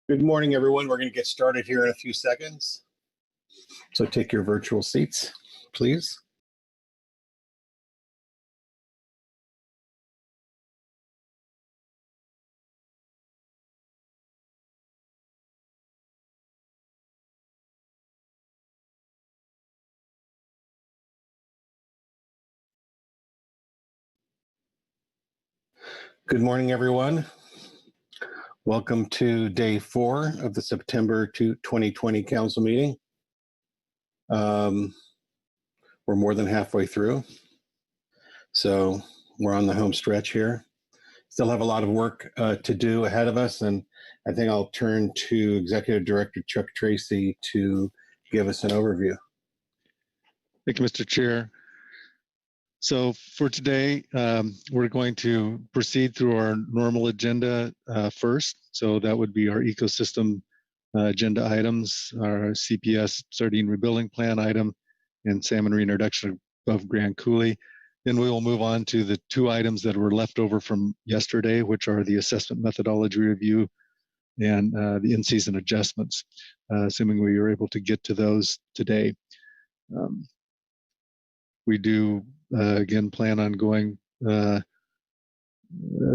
Good morning, everyone. We're going to get started here in a few seconds. So take your virtual seats, please. Good morning, everyone. Welcome to day 4 of the September 2020 council meeting. We're more than halfway through, so we're on the home stretch here. Still have a lot of work to do ahead of us, and I think I'll turn to Executive Director Chuck Tracy to give us an overview. Thank you, Mr. Chair. So for today, we're going to proceed through our normal agenda first. So that would be our ecosystem agenda items, our CPS Sardine rebuilding plan item, and salmon reintroduction above Grand Coulee. Then we will move on to the 2 items that were left over from yesterday, which are the assessment methodology review and the in-season adjustments, assuming we are able to get to those today. We do, again, plan on going at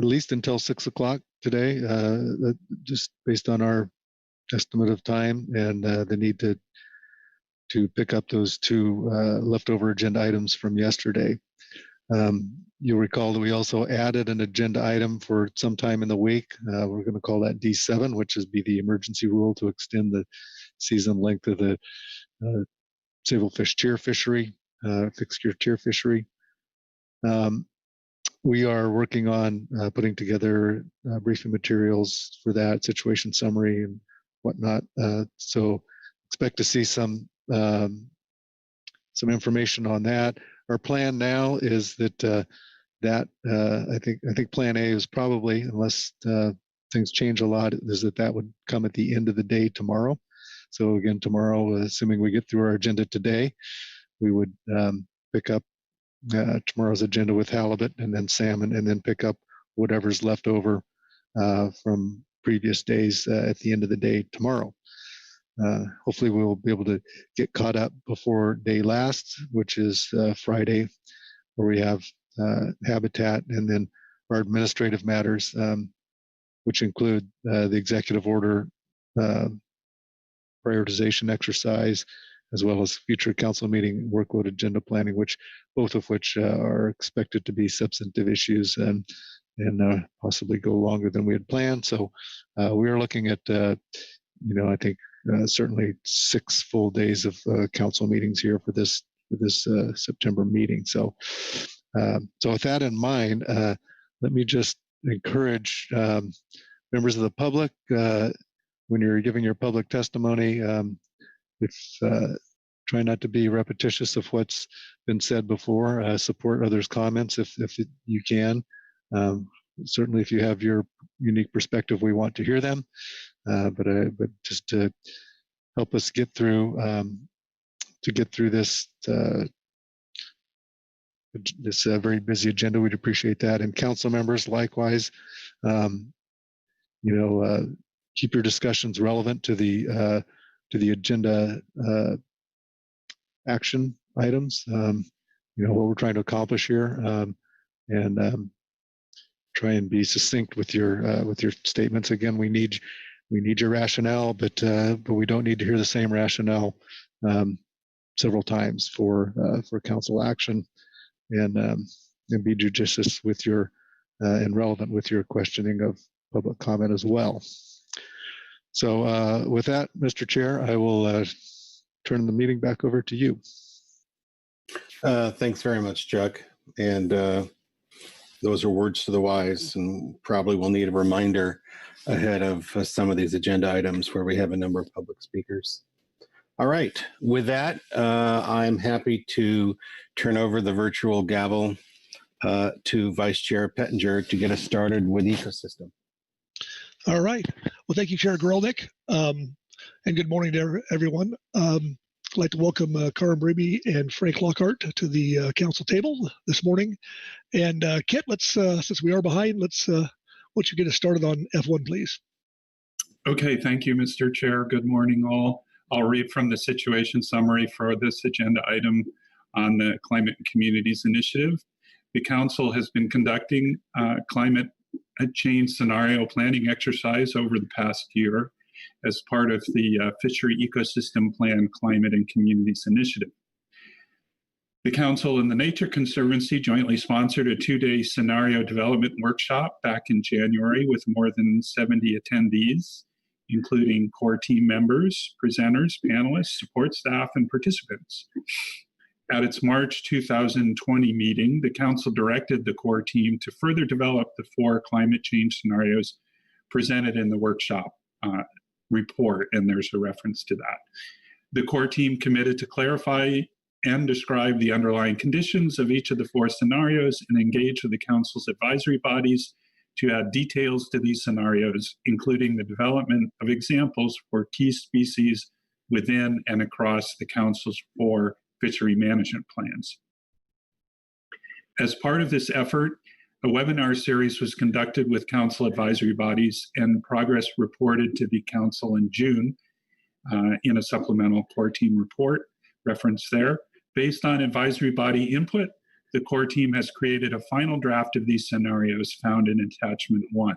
least until 6 o'clock today, just based on our estimate of time and the need to pick up those 2 leftover agenda items from yesterday. You'll recall that we also added an agenda item for sometime in the week. We're going to call that D7, which is be the emergency rule to extend the season length of the sablefish tier fishery. Fixed gear tier fishery. We are working on putting together briefing materials for that, situation summary and whatnot. So expect to see some information on that. Our plan now is that I think plan A is probably, unless things change a lot, is that would come at the end of the day tomorrow. So again, tomorrow, assuming we get through our agenda today, we would pick up tomorrow's agenda with halibut and then salmon, and then pick up whatever's left over from previous days at the end of the day tomorrow. Hopefully we'll be able to get caught up before day last, which is Friday, where we have habitat and then our administrative matters, which include the executive order prioritization exercise, as well as future council meeting workload agenda planning, both of which are expected to be substantive issues and possibly go longer than we had planned. So we are looking at, I think certainly 6 full days of council meetings here for this September meeting. So with that in mind, let me just encourage members of the public, when you're giving your public testimony, try not to be repetitious of what's been said before. Support others' comments if you can. Certainly, if you have your unique perspective, we want to hear them. But just to help us get through this very busy agenda, we'd appreciate that. And council members, likewise, keep your discussions relevant to the agenda action items, what we're trying to accomplish here, and try and be succinct with your statements. Again, we need your rationale, but we don't need to hear the same rationale several times for council action, and be judicious with your and relevant with your questioning of public comment as well. So with that, Mr. Chair, I will turn the meeting back over to you. Thanks very much, Chuck. And those are words to the wise, and probably will need a reminder ahead of some of these agenda items where we have a number of public speakers. All right. With that, I'm happy to turn over the virtual gavel to Vice Chair Pettinger to get us started with ecosystem. All right. Well, thank you, Chair Grolnick, and good morning to everyone. I'd like to welcome Karen Brebe and Frank Lockhart to the council table this morning. And Kit, let's since we are behind, let's why don't you get us started on F1, please. Okay, thank you, Mr. Chair. Good morning, all. I'll read from the situation summary for this agenda item on the Climate and Communities Initiative. The Council has been conducting climate change scenario planning exercise over the past year as part of the Fishery Ecosystem Plan Climate and Communities Initiative. The Council and the Nature Conservancy jointly sponsored a 2-day scenario development workshop back in January with more than 70 attendees, including core team members, presenters, panelists, support staff, and participants. At its March 2020 meeting, the Council directed the core team to further develop the 4 climate change scenarios presented in the workshop report, and there's a reference to that. The core team committed to clarify and describe the underlying conditions of each of the 4 scenarios and engage with the Council's advisory bodies to add details to these scenarios, including the development of examples for key species within and across the Council's 4 fishery management plans. As part of this effort, a webinar series was conducted with Council advisory bodies and progress reported to the Council in June in a supplemental core team report referenced there. Based on advisory body input, the core team has created a final draft of these scenarios found in attachment 1.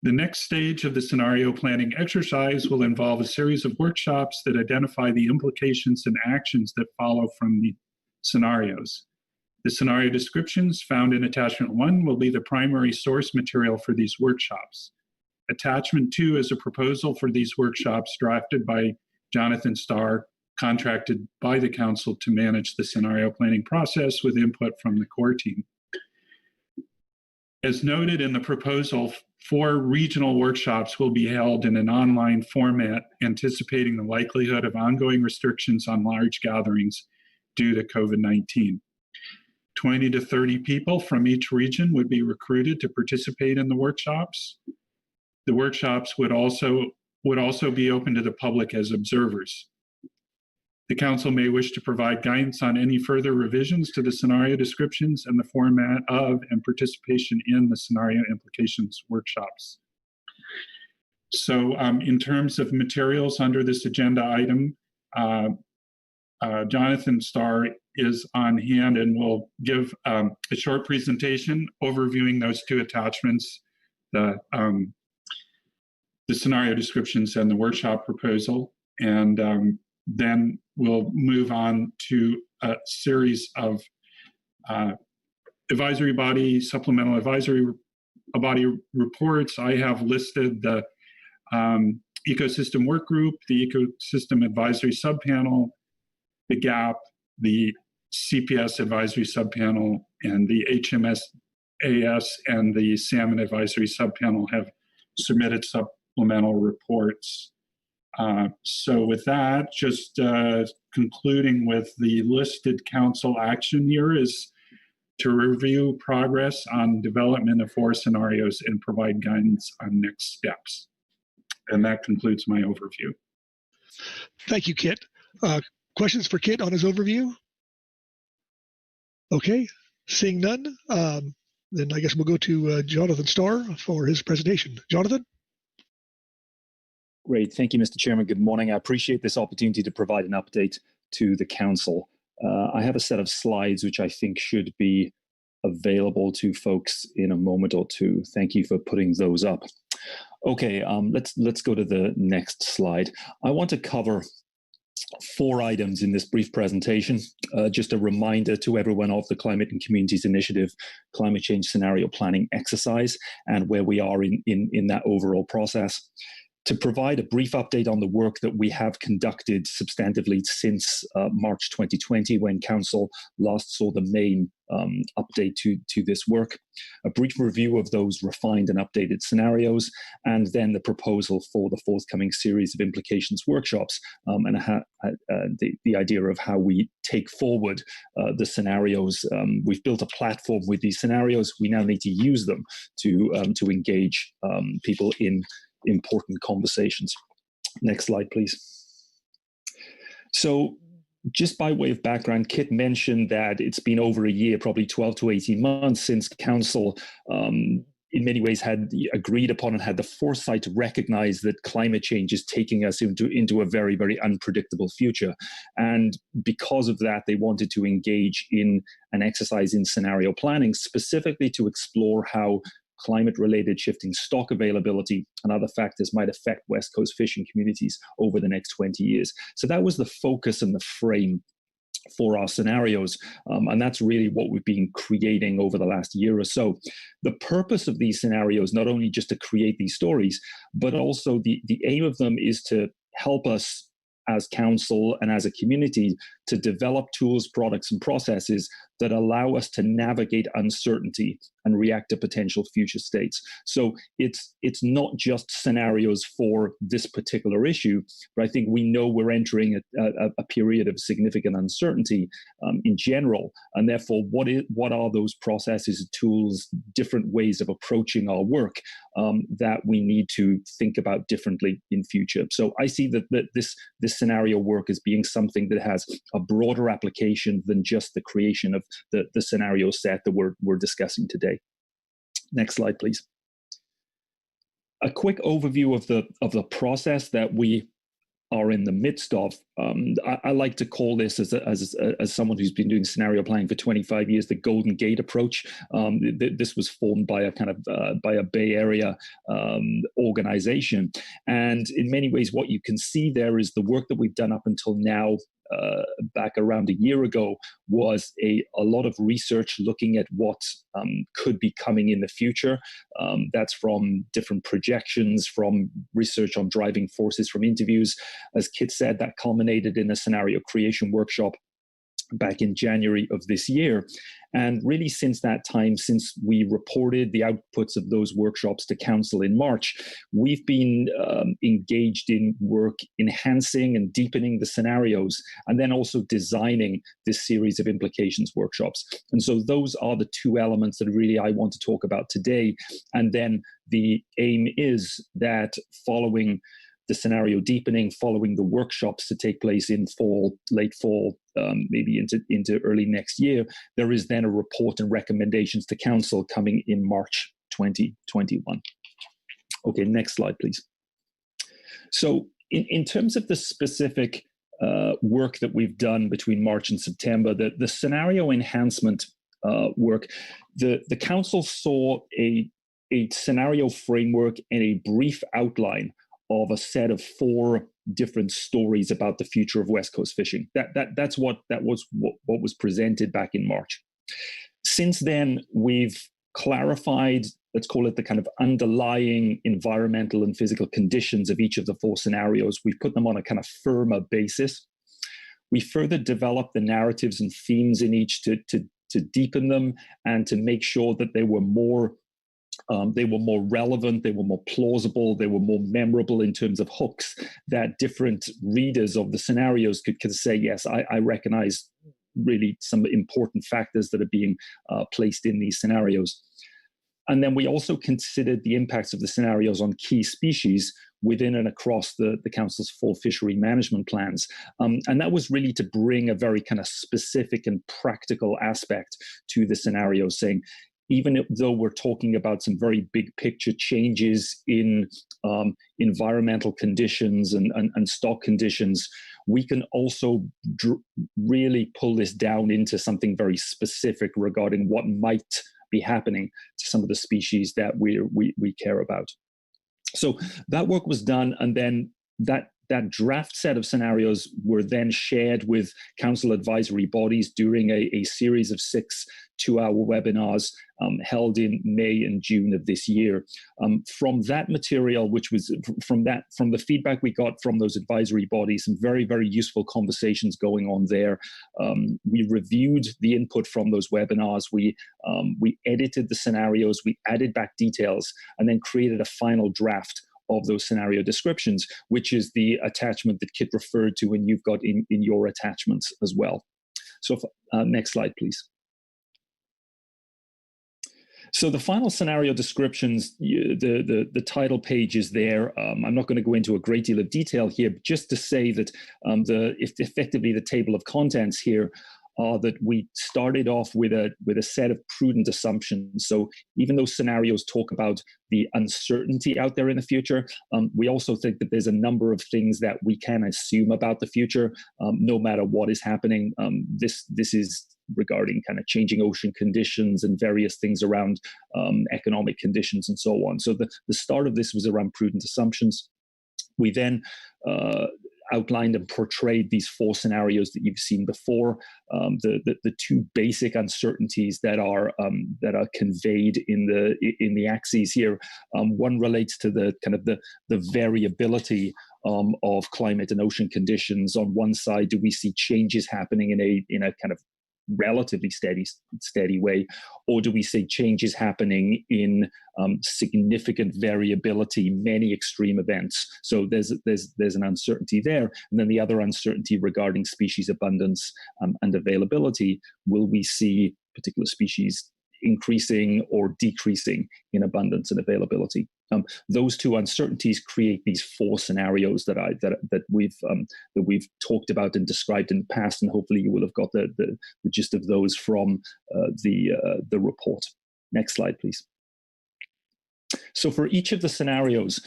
The next stage of the scenario planning exercise will involve a series of workshops that identify the implications and actions that follow from the scenarios. The scenario descriptions found in attachment 1 will be the primary source material for these workshops. Attachment 2 is a proposal for these workshops drafted by Jonathan Starr, contracted by the Council to manage the scenario planning process with input from the core team. As noted in the proposal, 4 regional workshops will be held in an online format, anticipating the likelihood of ongoing restrictions on large gatherings due to COVID-19. 20 to 30 people from each region would be recruited to participate in the workshops. The workshops would also be open to the public as observers. The Council may wish to provide guidance on any further revisions to the scenario descriptions and the format of and participation in the scenario implications workshops. So in terms of materials under this agenda item, Jonathan Starr is on hand and will give a short presentation overviewing those 2 attachments, the scenario descriptions and the workshop proposal. And then we'll move on to a series of advisory body, supplemental advisory body reports. I have listed the ecosystem work group, the ecosystem advisory subpanel, the GAP, the CPS advisory subpanel, and the HMSAS and the Salmon advisory subpanel have submitted supplemental reports. So with that, just concluding with the listed Council action here is to review progress on development of 4 scenarios and provide guidance on next steps. And that concludes my overview. Thank you, Kit. Questions for Kit on his overview? Okay, seeing none, then I guess we'll go to Jonathan Starr for his presentation. Jonathan? Great. Thank you, Mr. Chairman. Good morning. I appreciate this opportunity to provide an update to the Council. I have a set of slides which I think should be available to folks in a moment or two. Thank you for putting those up. Okay, let's go to the next slide. I want to cover 4 items in this brief presentation. Just a reminder to everyone of the Climate and Communities Initiative climate change scenario planning exercise and where we are in that overall process. To provide a brief update on the work that we have conducted substantively since March 2020, when Council last saw the main update to this work, a brief review of those refined and updated scenarios, and then the proposal for the forthcoming series of implications workshops, and the idea of how we take forward the scenarios. We've built a platform with these scenarios. We now need to use them to engage people in important conversations. Next slide, please. So just by way of background, Kit mentioned that it's been over a year, probably 12 to 18 months since Council in many ways had agreed upon and had the foresight to recognize that climate change is taking us into a very, very unpredictable future. And because of that, they wanted to engage in an exercise in scenario planning, specifically to explore how climate-related shifting stock availability and other factors might affect West Coast fishing communities over the next 20 years. So that was the focus and the frame for our scenarios. And that's really what we've been creating over the last year or so. The purpose of these scenarios, not only just to create these stories, but also the aim of them is to help us as council and as a community to develop tools, products, and processes that allow us to navigate uncertainty and react to potential future states. So it's not just scenarios for this particular issue, but I think we know we're entering a period of significant uncertainty in general, and therefore what are those processes, tools, different ways of approaching our work that we need to think about differently in future. So I see that this scenario work as being something that has a broader application than just the creation of the scenario set that we're discussing today. Next slide, please. A quick overview of the process that we are in the midst of. I like to call this, as someone who's been doing scenario planning for 25 years, the Golden Gate approach. This was formed by a Bay Area organization, and in many ways, what you can see there is the work that we've done up until now. Back around a year ago was a lot of research looking at what could be coming in the future. That's from different projections, from research on driving forces, from interviews. As Kit said, that culminated in a scenario creation workshop back in January of this year. And really since that time, since we reported the outputs of those workshops to Council in March, we've been engaged in work enhancing and deepening the scenarios, and then also designing this series of implications workshops. And so those are the two elements that really I want to talk about today. And then the aim is that following the scenario deepening, following the workshops to take place in fall, late fall, maybe into early next year, there is then a report and recommendations to Council coming in March 2021. Okay, next slide, please. So in terms of the specific work that we've done between March and September, the scenario enhancement work, the Council saw a scenario framework and a brief outline of a set of 4 different stories about the future of West Coast fishing. That was what was presented back in March. Since then, we've clarified, let's call it the kind of underlying environmental and physical conditions of each of the 4 scenarios. We've put them on a kind of firmer basis. We further developed the narratives and themes in each to deepen them and to make sure that they were more relevant, they were more plausible, they were more memorable in terms of hooks that different readers of the scenarios could say, yes, I recognize really some important factors that are being placed in these scenarios. And then we also considered the impacts of the scenarios on key species within and across the Council's full fishery management plans. And that was really to bring a very kind of specific and practical aspect to the scenario, saying, even though we're talking about some very big picture changes in environmental conditions and stock conditions, we can also really pull this down into something very specific regarding what might be happening to some of the species that we care about. So that work was done, and then that draft set of scenarios were then shared with Council advisory bodies during a series of 6 2-hour webinars held in May and June of this year. From that material, which was from the feedback we got from those advisory bodies, some very, very useful conversations going on there. We reviewed the input from those webinars. We edited the scenarios, we added back details, and then created a final draft of those scenario descriptions, which is the attachment that Kit referred to and you've got in your attachments as well. So next slide, please. So the final scenario descriptions, the title page is there. I'm not going to go into a great deal of detail here, but just to say that effectively the table of contents here are that we started off with a set of prudent assumptions. So even though scenarios talk about the uncertainty out there in the future, we also think that there's a number of things that we can assume about the future, no matter what is happening. This is regarding kind of changing ocean conditions and various things around economic conditions and so on. So the start of this was around prudent assumptions. We then outlined and portrayed these 4 scenarios that you've seen before. The 2 basic uncertainties that are conveyed in the axes here. One relates to the kind of the variability of climate and ocean conditions. On one side, do we see changes happening in a kind of relatively steady way, or do we see changes happening in significant variability, many extreme events? So there's an uncertainty there, and then the other uncertainty regarding species abundance and availability. Will we see particular species increasing or decreasing in abundance and availability? Those 2 uncertainties create these 4 scenarios that we've talked about and described in the past, and hopefully you will have got the gist of those from the report. Next slide, please. So for each of the scenarios,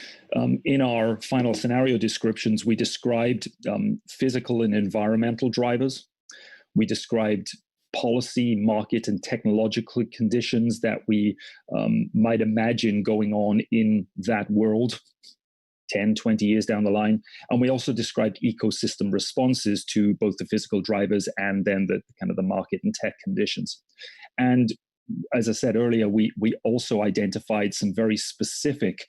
in our final scenario descriptions, we described physical and environmental drivers. We described policy, market, and technological conditions that we might imagine going on in that world 10, 20 years down the line. And we also described ecosystem responses to both the physical drivers and then the kind of the market and tech conditions. And as I said earlier, we also identified some very specific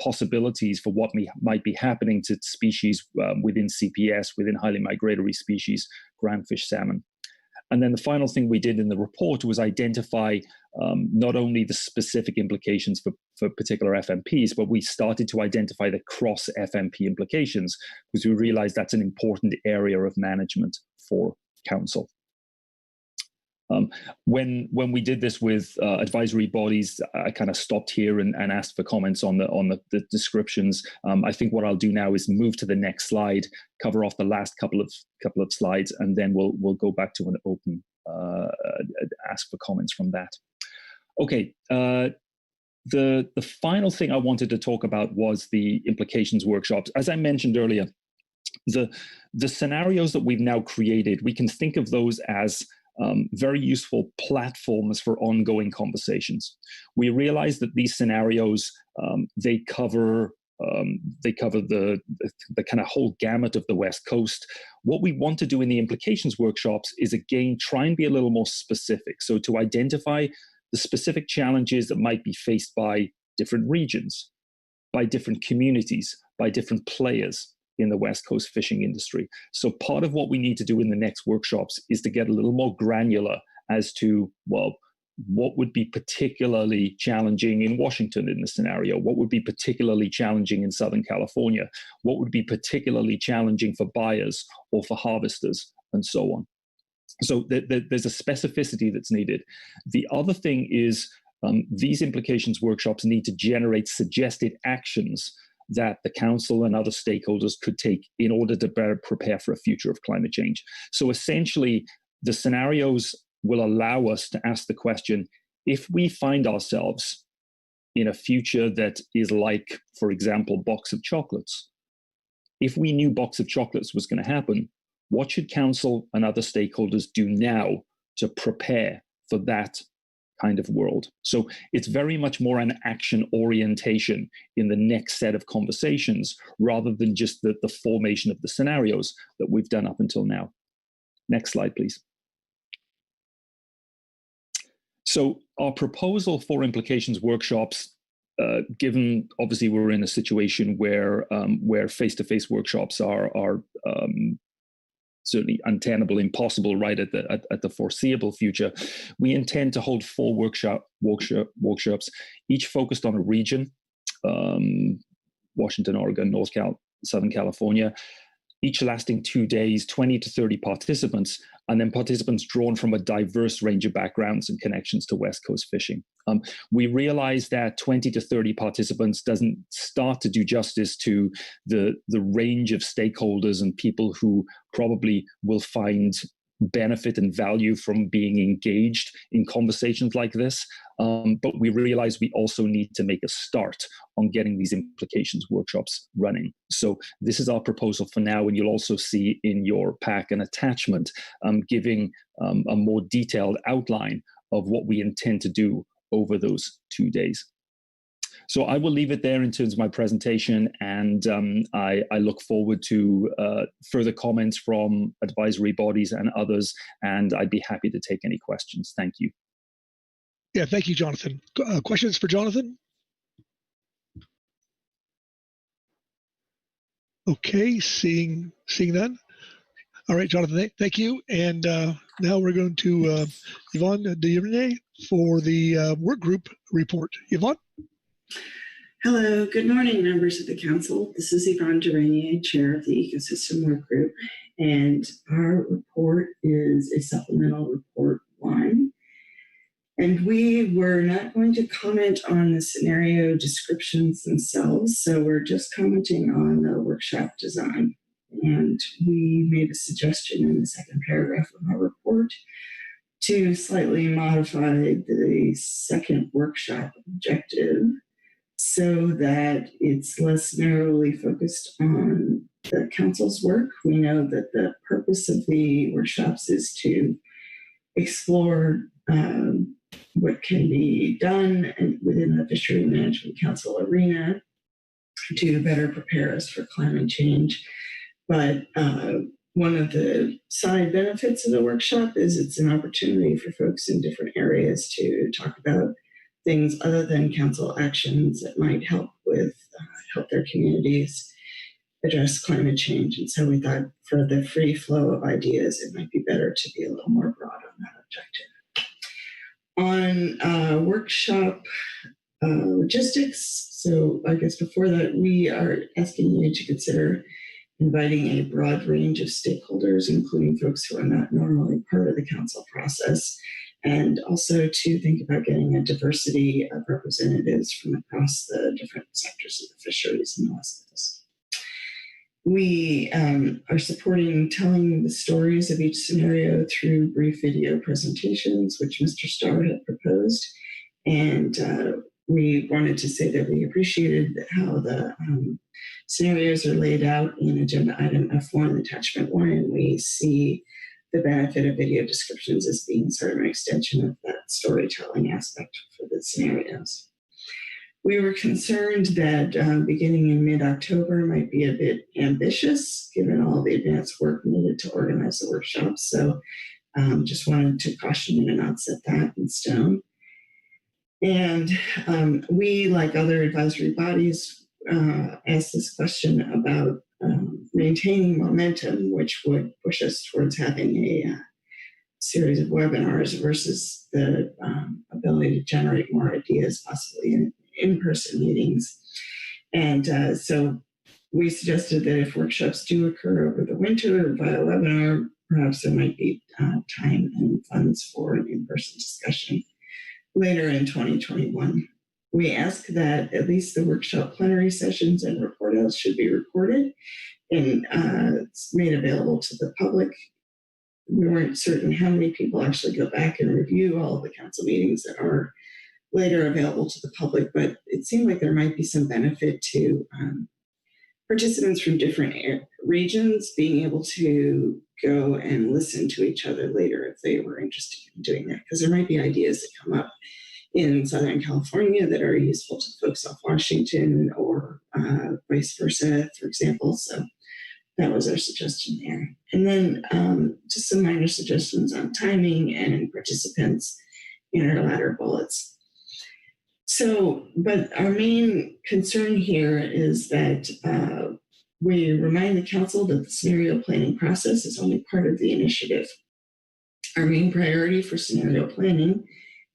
possibilities for what might be happening to species within CPS, within highly migratory species, groundfish, salmon. And then the final thing we did in the report was identify not only the specific implications for particular FMPs, but we started to identify the cross-FMP implications, because we realized that's an important area of management for Council. When we did this with advisory bodies, I kind of stopped here and asked for comments on the descriptions. I think what I'll do now is move to the next slide, cover off the last couple of slides, and then we'll go back to an open ask for comments from that. Okay. The final thing I wanted to talk about was the implications workshops. As I mentioned earlier, the scenarios that we've now created, we can think of those as very useful platforms for ongoing conversations. We realize that these scenarios, they cover the kind of whole gamut of the West Coast. What we want to do in the implications workshops is, again, try and be a little more specific. So to identify the specific challenges that might be faced by different regions, by different communities, by different players in the West Coast fishing industry. So part of what we need to do in the next workshops is to get a little more granular as to, well, what would be particularly challenging in Washington in this scenario? What would be particularly challenging in Southern California? What would be particularly challenging for buyers or for harvesters, and so on? So there's a specificity that's needed. The other thing is these implications workshops need to generate suggested actions that the council and other stakeholders could take in order to better prepare for a future of climate change. So essentially, the scenarios will allow us to ask the question, if we find ourselves in a future that is like, for example, box of chocolates, if we knew box of chocolates was going to happen, what should council and other stakeholders do now to prepare for that kind of world? So it's very much more an action orientation in the next set of conversations, rather than just the formation of the scenarios that we've done up until now. Next slide, please. So our proposal for implications workshops, given obviously we're in a situation where face-to-face workshops are certainly untenable, impossible right at the foreseeable future, we intend to hold 4 workshops, each focused on a region, Washington, Oregon, Southern California, each lasting 2 days, 20 to 30 participants, and then participants drawn from a diverse range of backgrounds and connections to West Coast fishing. We realize that 20 to 30 participants doesn't start to do justice to the range of stakeholders and people who probably will find benefit and value from being engaged in conversations like this. But we realize we also need to make a start on getting these implications workshops running. So this is our proposal for now, and you'll also see in your pack an attachment giving a more detailed outline of what we intend to do over those 2 days. So I will leave it there in terms of my presentation, and I look forward to further comments from advisory bodies and others, and I'd be happy to take any questions. Thank you. Yeah, thank you, Jonathan. Questions for Jonathan? Okay, seeing none. All right, Jonathan, thank you. And now we're going to Yvonne Duvernay for the work group report. Yvonne? Hello, good morning, members of the council. This is Yvonne Duvernay, chair of the Ecosystem Work Group, and our report is a supplemental report 1. And we were not going to comment on the scenario descriptions themselves, so we're just commenting on the workshop design. And we made a suggestion in the second paragraph of our report to slightly modify the second workshop objective so that it's less narrowly focused on the council's work. We know that the purpose of the workshops is to explore what can be done within the Fishery Management Council arena to better prepare us for climate change. But one of the side benefits of the workshop is it's an opportunity for folks in different areas to talk about things other than council actions that might help their communities address climate change. And so we thought for the free flow of ideas, it might be better to be a little more broad on that objective. On workshop logistics, so I guess before that, we are asking you to consider inviting a broad range of stakeholders, including folks who are not normally part of the council process, and also to think about getting a diversity of representatives from across the different sectors of the fisheries in the West Coast. We are supporting telling the stories of each scenario through brief video presentations, which Mr. Starr had proposed. And we wanted to say that we appreciated how the scenarios are laid out in agenda item F1, attachment 1, and we see the benefit of video descriptions as being sort of an extension of that storytelling aspect for the scenarios. We were concerned that beginning in mid-October might be a bit ambitious, given all the advanced work needed to organize the workshops. So just wanted to caution you to not set that in stone. And we, like other advisory bodies, asked this question about maintaining momentum, which would push us towards having a series of webinars versus the ability to generate more ideas, possibly in-person meetings. And so we suggested that if workshops do occur over the winter via webinar, perhaps there might be time and funds for an in-person discussion later in 2021. We ask that at least the workshop plenary sessions and report outs should be recorded and it's made available to the public. We weren't certain how many people actually go back and review all of the council meetings that are later available to the public, but it seemed like there might be some benefit to participants from different regions being able to go and listen to each other later if they were interested in doing that, because there might be ideas that come up in Southern California that are useful to folks off Washington or vice versa, for example. So that was our suggestion there. And then just some minor suggestions on timing and participants in our latter bullets. So, but our main concern here is that we remind the council that the scenario planning process is only part of the initiative. Our main priority for scenario planning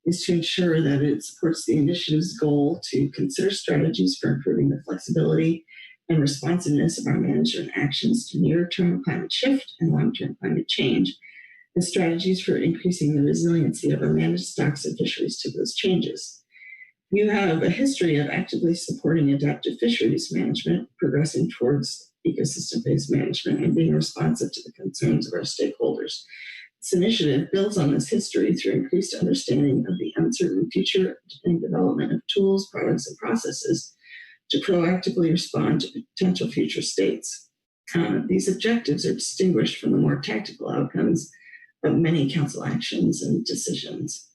is to ensure that it supports the initiative's goal to consider strategies for improving the flexibility and responsiveness of our management actions to near-term climate shift and long-term climate change, and strategies for increasing the resiliency of our managed stocks and fisheries to those changes. You have a history of actively supporting adaptive fisheries management, progressing towards ecosystem-based management, and being responsive to the concerns of our stakeholders. This initiative builds on this history through increased understanding of the uncertain future and development of tools, products, and processes to proactively respond to potential future states. These objectives are distinguished from the more tactical outcomes of many council actions and decisions.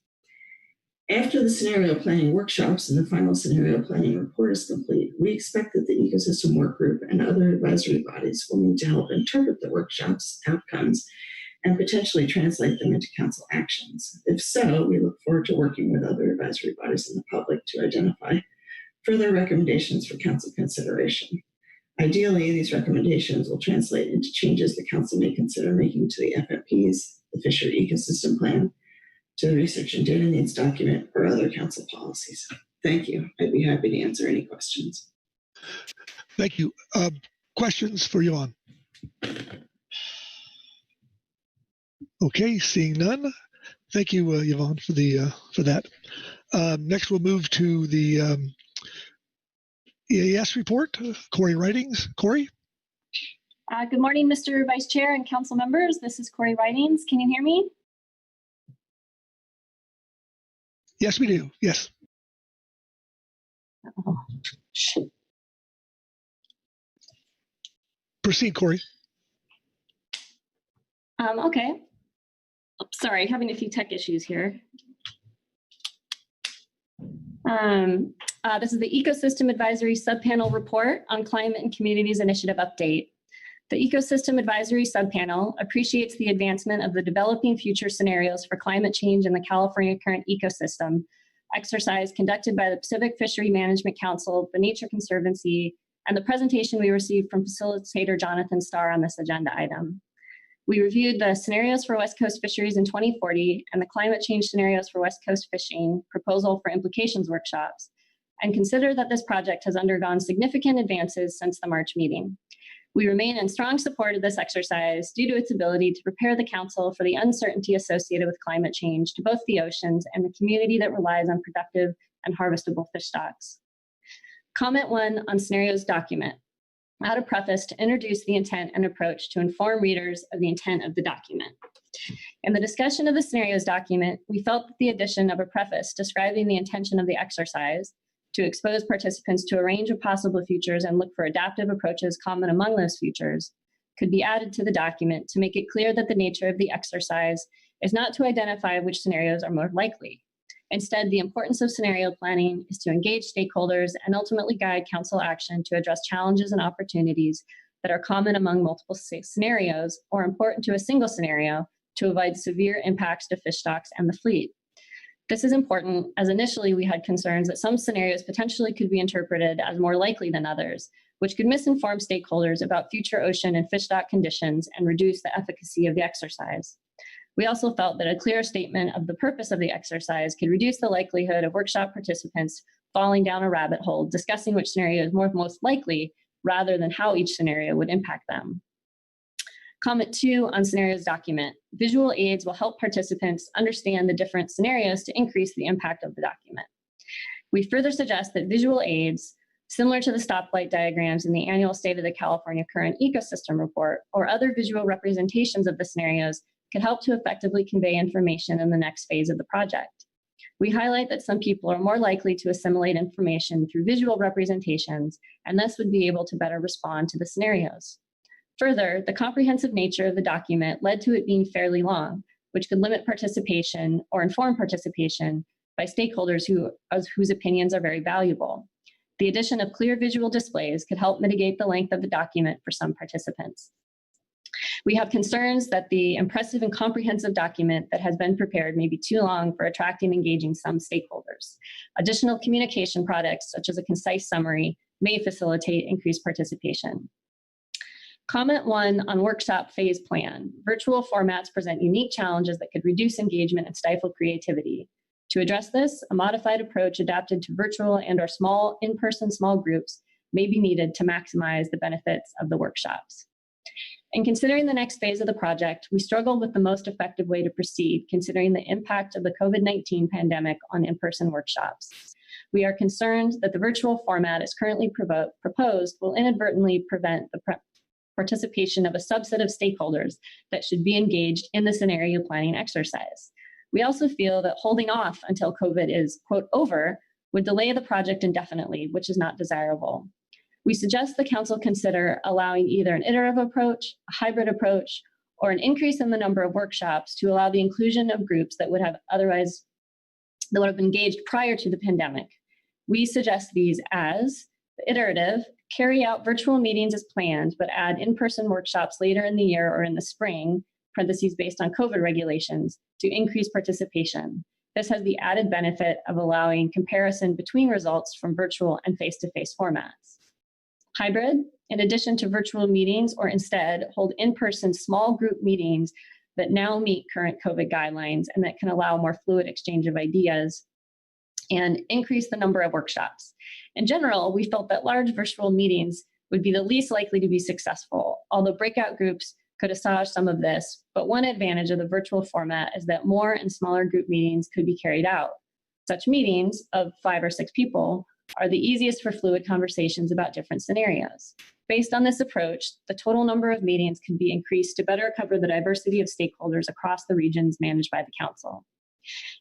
After the scenario planning workshops and the final scenario planning report is complete, we expect that the ecosystem work group and other advisory bodies will need to help interpret the workshops outcomes and potentially translate them into council actions. If so, we look forward to working with other advisory bodies and the public to identify further recommendations for council consideration. Ideally, these recommendations will translate into changes the council may consider making to the FMPs, the Fishery Ecosystem Plan, to the Research and Data Needs document, or other council policies. Thank you. I'd be happy to answer any questions. Thank you. Questions for Yvonne? Okay, seeing none. Thank you, Yvonne, for that. Next, we'll move to the EAS report. Corey Ridings. Corey? Good morning, Mr. Vice Chair and council members. This is Corey Ridings. Can you hear me? Yes, we do. Yes. Oh. Proceed, Corey. Okay. Sorry, having a few tech issues here. This is the Ecosystem Advisory Subpanel Report on Climate and Communities Initiative Update. The Ecosystem Advisory Subpanel appreciates the advancement of the Developing Future Scenarios for Climate Change in the California Current Ecosystem exercise conducted by the Pacific Fishery Management Council, the Nature Conservancy, and the presentation we received from facilitator Jonathan Starr on this agenda item. We reviewed the scenarios for West Coast fisheries in 2040 and the climate change scenarios for West Coast fishing proposal for implications workshops, and consider that this project has undergone significant advances since the March meeting. We remain in strong support of this exercise due to its ability to prepare the council for the uncertainty associated with climate change to both the oceans and the community that relies on productive and harvestable fish stocks. Comment 1 on scenarios document. Add a preface to introduce the intent and approach to inform readers of the intent of the document. In the discussion of the scenarios document, we felt that the addition of a preface describing the intention of the exercise to expose participants to a range of possible futures and look for adaptive approaches common among those futures could be added to the document to make it clear that the nature of the exercise is not to identify which scenarios are more likely. Instead, the importance of scenario planning is to engage stakeholders and ultimately guide council action to address challenges and opportunities that are common among multiple scenarios or important to a single scenario to avoid severe impacts to fish stocks and the fleet. This is important as initially we had concerns that some scenarios potentially could be interpreted as more likely than others, which could misinform stakeholders about future ocean and fish stock conditions and reduce the efficacy of the exercise. We also felt that a clear statement of the purpose of the exercise could reduce the likelihood of workshop participants falling down a rabbit hole discussing which scenario is most likely rather than how each scenario would impact them. Comment 2 on scenarios document. Visual aids will help participants understand the different scenarios to increase the impact of the document. We further suggest that visual aids, similar to the stoplight diagrams in the annual State of the California Current Ecosystem Report, or other visual representations of the scenarios, could help to effectively convey information in the next phase of the project. We highlight that some people are more likely to assimilate information through visual representations and thus would be able to better respond to the scenarios. Further, the comprehensive nature of the document led to it being fairly long, which could limit participation or inform participation by stakeholders whose opinions are very valuable. The addition of clear visual displays could help mitigate the length of the document for some participants. We have concerns that the impressive and comprehensive document that has been prepared may be too long for attracting and engaging some stakeholders. Additional communication products, such as a concise summary, may facilitate increased participation. Comment 1 on workshop phase plan. Virtual formats present unique challenges that could reduce engagement and stifle creativity. To address this, a modified approach adapted to virtual and/or small in-person small groups may be needed to maximize the benefits of the workshops. In considering the next phase of the project, we struggled with the most effective way to proceed, considering the impact of the COVID-19 pandemic on in-person workshops. We are concerned that the virtual format as currently proposed will inadvertently prevent the participation of a subset of stakeholders that should be engaged in the scenario planning exercise. We also feel that holding off until COVID is, quote, over would delay the project indefinitely, which is not desirable. We suggest the council consider allowing either an iterative approach, a hybrid approach, or an increase in the number of workshops to allow the inclusion of groups that would have been engaged prior to the pandemic. We suggest these as the iterative, carry out virtual meetings as planned, but add in-person workshops later in the year or in the spring, parentheses based on COVID regulations, to increase participation. This has the added benefit of allowing comparison between results from virtual and face-to-face formats. Hybrid, in addition to virtual meetings, or instead hold in-person small group meetings that now meet current COVID guidelines and that can allow more fluid exchange of ideas and increase the number of workshops. In general, we felt that large virtual meetings would be the least likely to be successful, although breakout groups could assuage some of this. But one advantage of the virtual format is that more and smaller group meetings could be carried out. Such meetings of 5 or 6 people are the easiest for fluid conversations about different scenarios. Based on this approach, the total number of meetings can be increased to better cover the diversity of stakeholders across the regions managed by the council.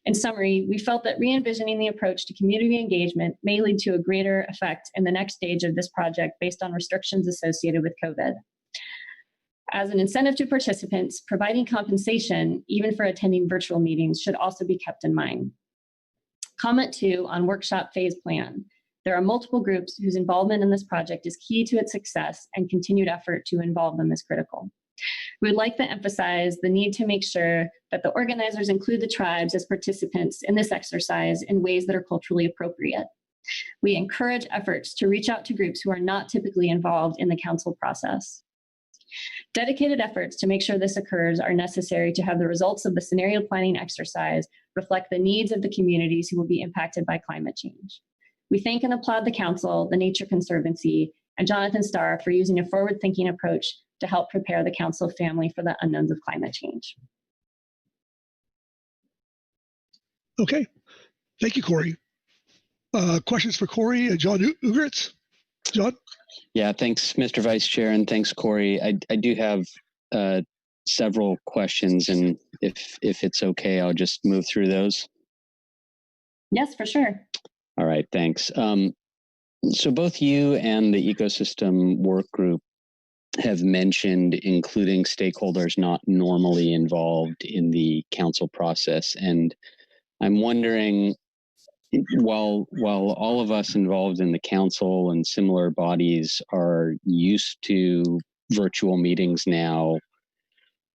In summary, we felt that re-envisioning the approach to community engagement may lead to a greater effect in the next stage of this project based on restrictions associated with COVID. As an incentive to participants, providing compensation, even for attending virtual meetings, should also be kept in mind. Comment 2 on workshop phase plan. There are multiple groups whose involvement in this project is key to its success, and continued effort to involve them is critical. We would like to emphasize the need to make sure that the organizers include the tribes as participants in this exercise in ways that are culturally appropriate. We encourage efforts to reach out to groups who are not typically involved in the council process. Dedicated efforts to make sure this occurs are necessary to have the results of the scenario planning exercise reflect the needs of the communities who will be impacted by climate change. We thank and applaud the council, the Nature Conservancy, and Jonathan Starr for using a forward-thinking approach to help prepare the council family for the unknowns of climate change. Okay, thank you, Corey. Questions for Corey? John Ugeritz? John? Yeah, thanks, Mr. Vice Chair, and thanks, Corey. I do have several questions, and if it's okay, I'll just move through those. Yes, for sure. All right, thanks. So both you and the ecosystem work group have mentioned including stakeholders not normally involved in the council process. And I'm wondering, while all of us involved in the council and similar bodies are used to virtual meetings now,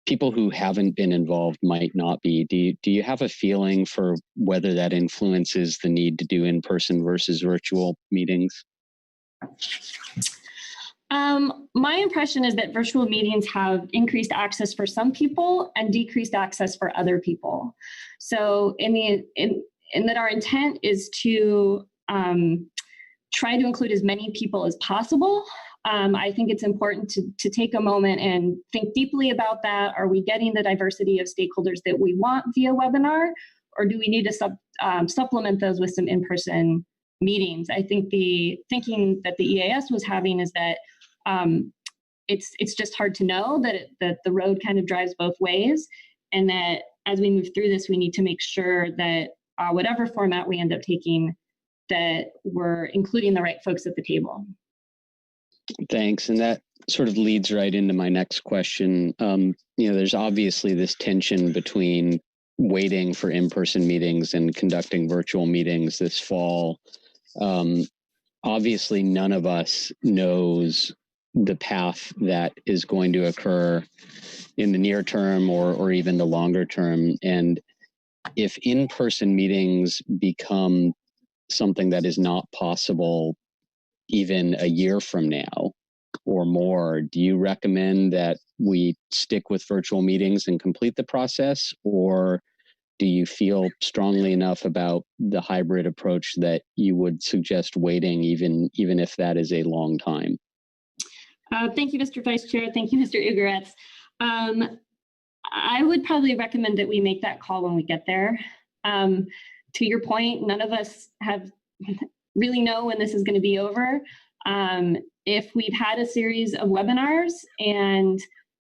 people who haven't been involved might not be. Do you have a feeling for whether that influences the need to do in-person versus virtual meetings? My impression is that virtual meetings have increased access for some people and decreased access for other people. So in that our intent is to try to include as many people as possible. I think it's important to take a moment and think deeply about that. Are we getting the diversity of stakeholders that we want via webinar, or do we need to supplement those with some in-person meetings? I think the thinking that the EAS was having is that it's just hard to know that the road kind of drives both ways, and that as we move through this, we need to make sure that whatever format we end up taking, that we're including the right folks at the table. Thanks. And that sort of leads right into my next question. There's obviously this tension between waiting for in-person meetings and conducting virtual meetings this fall. Obviously, none of us knows the path that is going to occur in the near term or even the longer term. And if in-person meetings become something that is not possible even a year from now or more, do you recommend that we stick with virtual meetings and complete the process? Or do you feel strongly enough about the hybrid approach that you would suggest waiting even if that is a long time? Thank you, Mr. Vice Chair. Thank you, Mr. Ugeritz. I would probably recommend that we make that call when we get there. To your point, none of us have really know when this is going to be over. If we've had a series of webinars, and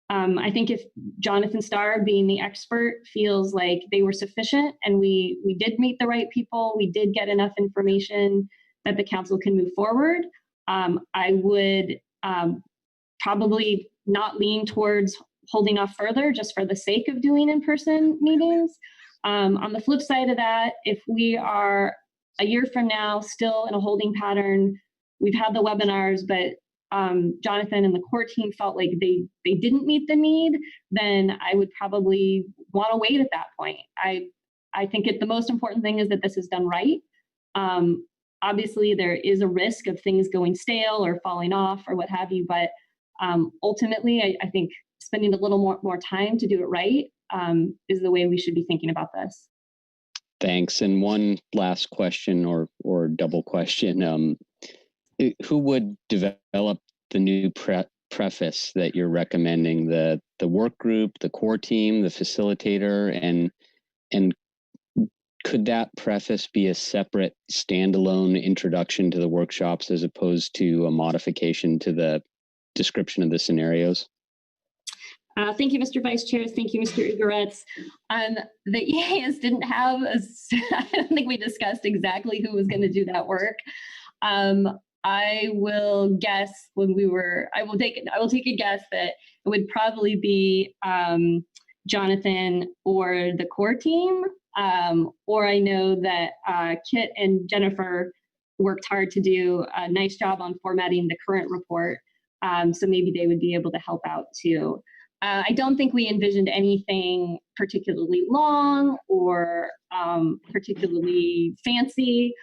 I think if Jonathan Starr, being the expert, feels like they were sufficient and we did meet the right people, we did get enough information that the council can move forward, I would probably not lean towards holding off further just for the sake of doing in-person meetings. On the flip side of that, if we are a year from now still in a holding pattern, we've had the webinars, but Jonathan and the core team felt like they didn't meet the need, then I would probably want to wait at that point. I think the most important thing is that this is done right. Obviously, there is a risk of things going stale or falling off or what have you, but ultimately, I think spending a little more time to do it right is the way we should be thinking about this. Thanks. And one last question or double question. Who would develop the new preface that you're recommending? The work group, the core team, the facilitator, and could that preface be a separate standalone introduction to the workshops as opposed to a modification to the description of the scenarios? Thank you, Mr. Vice Chair. Thank you, Mr. Ugoretz. The EAS didn't have I don't think we discussed exactly who was going to do that work. I will guess I will take a guess that it would probably be Jonathan or the core team. Or I know that Kit and Jennifer worked hard to do a nice job on formatting the current report. So maybe they would be able to help out too. I don't think we envisioned anything particularly long or particularly fancy,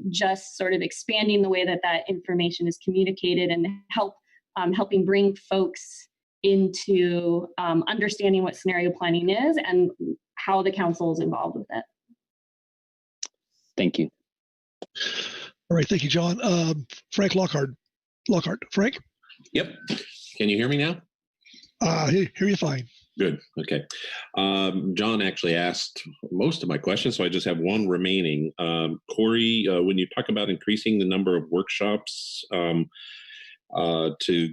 just sort of expanding the way that information is communicated and helping bring folks into understanding what scenario planning is and how the council is involved with it. Thank you. All right, thank you, John. Frank Lockhart. Frank? Yep. Can you hear me now? Hear you fine. Good. Okay. John actually asked most of my questions, so I just have one remaining. Corey, when you talk about increasing the number of workshops to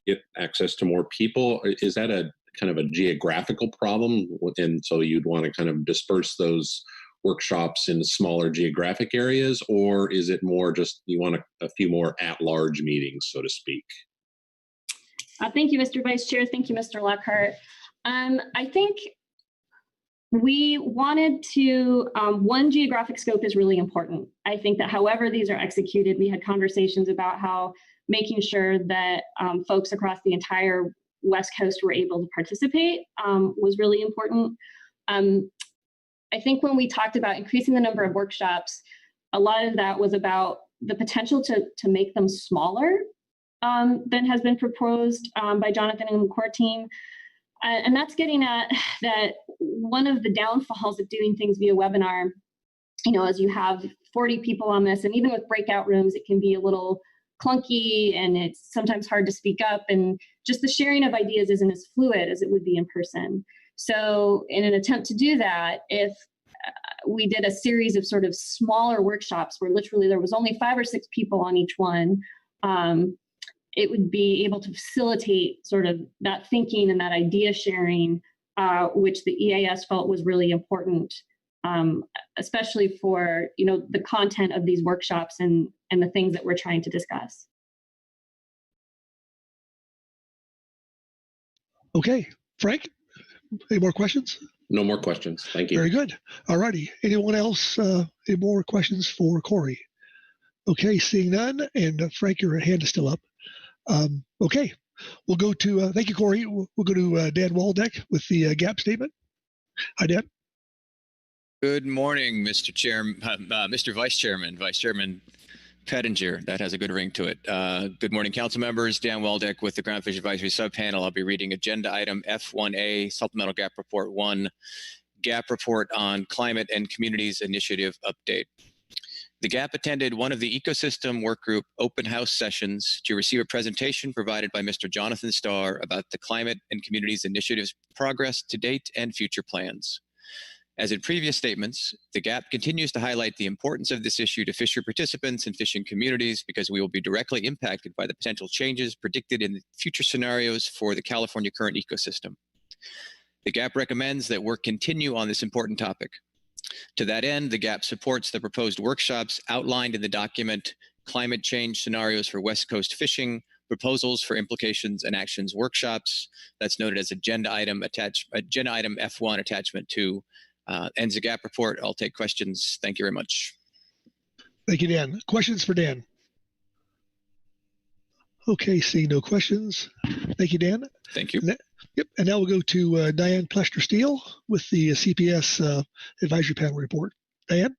get access to more people, is that a kind of a geographical problem? And so you'd want to kind of disperse those workshops in smaller geographic areas, or is it more just you want a few more at-large meetings, so to speak? Thank you, Mr. Vice Chair. Thank you, Mr. Lockhart. I think we wanted to, one, geographic scope is really important. I think that however these are executed, we had conversations about how making sure that folks across the entire West Coast were able to participate was really important. I think when we talked about increasing the number of workshops, a lot of that was about the potential to make them smaller than has been proposed by Jonathan and the core team. And that's getting at that one of the downfalls of doing things via webinar, as you have 40 people on this, and even with breakout rooms, it can be a little clunky and it's sometimes hard to speak up, and just the sharing of ideas isn't as fluid as it would be in person. So in an attempt to do that, if we did a series of sort of smaller workshops where literally there was only 5 or 6 people on each one, it would be able to facilitate sort of that thinking and that idea sharing, which the EAS felt was really important, especially for the content of these workshops and the things that we're trying to discuss. Okay, Frank, any more questions? No more questions. Thank you. Very good. All righty. Anyone else? Any more questions for Corey? Okay, seeing none. And Frank, your hand is still up. Okay, we'll go to, thank you, Corey. We'll go to Dan Waldeck with the gap statement. Hi, Dan. Good morning, Mr. Chairman, Mr. Vice Chairman, Vice Chairman Pettinger. That has a good ring to it. Good morning, council members. Dan Waldeck with the Groundfish Advisory Subpanel. I'll be reading agenda item F1A, Supplemental Gap Report 1, Gap Report on Climate and Communities Initiative Update. The GAP attended one of the Ecosystem Workgroup open house sessions to receive a presentation provided by Mr. Jonathan Starr about the Climate and Communities Initiative's progress to date and future plans. As in previous statements, the GAP continues to highlight the importance of this issue to fishery participants and fishing communities because we will be directly impacted by the potential changes predicted in the future scenarios for the California current ecosystem. The GAP recommends that work continue on this important topic. To that end, the GAP supports the proposed workshops outlined in the document Climate Change Scenarios for West Coast Fishing, Proposals for Implications and Actions Workshops. That's noted as agenda item F1 attachment 2. Ends the GAP report. I'll take questions. Thank you very much. Thank you, Dan. Questions for Dan? Okay, seeing no questions. Thank you, Dan. Thank you. Yep, and now we'll go to Diane Plester-Steele with the CPS Advisory Panel report. Diane?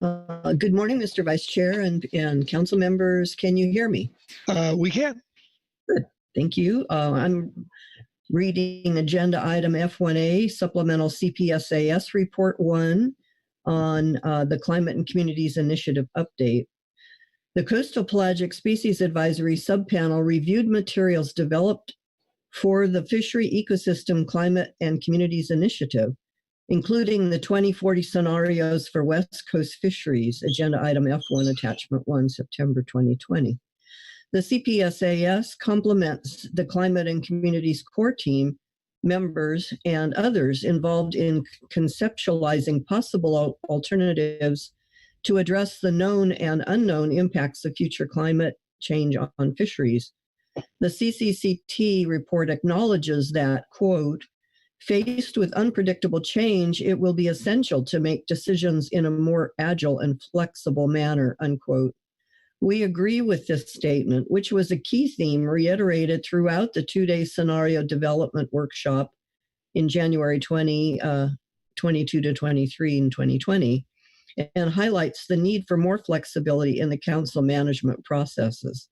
Good morning, Mr. Vice Chair and council members. Can you hear me? We can. Good. Thank you. I'm reading agenda item F1A, Supplemental CPSAS Report 1 on the Climate and Communities Initiative update. The Coastal Pelagic Species Advisory Subpanel reviewed materials developed for the Fishery Ecosystem Climate and Communities Initiative, including the 2040 scenarios for West Coast fisheries, agenda item F1, attachment 1, September 2020. The CPSAS complements the Climate and Communities Core Team members and others involved in conceptualizing possible alternatives to address the known and unknown impacts of future climate change on fisheries. The CCCT report acknowledges that, quote, faced with unpredictable change, it will be essential to make decisions in a more agile and flexible manner, unquote. We agree with this statement, which was a key theme reiterated throughout the two-day scenario development workshop in January 22 to 23 in 2020, and highlights the need for more flexibility in the council management processes.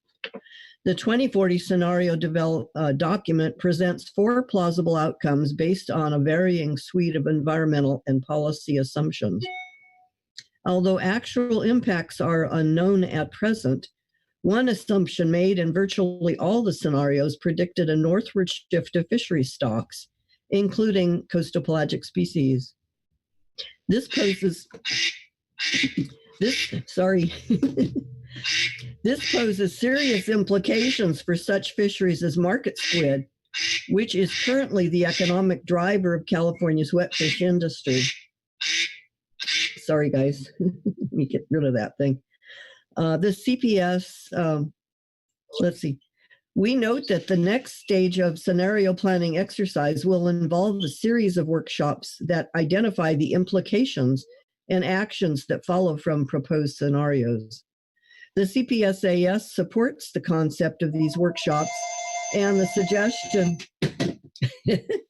The 2040 scenario document presents 4 plausible outcomes based on a varying suite of environmental and policy assumptions. Although actual impacts are unknown at present, one assumption made in virtually all the scenarios predicted a northward shift of fishery stocks, including coastal pelagic species. This poses serious implications for such fisheries as market squid, which is currently the economic driver of California's wet fish industry. Sorry, guys. Let me get rid of that thing. The CPS, let's see. We note that the next stage of scenario planning exercise will involve a series of workshops that identify the implications and actions that follow from proposed scenarios. The CPSAS supports the concept of these workshops and the suggestion,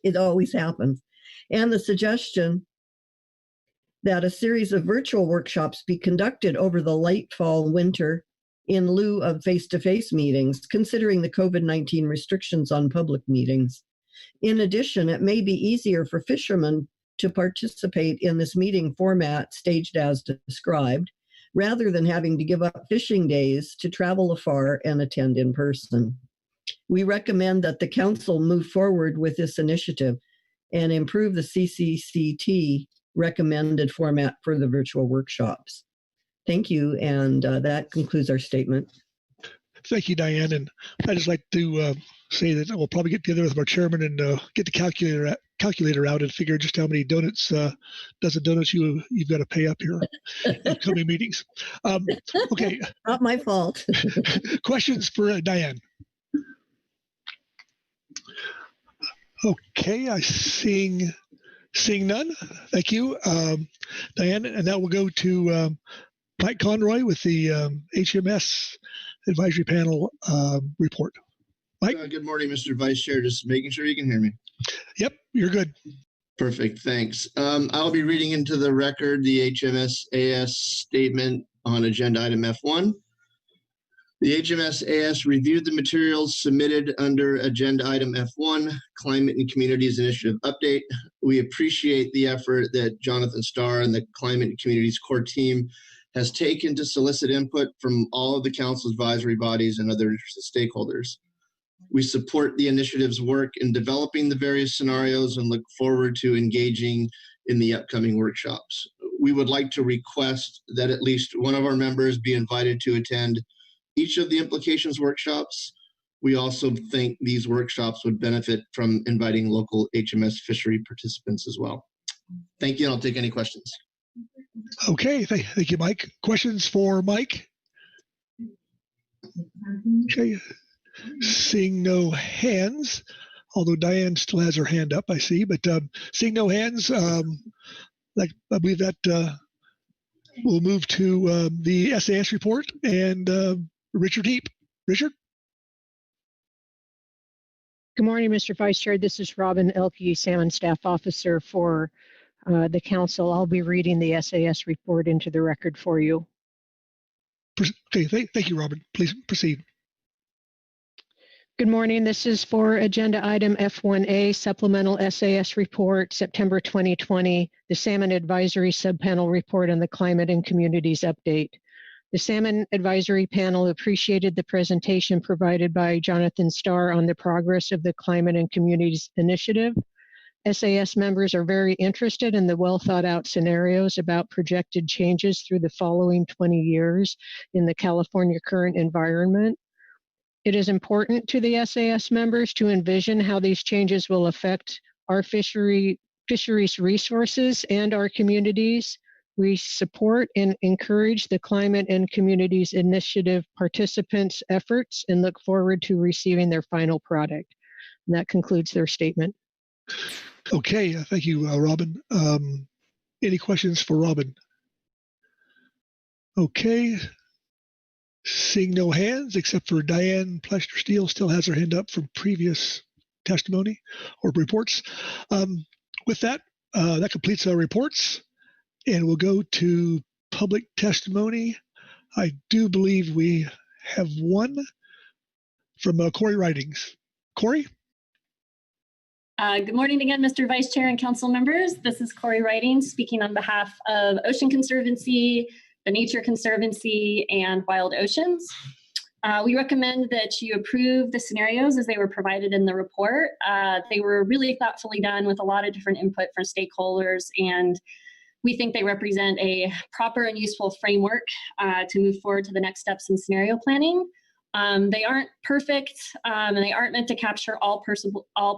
it always happens, and the suggestion that a series of virtual workshops be conducted over the late fall winter in lieu of face-to-face meetings, considering the COVID-19 restrictions on public meetings. In addition, it may be easier for fishermen to participate in this meeting format staged as described, rather than having to give up fishing days to travel afar and attend in person. We recommend that the council move forward with this initiative and improve the CCCT recommended format for the virtual workshops. Thank you, and that concludes our statement. Thank you, Diane. And I'd just like to say that we'll probably get together with our chairman and get the calculator out and figure just how many dozen donuts you've got to pay up here in coming meetings. Okay. Not my fault. Questions for Diane? Okay, seeing none. Thank you, Diane. And now we'll go to Mike Conroy with the HMS Advisory Panel report. Mike? Good morning, Mr. Vice Chair. Just making sure you can hear me. Yep, you're good. Perfect, thanks. I'll be reading into the record the HMS-AS statement on agenda item F1. The HMS-AS reviewed the materials submitted under agenda item F1, Climate and Communities Initiative Update. We appreciate the effort that Jonathan Starr and the Climate and Communities Core Team has taken to solicit input from all of the council advisory bodies and other interested stakeholders. We support the initiative's work in developing the various scenarios and look forward to engaging in the upcoming workshops. We would like to request that at least one of our members be invited to attend each of the implications workshops. We also think these workshops would benefit from inviting local HMS fishery participants as well. Thank you, and I'll take any questions. Okay, thank you, Mike. Questions for Mike? Okay, seeing no hands, although Diane still has her hand up, I see, but seeing no hands, like I believe that we'll move to the SAS report and Richard Heap. Richard? Good morning, Mr. Vice Chair. This is Robin Elke, Salmon Staff Officer for the Council. I'll be reading the SAS report into the record for you. Okay, thank you, Robin. Please proceed. Good morning. This is for agenda item F1A, Supplemental SAS Report, September 2020, the Salmon Advisory Subpanel Report on the Climate and Communities Update. The Salmon Advisory Panel appreciated the presentation provided by Jonathan Starr on the progress of the Climate and Communities Initiative. SAS members are very interested in the well thought out scenarios about projected changes through the following 20 years in the California current environment. It is important to the SAS members to envision how these changes will affect our fisheries resources and our communities. We support and encourage the Climate and Communities Initiative participants' efforts and look forward to receiving their final product. And that concludes their statement. Okay, thank you, Robin. Any questions for Robin? Okay. Seeing no hands, except for Diane Plester-Steele still has her hand up from previous testimony or reports. With that, that completes our reports, and we'll go to public testimony. I do believe we have one from Corey Ridings. Corey? Good morning again, Mr. Vice Chair and Council members. This is Corey Ridings speaking on behalf of Ocean Conservancy, the Nature Conservancy, and Wild Oceans. We recommend that you approve the scenarios as they were provided in the report. They were really thoughtfully done with a lot of different input from stakeholders, and we think they represent a proper and useful framework to move forward to the next steps in scenario planning. They aren't perfect, and they aren't meant to capture all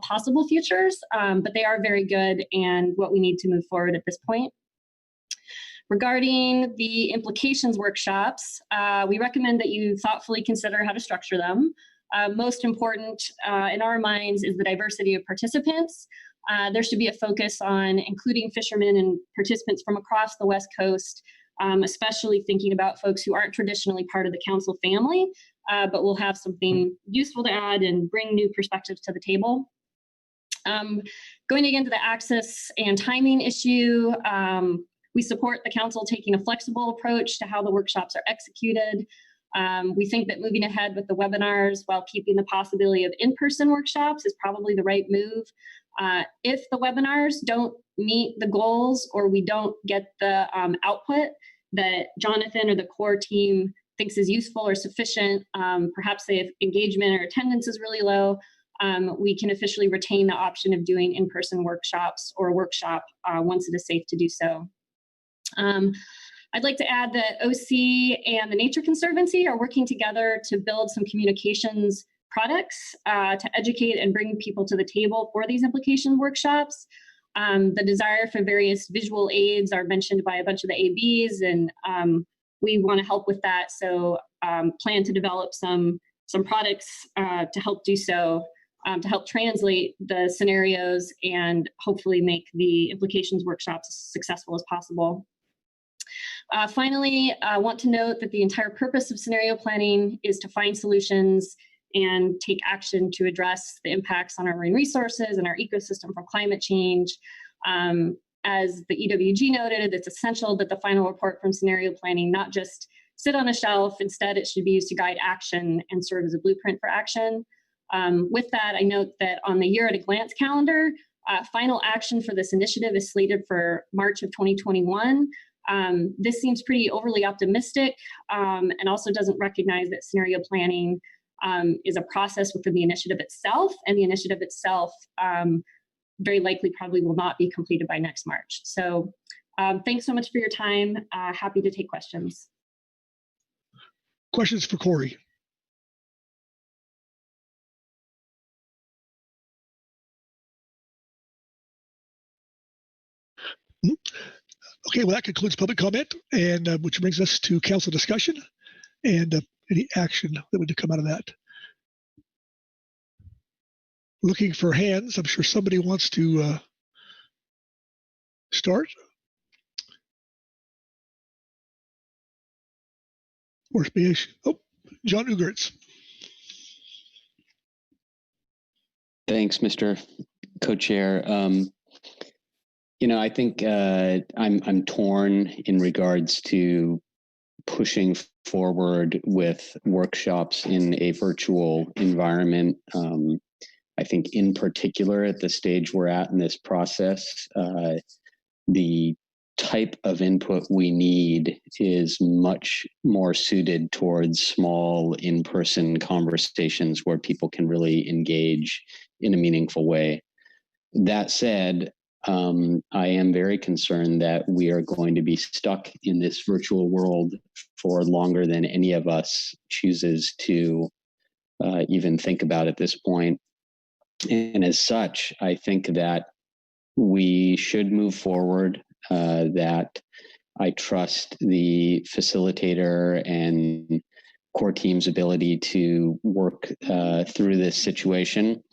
possible futures, but they are very good and what we need to move forward at this point. Regarding the implications workshops, we recommend that you thoughtfully consider how to structure them. Most important in our minds is the diversity of participants. There should be a focus on including fishermen and participants from across the West Coast, especially thinking about folks who aren't traditionally part of the council family, but will have something useful to add and bring new perspectives to the table. Going again to the access and timing issue, we support the council taking a flexible approach to how the workshops are executed. We think that moving ahead with the webinars while keeping the possibility of in-person workshops is probably the right move. If the webinars don't meet the goals or we don't get the output that Jonathan or the core team thinks is useful or sufficient, perhaps if engagement or attendance is really low, we can officially retain the option of doing in-person workshops or a workshop once it is safe to do so. I'd like to add that OC and the Nature Conservancy are working together to build some communications products to educate and bring people to the table for these implication workshops. The desire for various visual aids are mentioned by a bunch of the ABs, and we want to help with that. So plan to develop some products to help do so, to help translate the scenarios and hopefully make the implications workshops as successful as possible. Finally, I want to note that the entire purpose of scenario planning is to find solutions and take action to address the impacts on our marine resources and our ecosystem from climate change. As the EWG noted, it's essential that the final report from scenario planning not just sit on a shelf. Instead, it should be used to guide action and serve as a blueprint for action. With that, I note that on the year at a glance calendar, final action for this initiative is slated for March of 2021. This seems pretty overly optimistic and also doesn't recognize that scenario planning is a process within the initiative itself, and the initiative itself very likely probably will not be completed by next March. So thanks so much for your time. Happy to take questions. Questions for Corey? Okay, well, that concludes public comment, and which brings us to council discussion and any action that would come out of that. Looking for hands. I'm sure somebody wants to start. Or oh, John Ugertz. Thanks, Mr. Co-Chair. I think I'm torn in regards to pushing forward with workshops in a virtual environment. I think in particular at the stage we're at in this process, the type of input we need is much more suited towards small in-person conversations where people can really engage in a meaningful way. That said, I am very concerned that we are going to be stuck in this virtual world for longer than any of us chooses to even think about at this point. And as such, I think that we should move forward, that I trust the facilitator and core team's ability to work through this situation.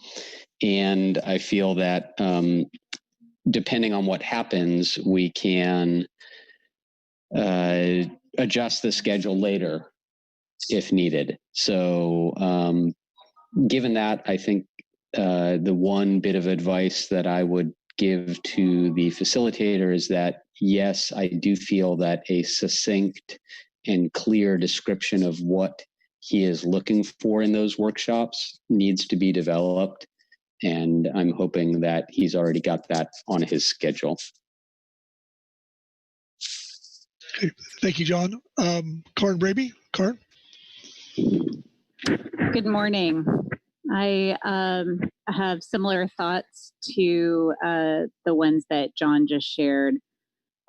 And I feel that depending on what happens, we can adjust the schedule later if needed. So given that, I think the one bit of advice that I would give to the facilitator is that, yes, I do feel that a succinct and clear description of what he is looking for in those workshops needs to be developed. And I'm hoping that he's already got that on his schedule. Okay, thank you, John. Karen Braby. Karen? Good morning. I have similar thoughts to the ones that John just shared.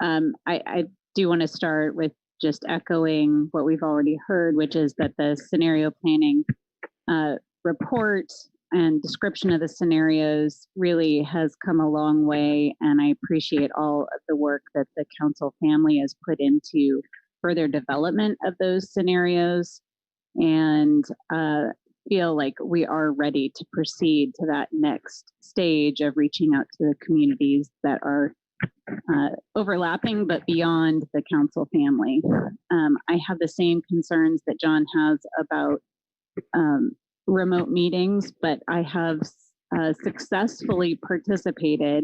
I do want to start with just echoing what we've already heard, which is that the scenario planning report and description of the scenarios really has come a long way, and I appreciate all of the work that the council family has put into further development of those scenarios, and feel like we are ready to proceed to that next stage of reaching out to the communities that are overlapping but beyond the council family. I have the same concerns that John has about remote meetings, but I have successfully participated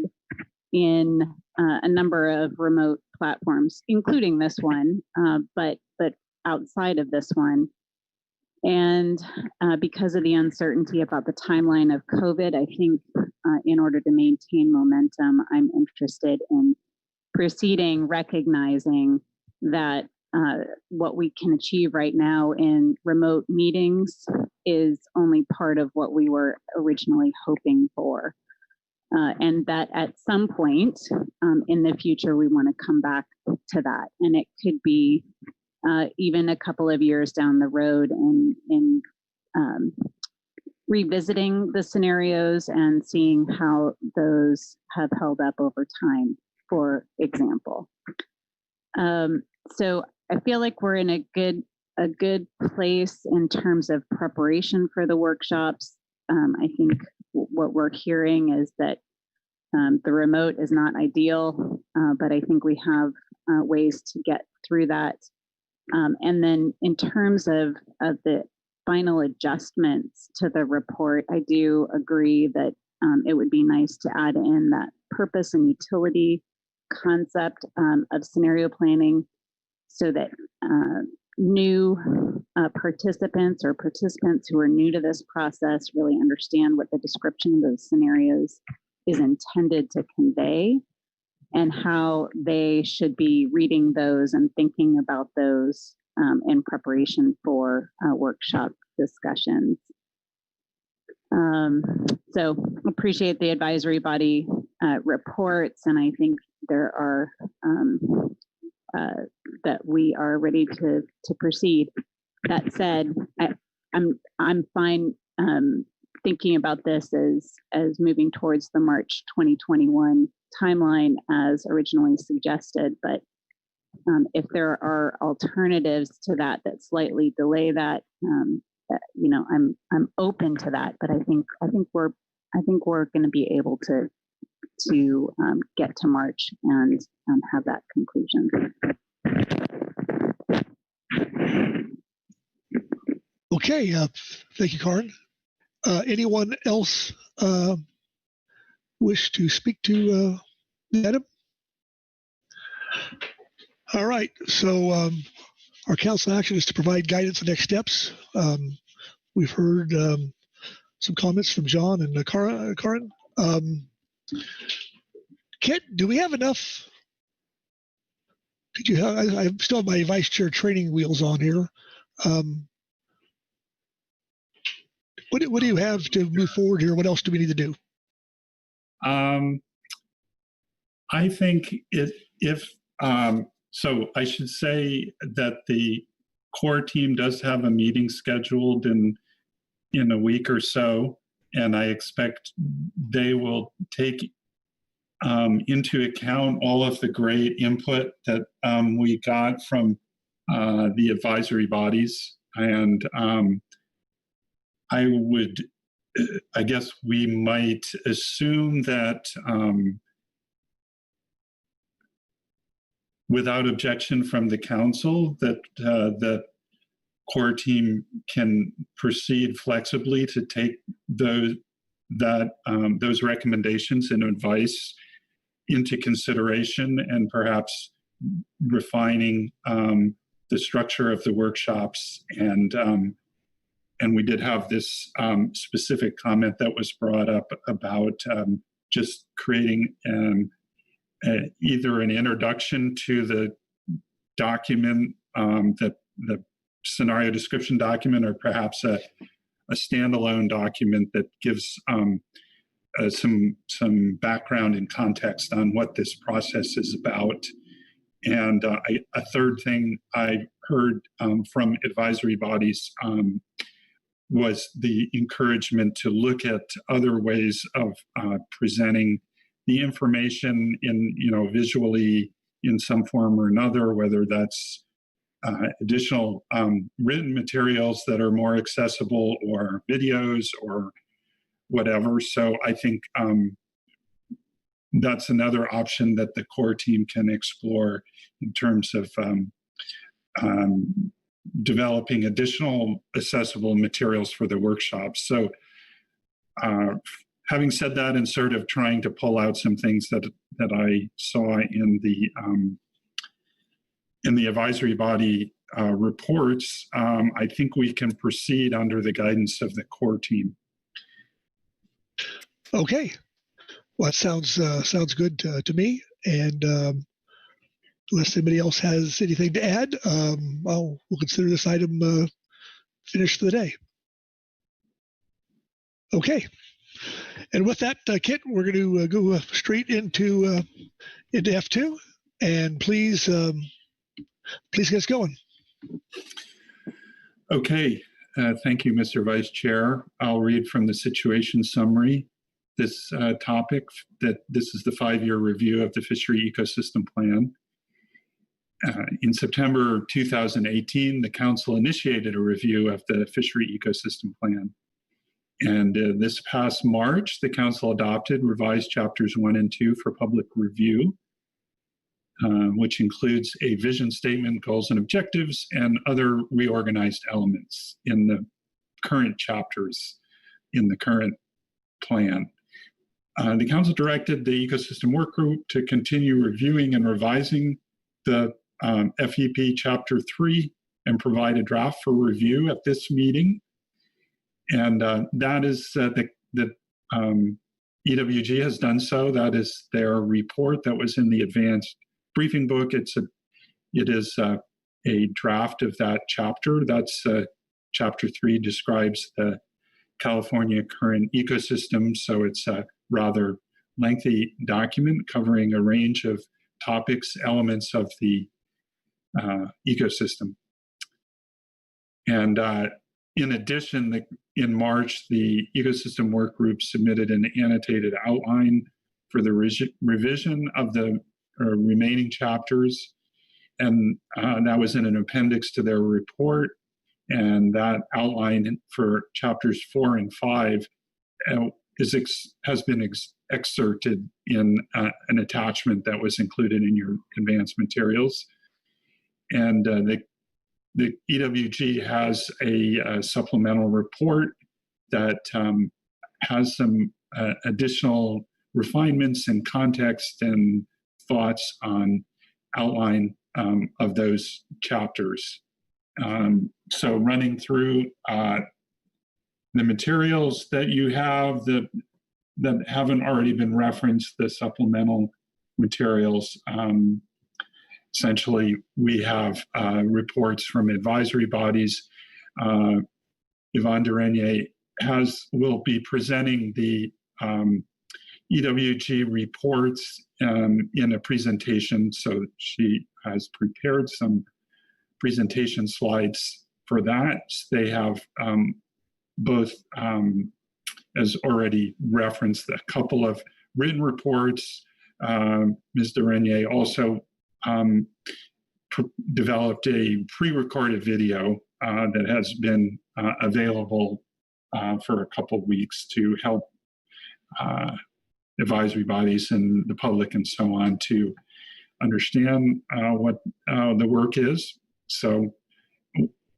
in a number of remote platforms, including this one, but outside of this one. And because of the uncertainty about the timeline of COVID, I think in order to maintain momentum, I'm interested in proceeding, recognizing that what we can achieve right now in remote meetings is only part of what we were originally hoping for. And that at some point in the future, we want to come back to that. And it could be even a couple of years down the road in revisiting the scenarios and seeing how those have held up over time, for example. So I feel like we're in a good place in terms of preparation for the workshops. I think what we're hearing is that the remote is not ideal, but I think we have ways to get through that. And then in terms of the final adjustments to the report, I do agree that it would be nice to add in that purpose and utility concept of scenario planning so that new participants or participants who are new to this process really understand what the description of those scenarios is intended to convey and how they should be reading those and thinking about those in preparation for workshop discussions. So appreciate the advisory body reports, and I think there are that we are ready to proceed. That said, I'm fine thinking about this as moving towards the March 2021 timeline as originally suggested, but if there are alternatives to that slightly delay that, I'm open to that. But I think we're going to be able to get to March and have that conclusion. Okay, thank you, Karin. Anyone else wish to speak to the item? All right, so our council action is to provide guidance on next steps. We've heard some comments from John and Karin. Kit, do we have enough? I still have my vice chair training wheels on here. What do you have to move forward here? What else do we need to do? I think so I should say that the core team does have a meeting scheduled in a week or so, and I expect they will take into account all of the great input that we got from the advisory bodies. And I guess we might assume that without objection from the council, that the core team can proceed flexibly to take those recommendations and advice into consideration, and perhaps refining the structure of the workshops. And we did have this specific comment that was brought up about just creating either an introduction to the document, the scenario description document, or perhaps a standalone document that gives some background and context on what this process is about. And a third thing I heard from advisory bodies was the encouragement to look at other ways of presenting the information visually in some form or another, whether that's additional written materials that are more accessible, or videos, or whatever. So I think that's another option that the core team can explore in terms of developing additional accessible materials for the workshops. So having said that, and sort of trying to pull out some things that I saw in the advisory body reports, I think we can proceed under the guidance of the core team. Okay, well, that sounds good to me. And unless anybody else has anything to add, we'll consider this item finished for the day. Okay, and with that, Kit, we're going to go straight into F2, and please get us going. Okay, thank you, Mr. Vice Chair. I'll read from the situation summary. This topic, that this is the 5-year review of the Fishery Ecosystem Plan. In September 2018, the Council initiated a review of the Fishery Ecosystem Plan. And this past March, the Council adopted revised chapters 1 and 2 for public review, which includes a vision statement, goals and objectives, and other reorganized elements in the current chapters in the current plan. The Council directed the Ecosystem Work Group to continue reviewing and revising the FEP Chapter 3 and provide a draft for review at this meeting. And that is the EWG has done so. That is their report that was in the advanced briefing book. It is a draft of that chapter. That's Chapter 3 describes the California current ecosystem, so it's a rather lengthy document covering a range of topics, elements of the ecosystem. And in addition, in March, the ecosystem work group submitted an annotated outline for the revision of the remaining chapters. And that was in an appendix to their report. And that outline for chapters 4 and 5 has been excerpted in an attachment that was included in your advanced materials. And the EWG has a supplemental report that has some additional refinements and context and thoughts on outline of those chapters. So running through the materials that you have that haven't already been referenced, the supplemental materials, essentially we have reports from advisory bodies. Yvonne Duranier will be presenting the EWG reports in a presentation, so she has prepared some presentation slides for that. They have both, as already referenced, a couple of written reports. Ms. Duranier also developed a pre-recorded video that has been available for a couple of weeks to help advisory bodies and the public and so on to understand what the work is. So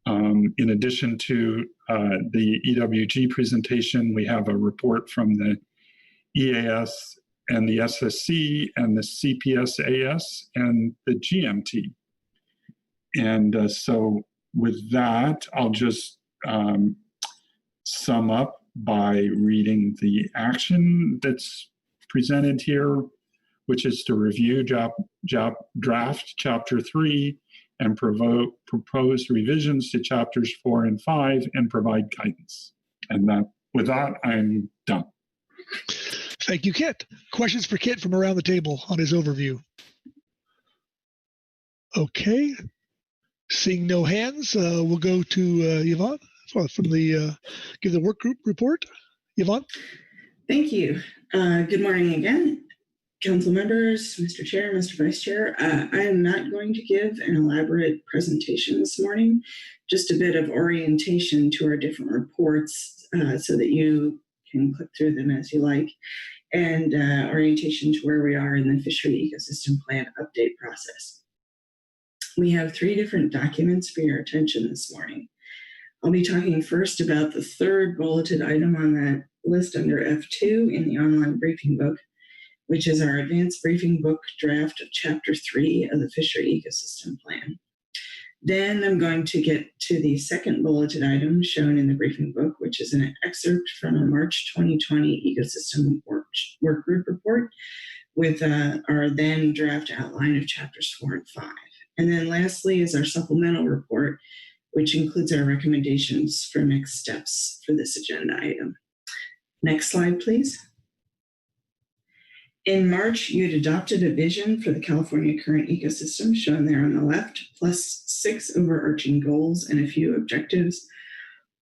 in addition to the EWG presentation, we have a report from the EAS and the SSC and the CPSAS and the GMT. And so with that, I'll just sum up by reading the action that's presented here, which is to review draft Chapter 3 and propose revisions to Chapters 4 and 5 and provide guidance. And with that, I'm done. Thank you, Kit. Questions for Kit from around the table on his overview? Okay. Seeing no hands, we'll go to Yvonne from the give the work group report. Yvonne? Thank you. Good morning again, council members, Mr. Chair, Mr. Vice Chair. I am not going to give an elaborate presentation this morning, just a bit of orientation to our different reports so that you can click through them as you like, and orientation to where we are in the fishery ecosystem plan update process. We have 3 different documents for your attention this morning. I'll be talking first about the third bulleted item on that list under F2 in the online briefing book, which is our advanced briefing book draft of Chapter 3 of the Fishery Ecosystem Plan. Then I'm going to get to the second bulleted item shown in the briefing book, which is an excerpt from a March 2020 Ecosystem Work Group report with our then draft outline of Chapters 4 and 5. And then lastly is our supplemental report, which includes our recommendations for next steps for this agenda item. Next slide, please. In March, you had adopted a vision for the California current ecosystem, shown there on the left, plus 6 overarching goals and a few objectives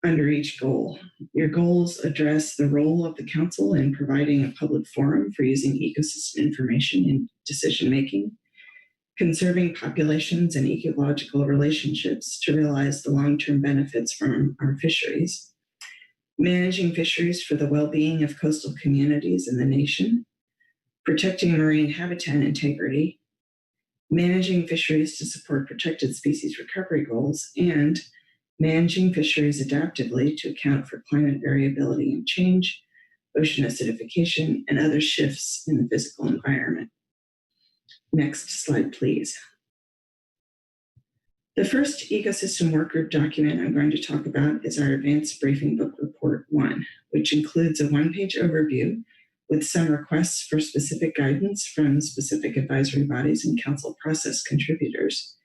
under each goal. Your goals address the role of the council in providing a public forum for using ecosystem information in decision-making, conserving populations and ecological relationships to realize the long-term benefits from our fisheries, managing fisheries for the well-being of coastal communities in the nation, protecting marine habitat integrity, managing fisheries to support protected species recovery goals, and managing fisheries adaptively to account for climate variability and change, ocean acidification, and other shifts in the physical environment. Next slide, please. The first ecosystem workgroup document I'm going to talk about is our Advanced Briefing Book Report 1, which includes a 1-page overview with some requests for specific guidance from specific advisory bodies and council process contributors.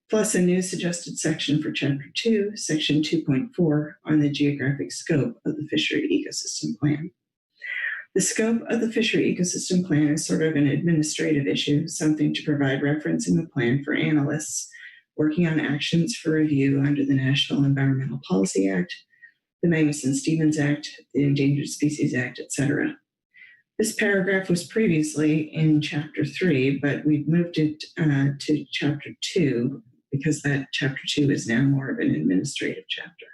plus a new suggested section for Chapter 2, Section 2.4 on the geographic scope of the Fishery Ecosystem Plan. The scope of the Fishery Ecosystem Plan is sort of an administrative issue, something to provide reference in the plan for analysts working on actions for review under the National Environmental Policy Act, the Magnuson-Stevens Act, the Endangered Species Act, etc. This paragraph was previously in Chapter 3, but we've moved it to Chapter 2 because that Chapter 2 is now more of an administrative chapter.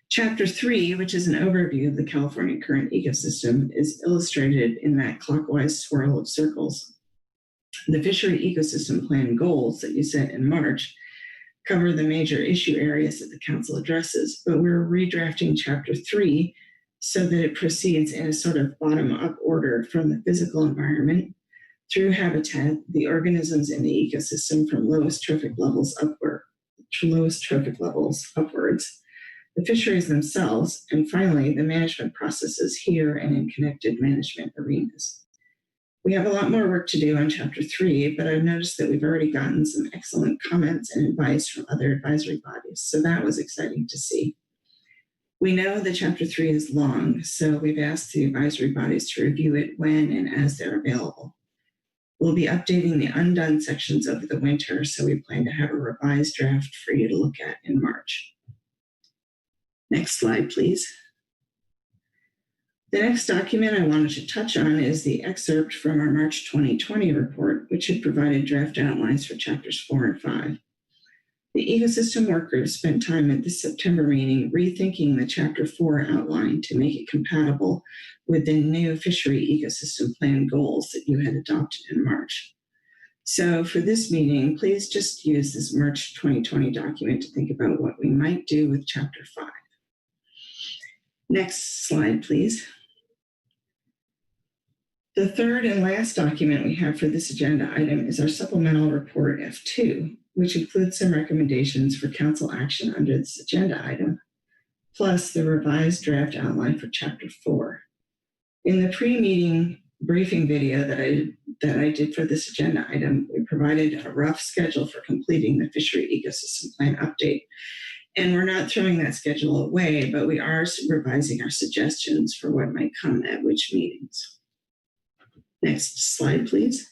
Chapter 3, which is an overview of the California current ecosystem, is illustrated in that clockwise swirl of circles. The Fishery Ecosystem Plan goals that you set in March cover the major issue areas that the Council addresses, but we're redrafting Chapter 3 so that it proceeds in a sort of bottom-up order from the physical environment through habitat, the organisms in the ecosystem from lowest trophic levels upwards, the fisheries themselves, and finally, the management processes here and in connected management arenas. We have a lot more work to do on Chapter 3, but I've noticed that we've already gotten some excellent comments and advice from other advisory bodies, so that was exciting to see. We know that Chapter 3 is long, so we've asked the advisory bodies to review it when and as they're available. We'll be updating the undone sections over the winter, so we plan to have a revised draft for you to look at in March. Next slide, please. The next document I wanted to touch on is the excerpt from our March 2020 report, which had provided draft outlines for Chapters 4 and 5. The Ecosystem Work Group spent time at this September meeting rethinking the Chapter 4 outline to make it compatible with the new Fishery Ecosystem Plan goals that you had adopted in March. So for this meeting, please just use this March 2020 document to think about what we might do with Chapter 5. Next slide, please. The third and last document we have for this agenda item is our supplemental report F2, which includes some recommendations for council action under this agenda item, plus the revised draft outline for Chapter 4. In the pre-meeting briefing video that I did for this agenda item, we provided a rough schedule for completing the Fishery Ecosystem Plan update. And we're not throwing that schedule away, but we are revising our suggestions for what might come at which meetings. Next slide, please.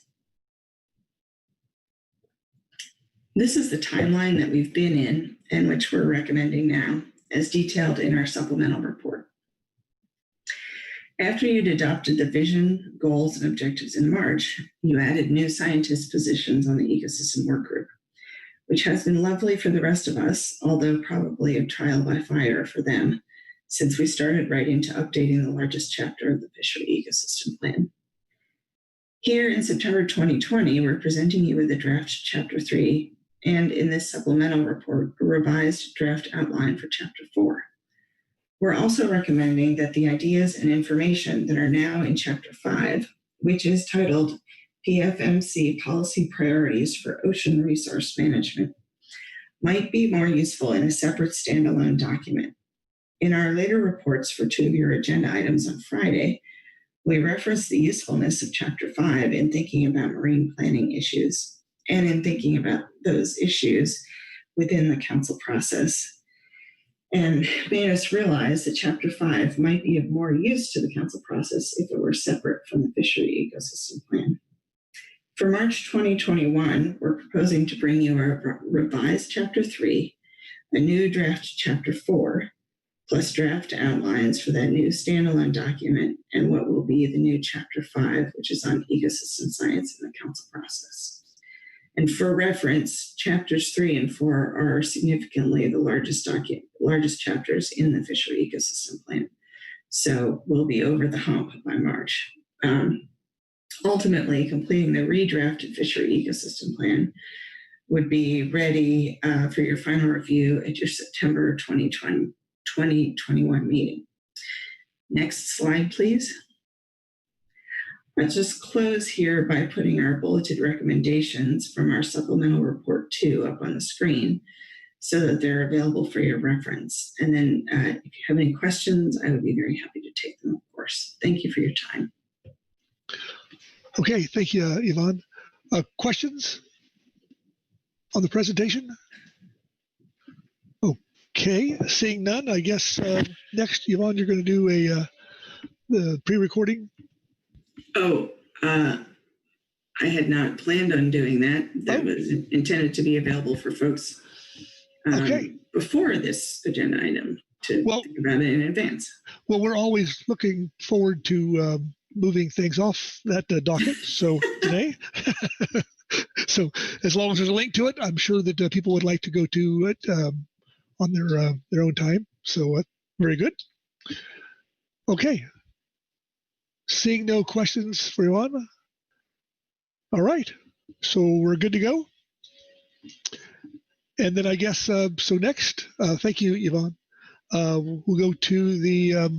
This is the timeline that we've been in and which we're recommending now, as detailed in our supplemental report. After you'd adopted the vision, goals, and objectives in March, you added new scientist positions on the Ecosystem Work Group, which has been lovely for the rest of us, although probably a trial by fire for them, since we started right into updating the largest chapter of the Fishery Ecosystem Plan. Here in September 2020, we're presenting you with a draft Chapter 3, and in this supplemental report, a revised draft outline for Chapter 4. We're also recommending that the ideas and information that are now in Chapter 5, which is titled PFMC Policy Priorities for Ocean Resource Management, might be more useful in a separate standalone document. In our later reports for 2 of your agenda items on Friday, we referenced the usefulness of Chapter 5 in thinking about marine planning issues and in thinking about those issues within the council process, and made us realize that Chapter 5 might be of more use to the council process if it were separate from the Fishery Ecosystem Plan. For March 2021, we're proposing to bring you a revised Chapter 3, a new draft Chapter 4, plus draft outlines for that new standalone document and what will be the new Chapter 5, which is on ecosystem science in the council process. And for reference, Chapters 3 and 4 are significantly the largest chapters in the Fishery Ecosystem Plan. So we'll be over the hump by March. Ultimately, completing the redrafted Fishery Ecosystem Plan would be ready for your final review at your September 2021 meeting. Next slide, please. I'll just close here by putting our bulleted recommendations from our supplemental report 2 up on the screen so that they're available for your reference. And then if you have any questions, I would be very happy to take them, of course. Thank you for your time. Okay, thank you, Yvonne. Questions? on the presentation? Okay, seeing none, I guess next, Yvonne, you're going to do the pre-recording. Oh, I had not planned on doing that. That was intended to be available for folks before this agenda item to think about it in advance. Well, we're always looking forward to moving things off that docket. So today, so as long as there's a link to it, I'm sure that people would like to go to it on their own time. So very good. Okay. Seeing no questions for Yvonne. All right. So we're good to go. And then I guess, so next, thank you, Yvonne. We'll go to the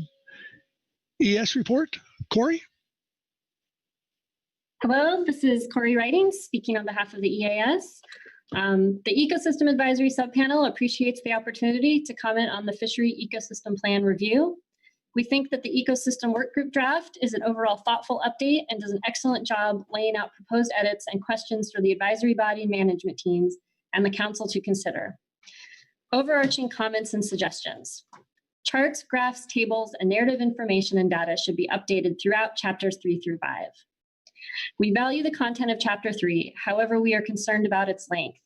ES report. Corey? Hello, this is Corey Writing, speaking on behalf of the EAS. The Ecosystem Advisory Subpanel appreciates the opportunity to comment on the Fishery Ecosystem Plan review. We think that the Ecosystem Workgroup draft is an overall thoughtful update and does an excellent job laying out proposed edits and questions for the advisory body and management teams and the council to consider. Overarching comments and suggestions. Charts, graphs, tables, and narrative information and data should be updated throughout chapters 3 through 5. We value the content of Chapter 3, however, we are concerned about its length.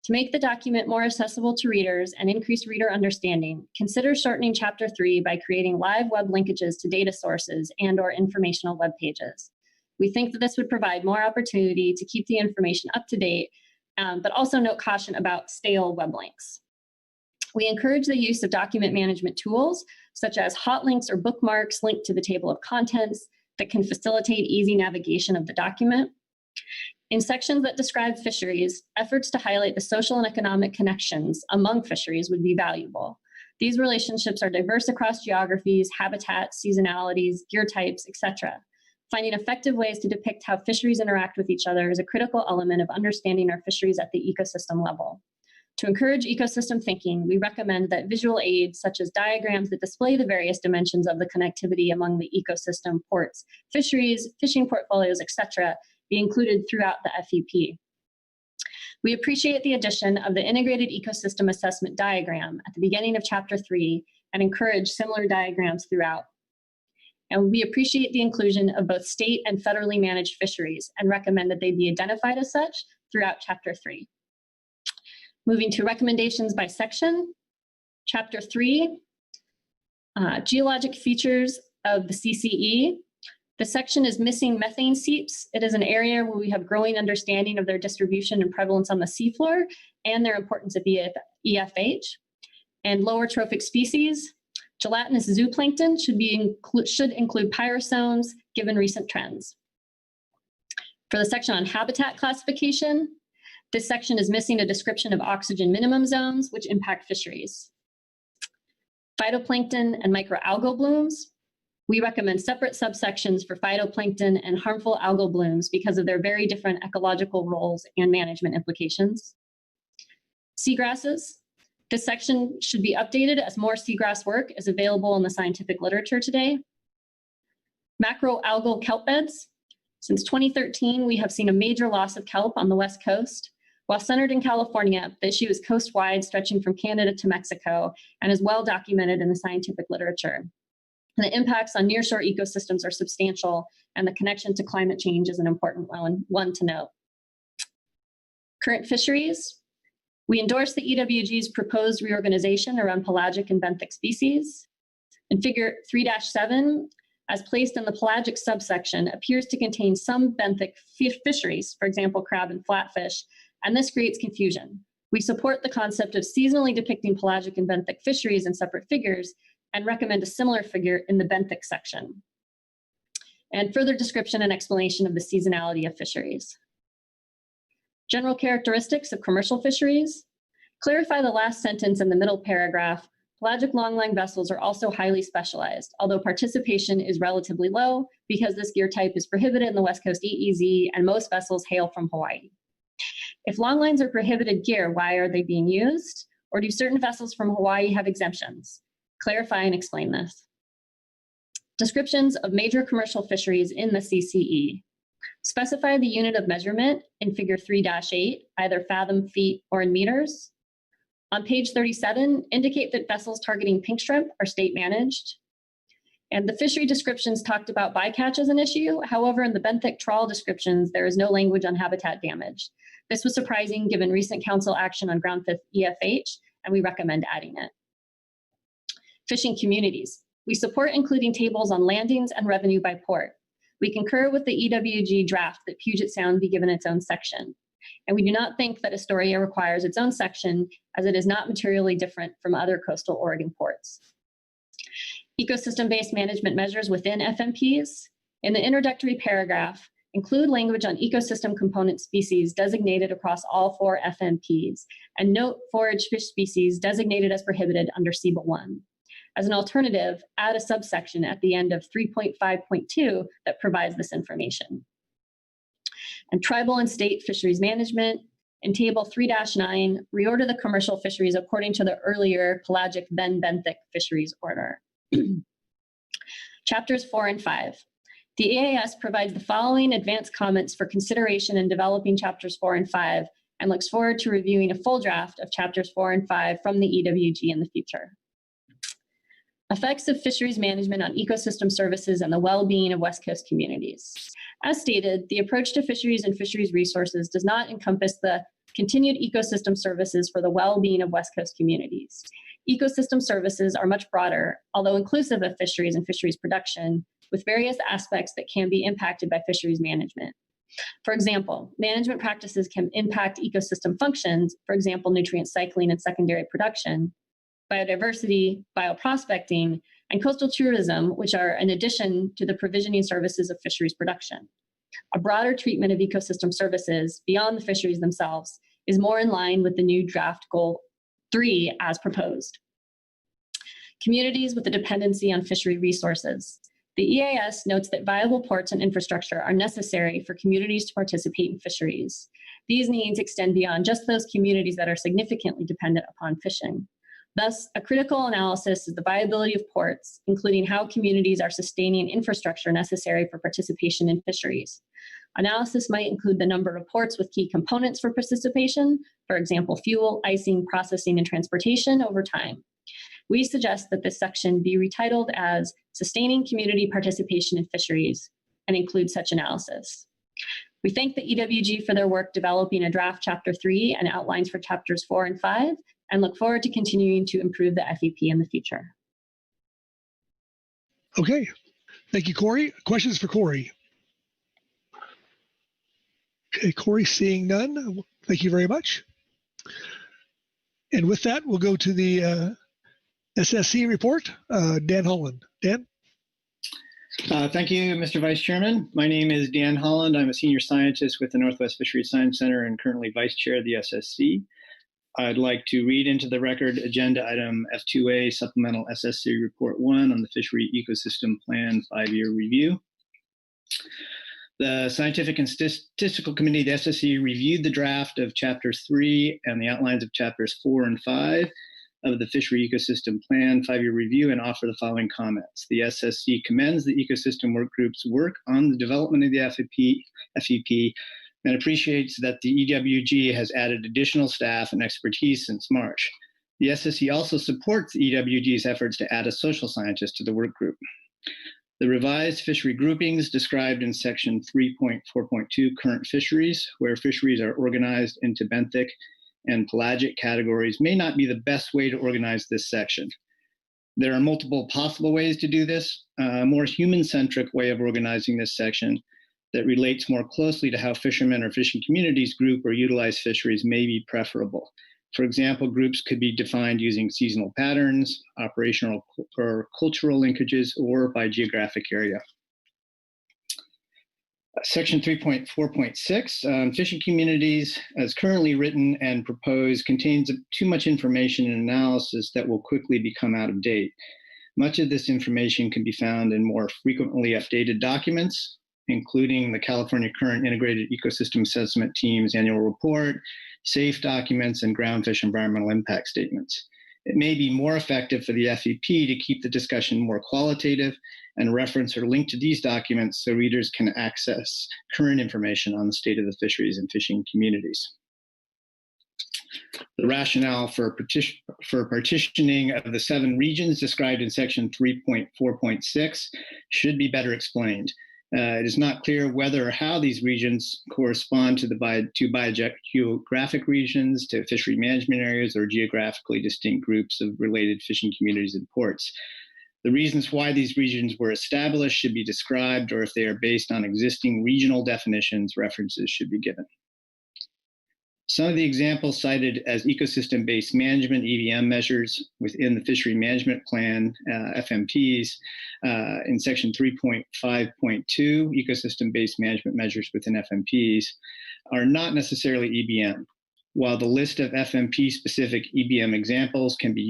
To make the document more accessible to readers and increase reader understanding, consider shortening Chapter 3 by creating live web linkages to data sources and/or informational web pages. We think that this would provide more opportunity to keep the information up to date, but also note caution about stale web links. We encourage the use of document management tools, such as hot links or bookmarks linked to the table of contents that can facilitate easy navigation of the document. In sections that describe fisheries, efforts to highlight the social and economic connections among fisheries would be valuable. These relationships are diverse across geographies, habitats, seasonalities, gear types, etc. Finding effective ways to depict how fisheries interact with each other is a critical element of understanding our fisheries at the ecosystem level. To encourage ecosystem thinking, we recommend that visual aids such as diagrams that display the various dimensions of the connectivity among the ecosystem, ports, fisheries, fishing portfolios, etc., be included throughout the FEP. We appreciate the addition of the Integrated Ecosystem Assessment diagram at the beginning of Chapter 3 and encourage similar diagrams throughout. And we appreciate the inclusion of both state and federally managed fisheries and recommend that they be identified as such throughout Chapter 3. Moving to recommendations by section. Chapter 3, geologic features of the CCE. The section is missing methane seeps. It is an area where we have growing understanding of their distribution and prevalence on the seafloor and their importance at EFH. And lower trophic species. Gelatinous zooplankton should include pyrosomes given recent trends. For the section on habitat classification, this section is missing a description of oxygen minimum zones, which impact fisheries. Phytoplankton and microalgal blooms. We recommend separate subsections for phytoplankton and harmful algal blooms because of their very different ecological roles and management implications. Seagrasses. This section should be updated as more seagrass work is available in the scientific literature today. Macroalgal kelp beds. Since 2013, we have seen a major loss of kelp on the West Coast. While centered in California, the issue is coast-wide, stretching from Canada to Mexico, and is well documented in the scientific literature. And the impacts on nearshore ecosystems are substantial, and the connection to climate change is an important one to note. Current fisheries. We endorse the EWG's proposed reorganization around pelagic and benthic species. In figure 3-7, as placed in the pelagic subsection, appears to contain some benthic fisheries, for example, crab and flatfish, and this creates confusion. We support the concept of seasonally depicting pelagic and benthic fisheries in separate figures and recommend a similar figure in the benthic section. And further description and explanation of the seasonality of fisheries. General characteristics of commercial fisheries. Clarify the last sentence in the middle paragraph. Pelagic longline vessels are also highly specialized, although participation is relatively low because this gear type is prohibited in the West Coast EEZ and most vessels hail from Hawaii. If longlines are prohibited gear, why are they being used? Or do certain vessels from Hawaii have exemptions? Clarify and explain this. Descriptions of major commercial fisheries in the CCE. Specify the unit of measurement in figure 3-8, either fathom, feet, or in meters. On page 37, indicate that vessels targeting pink shrimp are state managed. And the fishery descriptions talked about bycatch as an issue. However, in the benthic trawl descriptions, there is no language on habitat damage. This was surprising given recent council action on groundfish EFH, and we recommend adding it. Fishing communities. We support including tables on landings and revenue by port. We concur with the EWG draft that Puget Sound be given its own section. And we do not think that Astoria requires its own section, as it is not materially different from other coastal Oregon ports. Ecosystem-based management measures within FMPs. In the introductory paragraph, include language on ecosystem component species designated across all 4 FMPs, and note forage fish species designated as prohibited under CBIL 1. As an alternative, add a subsection at the end of 3.5.2 that provides this information. And tribal and state fisheries management. In table 3-9, reorder the commercial fisheries according to the earlier pelagic then benthic fisheries order. Chapters 4 and 5. The EAS provides the following advanced comments for consideration in developing chapters 4 and 5 and looks forward to reviewing a full draft of chapters 4 and 5 from the EWG in the future. Effects of fisheries management on ecosystem services and the well-being of West Coast communities. As stated, the approach to fisheries and fisheries resources does not encompass the continued ecosystem services for the well-being of West Coast communities. Ecosystem services are much broader, although inclusive of fisheries and fisheries production, with various aspects that can be impacted by fisheries management. For example, management practices can impact ecosystem functions, for example, nutrient cycling and secondary production, biodiversity, bioprospecting, and coastal tourism, which are in addition to the provisioning services of fisheries production. A broader treatment of ecosystem services beyond the fisheries themselves is more in line with the new draft goal 3 as proposed. Communities with a dependency on fishery resources. The EAS notes that viable ports and infrastructure are necessary for communities to participate in fisheries. These needs extend beyond just those communities that are significantly dependent upon fishing. Thus, a critical analysis is the viability of ports, including how communities are sustaining infrastructure necessary for participation in fisheries. Analysis might include the number of ports with key components for participation, for example, fuel, icing, processing, and transportation over time. We suggest that this section be retitled as Sustaining Community Participation in Fisheries and include such analysis. We thank the EWG for their work developing a draft Chapter 3 and outlines for Chapters 4 and 5, and look forward to continuing to improve the FEP in the future. Okay, thank you, Corey. Questions for Corey? Okay, Corey, seeing none, thank you very much. And with that, we'll go to the SSC report. Dan Holland. Dan? Thank you, Mr. Vice Chairman. My name is Dan Holland. I'm a senior scientist with the Northwest Fisheries Science Center and currently vice chair of the SSC. I'd like to read into the record agenda item F2A, Supplemental SSC Report 1 on the Fishery Ecosystem Plan 5-year review. The Scientific and Statistical Committee of the SSC reviewed the draft of Chapters 3 and the outlines of Chapters 4 and 5 of the Fishery Ecosystem Plan 5-year review and offer the following comments. The SSC commends the Ecosystem Work Group's work on the development of the FEP and appreciates that the EWG has added additional staff and expertise since March. The SSC also supports the EWG's efforts to add a social scientist to the work group. The revised fishery groupings described in section 3.4.2 current fisheries, where fisheries are organized into benthic and pelagic categories, may not be the best way to organize this section. There are multiple possible ways to do this. A more human-centric way of organizing this section that relates more closely to how fishermen or fishing communities group or utilize fisheries may be preferable. For example, groups could be defined using seasonal patterns, operational or cultural linkages, or by geographic area. Section 3.4.6, fishing communities, as currently written and proposed, contains too much information and analysis that will quickly become out of date. Much of this information can be found in more frequently updated documents, including the California Current Integrated Ecosystem Assessment Team's annual report, SAFE documents, and Groundfish environmental impact statements. It may be more effective for the FEP to keep the discussion more qualitative and reference or link to these documents so readers can access current information on the state of the fisheries and fishing communities. The rationale for partitioning of the 7 regions described in section 3.4.6 should be better explained. It is not clear whether or how these regions correspond to biogeographic regions, to fishery management areas, or geographically distinct groups of related fishing communities and ports. The reasons why these regions were established should be described, or if they are based on existing regional definitions, references should be given. Some of the examples cited as ecosystem-based management (EBM) measures within the Fishery Management Plan (FMPs) in Section 3.5.2, ecosystem-based management measures within FMPs, are not necessarily EBM. While the list of FMP-specific EBM examples can be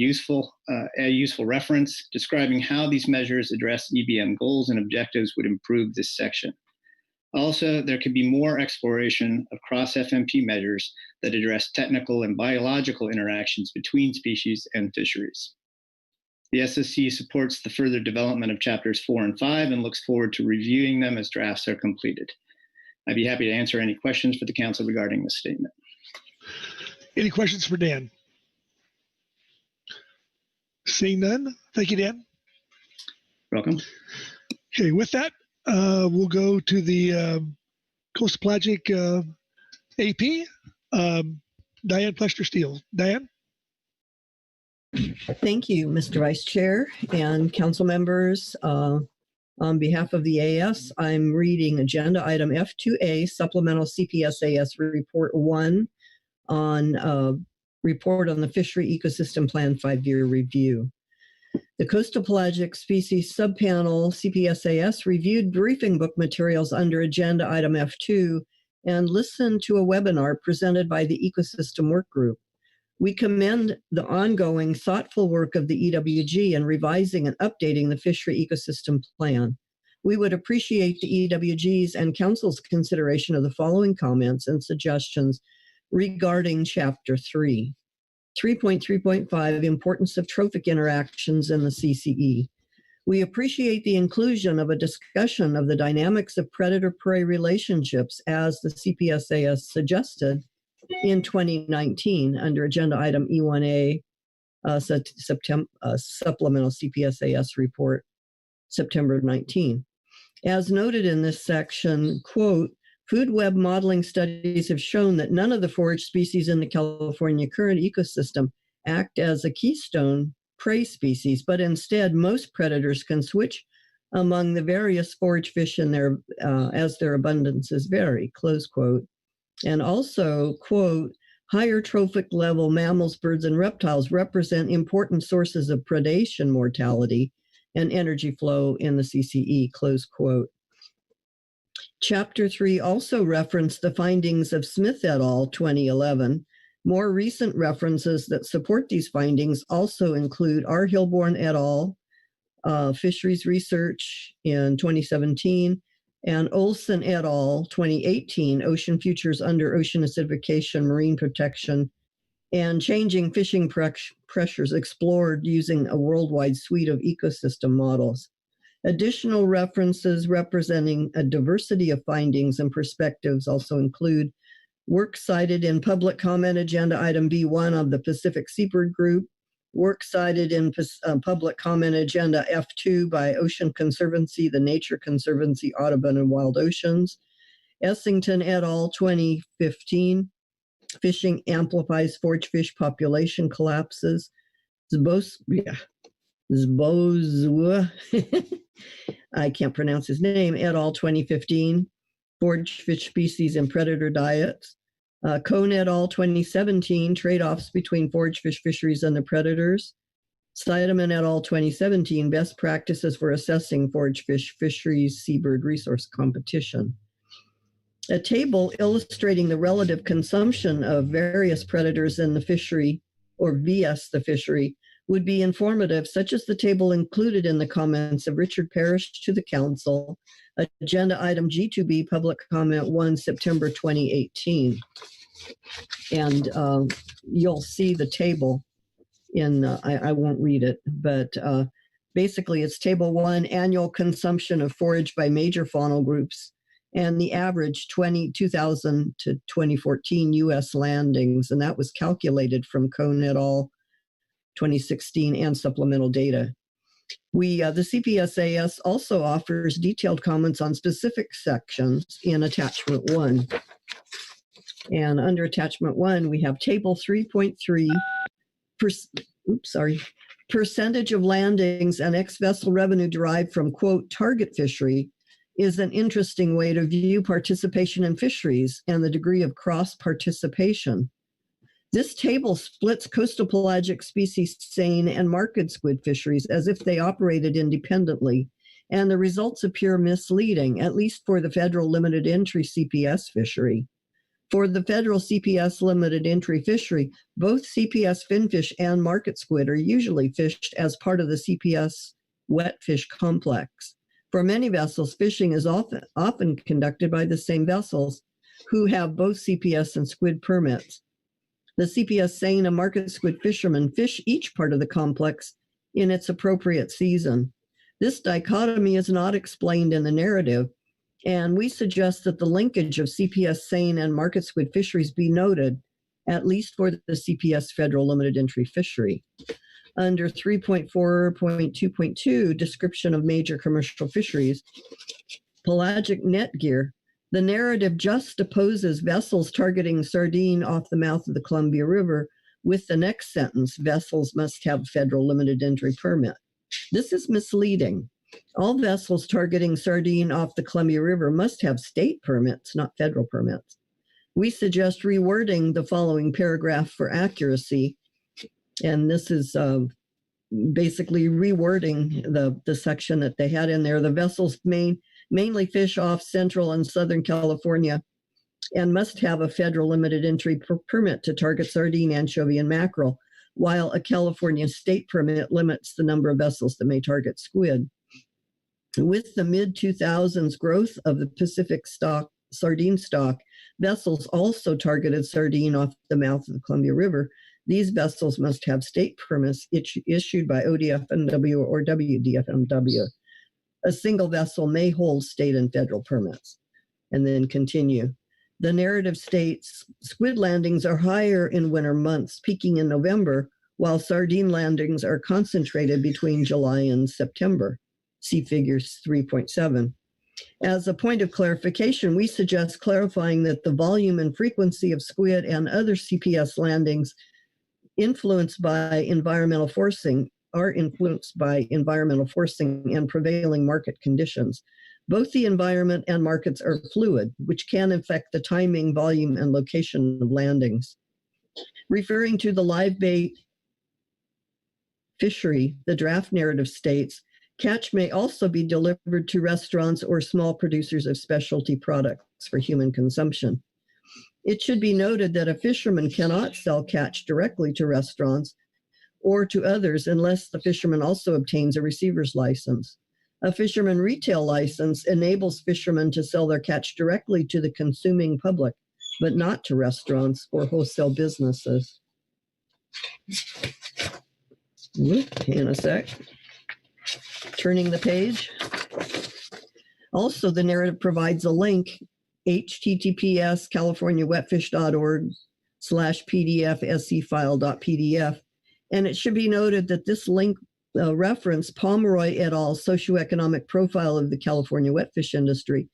a useful reference, describing how these measures address EBM goals and objectives would improve this section. Also, there could be more exploration of cross-FMP measures that address technical and biological interactions between species and fisheries. The SSC supports the further development of chapters 4 and 5 and looks forward to reviewing them as drafts are completed. I'd be happy to answer any questions for the council regarding this statement. Any questions for Dan? Seeing none, thank you, Dan. Welcome. Okay, with that, we'll go to the Coastal Pelagic AP. Diane Plester-Steele. Diane? Thank you, Mr. Vice Chair and council members. On behalf of the AS, I'm reading Agenda Item F2A, Supplemental CPSAS Report 1 on Report on the Fishery Ecosystem Plan 5-Year Review. The Coastal Pelagic Species Subpanel CPSAS reviewed briefing book materials under Agenda Item F2 and listened to a webinar presented by the Ecosystem Work Group. We commend the ongoing thoughtful work of the EWG in revising and updating the Fishery Ecosystem Plan. We would appreciate the EWG's and Council's consideration of the following comments and suggestions regarding Chapter 3. 3.3.5, Importance of Trophic Interactions in the CCE. We appreciate the inclusion of a discussion of the dynamics of predator-prey relationships as the CPSAS suggested in 2019 under Agenda Item E1A, Supplemental CPSAS Report, September 19. As noted in this section, quote, food web modeling studies have shown that none of the forage species in the California current ecosystem act as a keystone prey species, but instead most predators can switch among the various forage fish in their as their abundances vary, close quote. And also, quote, higher trophic level mammals, birds, and reptiles represent important sources of predation mortality and energy flow in the CCE, close quote. Chapter 3 also referenced the findings of Smith et al. 2011. More recent references that support these findings also include R. Hilborn et al. Fisheries Research in 2017, and Olson et al. 2018, Ocean Futures Under Ocean Acidification, Marine Protection, and Changing Fishing Pressures Explored using a worldwide suite of ecosystem models. Additional references representing a diversity of findings and perspectives also include work cited in Public Comment Agenda Item B1 of the Pacific Seabird Group, work cited in Public Comment Agenda F2 by Ocean Conservancy, the Nature Conservancy, Audubon and Wild Oceans, Essington et al. 2015, Fishing Amplifies Forage Fish Population Collapses, Zbozwa, I can't pronounce his name, et al. 2015, Forage Fish Species and Predator Diets. Cohn et al. 2017, Trade-offs between forage fish fisheries and the predators. Seidemann et al. 2017, Best Practices for Assessing Forage Fish Fisheries Seabird Resource Competition. A table illustrating the relative consumption of various predators in the fishery, or vs. the fishery, would be informative, such as the table included in the comments of Richard Parrish to the Council, Agenda Item G2B, Public Comment 1, September 2018. And you'll see the table I won't read it, but basically it's Table 1, annual consumption of forage by major faunal groups, and the average 2000 to 2014 U.S. landings, and that was calculated from Cohn et al. 2016 and supplemental data. The CPSAS also offers detailed comments on specific sections in Attachment 1. And under Attachment 1, we have Table 3.3, percentage of landings and ex-vessel revenue derived from, quote, target fishery is an interesting way to view participation in fisheries and the degree of cross-participation. This table splits coastal pelagic species seine and market squid fisheries as if they operated independently, and the results appear misleading, at least for the federal limited entry CPS fishery. For the federal CPS limited entry fishery, both CPS finfish and market squid are usually fished as part of the CPS wet fish complex. For many vessels, fishing is often conducted by the same vessels who have both CPS and squid permits. The CPS seine and market squid fishermen fish each part of the complex in its appropriate season. This dichotomy is not explained in the narrative, and we suggest that the linkage of CPS seine and market squid fisheries be noted, at least for the CPS federal limited entry fishery. Under 3.4.2.2, description of major commercial fisheries, pelagic net gear, the narrative juxtaposes vessels targeting sardine off the mouth of the Columbia River with the next sentence, vessels must have federal limited entry permit. This is misleading. All vessels targeting sardine off the Columbia River must have state permits, not federal permits. We suggest rewording the following paragraph for accuracy, and this is basically rewording the section that they had in there. The vessels mainly fish off Central and Southern California and must have a federal limited entry permit to target sardine, anchovy, and mackerel, while a California state permit limits the number of vessels that may target squid. With the mid-2000s growth of the Pacific sardine stock, vessels also targeted sardine off the mouth of the Columbia River. These vessels must have state permits issued by ODFMW or WDFMW. A single vessel may hold state and federal permits. And then continue. The narrative states squid landings are higher in winter months, peaking in November, while sardine landings are concentrated between July and September. See figures 3.7. As a point of clarification, we suggest clarifying that the volume and frequency of squid and other CPS landings influenced by environmental forcing and prevailing market conditions. Both the environment and markets are fluid, which can affect the timing, volume, and location of landings. Referring to the live bait fishery, the draft narrative states, catch may also be delivered to restaurants or small producers of specialty products for human consumption. It should be noted that a fisherman cannot sell catch directly to restaurants or to others unless the fisherman also obtains a receiver's license. A fisherman retail license enables fishermen to sell their catch directly to the consuming public, but not to restaurants or wholesale businesses. Hang on a sec. Turning the page. Also, the narrative provides a link, https californiawetfish.org/pdf-scfile.pdf. And it should be noted that this link reference Pomeroy et al. Socioeconomic profile of the California wetfish industry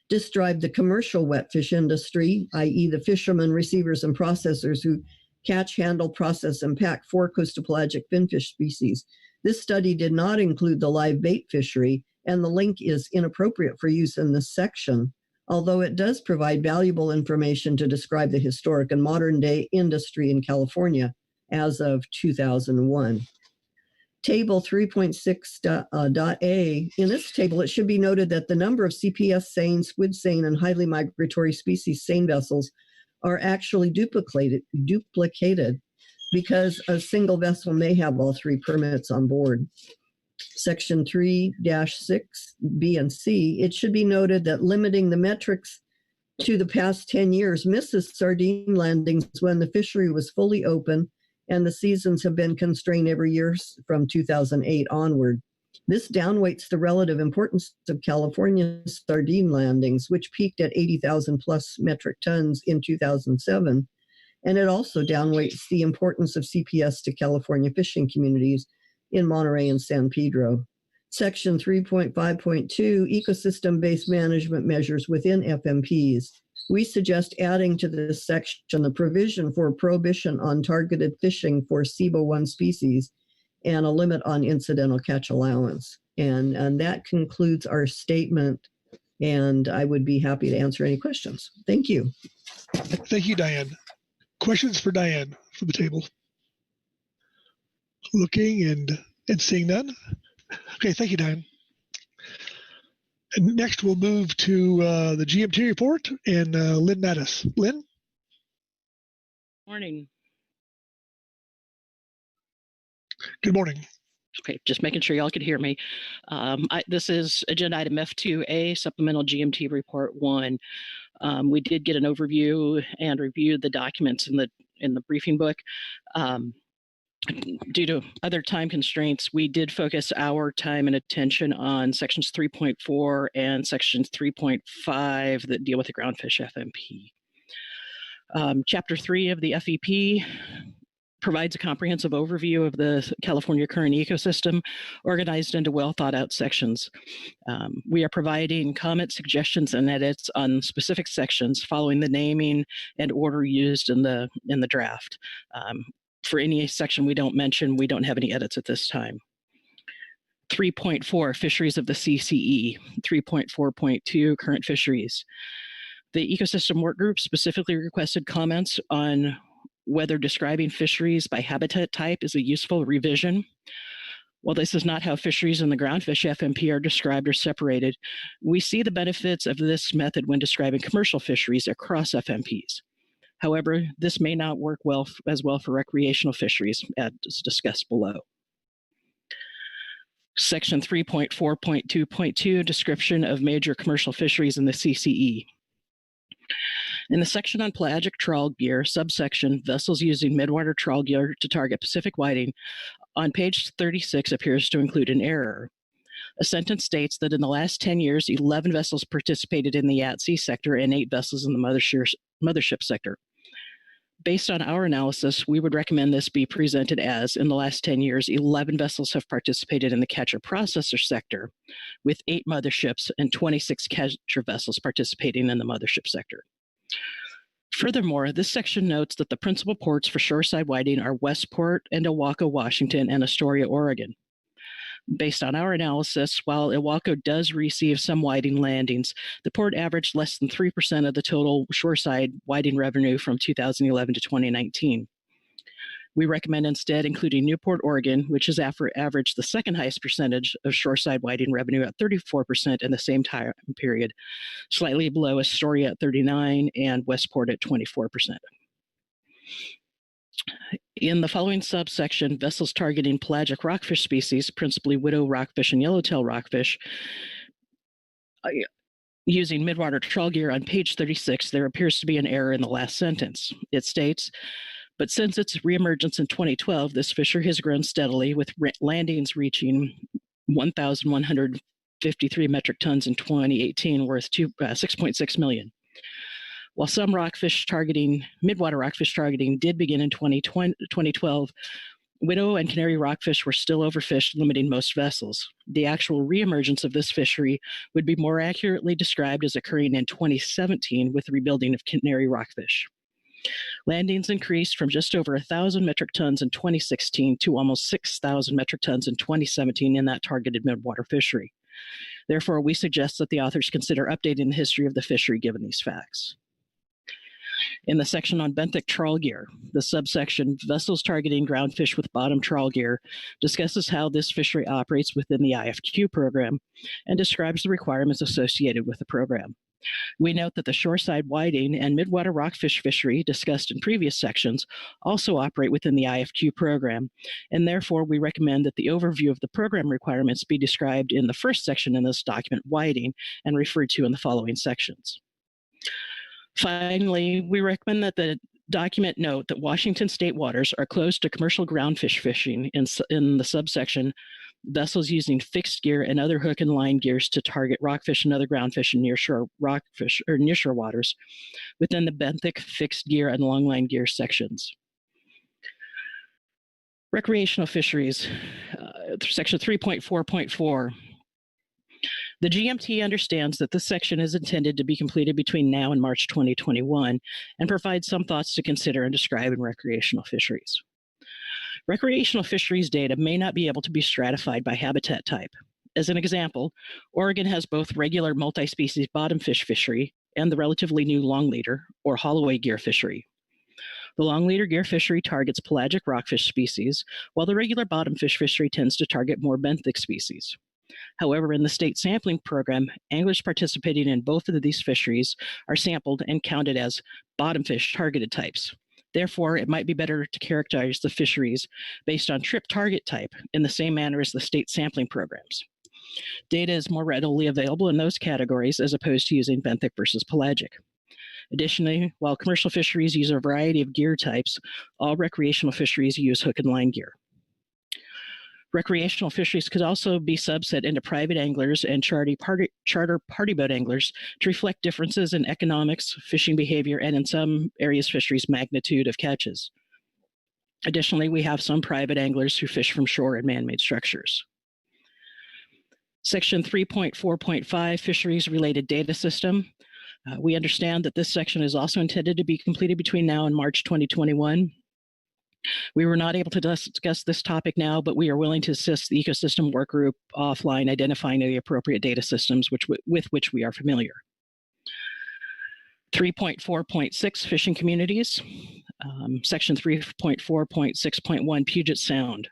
described the commercial wetfish industry, i.e. the fishermen, receivers, and processors who catch, handle, process, and pack 4 coastal pelagic finfish species. This study did not include the live bait fishery, and the link is inappropriate for use in this section, although it does provide valuable information to describe the historic and modern day industry in California as of 2001. Table 3.6.A. In this table, it should be noted that the number of CPS seine, squid seine, and highly migratory species seine vessels are actually duplicated because a single vessel may have all 3 permits on board. Section 3-6, B and C, it should be noted that limiting the metrics to the past 10 years misses sardine landings when the fishery was fully open and the seasons have been constrained every year from 2008 onward. This downweights the relative importance of California sardine landings, which peaked at 80,000 plus metric tons in 2007. And it also downweights the importance of CPS to California fishing communities in Monterey and San Pedro. Section 3.5.2, ecosystem-based management measures within FMPs. We suggest adding to this section the provision for prohibition on targeted fishing for SIBO-1 species and a limit on incidental catch allowance. And that concludes our statement, and I would be happy to answer any questions. Thank you. Thank you, Diane. Questions for Diane from the table? Looking and seeing none. Okay, thank you, Diane. And next, we'll move to the GMT report and Lynn Mattis. Lynn? Morning. Good morning. Okay, just making sure y'all could hear me. This is agenda item F2A, supplemental GMT report 1. We did get an overview and reviewed the documents in the briefing book. Due to other time constraints, we did focus our time and attention on sections 3.4 and sections 3.5 that deal with the groundfish FMP. Chapter 3 of the FEP provides a comprehensive overview of the California current ecosystem, organized into well thought out sections. We are providing comments, suggestions, and edits on specific sections following the naming and order used in the draft. For any section we don't mention, we don't have any edits at this time. 3.4, fisheries of the CCE. 3.4.2, current fisheries. The ecosystem work group specifically requested comments on whether describing fisheries by habitat type is a useful revision. While this is not how fisheries and the groundfish FMP are described or separated, we see the benefits of this method when describing commercial fisheries across FMPs. However, this may not work as well for recreational fisheries, as discussed below. Section 3.4.2.2, description of major commercial fisheries in the CCE. In the section on pelagic trawl gear, subsection, vessels using midwater trawl gear to target Pacific whiting, on page 36 appears to include an error. A sentence states that in the last 10 years, 11 vessels participated in the at-sea sector and 8 vessels in the mothership sector. Based on our analysis, we would recommend this be presented as, in the last 10 years, 11 vessels have participated in the catcher-processor sector, with 8 motherships and 26 catcher vessels participating in the mothership sector. Furthermore, this section notes that the principal ports for shoreside whiting are Westport and Ilwaco, Washington, and Astoria, Oregon. Based on our analysis, while Ilwaco does receive some whiting landings, the port averaged less than 3% of the total shoreside whiting revenue from 2011 to 2019. We recommend instead including Newport, Oregon, which has averaged the second highest percentage of shoreside whiting revenue at 34% in the same time period, slightly below Astoria at 39% and Westport at 24%. In the following subsection, vessels targeting pelagic rockfish species, principally widow rockfish and yellowtail rockfish, using midwater trawl gear on page 36, there appears to be an error in the last sentence. It states, but since its reemergence in 2012, this fishery has grown steadily, with landings reaching 1,153 metric tons in 2018, worth $6.6 million. While some midwater rockfish targeting did begin in 2012, widow and canary rockfish were still overfished, limiting most vessels. The actual reemergence of this fishery would be more accurately described as occurring in 2017 with the rebuilding of canary rockfish. Landings increased from just over 1,000 metric tons in 2016 to almost 6,000 metric tons in 2017 in that targeted midwater fishery. Therefore, we suggest that the authors consider updating the history of the fishery given these facts. In the section on benthic trawl gear, the subsection vessels targeting groundfish with bottom trawl gear discusses how this fishery operates within the IFQ program and describes the requirements associated with the program. We note that the shoreside whiting and midwater rockfish fishery discussed in previous sections also operate within the IFQ program, and therefore we recommend that the overview of the program requirements be described in the first section in this document, whiting, and referred to in the following sections. Finally, we recommend that the document note that Washington state waters are closed to commercial groundfish fishing in the subsection vessels using fixed gear and other hook and line gears to target rockfish and other groundfish in nearshore rockfish or nearshore waters within the benthic fixed gear and longline gear sections. Recreational fisheries, section 3.4.4. The GMT understands that this section is intended to be completed between now and March 2021 and provides some thoughts to consider and describe in recreational fisheries. Recreational fisheries data may not be able to be stratified by habitat type. As an example, Oregon has both regular multi-species bottomfish fishery and the relatively new longleader or holloway gear fishery. The longleader gear fishery targets pelagic rockfish species, while the regular bottomfish fishery tends to target more benthic species. However, in the state sampling program, anglers participating in both of these fisheries are sampled and counted as bottomfish targeted types. Therefore, it might be better to characterize the fisheries based on trip target type in the same manner as the state sampling programs. Data is more readily available in those categories as opposed to using benthic versus pelagic. Additionally, while commercial fisheries use a variety of gear types, all recreational fisheries use hook and line gear. Recreational fisheries could also be subset into private anglers and charter party boat anglers to reflect differences in economics, fishing behavior, and in some areas fisheries magnitude of catches. Additionally, we have some private anglers who fish from shore and man-made structures. Section 3.4.5, fisheries related data system. We understand that this section is also intended to be completed between now and March 2021. We were not able to discuss this topic now, but we are willing to assist the ecosystem work group offline identifying the appropriate data systems with which we are familiar. 3.4.6 fishing communities, section 3.4.6.1 Puget Sound.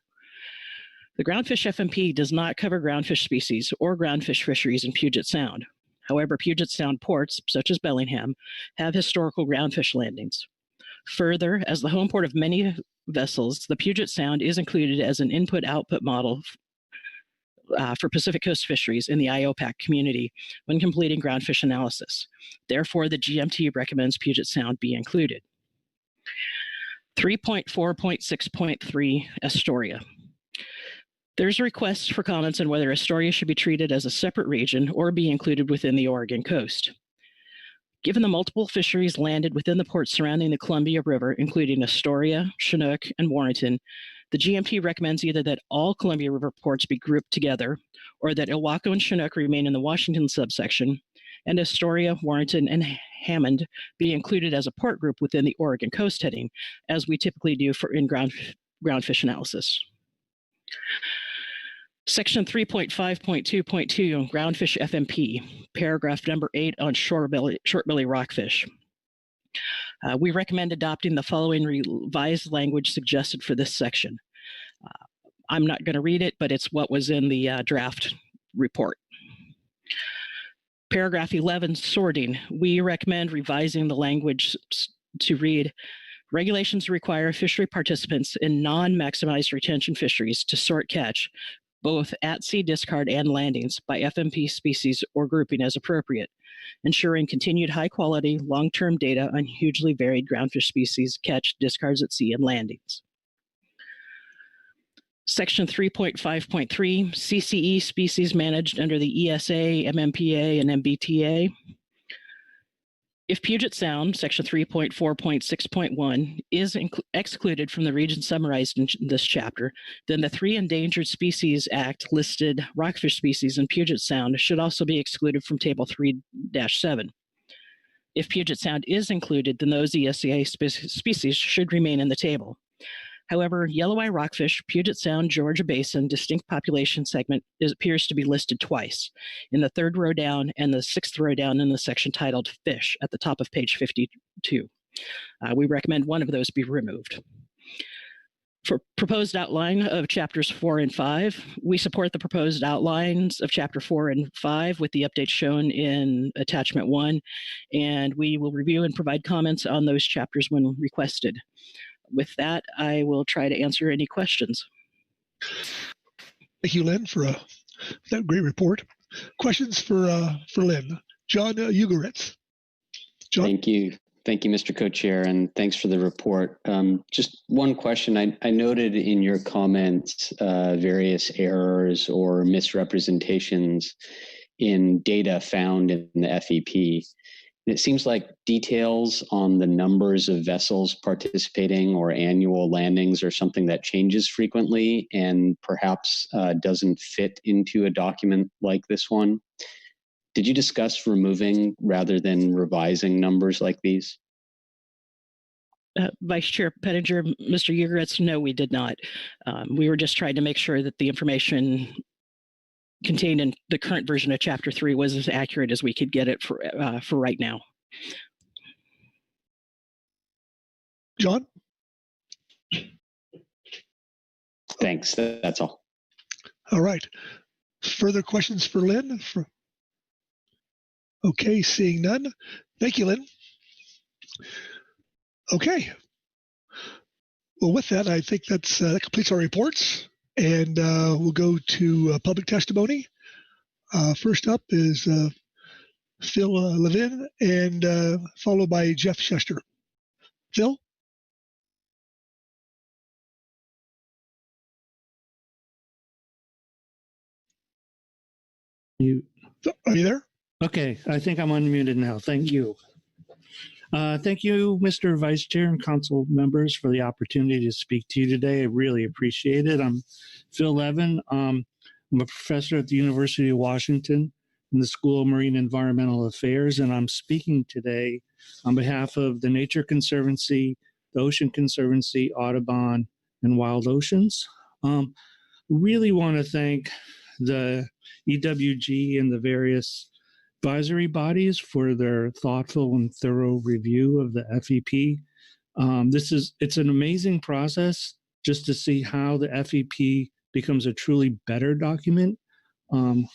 The Groundfish FMP does not cover groundfish species or groundfish fisheries in Puget Sound. However, Puget Sound ports, such as Bellingham, have historical groundfish landings. Further, as the home port of many vessels, the Puget Sound is included as an input-output model for Pacific Coast fisheries in the IOPAC community when completing groundfish analysis. Therefore, the GMT recommends Puget Sound be included. 3.4.6.3 Astoria. There's a request for comments on whether Astoria should be treated as a separate region or be included within the Oregon coast. Given the multiple fisheries landed within the ports surrounding the Columbia River, including Astoria, Chinook, and Warrenton, the GMT recommends either that all Columbia River ports be grouped together, or that Ilwaco and Chinook remain in the Washington subsection, and Astoria, Warrenton, and Hammond be included as a port group within the Oregon coast heading, as we typically do in groundfish analysis. Section 3.5.2.2, Groundfish FMP, paragraph number 8 on short-belly rockfish. We recommend adopting the following revised language suggested for this section. I'm not going to read it, but it's what was in the draft report. Paragraph 11, sorting. We recommend revising the language to read, regulations require fishery participants in non-maximized retention fisheries to sort catch both at-sea discard and landings by FMP species or grouping as appropriate, ensuring continued high-quality, long-term data on hugely varied groundfish species catch, discards at sea, and landings. Section 3.5.3, CCE species managed under the ESA, MMPA, and MBTA. If Puget Sound, section 3.4.6.1, is excluded from the region summarized in this chapter, then the 3 Endangered Species Act listed rockfish species in Puget Sound should also be excluded from Table 3-7. If Puget Sound is included, then those ESA species should remain in the table. However, yellow eye rockfish, Puget Sound, Georgia Basin, distinct population segment appears to be listed twice, in the 3rd row down and the 6th row down in the section titled Fish at the top of page 52. We recommend one of those be removed. For proposed outline of chapters 4 and 5, we support the proposed outlines of chapter 4 and 5 with the updates shown in attachment 1, and we will review and provide comments on those chapters when requested. With that, I will try to answer any questions. Thank you, Lynn, for that great report. Questions for Lynn? John Ugoritz. John? Thank you, Mr. Co-Chair, and thanks for the report. Just one question. I noted in your comments various errors or misrepresentations in data found in the FEP. It seems like details on the numbers of vessels participating or annual landings are something that changes frequently and perhaps doesn't fit into a document like this one. Did you discuss removing rather than revising numbers like these? Vice Chair Pettinger, Mr. Ugeritz, no, we did not. We were just trying to make sure that the information contained in the current version of Chapter 3 was as accurate as we could get it for right now. John? Thanks, that's all. All right. Further questions for Lynn? Okay, seeing none. Thank you, Lynn. Okay. Well, with that, I think that completes our reports, and we'll go to public testimony. First up is Phil Levin, and followed by Jeff Chester. Phil? Are you there? Okay, I think I'm unmuted now. Thank you. Thank you, Mr. Vice Chair and Council members, for the opportunity to speak to you today. I really appreciate it. I'm Phil Levin. I'm a professor at the University of Washington in the School of Marine Environmental Affairs, and I'm speaking today on behalf of the Nature Conservancy, the Ocean Conservancy, Audubon, and Wild Oceans. Really want to thank the EWG and the various advisory bodies for their thoughtful and thorough review of the FEP. It's an amazing process just to see how the FEP becomes a truly better document in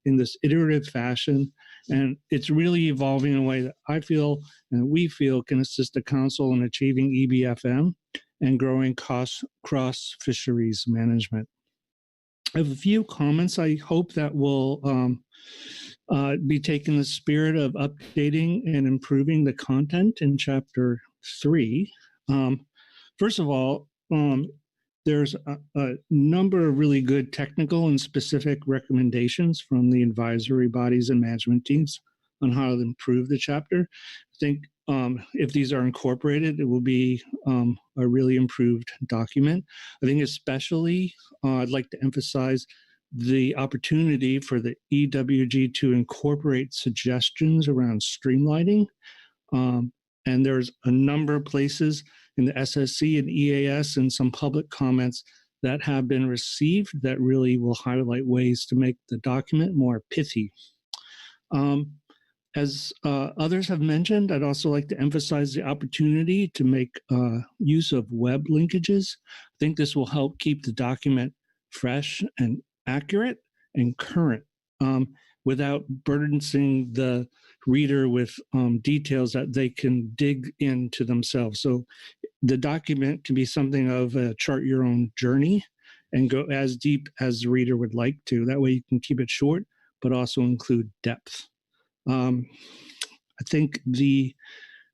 this iterative fashion. And it's really evolving in a way that I feel and we feel can assist the Council in achieving EBFM and growing cross fisheries management. I have a few comments I hope that will be taken in the spirit of updating and improving the content in Chapter 3. First of all, there's a number of really good technical and specific recommendations from the advisory bodies and management teams on how to improve the chapter. I think if these are incorporated, it will be a really improved document. I think especially I'd like to emphasize the opportunity for the EWG to incorporate suggestions around streamlining. And there's a number of places in the SSC and EAS and some public comments that have been received that really will highlight ways to make the document more pithy. As others have mentioned, I'd also like to emphasize the opportunity to make use of web linkages. I think this will help keep the document fresh and accurate and current without burdensome the reader with details that they can dig into themselves. So the document can be something of a chart your own journey and go as deep as the reader would like to. That way you can keep it short, but also include depth. I think the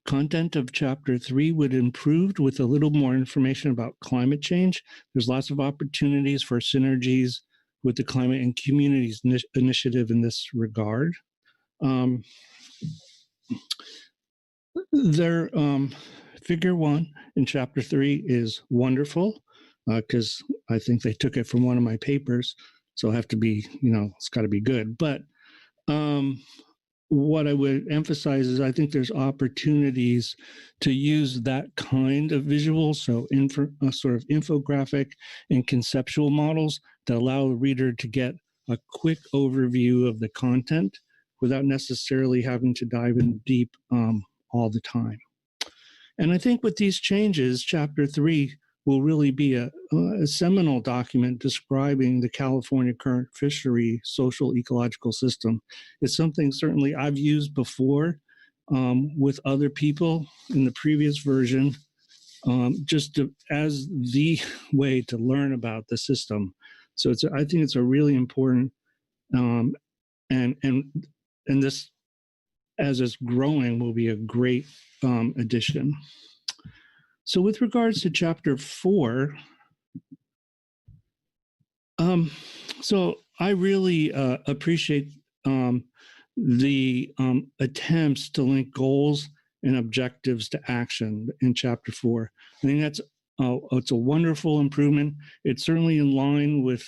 content of Chapter 3 would improve with a little more information about climate change. There's lots of opportunities for synergies with the Climate and Communities Initiative in this regard. Figure 1 in Chapter 3 is wonderful because I think they took it from one of my papers, so I have to be, it's got to be good. But what I would emphasize is I think there's opportunities to use that kind of visual, so sort of infographic and conceptual models that allow the reader to get a quick overview of the content without necessarily having to dive in deep all the time. And I think with these changes, Chapter 3 will really be a seminal document describing the California current fishery social ecological system. It's something certainly I've used before with other people in the previous version, as the way to learn about the system. So I think it's a really important and this as it's growing, will be a great addition. So with regards to chapter 4, so I really appreciate the attempts to link goals and objectives to action in chapter 4. I think that's it's a wonderful improvement. It's certainly in line with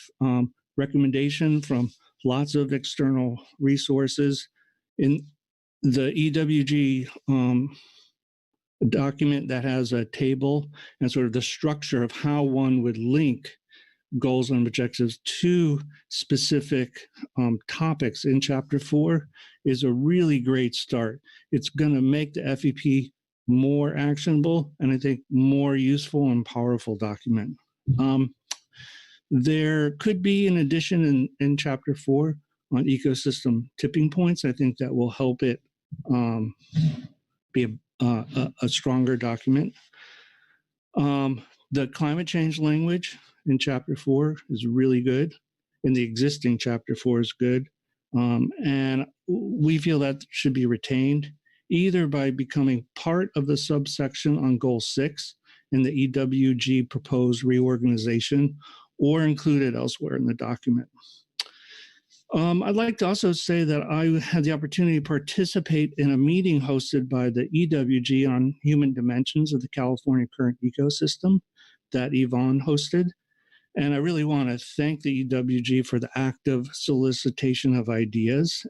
recommendation from lots of external resources. In the EWG document that has a table and sort of the structure of how one would link goals and objectives to specific topics in chapter 4 is a really great start. It's going to make the FEP more actionable and I think more useful and powerful document. There could be an addition in chapter 4 on ecosystem tipping points. I think that will help it be a stronger document. The climate change language in chapter 4 is really good, and the existing chapter 4 is good. And we feel that should be retained either by becoming part of the subsection on goal 6 in the EWG proposed reorganization or included elsewhere in the document. I'd like to also say that I had the opportunity to participate in a meeting hosted by the EWG on human dimensions of the California current ecosystem that Yvonne hosted. And I really want to thank the EWG for the active solicitation of ideas.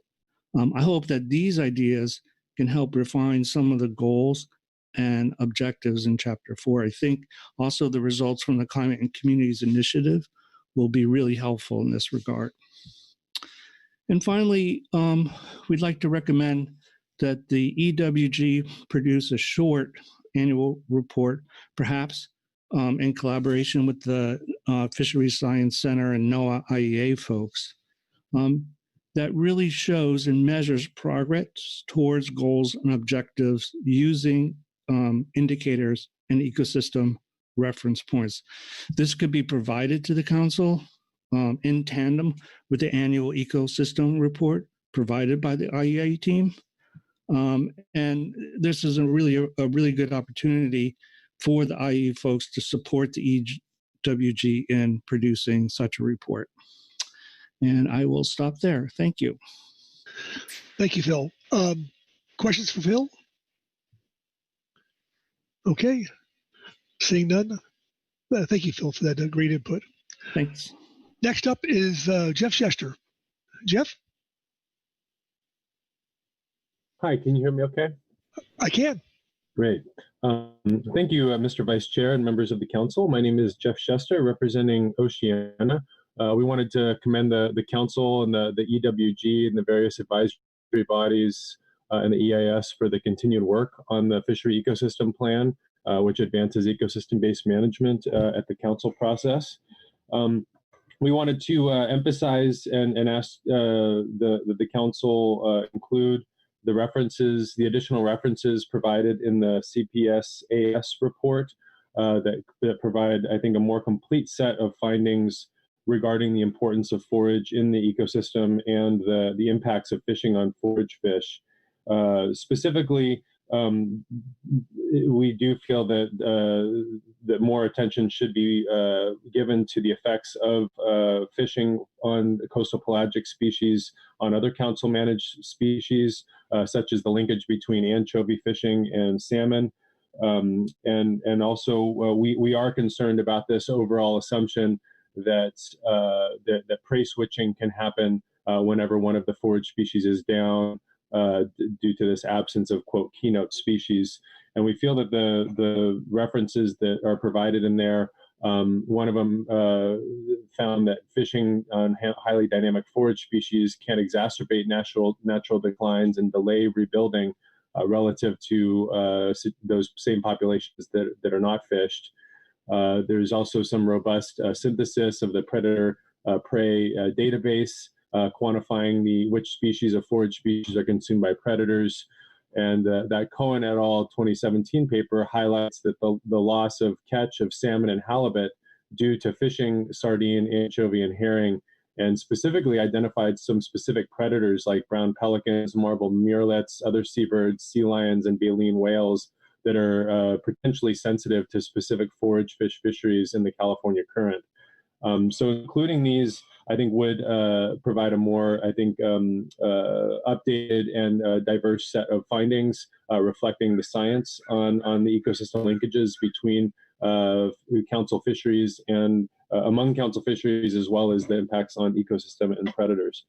I hope that these ideas can help refine some of the goals and objectives in chapter 4. I think also the results from the Climate and Communities Initiative will be really helpful in this regard. And finally, we'd like to recommend that the EWG produce a short annual report, perhaps in collaboration with the Fisheries Science Center and NOAA IEA folks, that really shows and measures progress towards goals and objectives using indicators and ecosystem reference points. This could be provided to the council in tandem with the annual ecosystem report provided by the IEA team. And this is a really good opportunity for the IE folks to support the EWG in producing such a report. And I will stop there. Thank you. Thank you, Phil. Questions for Phil? Okay. Seeing none. Thank you, Phil, for that great input. Thanks. Next up is Jeff Schester. Jeff? Hi, can you hear me okay? I can. Great. Thank you, Mr. Vice Chair and members of the council. My name is Jeff Schester, representing Oceania. We wanted to commend the council and the EWG and the various advisory bodies and the EIS for the continued work on the fishery ecosystem plan, which advances ecosystem-based management at the council process. We wanted to emphasize and ask the council include the additional references provided in the CPS-AS report that provide, I think, a more complete set of findings regarding the importance of forage in the ecosystem and the impacts of fishing on forage fish. Specifically, we do feel that more attention should be given to the effects of fishing on the coastal pelagic species on other council-managed species, such as the linkage between anchovy fishing and salmon. And also, we are concerned about this overall assumption that prey switching can happen whenever one of the forage species is down, due to this absence of, quote, keynote species. And we feel that the references that are provided in there, one of them found that fishing on highly dynamic forage species can exacerbate natural declines and delay rebuilding relative to those same populations that are not fished. There's also some robust synthesis of the predator-prey database, quantifying which species of forage species are consumed by predators. And that Cohen et al. 2017 paper highlights that the loss of catch of salmon and halibut due to fishing sardine, anchovy, and herring and specifically identified some specific predators like brown pelicans, marbled murrelets, other seabirds, sea lions, and baleen whales that are potentially sensitive to specific forage fish fisheries in the California current. So including these, I think, would provide a more, updated and diverse set of findings reflecting the science on the ecosystem linkages between council fisheries and among council fisheries, as well as the impacts on ecosystem and predators.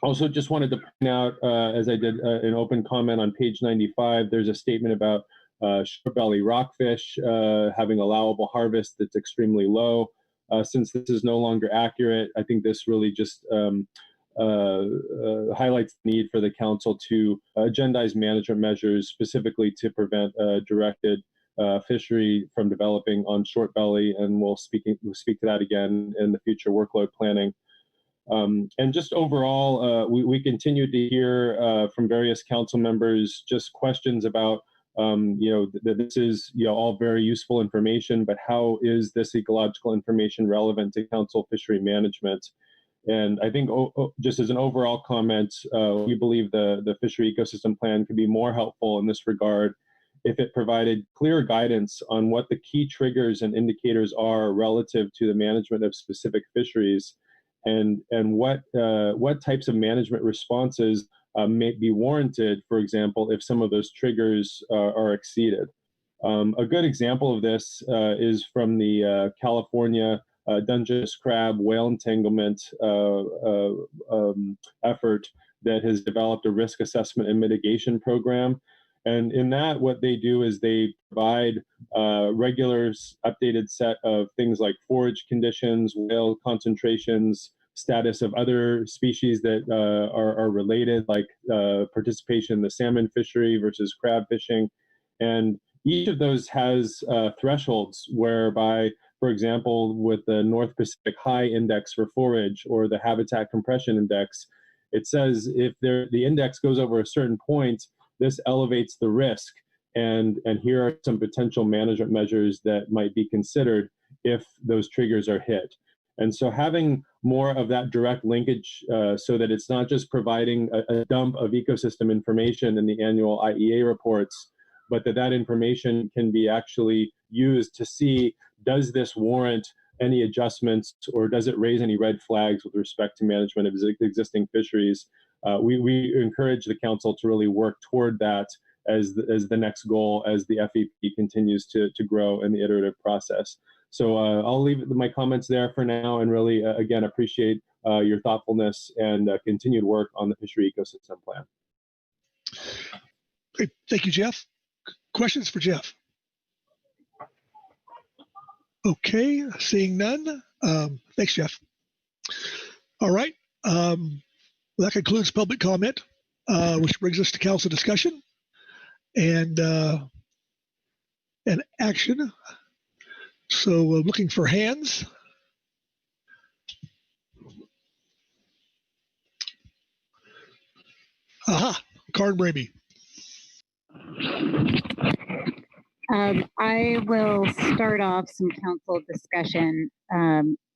Also, just wanted to point out, as I did an open comment on page 95, there's a statement about short belly rockfish having allowable harvest that's extremely low. Since this is no longer accurate, I think this really just highlights the need for the council to agendize management measures specifically to prevent directed fishery from developing on short belly, and we'll speak to that again in the future workload planning. And just overall, we continue to hear from various council members just questions about this is all very useful information, but how is this ecological information relevant to council fishery management? And I think just as an overall comment, we believe the fishery ecosystem plan could be more helpful in this regard if it provided clear guidance on what the key triggers and indicators are relative to the management of specific fisheries, and what types of management responses may be warranted, for example, if some of those triggers are exceeded. A good example of this is from the California Dungeness crab whale entanglement effort that has developed a risk assessment and mitigation program. And in that, what they do is they provide regular updated set of things like forage conditions, whale concentrations, status of other species that are related, like participation in the salmon fishery versus crab fishing. And each of those has thresholds whereby, for example, with the North Pacific High Index for forage or the Habitat Compression Index, it says if the index goes over a certain point, this elevates the risk. And here are some potential management measures that might be considered if those triggers are hit. And so having more of that direct linkage so that it's not just providing a dump of ecosystem information in the annual IEA reports, but that information can be actually used to see, does this warrant any adjustments, or does it raise any red flags with respect to management of existing fisheries? We encourage the council to really work toward that as the next goal as the FEP continues to grow in the iterative process. So I'll leave my comments there for now, and really, again, appreciate your thoughtfulness and continued work on the fishery ecosystem plan. Great. Thank you, Jeff. Questions for Jeff? Okay, seeing none. Thanks, Jeff. All right. That concludes public comment, which brings us to council discussion and action. So looking for hands. Aha, Karen Braby. I will start off some council discussion.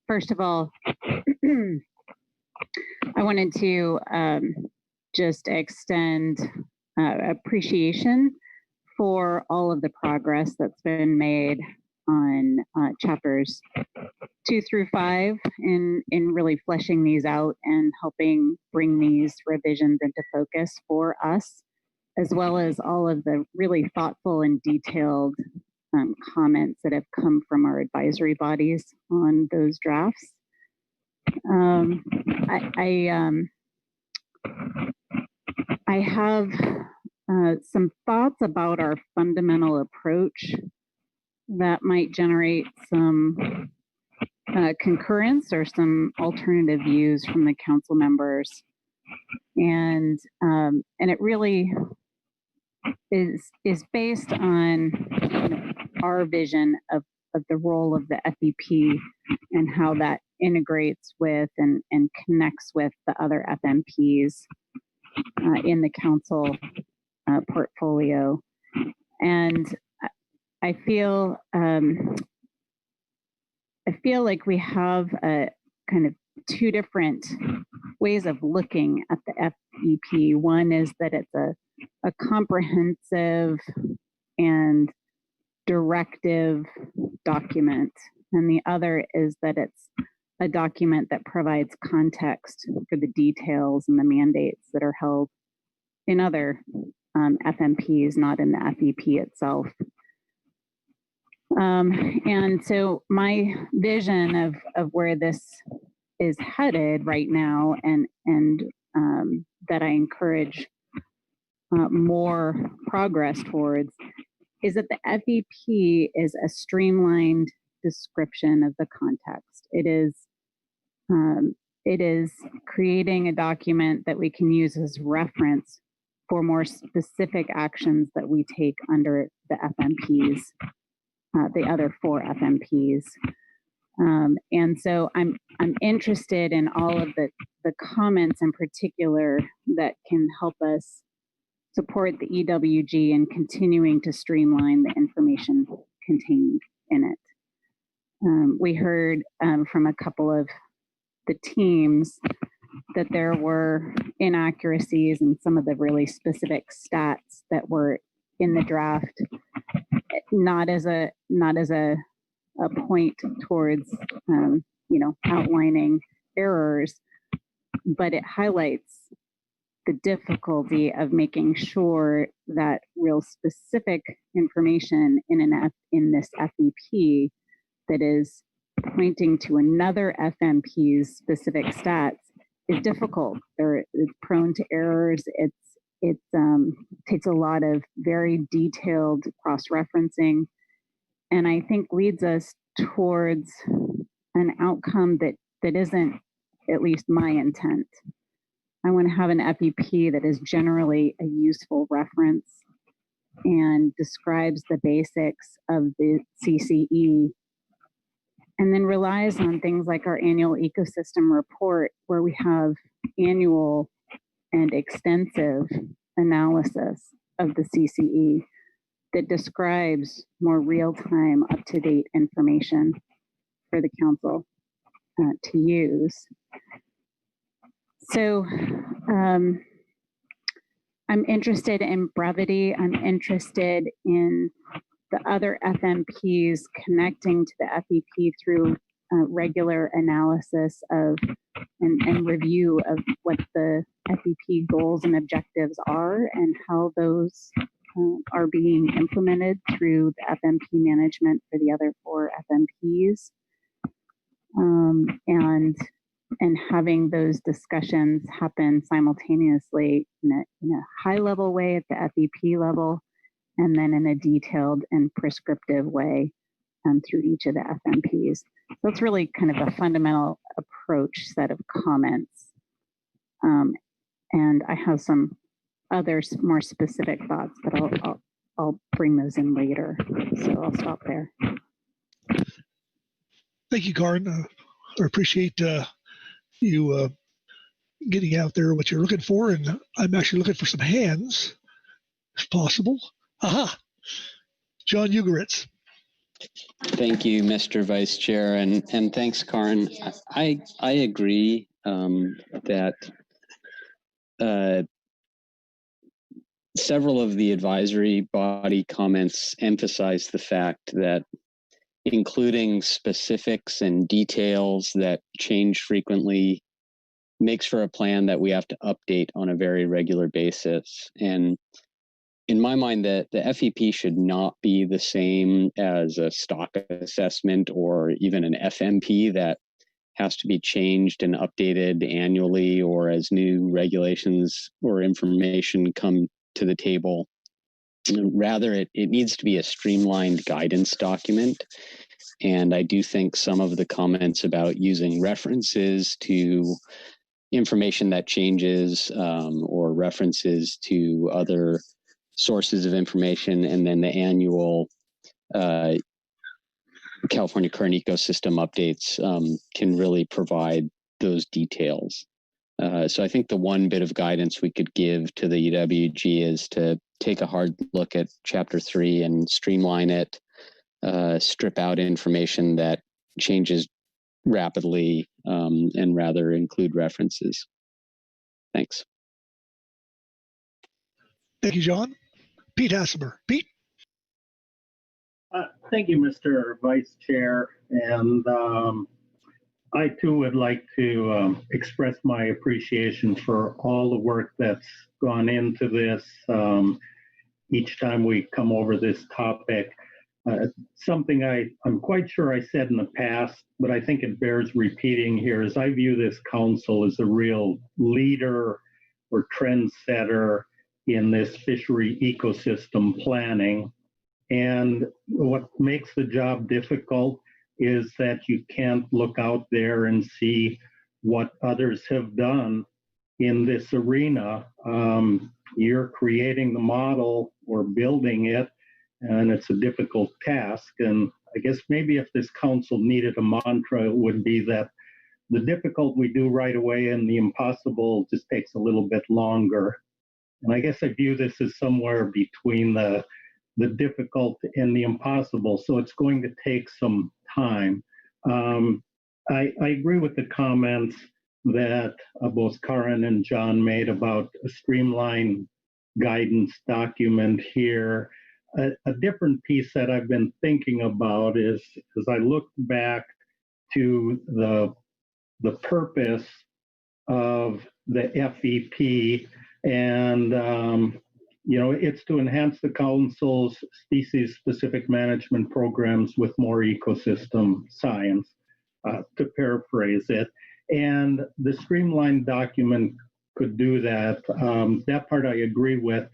First of all, I wanted to just extend appreciation for all of the progress that's been made on chapters 2 through 5 in really fleshing these out and helping bring these revisions into focus for us, as well as all of the really thoughtful and detailed comments that have come from our advisory bodies on those drafts. I have some thoughts about our fundamental approach that might generate some concurrence or some alternative views from the council members, and it really is based on our vision of the role of the FEP and how that integrates with and connects with the other FMPs in the council portfolio. And I feel like we have a kind of two different ways of looking at the FEP. One is that it's a comprehensive and directive document, and the other is that it's a document that provides context for the details and the mandates that are held in other FMPs, not in the FEP itself. And so my vision of where this is headed right now, and that I encourage more progress towards, is that the FEP is a streamlined description of the context. It is creating a document that we can use as reference for more specific actions that we take under the FMPs, the other 4 FMPs. And so I'm interested in all of the comments in particular that can help us support the EWG in continuing to streamline the information contained in it. We heard from a couple of the teams that there were inaccuracies in some of the really specific stats that were in the draft, not as a point towards outlining errors, but it highlights the difficulty of making sure that real specific information in this FEP that is pointing to another FMP's specific stats is difficult. It's prone to errors. It takes a lot of very detailed cross-referencing, and I think leads us towards an outcome that isn't at least my intent. I want to have an FEP that is generally a useful reference and describes the basics of the CCE, and then relies on things like our annual ecosystem report, where we have annual and extensive analysis of the CCE that describes more real-time, up-to-date information for the council to use. So I'm interested in brevity. I'm interested in the other FMPs connecting to the FEP through regular analysis of and review of what the FEP goals and objectives are and how those are being implemented through the FMP management for the other 4 FMPs, and having those discussions happen simultaneously in a high level way at the FEP level, and then in a detailed and prescriptive way through each of the FMPs. So it's really kind of a fundamental approach set of comments. And I have some other more specific thoughts, but I'll bring those in later. So I'll stop there. Thank you, Karin. I appreciate you getting out there what you're looking for, and I'm actually looking for some hands, if possible. Aha, John Ugoritz. Thank you, Mr. Vice Chair, and thanks, Karin. I agree that several of the advisory body comments emphasize the fact that including specifics and details that change frequently makes for a plan that we have to update on a very regular basis. And in my mind, the FEP should not be the same as a stock assessment or even an FMP that has to be changed and updated annually or as new regulations or information come to the table. Rather, it needs to be a streamlined guidance document. And I do think some of the comments about using references to information that changes or references to other sources of information, and then the annual California Current Ecosystem updates can really provide those details. So I think the one bit of guidance we could give to the EWG is to take a hard look at Chapter 3 and streamline it, strip out information that changes rapidly and rather include references. Thanks. Thank you, John. Pete Hassemer. Pete? Thank you, Mr. Vice Chair. And I too would like to express my appreciation for all the work that's gone into this each time we come over this topic. Something I'm quite sure I said in the past, but I think it bears repeating here, is I view this council as a real leader or trendsetter in this fishery ecosystem planning. And what makes the job difficult is that you can't look out there and see what others have done in this arena. You're creating the model or building it, and it's a difficult task. And I guess maybe if this council needed a mantra, it would be that the difficult we do right away and the impossible just takes a little bit longer. And I guess I view this as somewhere between the difficult and the impossible. So it's going to take some time. I agree with the comments that both Karen and John made about a streamlined guidance document here. A different piece that I've been thinking about is, as I look back to the purpose of the FEP, and it's to enhance the council's species-specific management programs with more ecosystem science, to paraphrase it. And the streamlined document could do that. That part I agree with.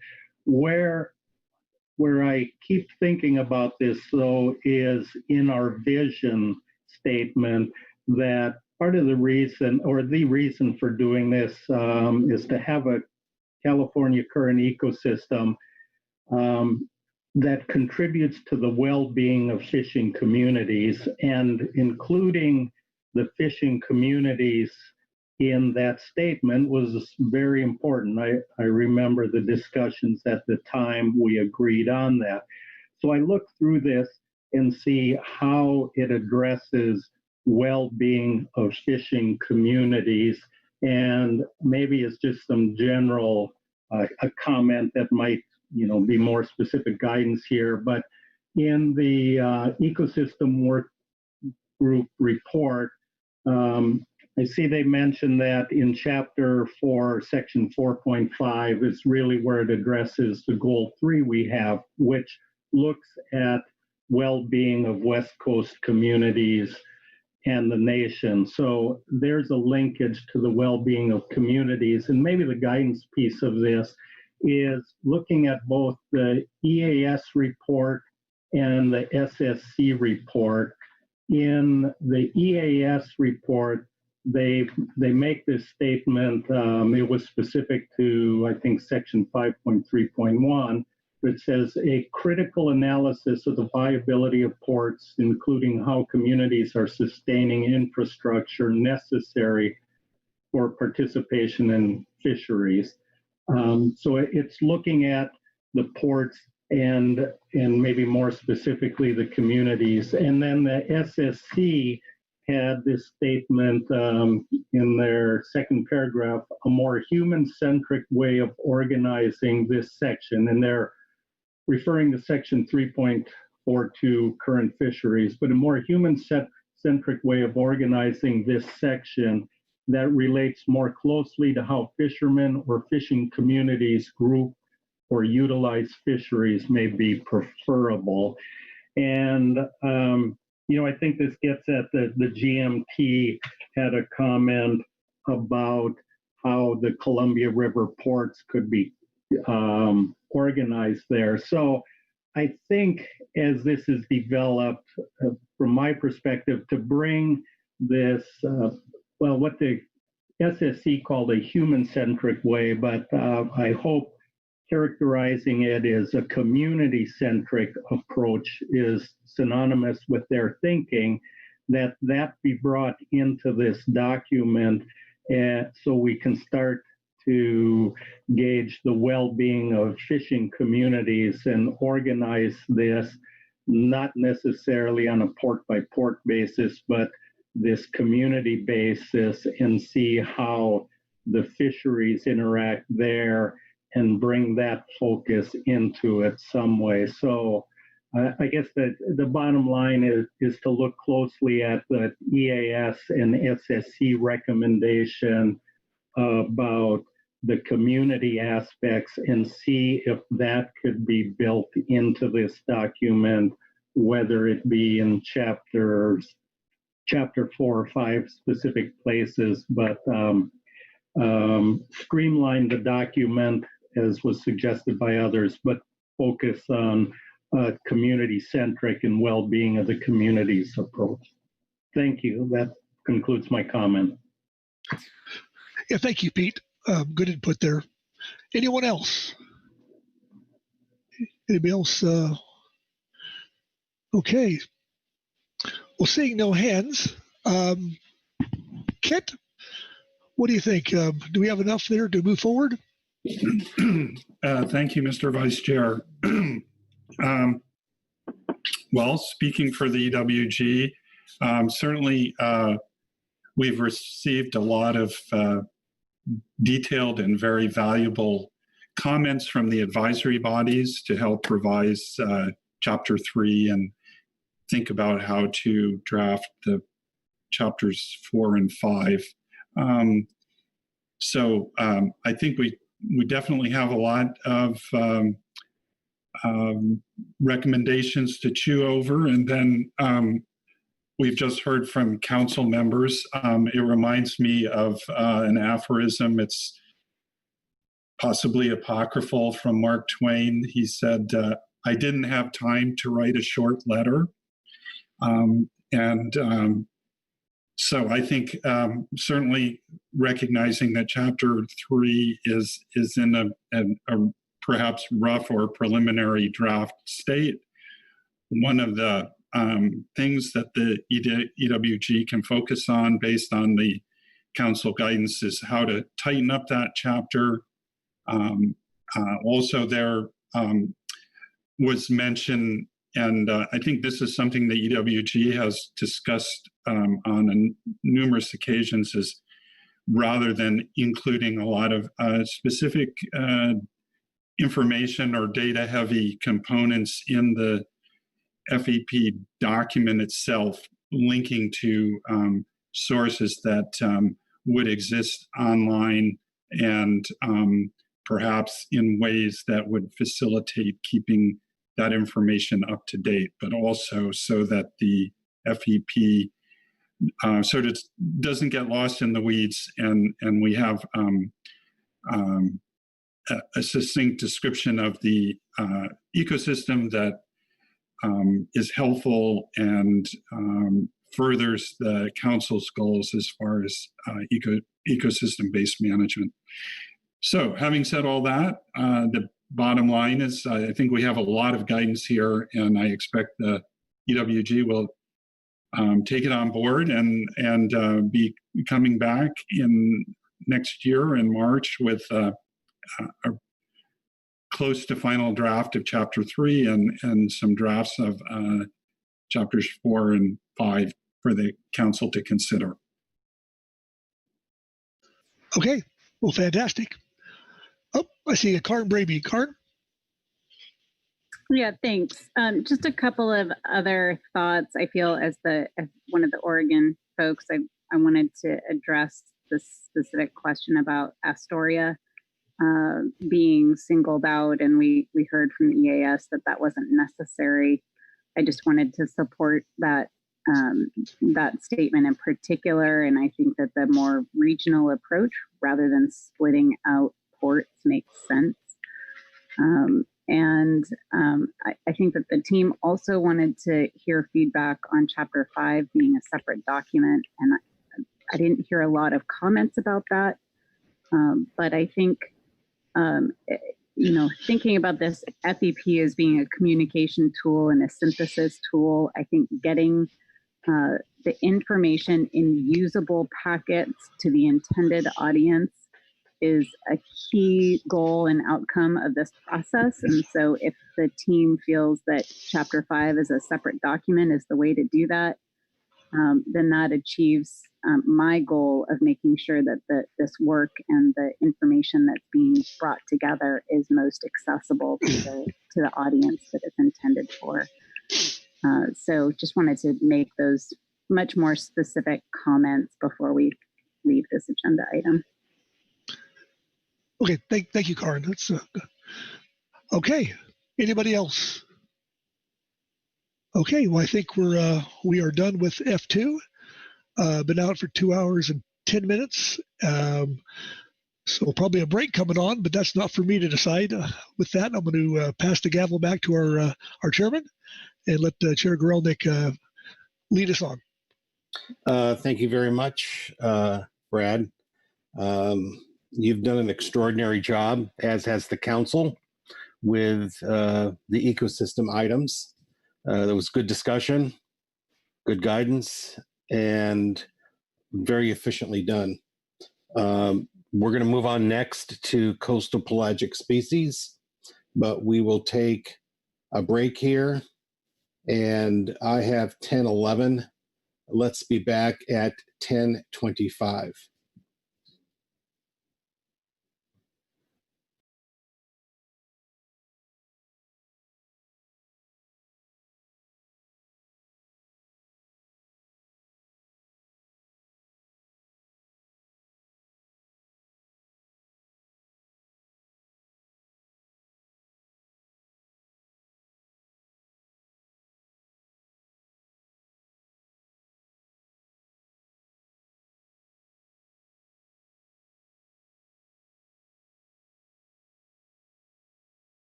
Where I keep thinking about this, though, is in our vision statement that part of the reason, or the reason for doing this, is to have a California current ecosystem that contributes to the well-being of fishing communities, and including the fishing communities in that statement was very important. I remember the discussions at the time we agreed on that. So I look through this and see how it addresses well-being of fishing communities, and maybe it's just some general a comment that might be more specific guidance here. But in the ecosystem work group report, I see they mentioned that in chapter 4, section 4.5 is really where it addresses the goal 3 we have, which looks at well-being of West Coast communities and the nation. So there's a linkage to the well-being of communities. And maybe the guidance piece of this is looking at both the EAS report and the SSC report. In the EAS report, they make this statement. It was specific to, I think, section 5.3.1, which says a critical analysis of the viability of ports, including how communities are sustaining infrastructure necessary for participation in fisheries. So it's looking at the ports and maybe more specifically the communities. And then the SSC had this statement in their second paragraph, a more human-centric way of organizing this section. And they're referring to section 3.42 current fisheries, but a more human-centric way of organizing this section that relates more closely to how fishermen or fishing communities group or utilize fisheries may be preferable. And I think this gets at the GMT had a comment about how the Columbia River ports could be organized there. So I think as this is developed, from my perspective, to bring this, what the SSC called a human-centric way, but I hope characterizing it as a community-centric approach is synonymous with their thinking, that be brought into this document so we can start to gauge the well-being of fishing communities and organize this not necessarily on a port-by-port basis, but this community basis and see how the fisheries interact there and bring that focus into it some way. So I guess that the bottom line is to look closely at the EAS and SSC recommendation about the community aspects and see if that could be built into this document, whether it be in chapter 4 or 5 specific places, but streamline the document as was suggested by others, but focus on community-centric and well-being of the community's approach. Thank you. That concludes my comment. Yeah, thank you, Pete. Good input there. Anyone else? Anybody else? Okay. Well, seeing no hands, Kit, what do you think? Do we have enough there to move forward? Thank you, Mr. Vice Chair. Well, speaking for the EWG, certainly we've received a lot of detailed and very valuable comments from the advisory bodies to help revise Chapter 3 and think about how to draft the chapters 4 and 5. So I think we definitely have a lot of recommendations to chew over, and then we've just heard from council members. It reminds me of an aphorism. It's possibly apocryphal from Mark Twain. He said, I didn't have time to write a short letter. So I think certainly recognizing that Chapter 3 is in a perhaps rough or preliminary draft state, one of the things that the EWG can focus on based on the council guidance is how to tighten up that chapter. Also there was mention, and I think this is something the EWG has discussed on numerous occasions, is rather than including a lot of specific information or data-heavy components in the FEP document itself, linking to sources that would exist online and perhaps in ways that would facilitate keeping that information up to date, but also so that the FEP so it doesn't get lost in the weeds, and we have a succinct description of the ecosystem that is helpful and furthers the council's goals as far as ecosystem-based management. So having said all that, the bottom line is I think we have a lot of guidance here, and I expect the EWG will take it on board and be coming back in next year in March with a close to final draft of Chapter 3 and some drafts of Chapters 4 and 5 for the council to consider. Okay, well, fantastic. Oh, I see a Karen Braby. Karen? Yeah, thanks. Just a couple of other thoughts. I feel as one of the Oregon folks, I wanted to address this specific question about Astoria being singled out, and we heard from the EAS that wasn't necessary. I just wanted to support that that statement in particular, and I think that the more regional approach rather than splitting out ports makes sense. I think that the team also wanted to hear feedback on Chapter 5 being a separate document, and I didn't hear a lot of comments about that. But I think, thinking about this FEP as being a communication tool and a synthesis tool, I think getting the information in usable packets to the intended audience is a key goal and outcome of this process. And so if the team feels that Chapter 5 as a separate document is the way to do that, then that achieves my goal of making sure that this work and the information that's being brought together is most accessible to the audience that it's intended for. So just wanted to make those much more specific comments before we leave this agenda item. Okay, thank you, Karin. That's okay. Anybody else? Okay, well, I think we are done with F2. Been out for 2 hours and 10 minutes. So probably a break coming on, but that's not for me to decide. With that, I'm going to pass the gavel back to our chairman and let Chair Gorelnik lead us on. Thank you very much, Brad. You've done an extraordinary job, as has the council, with the ecosystem items. There was good discussion, good guidance, and very efficiently done. We're going to move on next to coastal pelagic species, but we will take a break here. And I have 10:11. Let's be back at 10:25.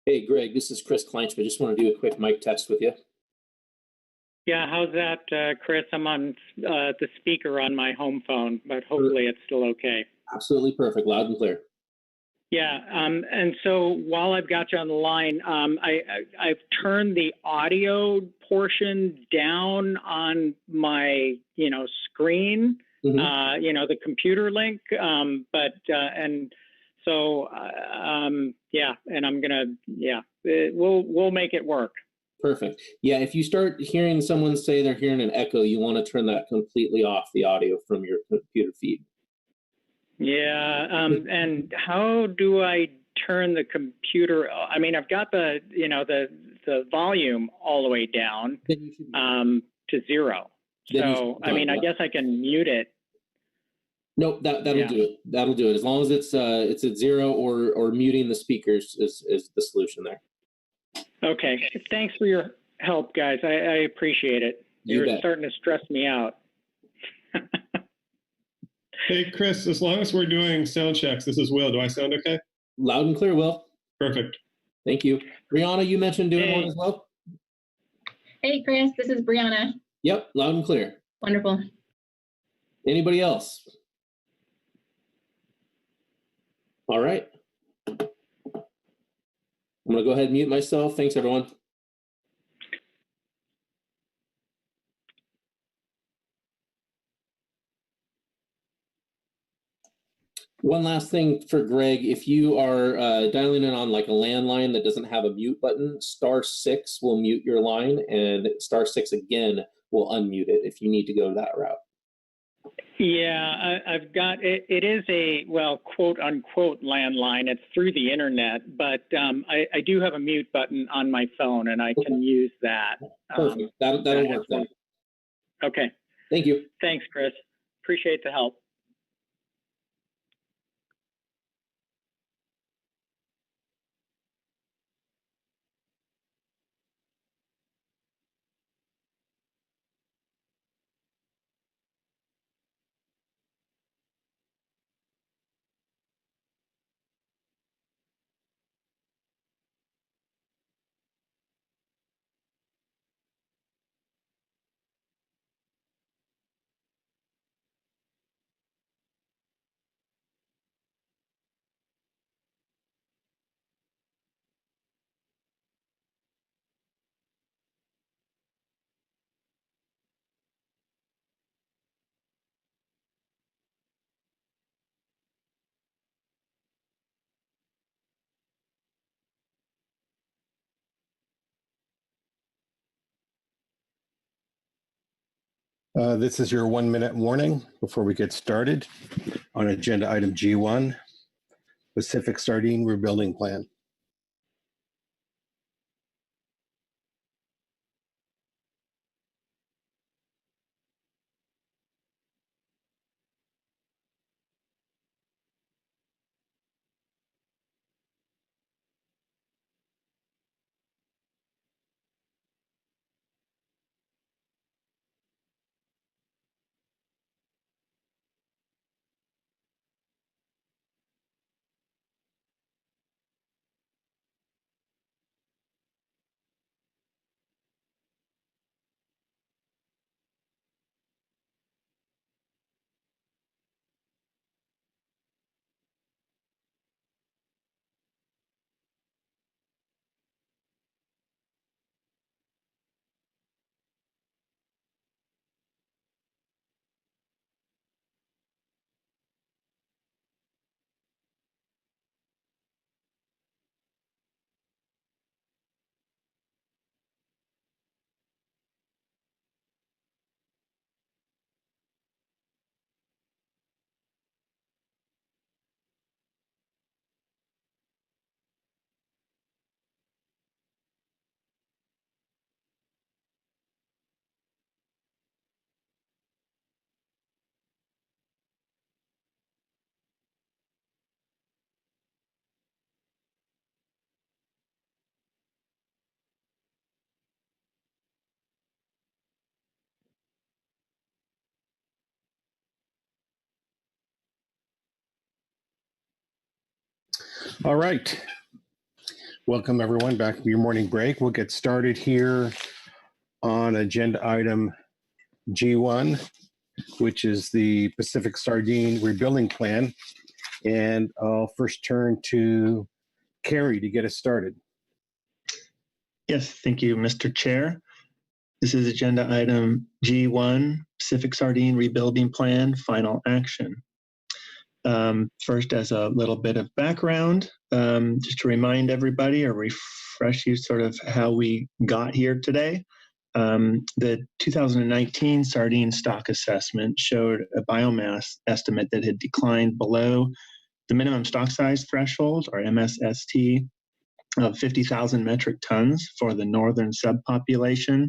Hey, Greg, this is Chris Kleinschmidt. Just want to do a quick mic test with you. Yeah, how's that, Chris? I'm on the speaker on my home phone, but hopefully it's still okay. Absolutely perfect, loud and clear. Yeah, and so while I've got you on the line, I've turned the audio portion down on my, screen, the computer link, and so yeah, and I'm gonna, we'll make it work. Perfect. Yeah, if you start hearing someone say they're hearing an echo, you want to turn that completely off, the audio from your computer feed. Yeah, and how do I turn the computer? I mean, I've got the the volume all the way down to 0. So I mean, I guess I can mute it. Nope, that'll do it. That'll do it. As long as it's at 0 or muting the speakers is the solution there. Okay. Thanks for your help, guys. I appreciate it. You're starting to stress me out. Hey, Chris, as long as we're doing sound checks, this is Will. Do I sound okay? Loud and clear, Will. Perfect. Thank you. Brianna, you mentioned doing one as well? Hey, Chris, this is Brianna. Yep, loud and clear. Wonderful. Anybody else? All right. I'm going to go ahead and mute myself. Thanks, everyone. One last thing for Greg, if you are dialing in on like a landline that doesn't have a mute button, *6 will mute your line, and *6 again will unmute it if you need to go that route. Yeah, I've got it. It is a, well, quote unquote landline. It's through the internet, but I do have a mute button on my phone, and I can use that. Perfect. That'll work then. Okay. Thank you. Thanks, Chris. Appreciate the help. This is your 1-minute warning before we get started on agenda item G1, Pacific Sardine Rebuilding Plan. All right. Welcome everyone back from your morning break. We'll get started here on agenda item G1, which is the Pacific Sardine Rebuilding Plan. And I'll first turn to Carrie to get us started. Yes, thank you, Mr. Chair. This is agenda item G1, Pacific Sardine Rebuilding Plan, Final Action. First, as a little bit of background, just to remind everybody or refresh you sort of how we got here today. The 2019 sardine stock assessment showed a biomass estimate that had declined below the minimum stock size threshold, or MSST, of 50,000 metric tons for the northern subpopulation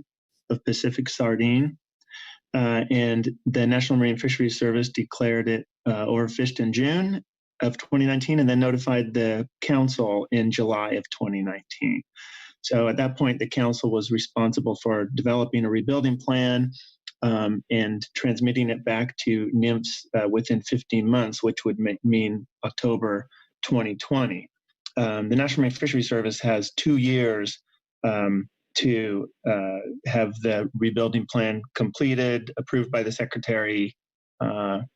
of Pacific sardine. And the National Marine Fisheries Service declared it overfished in June of 2019 and then notified the council in July of 2019. So at that point, the council was responsible for developing a rebuilding plan and transmitting it back to NMFS within 15 months, which would mean October 2020. The National Marine Fisheries Service has 2 years to have the rebuilding plan completed, approved by the Secretary,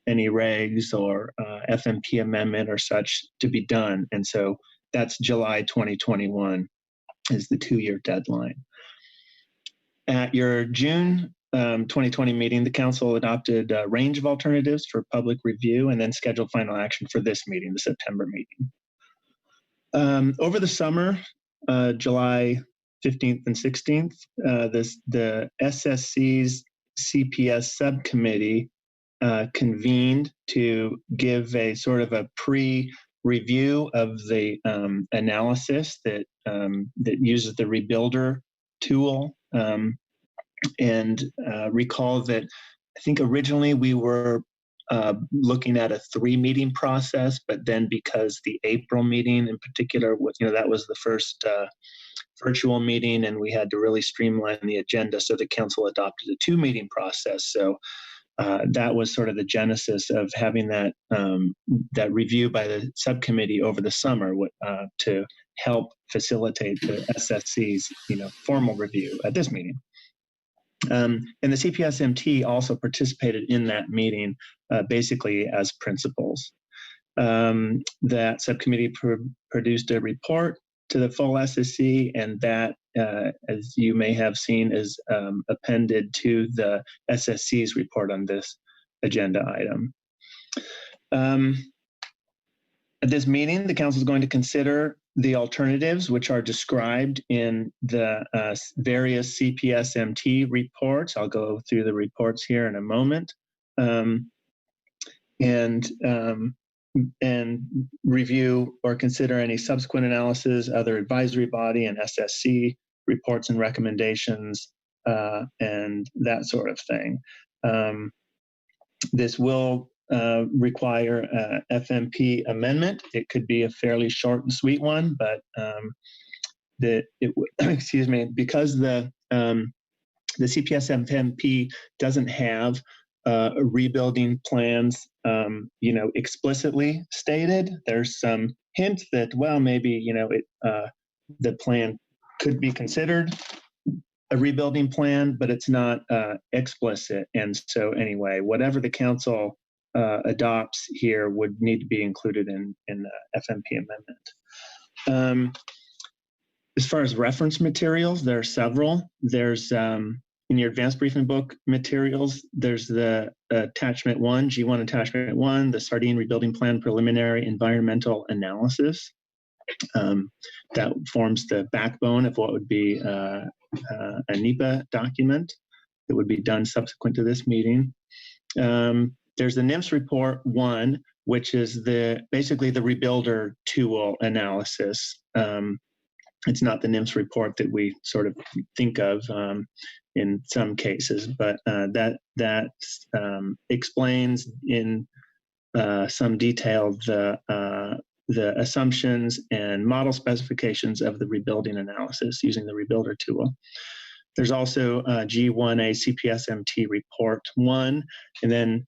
any regs or FMP amendment or such to be done. And so that's July 2021 is the 2-year deadline. At your June 2020 meeting, the council adopted a range of alternatives for public review and then scheduled final action for this meeting, the September meeting. Over the summer, July 15th and 16th, the SSC's CPS subcommittee convened to give a sort of a pre-review of the analysis that uses the Rebuilder tool, and recall that I think originally we were looking at a 3-meeting process, but then because the April meeting in particular, that was the first virtual meeting, and we had to really streamline the agenda, so the council adopted a 2-meeting process. So that was sort of the genesis of having that that review by the subcommittee over the summer to help facilitate the SSC's formal review at this meeting. And the CPSMT also participated in that meeting, basically as principals. That subcommittee produced a report to the full SSC, and that, as you may have seen, is appended to the SSC's report on this agenda item. At this meeting, the council is going to consider the alternatives which are described in the various CPSMT reports. I'll go through the reports here in a moment. And review or consider any subsequent analysis, other advisory body and SSC reports and recommendations, and that sort of thing. This will require a FMP amendment. It could be a fairly short and sweet one, but because the CPSMP doesn't have rebuilding plans, explicitly stated. There's some hint that, well, maybe, the plan could be considered a rebuilding plan, but it's not explicit. And so anyway, whatever the council adopts here would need to be included in the FMP amendment. As far as reference materials, there are several. There's in your advanced briefing book materials, there's the attachment 1, G1 attachment 1, the Sardine Rebuilding Plan Preliminary Environmental Analysis. That forms the backbone of what would be a NEPA document that would be done subsequent to this meeting. There's the NMFS report 1, which is basically the Rebuilder tool analysis. It's not the NMFS report that we sort of think of in some cases, but that explains in some detail the assumptions and model specifications of the rebuilding analysis using the Rebuilder tool. There's also G1A CPSMT report 1, and then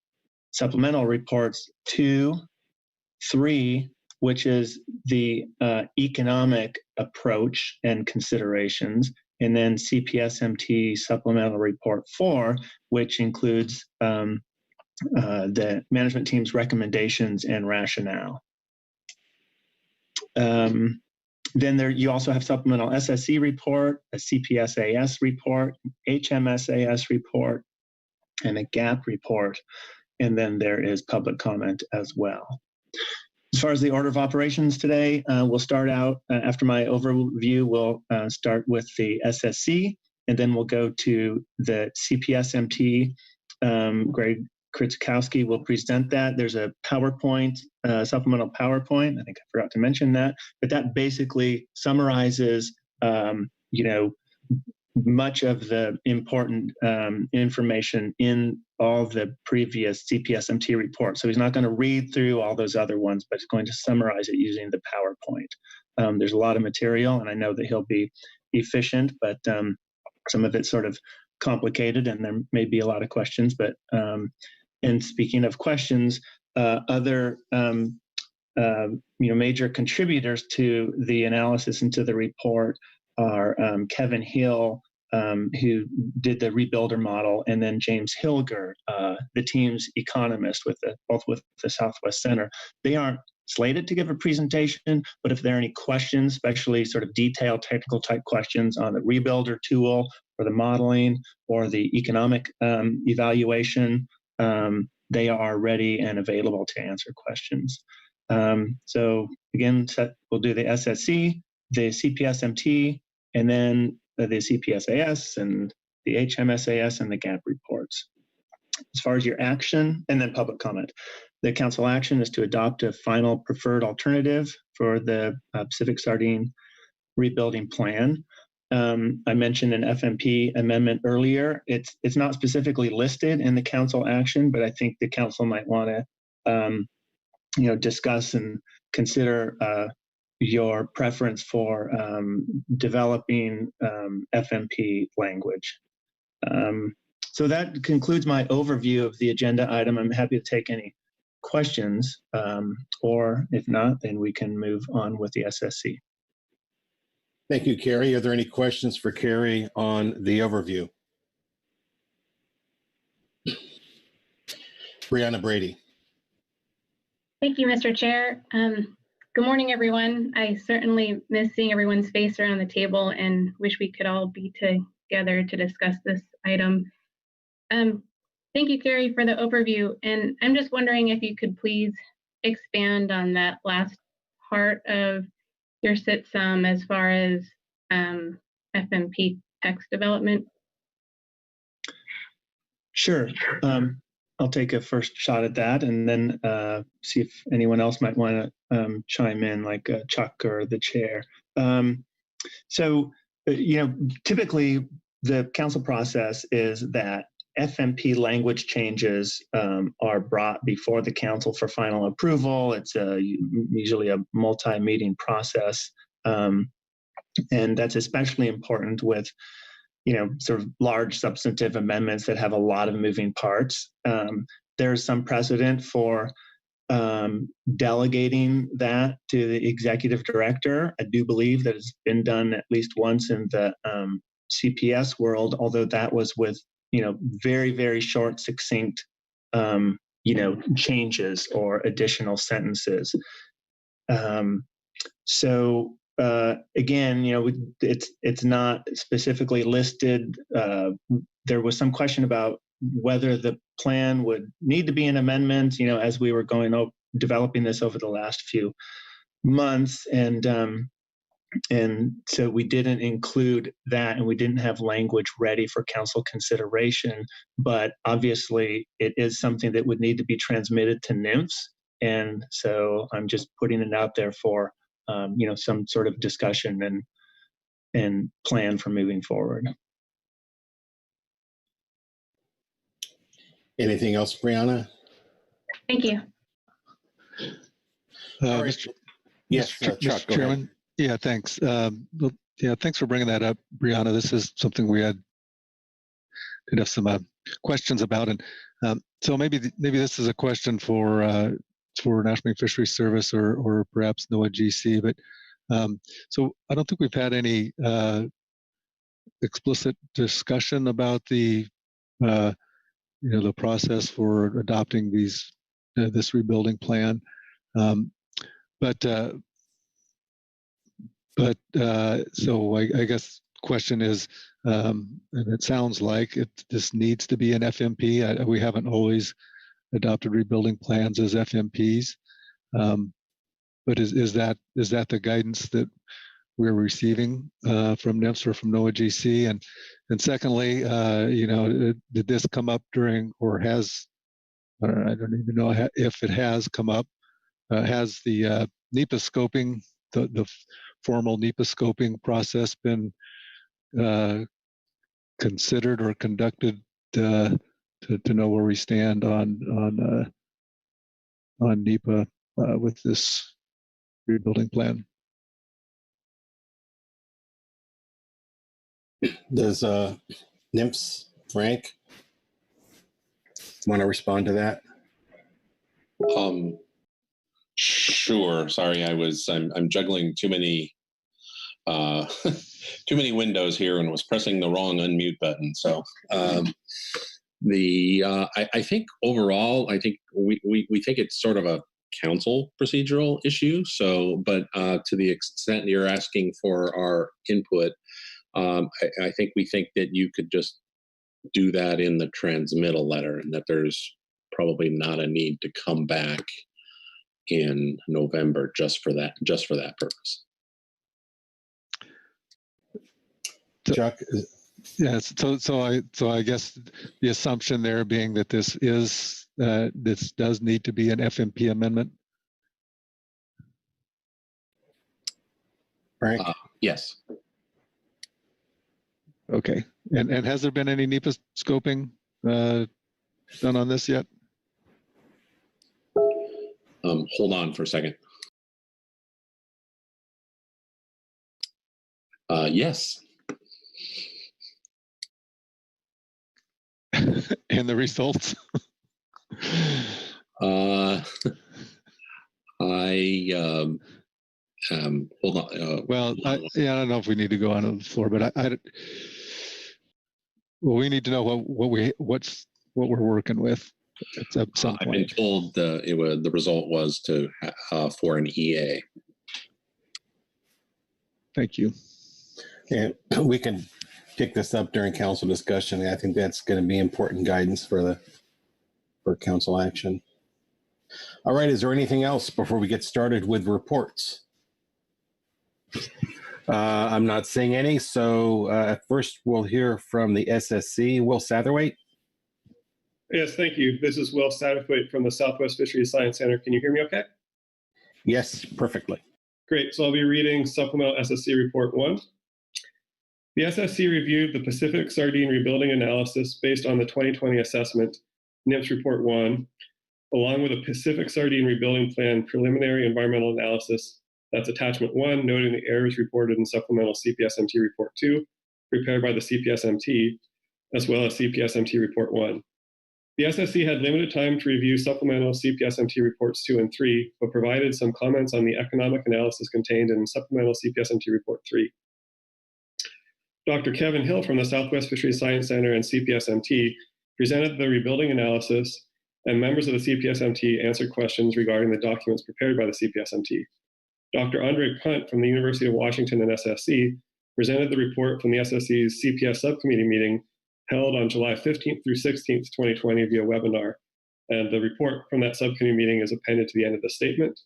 supplemental reports 2, 3, which is the economic approach and considerations, and then CPSMT Supplemental Report 4, which includes the management team's recommendations and rationale. Then you also have supplemental SSC report, a CPSAS report, HMSAS report, and a GAP report. And then there is public comment as well. As far as the order of operations today, we'll start out after my overview, we'll start with the SSC, and then we'll go to the CPSMT. Greg Kritzkowski will present that. There's a PowerPoint, supplemental PowerPoint. I think I forgot to mention that, but that basically summarizes, much of the important information in all of the previous CPSMT reports. So he's not going to read through all those other ones, but he's going to summarize it using the PowerPoint. There's a lot of material, and I know that he'll be efficient, but some of it's sort of complicated, and there may be a lot of questions. But and speaking of questions, other major contributors to the analysis and to the report are Kevin Hill, who did the rebuilder model, and then James Hilger, the team's economist both with the Southwest Center. They aren't slated to give a presentation, but if there are any questions, especially sort of detailed technical type questions on the rebuilder tool or the modeling or the economic evaluation, they are ready and available to answer questions. So again, we'll do the SSC, the CPSMT, and then the CPSAS and the HMSAS and the GAP reports. As far as your action, and then public comment, the council action is to adopt a final preferred alternative for the Pacific Sardine rebuilding plan. I mentioned an FMP amendment earlier. It's not specifically listed in the council action, but I think the council might want to discuss and consider your preference for developing FMP language. So that concludes my overview of the agenda item. I'm happy to take any questions, or if not, then we can move on with the SSC. Thank you, Carrie. Are there any questions for Carrie on the overview? Brianna Brady. Thank you, Mr. Chair. Good morning, everyone. I certainly miss seeing everyone's face around the table and wish we could all be together to discuss this item. Thank you, Carrie, for the overview. And I'm just wondering if you could please expand on that last part of your SITSUM as far as FMP text development. Sure. I'll take a first shot at that, and then see if anyone else might want to chime in, like Chuck or the chair. Typically the council process is that FMP language changes are brought before the council for final approval. It's usually a multi-meeting process, and that's especially important with sort of large substantive amendments that have a lot of moving parts. There's some precedent for delegating that to the executive director. I do believe that it's been done at least once in the CPS world, although that was with very, very short, succinct, changes or additional sentences. Again, it's not specifically listed. There was some question about whether the plan would need to be an amendment, as we were developing this over the last few months. And so we didn't include that, and we didn't have language ready for council consideration. But obviously, it is something that would need to be transmitted to NIMFS. And so I'm just putting it out there for some sort of discussion and plan for moving forward. Anything else, Brianna? Thank you. Yes, Chuck, Mr. Chairman. Yeah, thanks. Thanks for bringing that up, Brianna. This is something we did have some questions about, and so maybe this is a question for for National Marine Fisheries Service or perhaps NOAA GC. But so I don't think we've had any explicit discussion about the the process for adopting this rebuilding plan. So I guess question is, and it sounds like this needs to be an FMP. We haven't always adopted rebuilding plans as FMPs, but is that the guidance that we're receiving from NIFS or from NOAA GC? And secondly, did this come up during, or has, I don't even know if it has come up, has the NEPA scoping, the formal NEPA scoping process been considered or conducted to know where we stand on NEPA with this rebuilding plan? Does NIMS, Frank, want to respond to that? Sure. Sorry, I'm juggling too many too many windows here and was pressing the wrong unmute button. So I think overall, I think we think it's sort of a council procedural issue. So, but to the extent you're asking for our input, I think we think that you could just do that in the transmittal letter, and that there's probably not a need to come back in November just for that purpose. Chuck? Yes. So I guess the assumption there being that this does need to be an FMP amendment. Right. Yes. Okay. And has there been any NEPA scoping done on this yet? Hold on for a second. Yes. And the results? Hold on. Well, I don't know if we need to go on the floor, but well, we need to know what we're working with at some point. I've been told the result was for an EA. Thank you. And we can pick this up during council discussion. I think that's going to be important guidance for council action. All right. Is there anything else before we get started with reports? I'm not seeing any. So first we'll hear from the SSC, Will Satterthwaite. Yes, thank you. This is Will Satterthwaite from the Southwest Fisheries Science Center. Can you hear me okay? Yes, perfectly. Great. So I'll be reading Supplemental SSC Report 1. The SSC reviewed the Pacific Sardine Rebuilding Analysis based on the 2020 assessment, NIMS Report 1, along with a Pacific Sardine Rebuilding Plan Preliminary Environmental Analysis, that's Attachment 1, noting the errors reported in Supplemental CPSMT Report 2, prepared by the CPSMT, as well as CPSMT Report 1. The SSC had limited time to review Supplemental CPSMT Reports 2 and 3, but provided some comments on the economic analysis contained in Supplemental CPSMT Report 3. Dr. Kevin Hill from the Southwest Fisheries Science Center and CPSMT presented the rebuilding analysis, and members of the CPSMT answered questions regarding the documents prepared by the CPSMT. Dr. Andre Punt from the University of Washington and SSC presented the report from the SSC's CPS subcommittee meeting held on July 15th through 16th, 2020 via webinar. And the report from that subcommittee meeting is appended to the end of the statement.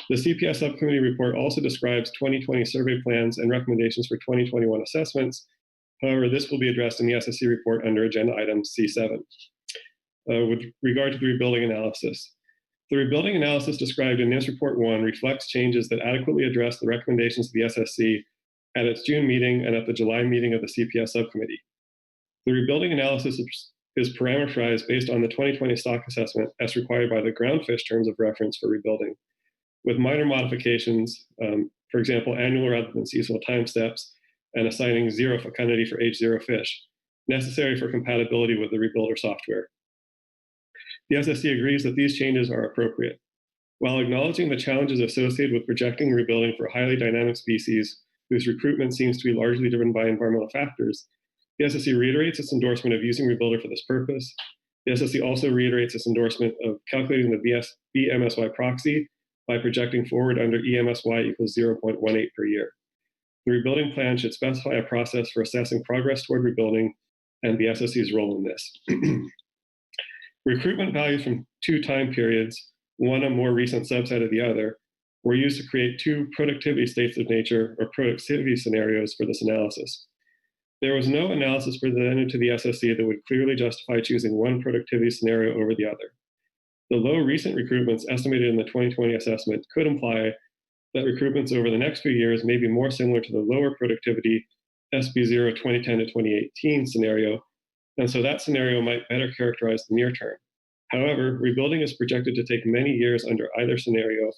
The CPS subcommittee report also describes 2020 survey plans and recommendations for 2021 assessments. However, this will be addressed in the SSC report under agenda item C7. With regard to the rebuilding analysis, the rebuilding analysis described in NIMS Report 1 reflects changes that adequately address the recommendations of the SSC at its June meeting and at the July meeting of the CPS subcommittee. The rebuilding analysis is parameterized based on the 2020 stock assessment as required by the Groundfish terms of reference for rebuilding, with minor modifications, for example, annual rather than seasonal time steps, and assigning zero fecundity for age 0 fish, necessary for compatibility with the rebuilder software. The SSC agrees that these changes are appropriate. While acknowledging the challenges associated with projecting and rebuilding for highly dynamic species whose recruitment seems to be largely driven by environmental factors, the SSC reiterates its endorsement of using Rebuilder for this purpose. The SSC also reiterates its endorsement of calculating the BMSY proxy by projecting forward under EMSY equals 0.18 per year. The rebuilding plan should specify a process for assessing progress toward rebuilding and the SSC's role in this. Recruitment values from two time periods, one a more recent subset of the other, were used to create two productivity states of nature or productivity scenarios for this analysis. There was no analysis presented to the SSC that would clearly justify choosing one productivity scenario over the other. The low recent recruitments estimated in the 2020 assessment could imply that recruitments over the next few years may be more similar to the lower productivity SB0 2010 to 2018 scenario, and so that scenario might better characterize the near term. However, rebuilding is projected to take many years under either scenario,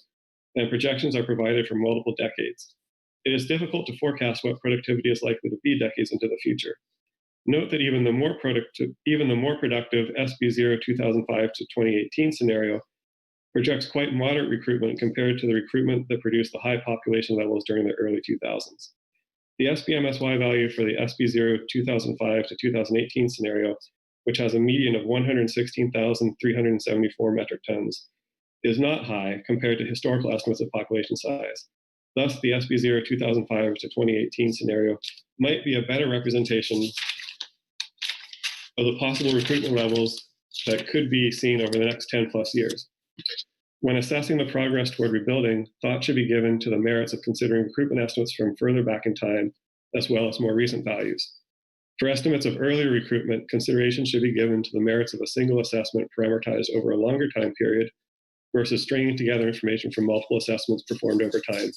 and projections are provided for multiple decades. It is difficult to forecast what productivity is likely to be decades into the future. Note that even the more productive SB0 2005 to 2018 scenario projects quite moderate recruitment compared to the recruitment that produced the high population levels during the early 2000s. The SBMSY value for the SB0 2005 to 2018 scenario, which has a median of 116,374 metric tons, is not high compared to historical estimates of population size. Thus, the SB0 2005 to 2018 scenario might be a better representation of the possible recruitment levels that could be seen over the next 10 plus years. When assessing the progress toward rebuilding, thought should be given to the merits of considering recruitment estimates from further back in time, as well as more recent values. For estimates of earlier recruitment, consideration should be given to the merits of a single assessment parameterized over a longer time period versus stringing together information from multiple assessments performed over time.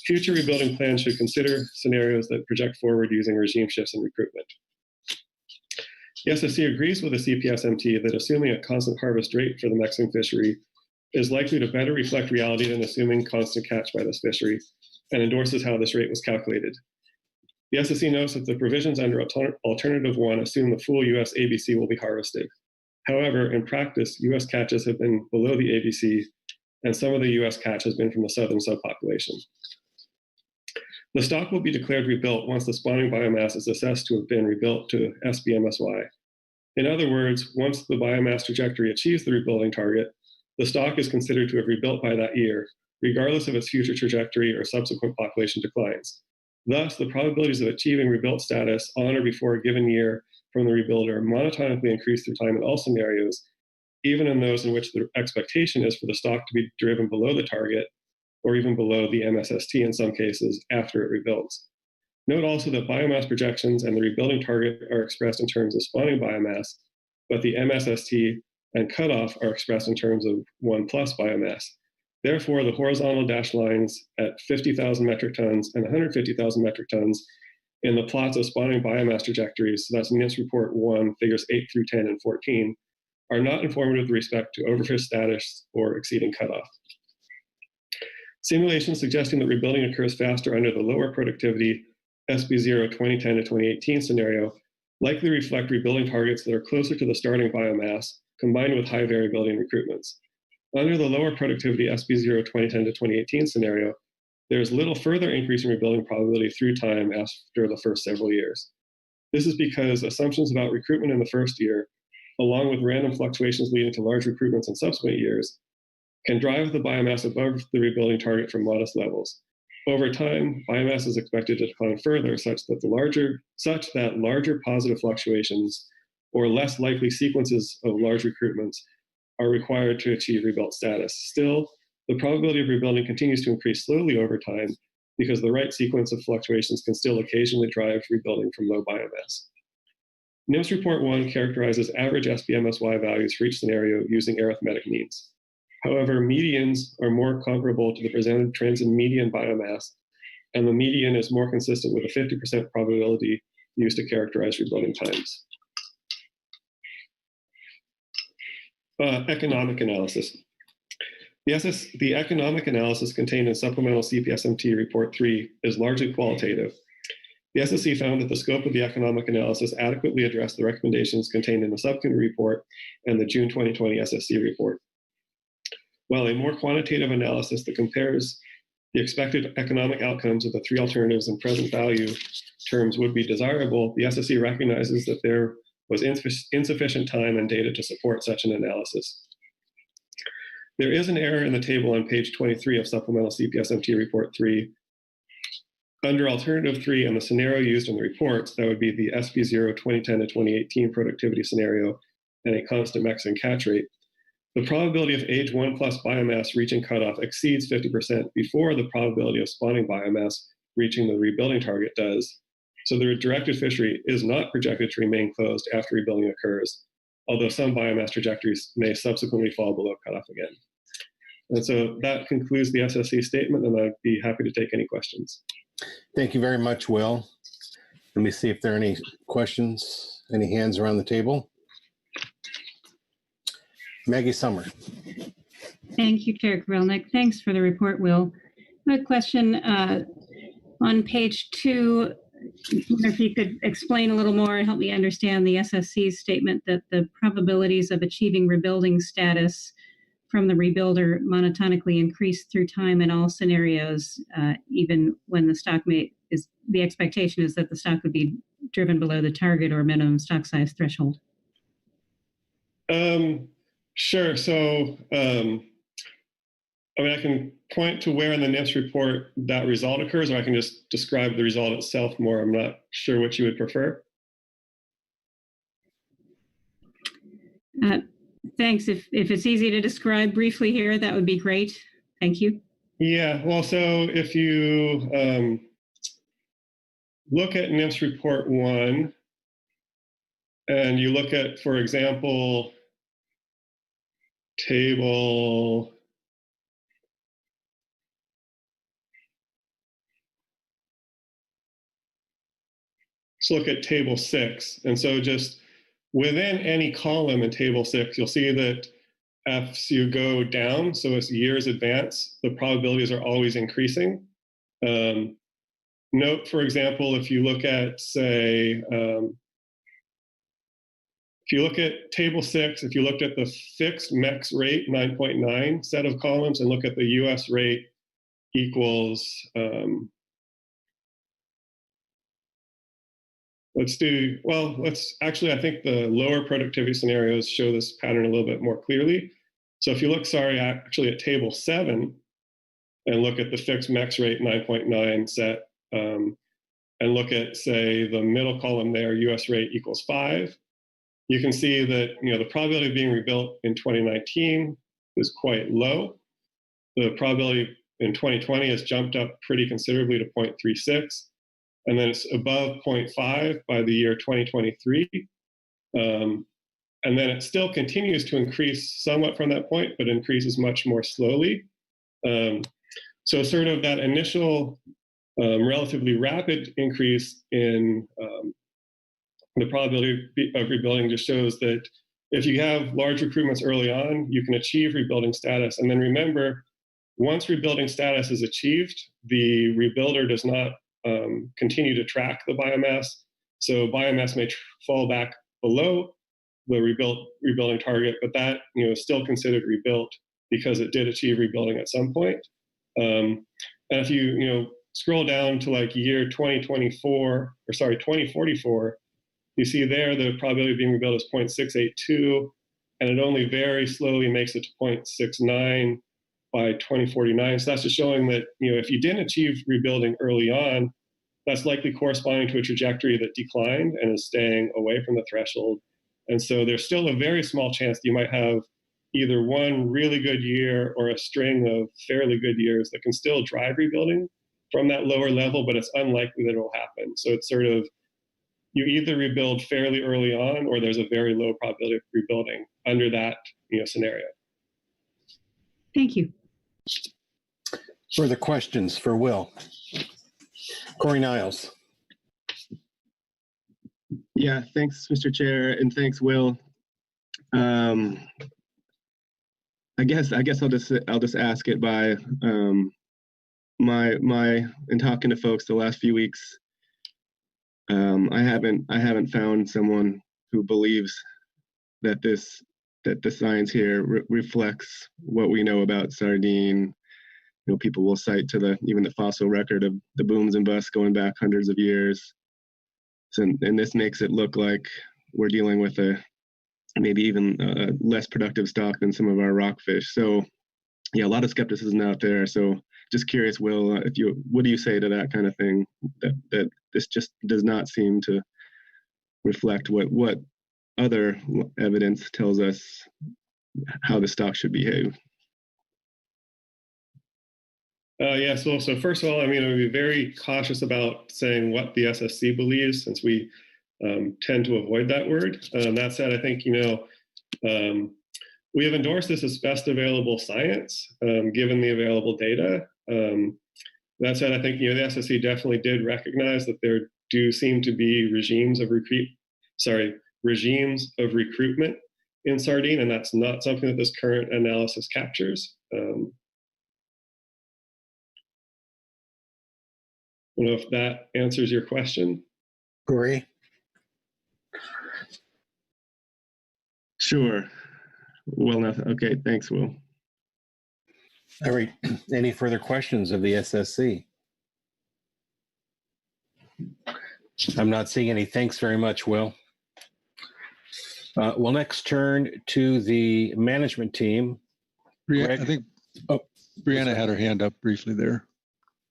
Future rebuilding plans should consider scenarios that project forward using regime shifts in recruitment. The SSC agrees with the CPSMT that assuming a constant harvest rate for the Mexican fishery is likely to better reflect reality than assuming constant catch by this fishery, and endorses how this rate was calculated. The SSC notes that the provisions under Alternative 1 assume the full U.S. ABC will be harvested. However, in practice, U.S. catches have been below the ABC, and some of the U.S. catch has been from the southern subpopulation. The stock will be declared rebuilt once the spawning biomass is assessed to have been rebuilt to SBMSY. In other words, once the biomass trajectory achieves the rebuilding target, the stock is considered to have rebuilt by that year, regardless of its future trajectory or subsequent population declines. Thus, the probabilities of achieving rebuilt status on or before a given year from the rebuilder monotonically increase through time in all scenarios, even in those in which the expectation is for the stock to be driven below the target, or even below the MSST in some cases after it rebuilds. Note also that biomass projections and the rebuilding target are expressed in terms of spawning biomass, but the MSST and cutoff are expressed in terms of 1+ biomass. Therefore, the horizontal dashed lines at 50,000 metric tons and 150,000 metric tons in the plots of spawning biomass trajectories, so that's NIMS Report 1, figures 8 through 10 and 14, are not informative with respect to overfish status or exceeding cutoff. Simulations suggesting that rebuilding occurs faster under the lower productivity SB0 2010 to 2018 scenario likely reflect rebuilding targets that are closer to the starting biomass combined with high variability in recruitments. Under the lower productivity SB0 2010 to 2018 scenario, there is little further increase in rebuilding probability through time after the first several years. This is because assumptions about recruitment in the first year, along with random fluctuations leading to large recruitments in subsequent years, can drive the biomass above the rebuilding target from modest levels. Over time, biomass is expected to decline further such that larger positive fluctuations or less likely sequences of large recruitments are required to achieve rebuilt status. Still, the probability of rebuilding continues to increase slowly over time because the right sequence of fluctuations can still occasionally drive rebuilding from low biomass. NIMS Report 1 characterizes average SBMSY values for each scenario using arithmetic means. However, medians are more comparable to the presented trends in median biomass, and the median is more consistent with a 50% probability used to characterize rebuilding times. Economic analysis. The economic analysis contained in Supplemental CPSMT Report 3 is largely qualitative. The SSC found that the scope of the economic analysis adequately addressed the recommendations contained in the subcommittee report and the June 2020 SSC report. while a more quantitative analysis that compares the expected economic outcomes of the three alternatives in present value terms would be desirable, the SSE recognizes that there was insufficient time and data to support such an analysis. There is an error in the table on page 23 of Supplemental CPSMT Report 3. Under Alternative 3 and the scenario used in the reports, that would be the SB0 2010 to 2018 productivity scenario and a constant Mexican catch rate. The probability of age 1+ biomass reaching cutoff exceeds 50% before the probability of spawning biomass reaching the rebuilding target does. So the directed fishery is not projected to remain closed after rebuilding occurs, although some biomass trajectories may subsequently fall below cutoff again. And so that concludes the SSE statement, and I'd be happy to take any questions. Thank you very much, Will. Let me see if there are any questions, any hands around the table. Maggie Summer. Thank you, Chair Grelnick. Thanks for the report, Will. I have a question on page 2. I wonder if you could explain a little more and help me understand the SSC's statement that the probabilities of achieving rebuilding status from the rebuilder monotonically increase through time in all scenarios, even when the stock the expectation is that the stock would be driven below the target or minimum stock size threshold. Sure. So, I can point to where in the NIMS report that result occurs, or I can just describe the result itself more. I'm not sure what you would prefer. Thanks. If it's easy to describe briefly here, that would be great. Thank you. Yeah. Well, so if you look at NIMS report 1, and you look at, for example, table let's look at table 6. And so just within any column in table 6, you'll see that as you go down, so as years advance, the probabilities are always increasing. Note, for example, if you look at, say, if you look at table 6, if you looked at the fixed MEX rate, 9.9 set of columns, and look at the US rate equals, let's actually, I think the lower productivity scenarios show this pattern a little bit more clearly. So if you look, actually at table 7 and look at the fixed MEX rate 9.9 set, and look at, say, the middle column there, US rate equals 5, you can see that, the probability of being rebuilt in 2019 is quite low. The probability in 2020 has jumped up pretty considerably to 0.36. And then it's above 0.5 by the year 2023. And then it still continues to increase somewhat from that point, but increases much more slowly. So sort of that initial relatively rapid increase in the probability of rebuilding just shows that if you have large recruitments early on, you can achieve rebuilding status. And then remember, once rebuilding status is achieved, the rebuilder does not continue to track the biomass. So biomass may fall back below the rebuilding target, but that is still considered rebuilt because it did achieve rebuilding at some point. And if you scroll down to like year 2044, you see there the probability of being rebuilt is 0.682, and it only very slowly makes it to 0.69 by 2049. So that's just showing that if you didn't achieve rebuilding early on, that's likely corresponding to a trajectory that declined and is staying away from the threshold. And so there's still a very small chance that you might have either one really good year or a string of fairly good years that can still drive rebuilding from that lower level, but it's unlikely that it will happen. So it's sort of, you either rebuild fairly early on or there's a very low probability of rebuilding under that scenario. Thank you. Further questions for Will? Corey Niles. Yeah, thanks, Mr. Chair, and thanks, Will. I guess I'll just ask it by in talking to folks the last few weeks. I haven't found someone who believes that this that the science here reflects what we know about sardine. You know, people will cite to even the fossil record of the booms and busts going back hundreds of years. So, and this makes it look like we're dealing with maybe even a less productive stock than some of our rockfish. So yeah, a lot of skepticism out there. So just curious, Will, what do you say to that kind of thing? That this just does not seem to reflect what other evidence tells us how the stock should behave. Yeah, so first of all, I mean, I would be very cautious about saying what the SSC believes, since we tend to avoid that word. That said, I think, we have endorsed this as best available science, given the available data. That said, I think, the SSC definitely did recognize that there do seem to be regimes of recruitment in sardine, and that's not something that this current analysis captures. I don't know if that answers your question. Corey? Sure. Well, nothing. Okay, thanks, Will. All right. Any further questions of the SSC? I'm not seeing any. Thanks very much, Will. We'll next turn to the management team. I think Brianna had her hand up briefly there.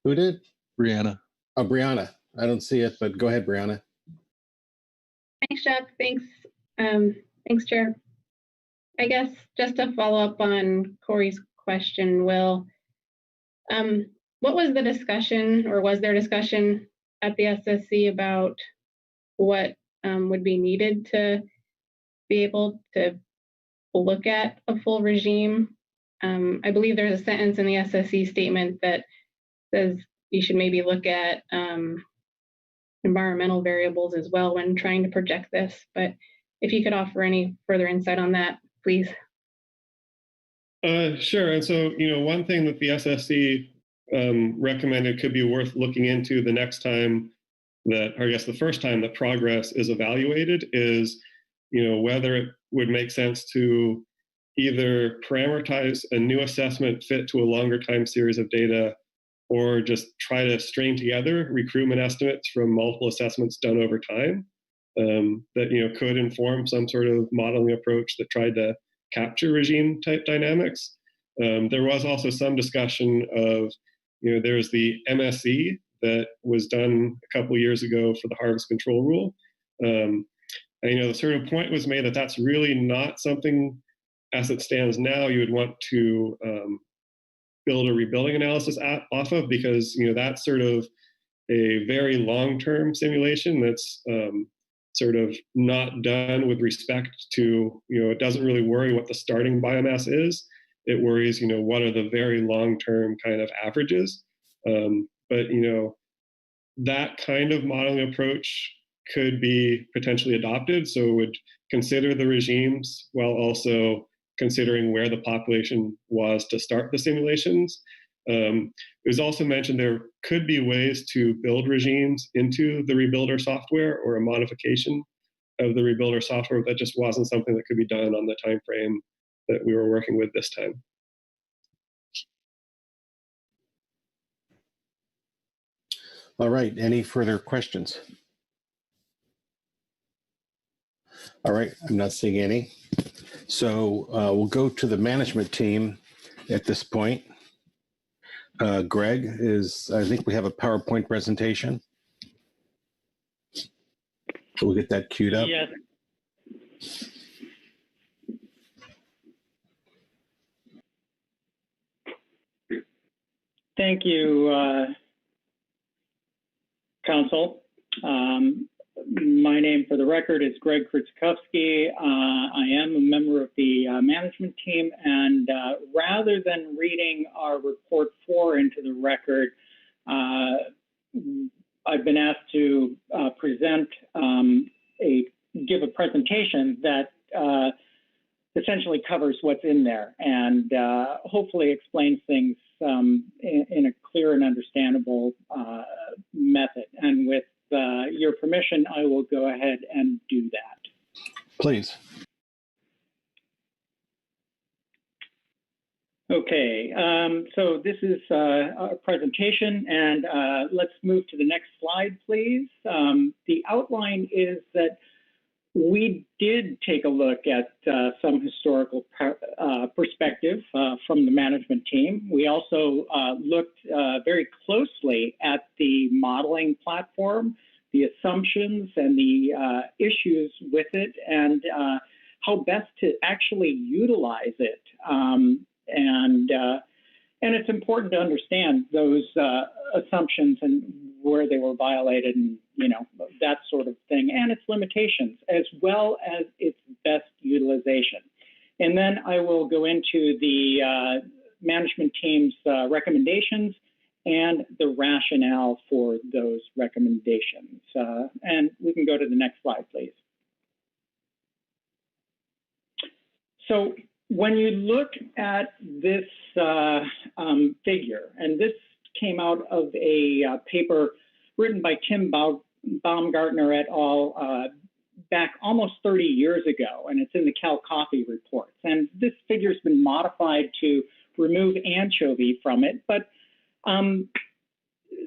Who did? Brianna. Oh, Brianna. I don't see it, but go ahead, Brianna. Thanks, Chuck. Thanks. Thanks, Chair. I guess just to follow up on Corey's question, Will, what was the discussion, or was there discussion at the SSC about what would be needed to be able to look at a full regime? I believe there's a sentence in the SSC statement that says you should maybe look at environmental variables as well when trying to project this. But if you could offer any further insight on that, please. Sure. And so, one thing that the SSC recommended could be worth looking into the next time that, or I guess the first time that progress is evaluated, is, whether it would make sense to either parameterize a new assessment fit to a longer time series of data, or just try to string together recruitment estimates from multiple assessments done over time that could inform some sort of modeling approach that tried to capture regime type dynamics. There was also some discussion of, there's the MSE that was done a couple of years ago for the harvest control rule. And, the sort of point was made that that's really not something, as it stands now, you would want to build a rebuilding analysis off of, because, that's sort of a very long-term simulation that's sort of not done with respect to, it doesn't really worry what the starting biomass is. It worries, what are the very long-term kind of averages. But, that kind of modeling approach could be potentially adopted. So it would consider the regimes while also considering where the population was to start the simulations. It was also mentioned there could be ways to build regimes into the rebuilder software, or a modification of the rebuilder software. That just wasn't something that could be done on the time frame that we were working with this time. All right. Any further questions? All right. I'm not seeing any. So we'll go to the management team at this point. Greg, I think we have a PowerPoint presentation. So we'll get that queued up. Yes. Thank you, Council. My name, for the record, is Greg Krzyzkowski. I am a member of the management team, and rather than reading our report 4 into the record, I've been asked to give a presentation that essentially covers what's in there, and hopefully explains things in a clear and understandable method. And with your permission, I will go ahead and do that. Please. Okay, so this is a presentation, and let's move to the next slide, please. The outline is that we did take a look at some historical perspective from the management team. We also looked very closely at the modeling platform, the assumptions and the issues with it, and how best to actually utilize it. And it's important to understand those assumptions and where they were violated and, you know, that sort of thing, and its limitations, as well as its best utilization. And then I will go into the management team's recommendations and the rationale for those recommendations. And we can go to the next slide, please. So when you look at this figure, and this came out of a paper written by Tim Baumgartner et al. Back almost 30 years ago, and it's in the Cal Coffee reports. And this figure's been modified to remove anchovy from it, but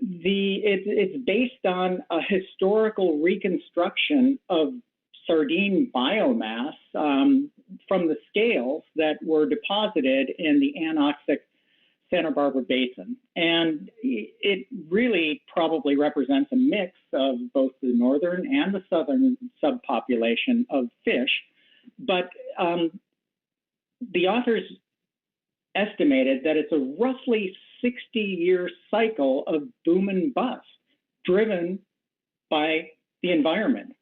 it's based on a historical reconstruction of sardine biomass from the scales that were deposited in the anoxic Santa Barbara Basin. And it really probably represents a mix of both the northern and the southern subpopulation of fish. But the authors estimated that it's a roughly 60-year cycle of boom and bust driven by the environment.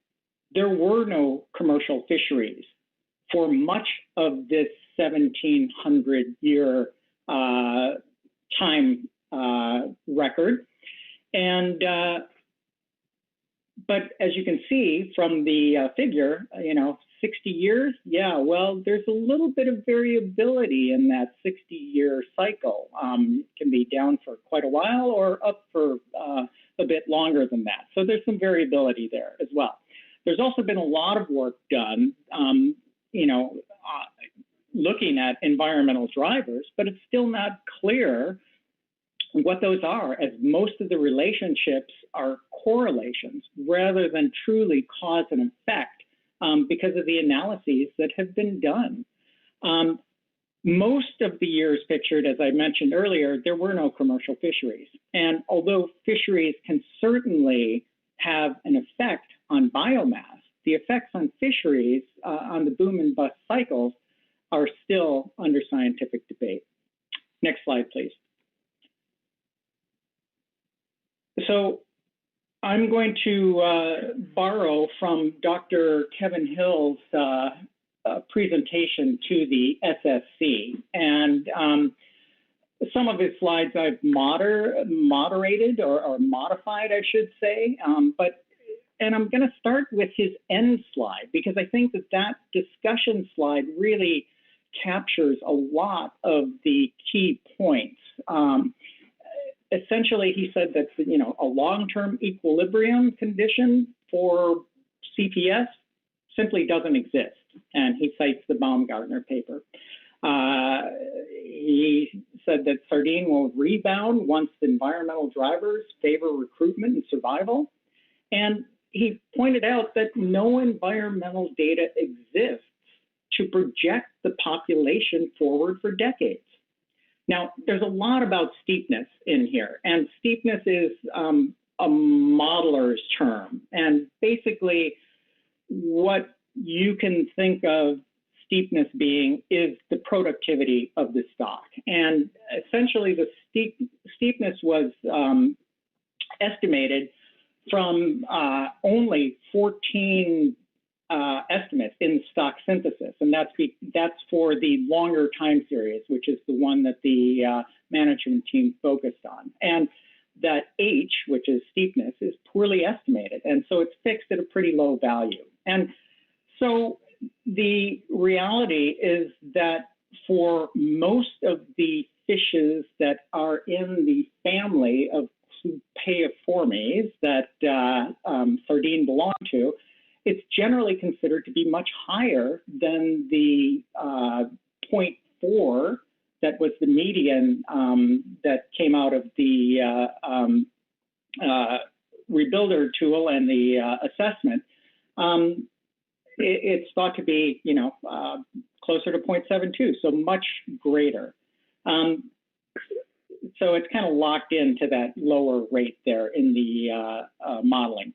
There were no commercial fisheries for much of this 1700-year time record. And, but as you can see from the figure, you know, 60 years, yeah, well, there's a little bit of variability in that 60-year cycle. It can be down for quite a while or up for a bit longer than that. So there's some variability there as well. There's also been a lot of work done, you know, looking at environmental drivers, but it's still not clear what those are, as most of the relationships are correlations rather than truly cause and effect because of the analyses that have been done. Most of the years pictured, as I mentioned earlier, there were no commercial fisheries. And although fisheries can certainly have an effect on biomass, the effects on fisheries, on the boom and bust cycles, are still under scientific debate. Next slide, please. So I'm going to borrow from Dr. Kevin Hill's presentation to the SSC. And some of his slides I've moderated or modified, I should say. And I'm going to start with his end slide, because I think that that discussion slide really captures a lot of the key points. Essentially, he said that, you know, a long-term equilibrium condition for CPS simply doesn't exist. And he cites the Baumgartner paper. He said that sardine will rebound once the environmental drivers favor recruitment and survival. And he pointed out that no environmental data exists to project the population forward for decades. Now, there's a lot about steepness in here, and steepness is a modeler's term. And basically, what you can think of steepness being is the productivity of the stock. And essentially, the steepness was estimated from only 14 estimates in stock synthesis, and that's for the longer time series, which is the one that the management team focused on. And that H, which is steepness, is poorly estimated, and so it's fixed at a pretty low value. And so the reality is that for most of the fishes that are in the family of Pelagic that sardine belong to, it's generally considered to be much higher than the 0.4 that was the median that came out of the rebuilder tool and the assessment, it's thought to be, closer to 0.72, so much greater. So it's kind of locked into that lower rate there in the modeling.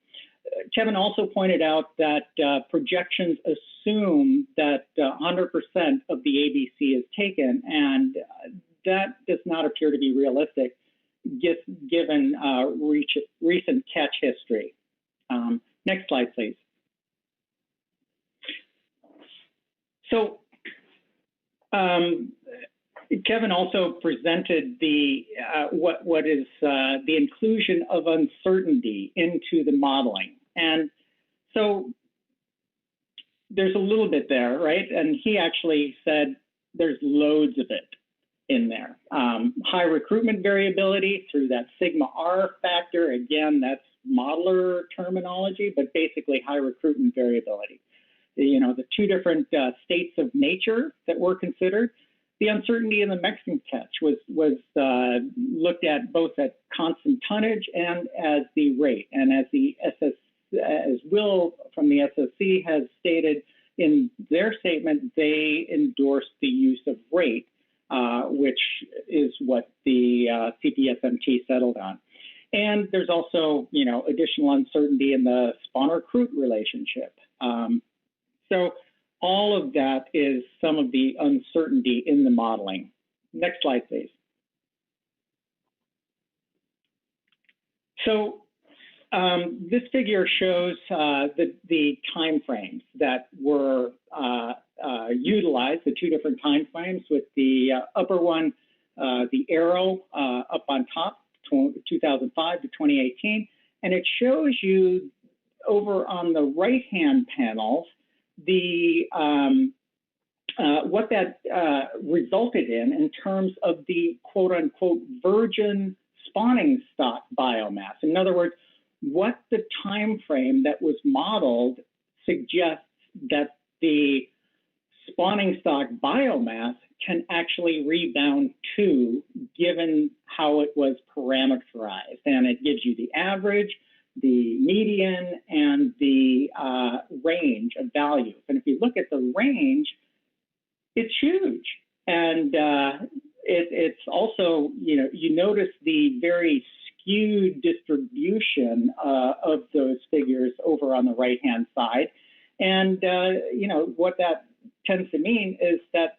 Kevin also pointed out that projections assume that 100% of the ABC is taken, and that does not appear to be realistic given recent catch history. Next slide, please. So Kevin also presented the what is the inclusion of uncertainty into the modeling. And so there's a little bit there, right? And he actually said there's loads of it in there. High recruitment variability through that sigma R factor. Again, that's modeler terminology, but basically high recruitment variability. The two different states of nature that were considered. The uncertainty in the Mexican catch was looked at both at constant tonnage and as the rate. And as Will from the SSC has stated in their statement, they endorsed the use of rate, which is what the CPFMT settled on. And there's also, additional uncertainty in the spawn-recruit relationship. So all of that is some of the uncertainty in the modeling. Next slide, please. So this figure shows the time frames that were utilized, the two different time frames, with the upper one, the arrow up on top, 2005 to 2018. And it shows you over on the right-hand panels, the what that resulted in terms of the quote-unquote virgin spawning stock biomass. In other words, what the time frame that was modeled suggests that the spawning stock biomass can actually rebound to, given how it was parameterized. And it gives you the average, the median, and the range of values. And if you look at the range, it's huge. And it's also, you notice the very skewed distribution of those figures over on the right-hand side. And, what that tends to mean is that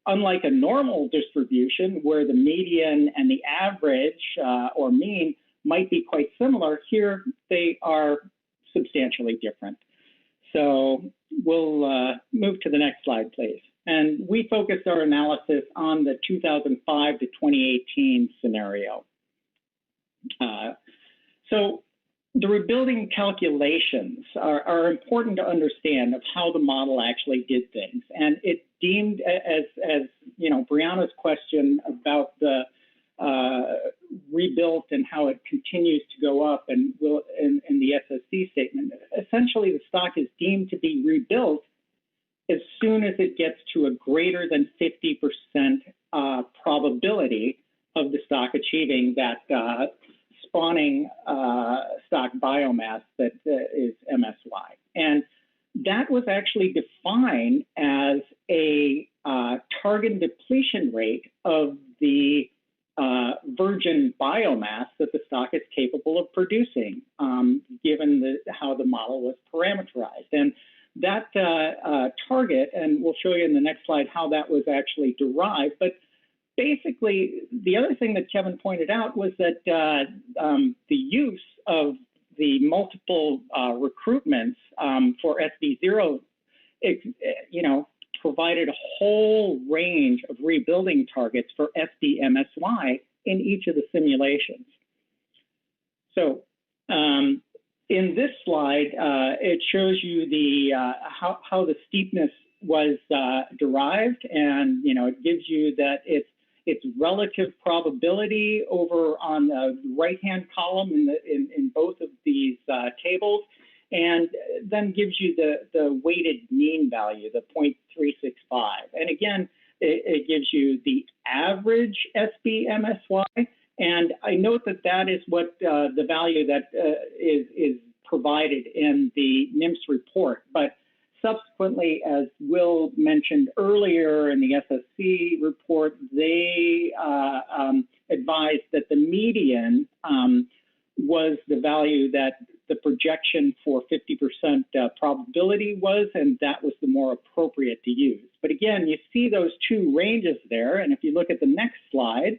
unlike a normal distribution where the median and the average or mean might be quite similar, here they are substantially different. So we'll move to the next slide, please. And we focused our analysis on the 2005 to 2018 scenario. So the rebuilding calculations are important to understand of how the model actually did things. And it deemed, as Brianna's question about the rebuilt and how it continues to go up, and will in the SSC statement, essentially the stock is deemed to be rebuilt as soon as it gets to a greater than 50% probability of the stock achieving that spawning stock biomass that is MSY. And that was actually defined as a target depletion rate of the virgin biomass that the stock is capable of producing, given how the model was parameterized. And that target, and we'll show you in the next slide how that was actually derived, but basically the other thing that Kevin pointed out was that the use of the multiple recruitments for SB0, provided a whole range of rebuilding targets for SBMSY in each of the simulations. So in this slide, it shows you the how the steepness was derived, and it gives you that its relative probability over on the right-hand column in both of these tables, and then gives you the weighted mean value, the 0.365. And again, it gives you the average SBMSY. And I note that that is what the value that is provided in the NIMS report. But subsequently, as Will mentioned earlier in the SSC report, they advised that the median was the value that the projection for 50% probability was, and that was the more appropriate to use. But again, you see those two ranges there, and if you look at the next slide,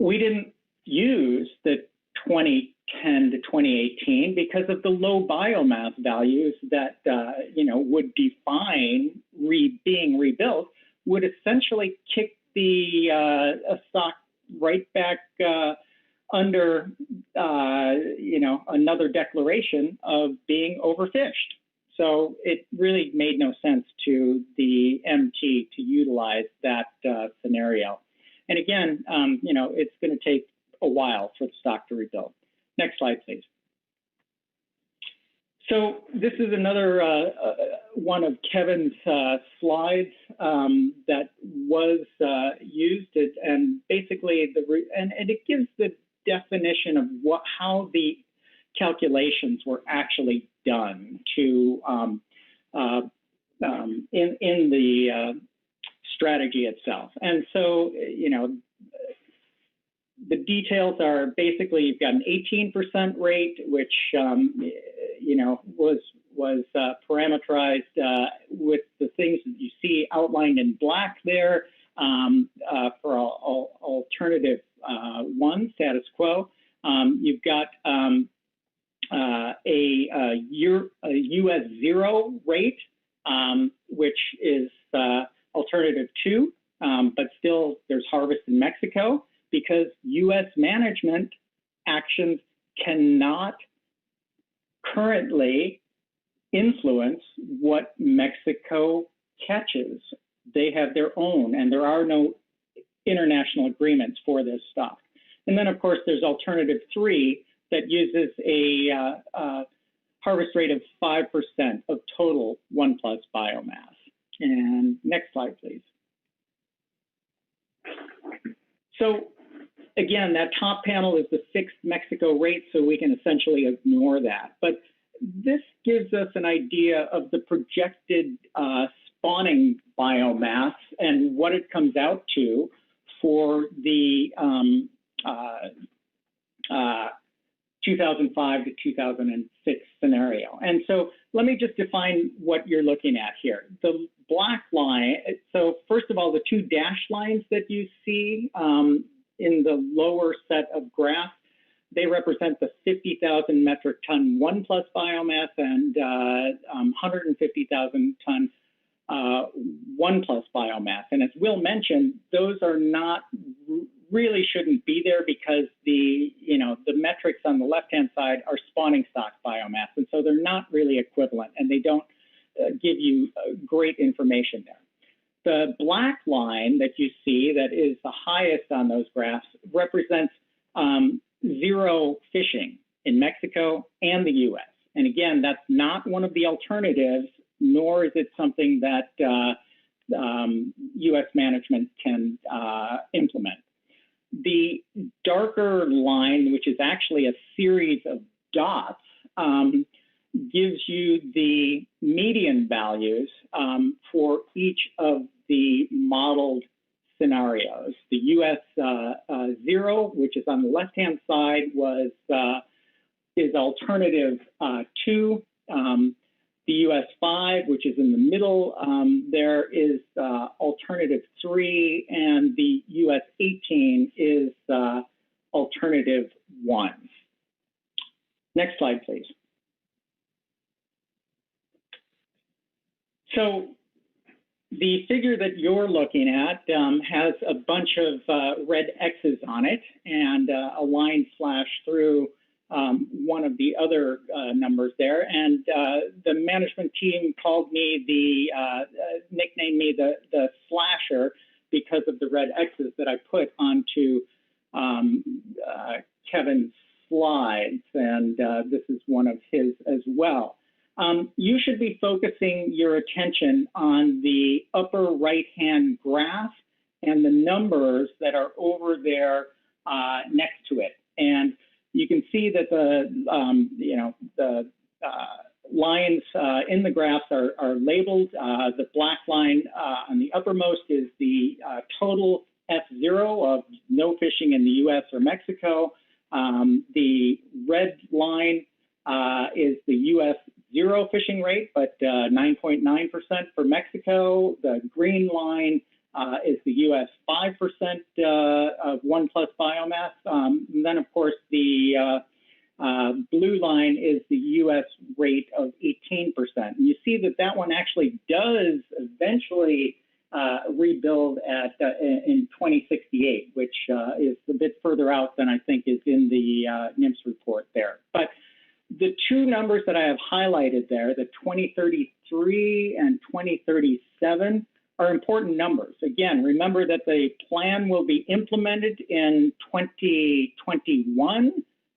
we didn't use the 2010 to 2018 because of the low biomass values that would define being rebuilt, would essentially kick the stock right back under another declaration of being overfished. So it really made no sense to the MT to utilize that scenario. And again, it's going to take a while for the stock to rebuild. Next slide, please. So this is another one of Kevin's slides that was used, and basically and it gives the definition of how the calculations were actually done to in the strategy itself. And so, the details are basically you've got an 18% rate, which was parameterized with the things that you see outlined in black there for alternative one, status quo. You've got a US 0 rate, which is alternative 2, but still there's harvest in Mexico because US management actions cannot currently influence what Mexico catches. They have their own, and there are no international agreements for this stock. And then, of course, there's alternative 3 that uses a harvest rate of 5% of total 1+ biomass. And next slide, please. So again, that top panel is the fixed Mexico rate, so we can essentially ignore that. But this gives us an idea of the projected spawning biomass and what it comes out to for the 2005 to 2006 scenario. And so let me just define what you're looking at here. The black line, so first of all, the two dashed lines that you see in the lower set of graphs, they represent the 50,000 metric ton 1+ biomass and 150,000 ton 1+ biomass. And as Will mentioned, those are not really shouldn't be there because the metrics on the left-hand side are spawning stock biomass, and so they're not really equivalent, and they don't give you great information there. The black line that you see that is the highest on those graphs represents 0 fishing in Mexico and the U.S. And again, that's not one of the alternatives, nor is it something that U.S. management can implement. The darker line, which is actually a series of dots, gives you the median values for each of the modeled scenarios. The US 0, which is on the left-hand side, is alternative 2. The US 5, which is in the middle, there is alternative 3, and the US 18 is alternative 1. Next slide, please. So the figure that you're looking at has a bunch of red X's on it and a line flash through one of the other numbers there. And the management team called me nicknamed me the slasher because of the red X's that I put onto Kevin's slides. And this is one of his as well. you should be focusing your attention on the upper right-hand graph and the numbers that are over there next to it. And you can see that the lines in the graphs are labeled. The black line on the uppermost is the total F0 of no fishing in the US or Mexico. The red line is the US zero fishing rate, but 9.9% for Mexico. The green line is the US 5% of 1+ biomass. And then, of course, the blue line is the US rate of 18%. And you see that that one actually does eventually rebuild at in 2068, which is a bit further out than I think is in the NIMS report there. But the two numbers that I have highlighted there, the 2033 and 2037, are important numbers. Again, remember that the plan will be implemented in 2021.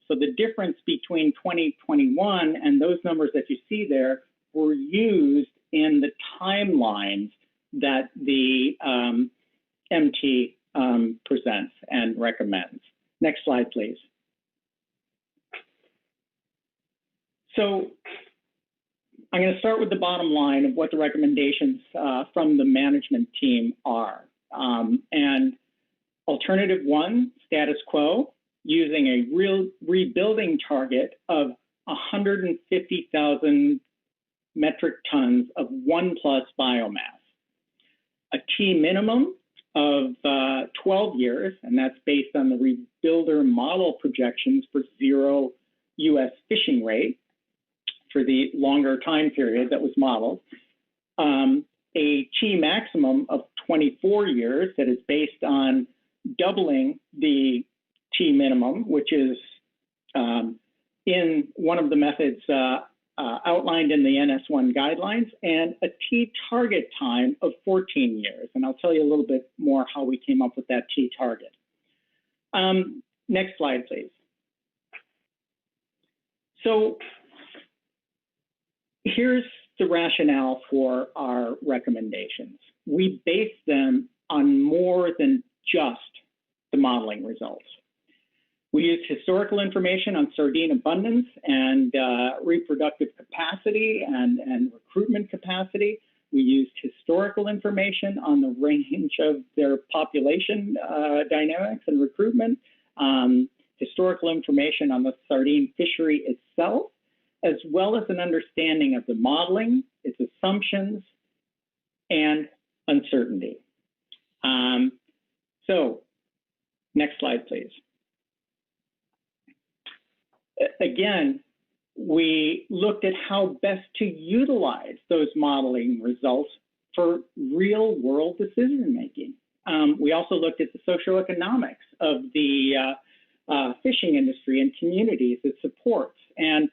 So the difference between 2021 and those numbers that you see there were used in the timelines that the MT presents and recommends. Next slide, please. So I'm going to start with the bottom line of what the recommendations from the management team are. And alternative one, status quo, using a real rebuilding target of 150,000 metric tons of 1+ biomass. A T minimum of 12 years, and that's based on the rebuilder model projections for 0 US fishing rate for the longer time period that was modeled. A T maximum of 24 years that is based on doubling the T minimum, which is in one of the methods outlined in the NS1 guidelines, and a T target time of 14 years. And I'll tell you a little bit more how we came up with that T target. Next slide, please. So here's the rationale for our recommendations. We base them on more than just the modeling results. We use historical information on sardine abundance and reproductive capacity and recruitment capacity. We used historical information on the range of their population dynamics and recruitment, historical information on the sardine fishery itself, as well as an understanding of the modeling, its assumptions, and uncertainty. So, next slide, please. Again, we looked at how best to utilize those modeling results for real-world decision-making. We also looked at the socioeconomics of the fishing industry and communities it supports. And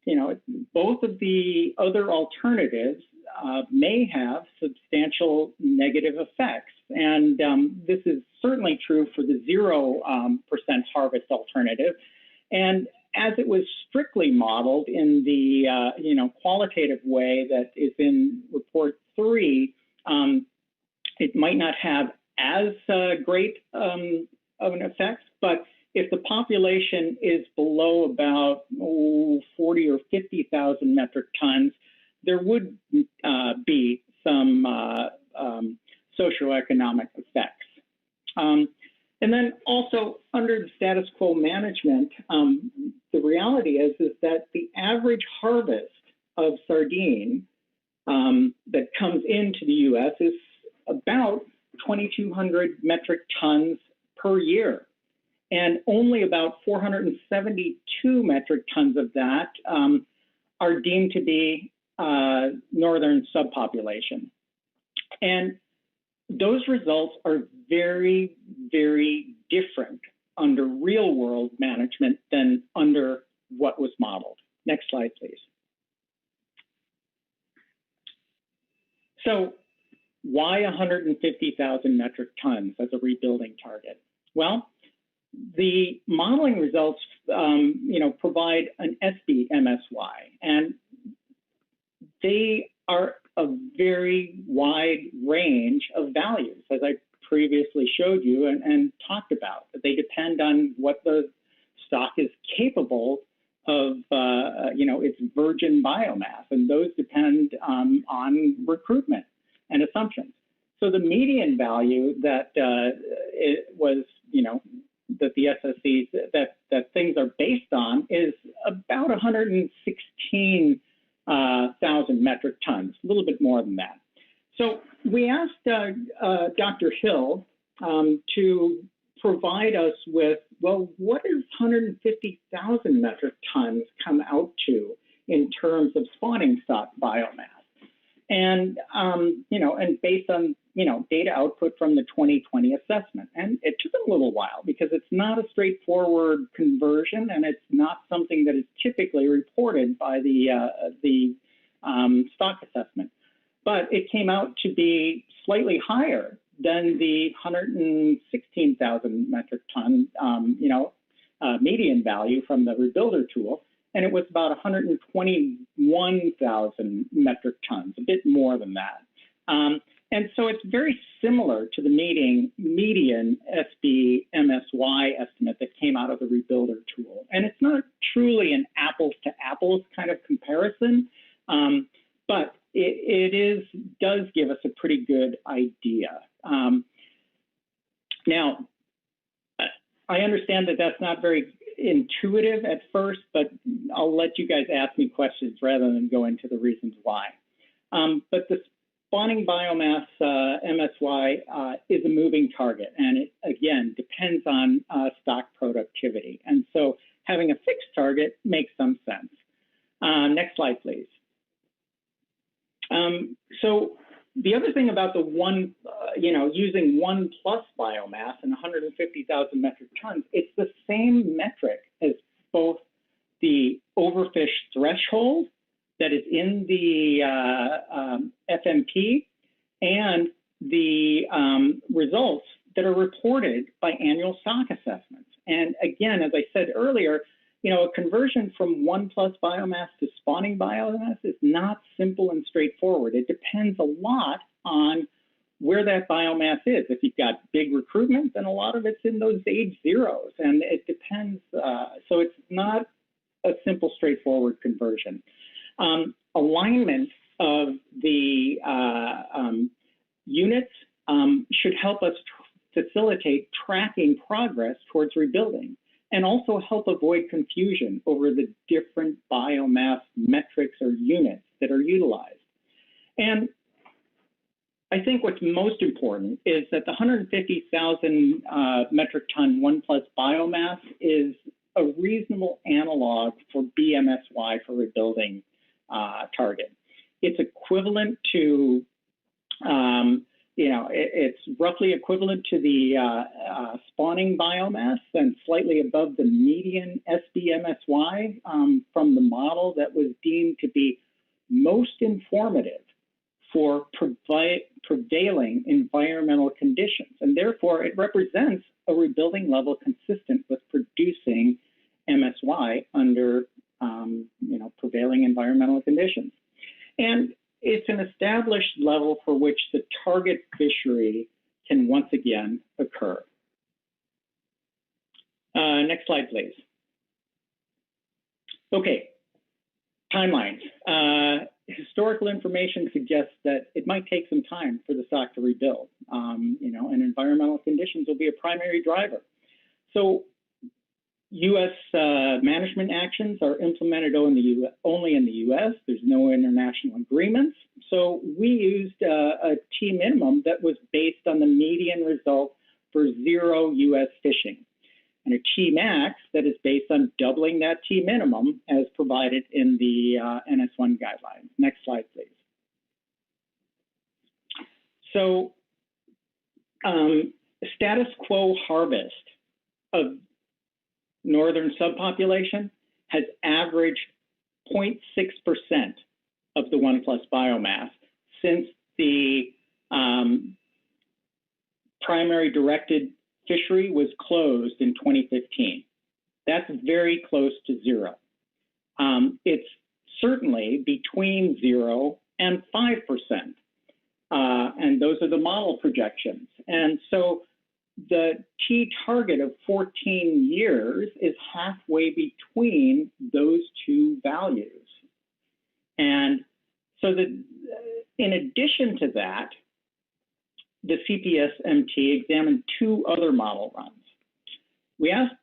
you know, both of the other alternatives may have substantial negative effects. And this is certainly true for the 0% harvest alternative. And as it was strictly modeled in the you know, qualitative way that is in report 3, it might not have as great of an effect, but if the population is below about 40 or 50,000 metric tons, there would be some socioeconomic effects. And then also under the status quo management, the reality is that the average harvest of sardine that comes into the US is about 2,200 metric tons per year. And only about 472 metric tons of that are deemed to be northern subpopulation. And those results are very, very different under real world management than under what was modeled. Next slide, please. So why 150,000 metric tons as a rebuilding target? Well, the modeling results, provide an SBMSY, and they are a very wide range of values, as I previously showed you and talked about. They depend on what the stock is capable of, its virgin biomass, and those depend on recruitment and assumptions. So the median value that it was, that the SSCs that things are based on is about 116,000 metric tons, a little bit more than that. So we asked Dr. Hill to provide us with, well, what does 150,000 metric tons come out to in terms of spawning stock biomass? And, and based on, data output from the 2020 assessment. And it took a little while because it's not a straightforward conversion, and it's not something that is typically reported by the stock assessment. But it came out to be slightly higher than the 116,000 metric ton, median value from the rebuilder tool. And it was about 121,000 metric tons, a bit more than that. And so it's very similar to the median SBMSY estimate that came out of the rebuilder tool. And it's not truly an apples to apples kind of comparison, but it does give us a pretty good idea. Now, I understand that that's not very intuitive at first, but I'll let you guys ask me questions rather than go into the reasons why. But the spawning biomass MSY is a moving target, and it, again, depends on stock productivity. And so having a fixed target makes some sense. Next slide, please. So the other thing about the using 1+ biomass and 150,000 metric tons, it's the same metric as both the overfish threshold that is in the FMP and the results that are reported by annual stock assessments. And again, as I said earlier, a conversion from 1+ biomass to spawning biomass is not simple and straightforward. It depends a lot on where that biomass is. If you've got big recruitment, then a lot of it's in those age zeros, and it depends. So it's not a simple, straightforward conversion. Alignment of the units should help us facilitate tracking progress towards rebuilding, and also help avoid confusion over the different biomass metrics or units that are utilized. And I think what's most important is that the 150,000 metric ton 1+ biomass is a reasonable analog for BMSY for rebuilding target. It's equivalent to, it's roughly equivalent to the spawning biomass and slightly above the median SBMSY from the model that was deemed to be most informative for prevailing environmental conditions. And therefore, it represents a rebuilding level consistent with producing MSY under prevailing environmental conditions. And it's an established level for which the target fishery can once again occur. Next slide, please. Okay, timelines. Historical information suggests that it might take some time for the stock to rebuild, and environmental conditions will be a primary driver. So U.S. management actions are implemented only in the U.S. There's no international agreements. So we used a T minimum that was based on the median result for 0 U.S. fishing, and a T max that is based on doubling that T minimum as provided in the NS1 guidelines. Next slide, please. So status quo harvest of northern subpopulation has averaged 0.6% of the 1+ biomass since the primary directed Fishery was closed in 2015. That's very close to zero. It's certainly between 0 and 5%. And those are the model projections. And so the T target of 14 years is halfway between those two values. And so in addition to that, the CPSMT examined 2 other model runs. We asked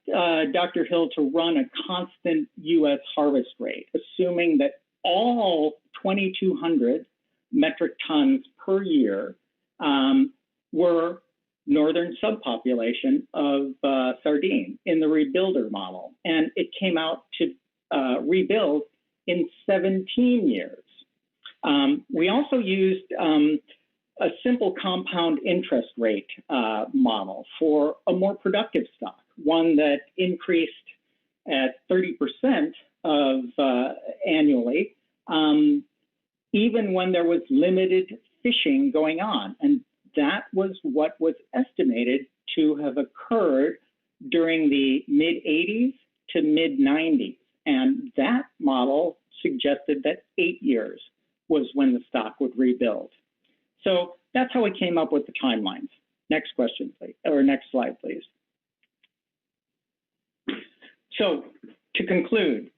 Dr. Hill to run a constant U.S. harvest rate, assuming that all 2,200 metric tons per year were northern subpopulation of sardine in the rebuilder model. And it came out to rebuild in 17 years. We also used a simple compound interest rate model for a more productive stock, one that increased at 30% annually, even when there was limited fishing going on. And that was what was estimated to have occurred during the mid-'80s to mid-'90s. And that model suggested that 8 years was when the stock would rebuild. So that's how we came up with the timelines. Next question, please, or next slide, please. So to conclude,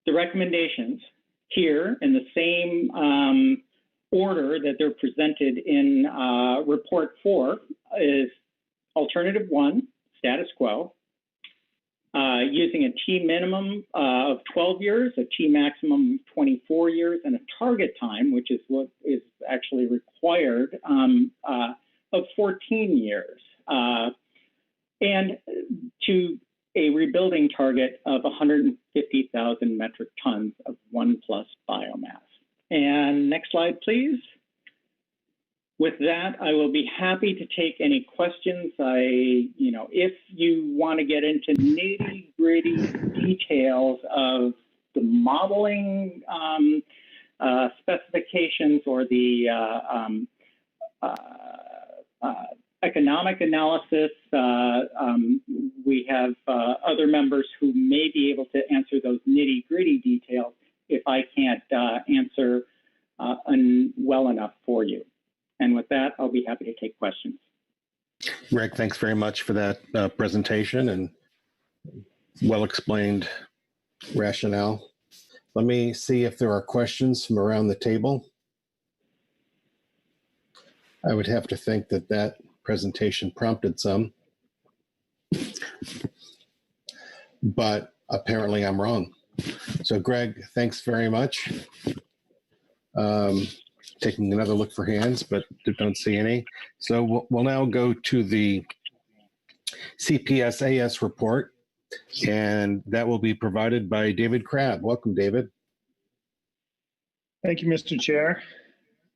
the recommendations here in the same order that they're presented in report 4 is alternative 1, status quo, using a T minimum of 12 years, a T maximum of 24 years, and a target time, which is what is actually required, of 14 years, and to a rebuilding target of 150,000 metric tons of 1+ biomass. And next slide, please. With that, I will be happy to take any questions. If you want to get into nitty-gritty details of the modeling specifications or the economic analysis, we have other members who may be able to answer those nitty-gritty details if I can't answer well enough for you. And with that, I'll be happy to take questions. Greg, thanks very much for that presentation and well-explained rationale. Let me see if there are questions from around the table. I would have to think that that presentation prompted some, but apparently I'm wrong. So Greg, thanks very much. Taking another look for hands, but don't see any. So we'll now go to the CPSAS report, and that will be provided by David Crabb. Welcome, David. Thank you, Mr. Chair.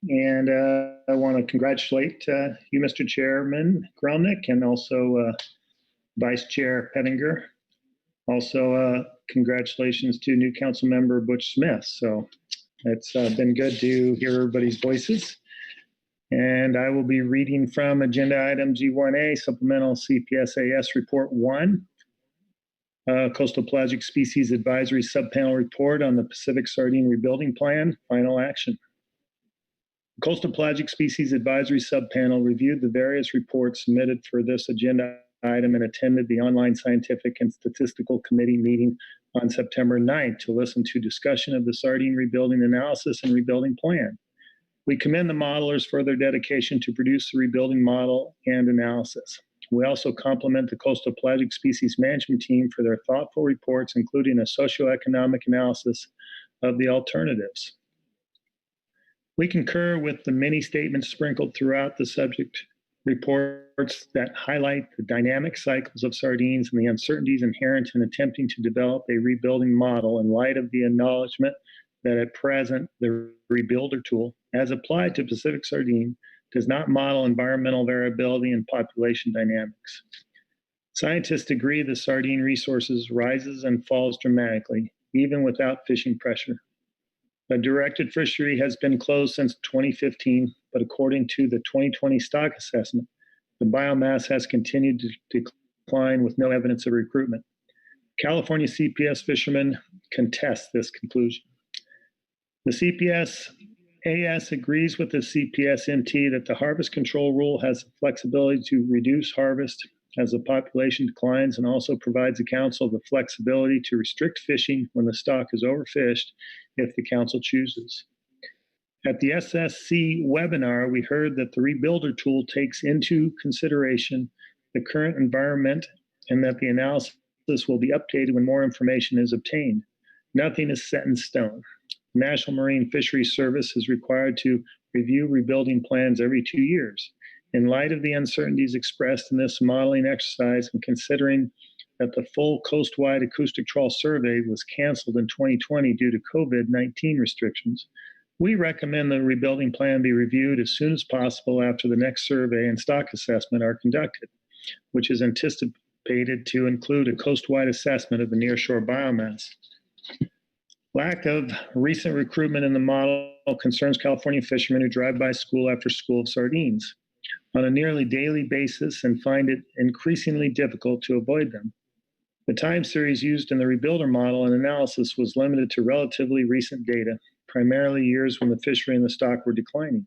And I want to congratulate you, Mr. Chairman Grelnick, and also Vice Chair Pettinger. Also, congratulations to new council member Butch Smith. So it's been good to hear everybody's voices. And I will be reading from agenda item G1A, Supplemental CPSAS Report 1, Coastal Pelagic Species Advisory Subpanel Report on the Pacific Sardine Rebuilding Plan, Final Action. The Coastal Pelagic Species Advisory Subpanel reviewed the various reports submitted for this agenda item and attended the online scientific and statistical committee meeting on September 9th to listen to discussion of the sardine rebuilding analysis and rebuilding plan. We commend the modelers for their dedication to produce the rebuilding model and analysis. We also compliment the Coastal Pelagic Species Management Team for their thoughtful reports, including a socioeconomic analysis of the alternatives. We concur with the many statements sprinkled throughout the subject reports that highlight the dynamic cycles of sardines and the uncertainties inherent in attempting to develop a rebuilding model in light of the acknowledgement that at present the rebuilder tool, as applied to Pacific sardine, does not model environmental variability and population dynamics. Scientists agree the sardine resources rises and falls dramatically, even without fishing pressure. The directed fishery has been closed since 2015, but according to the 2020 stock assessment, The biomass has continued to decline with no evidence of recruitment. California CPS fishermen contest this conclusion. The CPS AS agrees with the CPS MT that the harvest control rule has the flexibility to reduce harvest as the population declines, and also provides the council the flexibility to restrict fishing when the stock is overfished if the council chooses. At the SSC webinar, we heard that the Rebuilder tool takes into consideration the current environment and that the analysis will be updated when more information is obtained. Nothing is set in stone. National Marine Fisheries Service is required to review rebuilding plans every 2 years. In light of the uncertainties expressed in this modeling exercise and considering that the full coast-wide acoustic trawl survey was canceled in 2020 due to COVID-19 restrictions, we recommend the rebuilding plan be reviewed as soon as possible after the next survey and stock assessment are conducted, which is anticipated to include a coast-wide assessment of the nearshore biomass. Lack of recent recruitment in the model concerns California fishermen who drive by school after school of sardines on a nearly daily basis and find it increasingly difficult to avoid them. The time series used in the Rebuilder model and analysis was limited to relatively recent data, primarily years when the fishery and the stock were declining.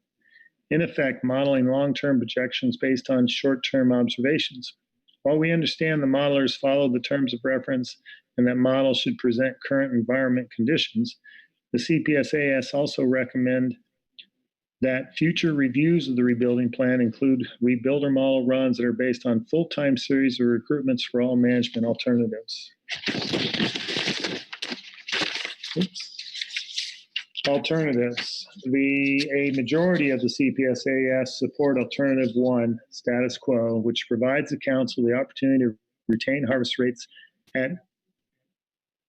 In effect, modeling long-term projections based on short-term observations. While we understand the modelers followed the terms of reference and that models should present current environment conditions, the CPSAS also recommend that future reviews of the rebuilding plan include rebuilder model runs that are based on full-time series of recruitments for all management alternatives. Oops. Alternatives. A majority of the CPSAS support alternative 1, status quo, which provides the council the opportunity to retain harvest rates at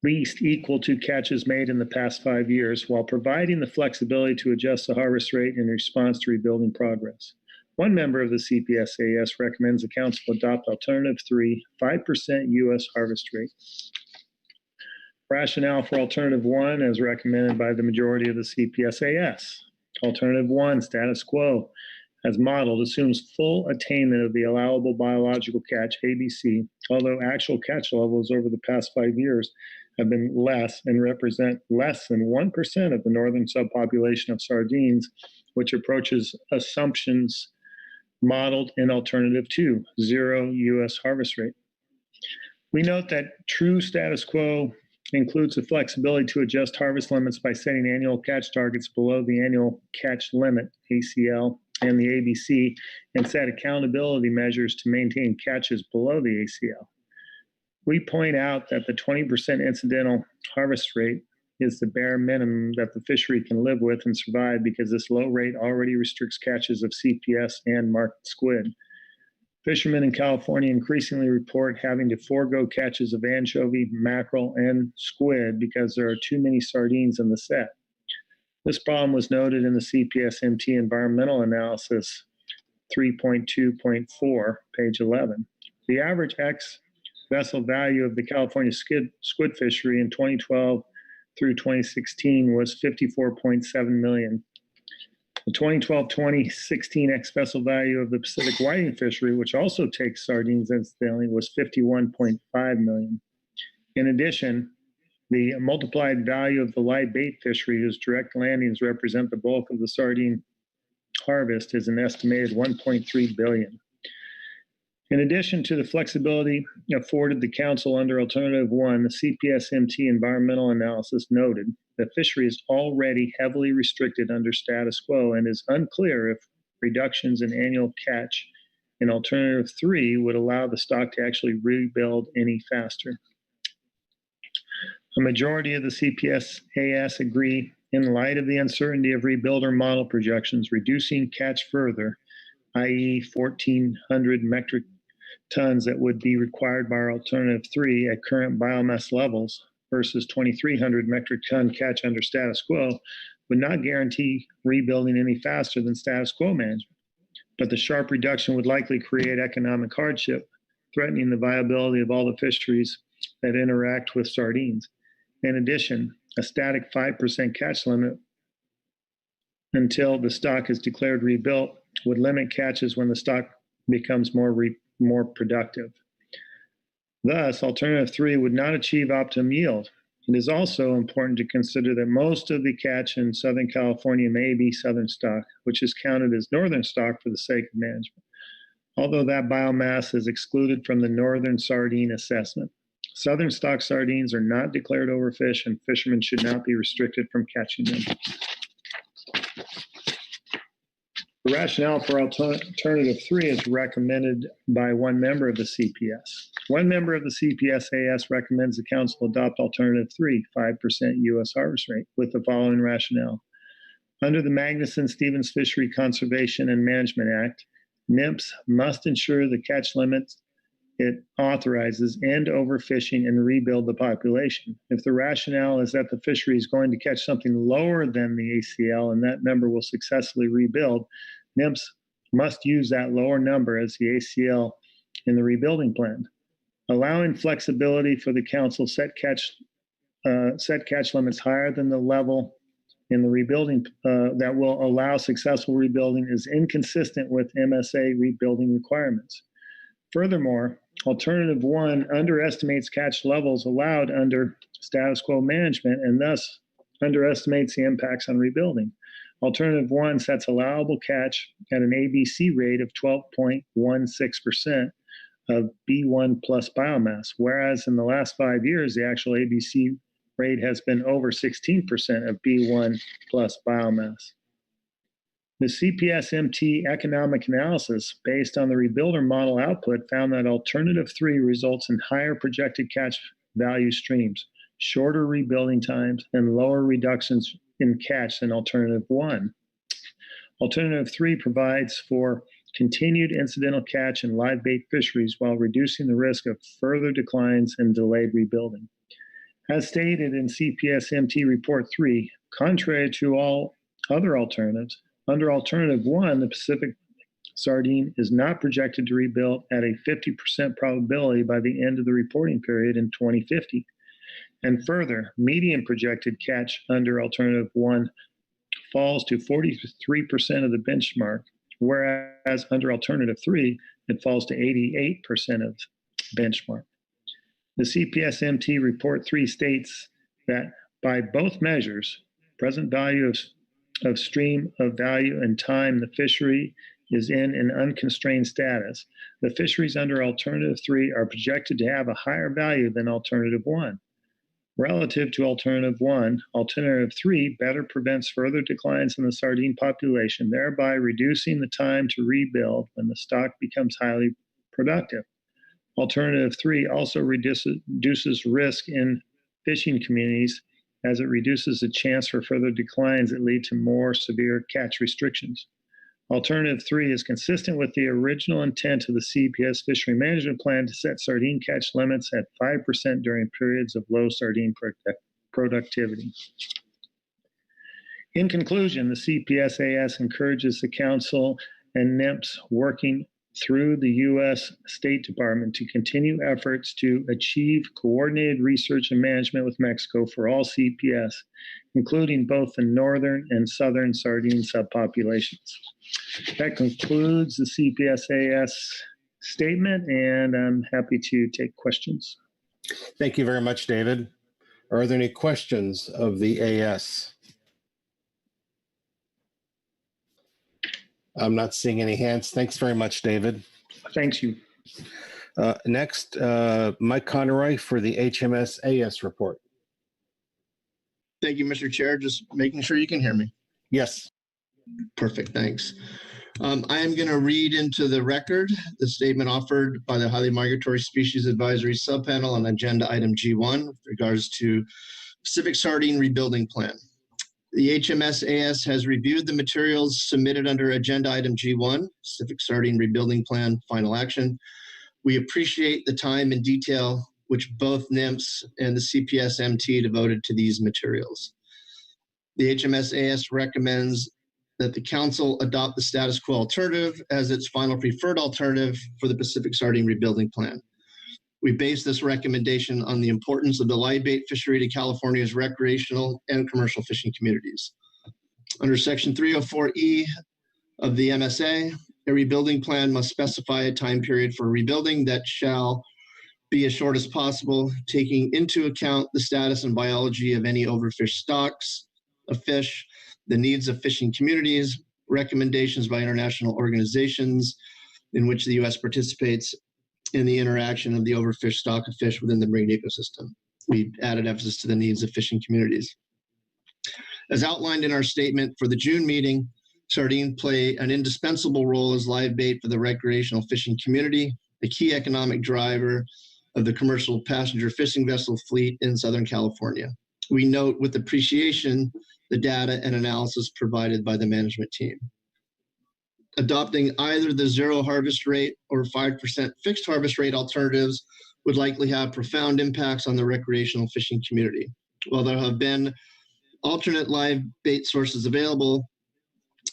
least equal to catches made in the past 5 years, while providing the flexibility to adjust the harvest rate in response to rebuilding progress. One member of the CPSAS recommends the council adopt alternative 3, 5% U.S. harvest rate. Rationale for alternative 1 as recommended by the majority of the CPSAS. Alternative 1, status quo, as modeled, assumes full attainment of the allowable biological catch, ABC, although actual catch levels over the past 5 years have been less and represent less than 1% of the northern subpopulation of sardines, which approaches assumptions modeled in alternative 2, 0 U.S. harvest rate. We note that true status quo includes the flexibility to adjust harvest limits by setting annual catch targets below the annual catch limit, ACL, and the ABC, and set accountability measures to maintain catches below the ACL. We point out that the 20% incidental harvest rate is the bare minimum that the fishery can live with and survive because this low rate already restricts catches of CPS and market squid. Fishermen in California increasingly report having to forego catches of anchovy, mackerel, and squid because there are too many sardines in the set. This problem was noted in the CPS-MT environmental analysis 3.2.4, page 11. The average ex-vessel value of the California squid fishery in 2012 through 2016 was $54.7 million. The 2012-2016 ex-vessel value of the Pacific whiting fishery, which also takes sardines incidentally, was $51.5 million. In addition, the multiplied value of the live bait fishery, whose direct landings represent the bulk of the sardine harvest, is an estimated $1.3 billion. In addition to the flexibility afforded the council under Alternative 1, the CPS-MT environmental analysis noted the fishery is already heavily restricted under status quo and is unclear if reductions in annual catch in Alternative 3 would allow the stock to actually rebuild any faster. A majority of the CPSAS agree, in light of the uncertainty of rebuilder model projections, reducing catch further, i.e. 1,400 metric tons that would be required by our Alternative 3 at current biomass levels versus 2,300 metric ton catch under status quo would not guarantee rebuilding any faster than status quo management. But the sharp reduction would likely create economic hardship, threatening the viability of all the fisheries that interact with sardines. In addition, a static 5% catch limit until the stock is declared rebuilt would limit catches when the stock becomes more productive. Thus, alternative 3 would not achieve optimum yield. It is also important to consider that most of the catch in Southern California may be southern stock, which is counted as northern stock for the sake of management, although that biomass is excluded from the northern sardine assessment. Southern stock sardines are not declared overfish, and fishermen should not be restricted from catching them. The rationale for alternative 3 is recommended by one member of the CPS. One member of the CPS-AS recommends the council adopt alternative 3, 5% U.S. harvest rate, with the following rationale. Under the Magnuson-Stevens Fishery Conservation and Management Act, NIMS must ensure the catch limits it authorizes end overfishing and rebuild the population. If the rationale is that the fishery is going to catch something lower than the ACL and that number will successfully rebuild, NIMS must use that lower number as the ACL in the rebuilding plan. Allowing flexibility for the council set catch limits higher than the level in the rebuilding that will allow successful rebuilding is inconsistent with MSA rebuilding requirements. Furthermore, alternative 1 underestimates catch levels allowed under status quo management and thus underestimates the impacts on rebuilding. Alternative 1 sets allowable catch at an ABC rate of 12.16% of B1 plus biomass, whereas in the last 5 years, the actual ABC rate has been over 16% of B1 plus biomass. The CPS-MT economic analysis based on the rebuilder model output found that alternative 3 results in higher projected catch value streams, shorter rebuilding times, and lower reductions in catch than alternative 1. Alternative 3 provides for continued incidental catch and live bait fisheries while reducing the risk of further declines and delayed rebuilding. As stated in CPS-MT Report 3, contrary to all other alternatives, under Alternative 1, the Pacific sardine is not projected to rebuild at a 50% probability by the end of the reporting period in 2050. And further, median projected catch under Alternative 1 falls to 43% of the benchmark, whereas under Alternative 3, it falls to 88% of benchmark. The CPS-MT Report 3 states that by both measures, present value of stream of value and time the fishery is in an unconstrained status, the fisheries under Alternative 3 are projected to have a higher value than Alternative 1. Relative to Alternative 1, Alternative 3 better prevents further declines in the sardine population, thereby reducing the time to rebuild when the stock becomes highly productive. Alternative 3 also reduces risk in fishing communities as it reduces the chance for further declines that lead to more severe catch restrictions. Alternative 3 is consistent with the original intent of the CPS Fishery Management Plan to set sardine catch limits at 5% during periods of low sardine productivity. In conclusion, the CPS-AS encourages the Council and NIMS working through the U.S. State Department to continue efforts to achieve coordinated research and management with Mexico for all CPS, including both the northern and southern sardine subpopulations. That concludes the CPS-AS statement, and I'm happy to take questions. Thank you very much, David. Are there any questions of the AS? I'm not seeing any hands. Thanks very much, David. Thanks you. Next, Mike Conroy for the HMS AS report. Thank you, Mr. Chair. Just making sure you can hear me. Yes. Perfect, thanks. I am going to read into the record the statement offered by the Highly Migratory Species Advisory Subpanel on Agenda Item G1 with regards to Pacific Sardine Rebuilding Plan. The HMS-AS has reviewed the materials submitted under Agenda Item G1, Pacific Sardine Rebuilding Plan, Final Action. We appreciate the time and detail which both NIMS and the CPS-MT devoted to these materials. The HMS-AS recommends that the Council adopt the status quo alternative as its final preferred alternative for the Pacific Sardine Rebuilding Plan. We base this recommendation on the importance of the live bait fishery to California's recreational and commercial fishing communities. Under Section 304E of the MSA, A rebuilding plan must specify a time period for rebuilding that shall be as short as possible, taking into account the status and biology of any overfished stocks of fish, the needs of fishing communities, recommendations by international organizations in which the U.S. participates in the interaction of the overfished stock of fish within the marine ecosystem. We added emphasis to the needs of fishing communities. As outlined in our statement for the June meeting, sardine play an indispensable role as live bait for the recreational fishing community, a key economic driver of the commercial passenger fishing vessel fleet in Southern California. We note with appreciation the data and analysis provided by the management team. Adopting either the 0 harvest rate or 5% fixed harvest rate alternatives would likely have profound impacts on the recreational fishing community. While there have been alternate live bait sources available,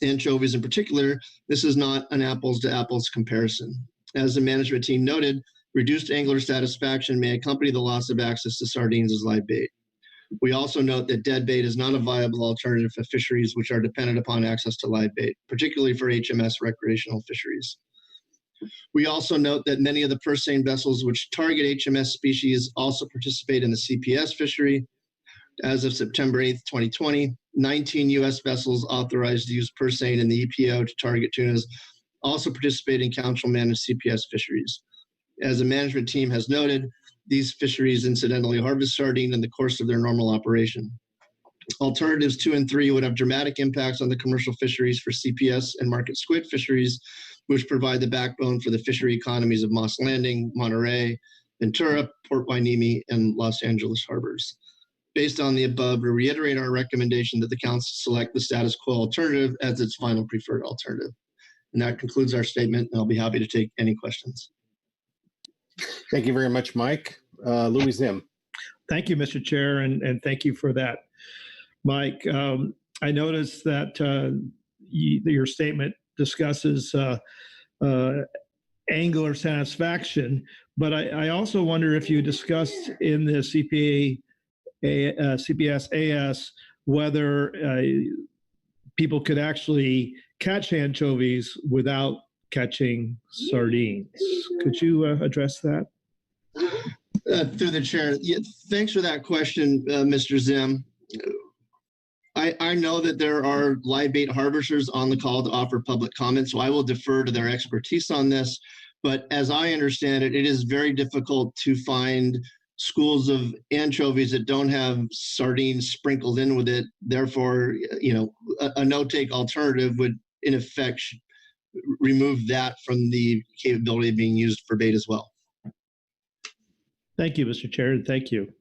anchovies in particular, this is not an apples to apples comparison. As the management team noted, reduced angler satisfaction may accompany the loss of access to sardines as live bait. We also note that dead bait is not a viable alternative for fisheries which are dependent upon access to live bait, particularly for HMS recreational fisheries. We also note that many of the purse seine vessels which target HMS species also participate in the CPS fishery. As of September 8th, 2020, 19 U.S. vessels authorized to use purse seine in the EPO to target tunas also participate in council-managed CPS fisheries. As the management team has noted, these fisheries incidentally harvest sardine in the course of their normal operation. Alternatives 2 and 3 would have dramatic impacts on the commercial fisheries for CPS and market squid fisheries, which provide the backbone for the fishery economies of Moss Landing, Monterey, Ventura, Port Hueneme, and Los Angeles harbors. Based on the above, we reiterate our recommendation that the council select the status quo alternative as its final preferred alternative. And that concludes our statement, and I'll be happy to take any questions. Thank you very much, Mike. Louis Zim. Thank you, Mr. Chair, and thank you for that, Mike. I noticed that your statement discusses angler satisfaction, but I also wonder if you discussed in the CPS AS whether people could actually catch anchovies without catching sardines. Could you address that? Through the chair, yeah, thanks for that question, Mr. Zim. I know that there are live bait harvesters on the call to offer public comment, so I will defer to their expertise on this. But as I understand it, it is very difficult to find schools of anchovies that don't have sardines sprinkled in with it. Therefore, a no-take alternative would, in effect, remove that from the capability of being used for bait as well. Thank you, Mr. Chair, and thank you.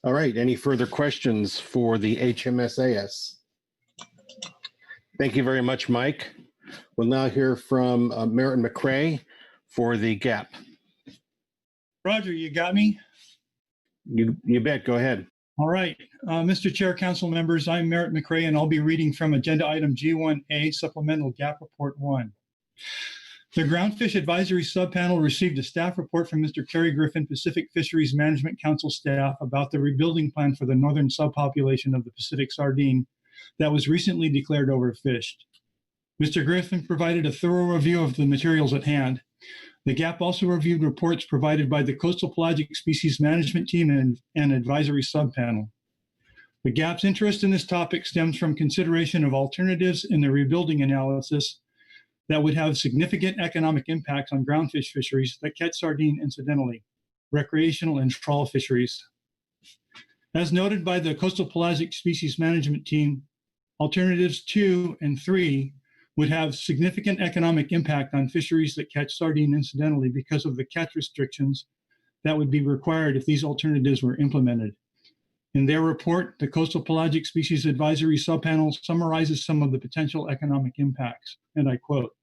All right, any further questions for the HMSAS? Thank you very much, Mike. We'll now hear from Merritt McRae for the GAP. Roger, you got me? You bet, go ahead. All right, Mr. Chair, council members, I'm Merritt McRae, and I'll be reading from Agenda Item G1A, Supplemental GAP Report 1. The Groundfish Advisory Subpanel received a staff report from Mr. Kerry Griffin, Pacific Fisheries Management Council staff, about the rebuilding plan for the northern subpopulation of the Pacific sardine that was recently declared overfished. Mr. Griffin provided a thorough review of the materials at hand. The GAP also reviewed reports provided by the Coastal Pelagic Species Management Team and Advisory Subpanel. The GAP's interest in this topic stems from consideration of alternatives in the rebuilding analysis that would have significant economic impacts on groundfish fisheries that catch sardine incidentally, recreational and trawl fisheries. As noted by the Coastal Pelagic Species Management Team, alternatives 2 and 3 would have significant economic impact on fisheries that catch sardine incidentally because of the catch restrictions that would be required if these alternatives were implemented. In their report, the Coastal Pelagic Species Advisory Subpanel summarizes some of the potential economic impacts, and I quote,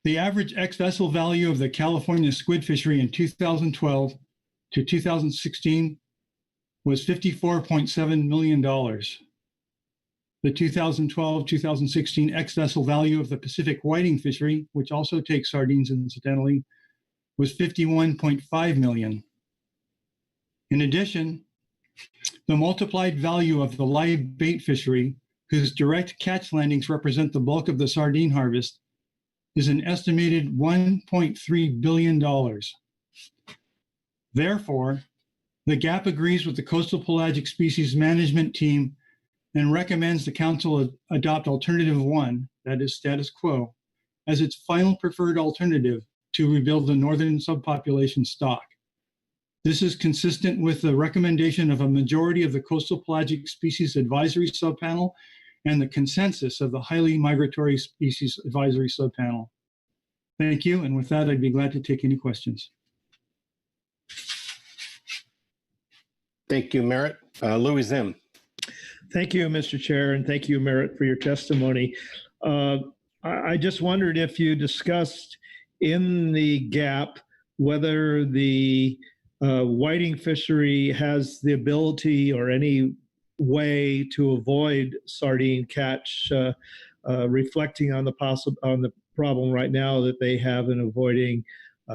"The average ex-vessel value of the California squid fishery in 2012 to 2016 was $54.7 million. The 2012-2016 ex-vessel value of the Pacific whiting fishery, which also takes sardines incidentally, was $51.5 million. In addition, the multiplied value of the live bait fishery, whose direct catch landings represent the bulk of the sardine harvest, is an estimated $1.3 billion. Therefore, the GAP agrees with the Coastal Pelagic Species Management Team and recommends the Council adopt Alternative 1, that is status quo, as its final preferred alternative to rebuild the northern subpopulation stock. This is consistent with the recommendation of a majority of the Coastal Pelagic Species Advisory Subpanel and the consensus of the Highly Migratory Species Advisory Subpanel. Thank you, and with that, I'd be glad to take any questions. Thank you, Merritt. Louis Zim. Thank you, Mr. Chair, and thank you, Merritt, for your testimony. I just wondered if you discussed in the GAP whether the whiting fishery has the ability or any way to avoid sardine catch, reflecting on the problem right now that they have in avoiding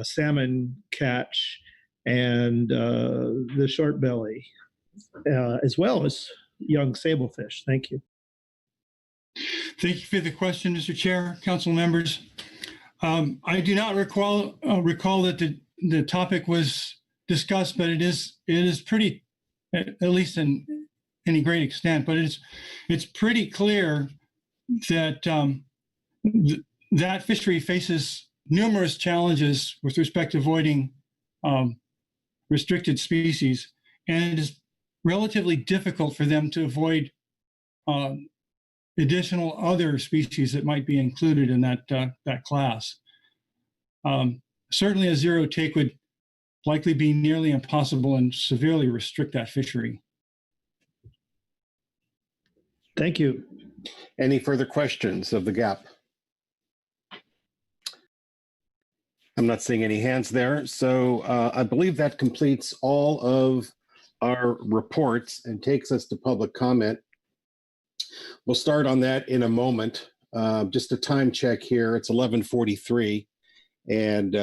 salmon catch and the short belly, as well as young sablefish. Thank you. Thank you for the question, Mr. Chair, council members. I do not recall that the topic was discussed, but it is pretty, at least in any great extent, but it's pretty clear that that fishery faces numerous challenges with respect to avoiding restricted species, and it is relatively difficult for them to avoid additional other species that might be included in that class. Certainly a zero take would likely be nearly impossible and severely restrict that fishery. Thank you. Any further questions of the GAP? I'm not seeing any hands there. So I believe that completes all of our reports and takes us to public comment. We'll start on that in a moment. Just a time check here. It's 11:43. And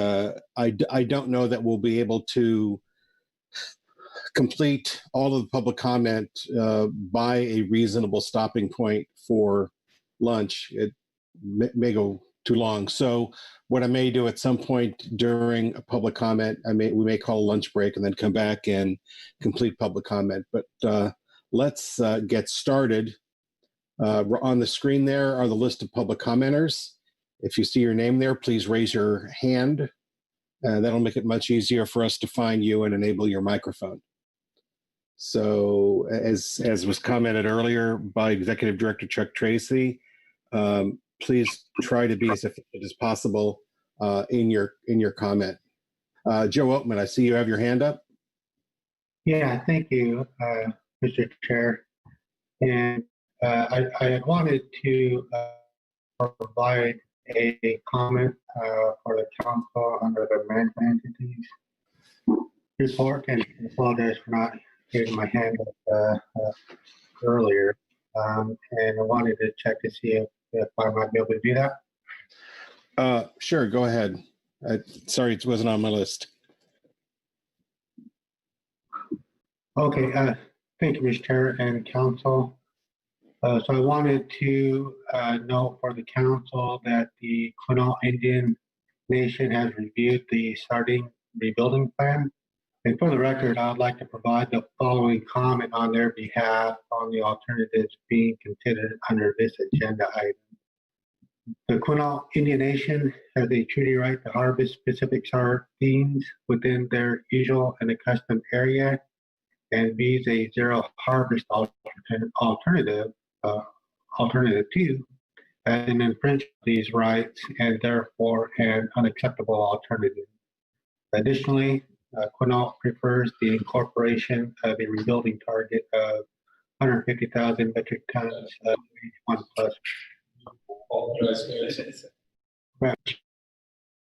I don't know that we'll be able to complete all of the public comment by a reasonable stopping point for lunch. It may go too long. So what I may do at some point during a public comment, we may call a lunch break and then come back and complete public comment. But let's get started. On the screen there are the list of public commenters. If you see your name there, please raise your hand. That'll make it much easier for us to find you and enable your microphone. So as was commented earlier by Executive Director Chuck Tracy, please try to be as efficient as possible in your comment. Joe Oatman, I see you have your hand up. Yeah, thank you, Mr. Chair. And I wanted to provide a comment for the council under the management entities report, and apologize for not getting my hand up earlier. And I wanted to check to see if I might be able to do that. Sure, go ahead. Sorry, it wasn't on my list. Okay, thank you, Mr. Chair and council. So I wanted to note for the council that the Coulee Indian Nation has reviewed the Sardine rebuilding plan. And for the record, I would like to provide the following comment on their behalf on the alternatives being considered under this agenda item. The Coulee Indian Nation has a treaty right to harvest specific sardines within their usual and accustomed area and views a zero harvest alternative to an infringement of these rights and therefore an unacceptable alternative. Additionally, Coulee prefers the incorporation of a rebuilding target of 150,000 metric tons of 1 plus.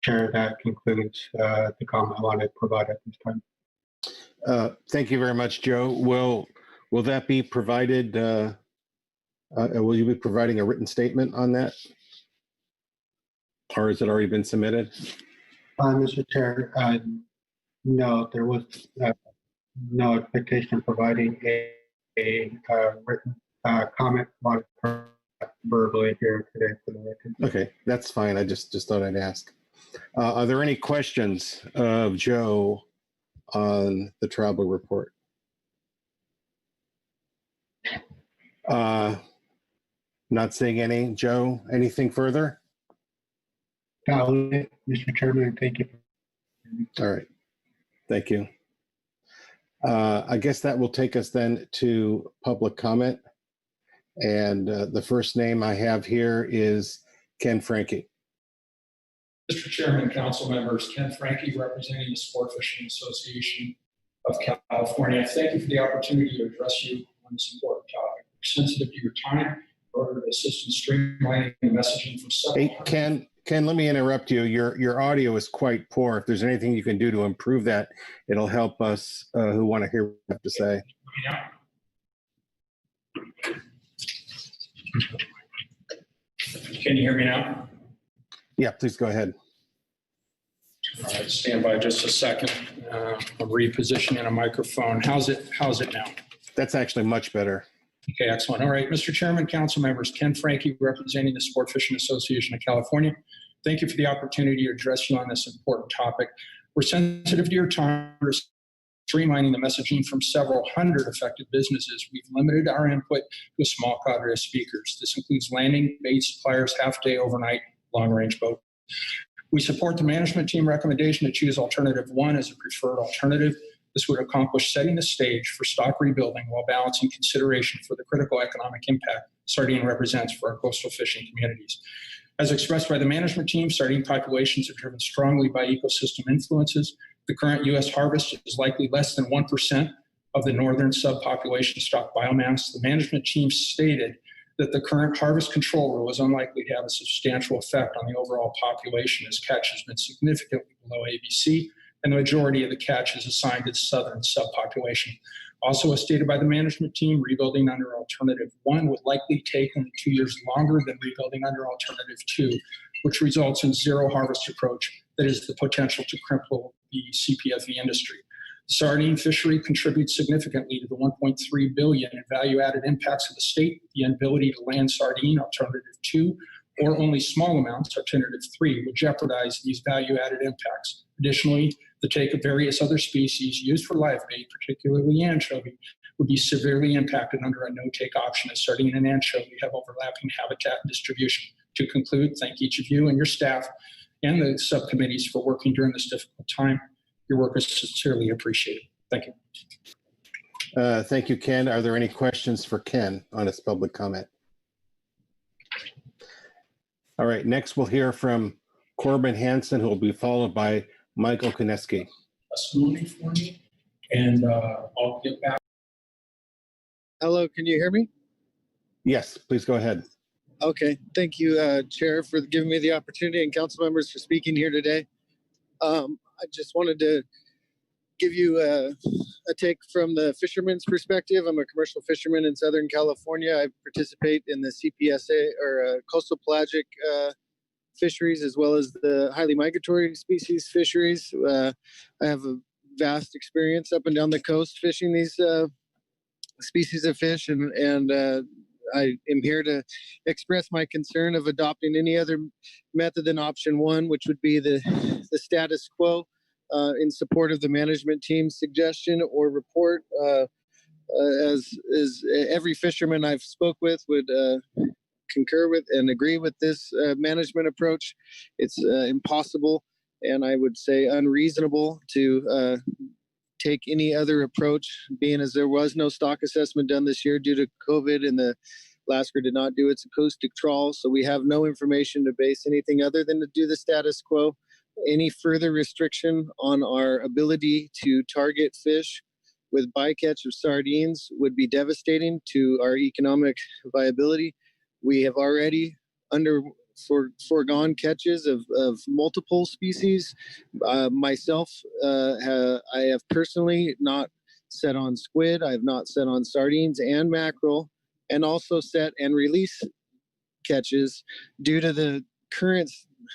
Chair, that concludes the comment I wanted to provide at this time. Thank you very much, Joe. Will that be provided? Will you be providing a written statement on that? Or has it already been submitted? Mr. Chair, no, there was no expectation of providing a written comment verbally here today for the record. Okay, that's fine. I just thought I'd ask. Are there any questions of Joe on the travel report? Not seeing any. Joe, anything further? No, Mr. Chairman, thank you. All right, thank you. I guess that will take us then to public comment. And the first name I have here is Ken Franke. Mr. Chairman, council members, Ken Franke representing the Sport Fishing Association of California. Thank you for the opportunity to address you on this important topic. We're sensitive to your time in order to assist in streamlining the messaging from several. Hey, Ken, let me interrupt you. Your audio is quite poor. If there's anything you can do to improve that, it'll help us who want to hear what you have to say. Can you hear me now? Yeah, please go ahead. All right, stand by just a second. I'm repositioning a microphone. How's it now? That's actually much better. Okay, excellent. All right, Mr. Chairman, council members, Ken Franke representing the Sport Fishing Association of California. Thank you for the opportunity to address you on this important topic. We're sensitive to your time, streamlining the messaging from several hundred affected businesses. We've limited our input to a small cadre of speakers. This includes landing, bait suppliers, half-day, overnight, long-range boat. We support the management team recommendation to choose alternative 1 as a preferred alternative. This would accomplish setting the stage for stock rebuilding while balancing consideration for the critical economic impact sardine represents for our coastal fishing communities. As expressed by the management team, sardine populations are driven strongly by ecosystem influences. The current U.S. harvest is likely less than 1% of the northern subpopulation stock biomass. The management team stated that the current harvest control rule is unlikely to have a substantial effect on the overall population as catch has been significantly below ABC, and the majority of the catch is assigned to the southern subpopulation. Also, as stated by the management team, rebuilding under Alternative 1 would likely take only 2 years longer than rebuilding under Alternative 2, which results in zero harvest approach that has the potential to cripple the CPFE industry. The sardine fishery contributes significantly to the $1.3 billion in value-added impacts of the state. The inability to land sardine, Alternative 2, or only small amounts, Alternative 3, would jeopardize these value-added impacts. Additionally, the take of various other species used for live bait, particularly anchovy, would be severely impacted under a no-take option as sardine and anchovy have overlapping habitat and distribution. To conclude, thank each of you and your staff and the subcommittees for working during this difficult time. Your work is sincerely appreciated. Thank you. Thank you, Ken. Are there any questions for Ken on his public comment? All right, next we'll hear from Corbin Hansen, who will be followed by Michael Koneski. Testimony for me, and I'll get back. Hello, can you hear me? Yes, please go ahead. Okay, thank you, Chair, for giving me the opportunity, and council members for speaking here today. I just wanted to give you a take from the fisherman's perspective. I'm a commercial fisherman in Southern California. I participate in the CPSA or coastal pelagic fisheries, as well as the highly migratory species fisheries. I have a vast experience up and down the coast fishing these species of fish, and I am here to express my concern of adopting any other method than option 1, which would be the status quo, in support of the management team's suggestion or report. As every fisherman I've spoke with would concur with and agree with this management approach. It's impossible, and I would say unreasonable, to take any other approach, being as there was no stock assessment done this year due to COVID, and the Lasker did not do its acoustic trawl, so we have no information to base anything other than to do the status quo. Any further restriction on our ability to target fish with bycatch of sardines would be devastating to our economic viability. We have already foregone catches of multiple species. Myself, I have personally not set on squid. I have not set on sardines and mackerel, and also set and release catches due to the current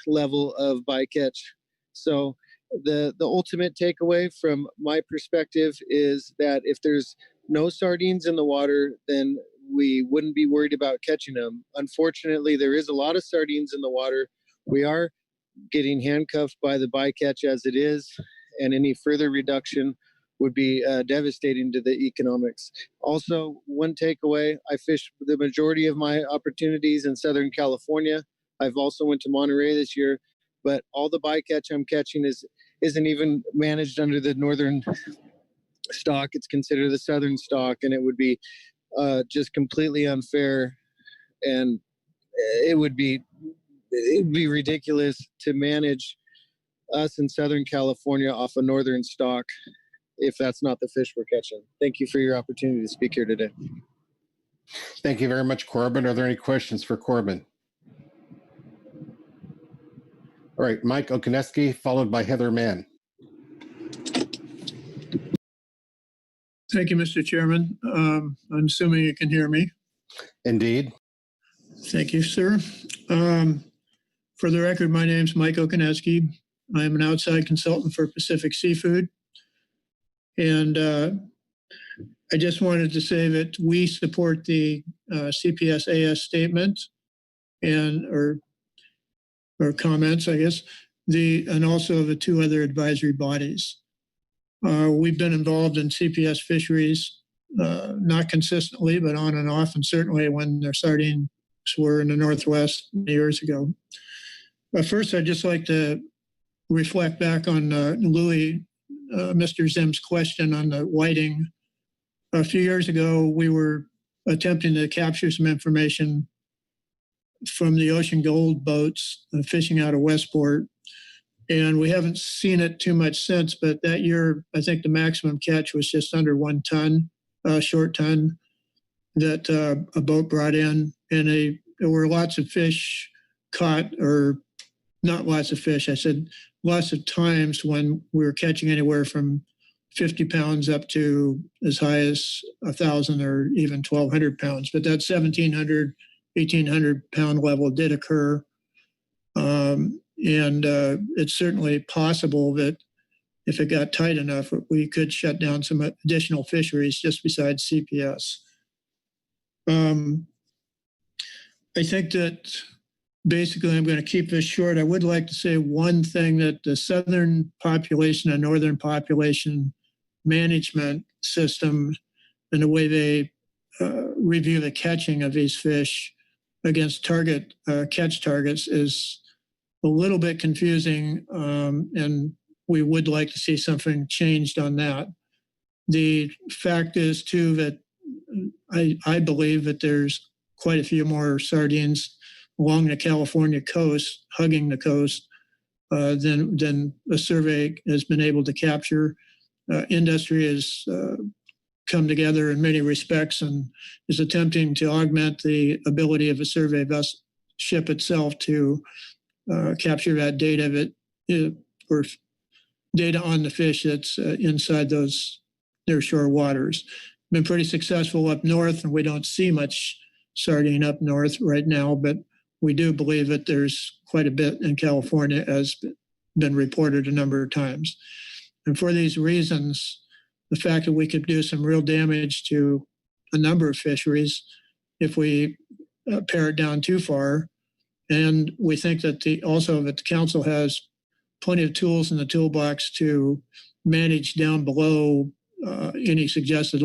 level of bycatch. So the ultimate takeaway from my perspective is that if there's no sardines in the water, then we wouldn't be worried about catching them. Unfortunately, there is a lot of sardines in the water. We are getting handcuffed by the bycatch as it is, and any further reduction would be devastating to the economics. Also, one takeaway, I fish the majority of my opportunities in Southern California. I've also went to Monterey this year, but all the bycatch I'm catching isn't even managed under the northern stock. It's considered the southern stock, and it would be just completely unfair, and it would be ridiculous to manage us in Southern California off a northern stock if that's not the fish we're catching. Thank you for your opportunity to speak here today. Thank you very much, Corbin. Are there any questions for Corbin? All right, Mike Okuneski, followed by Heather Mann. Thank you, Mr. Chairman. I'm assuming you can hear me. Indeed. Thank you, sir. For the record, my name is Mike Okuneski. I am an outside consultant for Pacific Seafood. And I just wanted to say that we support the CPS-AS statement or comments, I guess, and also the two other advisory bodies. We've been involved in CPS fisheries, not consistently, but on and off, and certainly when their sardines were in the Northwest years ago. But first, I'd just like to reflect back on Mr. Zim's question on the whiting. A few years ago, we were attempting to capture some information from the Ocean Gold boats fishing out of Westport. And we haven't seen it too much since, but that year, I think the maximum catch was just under 1 ton, short ton, that a boat brought in. And there were lots of fish caught, or not lots of fish, I said lots of times when we were catching anywhere from 50 pounds up to as high as 1,000 or even 1,200 pounds. But that 1,700, 1,800 pound level did occur. And it's certainly possible that if it got tight enough, we could shut down some additional fisheries just besides CPS. I think that basically I'm going to keep this short. I would like to say one thing, that the southern population and northern population management system and the way they review the catching of these fish against catch targets is a little bit confusing, and we would like to see something changed on that. The fact is, too, that I believe that there's quite a few more sardines along the California coast, hugging the coast, than a survey has been able to capture. Industry has come together in many respects and is attempting to augment the ability of a survey ship itself to capture that data or data on the fish that's inside those nearshore waters. Been pretty successful up north, and we don't see much sardine up north right now, but we do believe that there's quite a bit in California, as been reported a number of times. And for these reasons, the fact that we could do some real damage to a number of fisheries if we pare it down too far. And we think that the council has plenty of tools in the toolbox to manage down below any suggested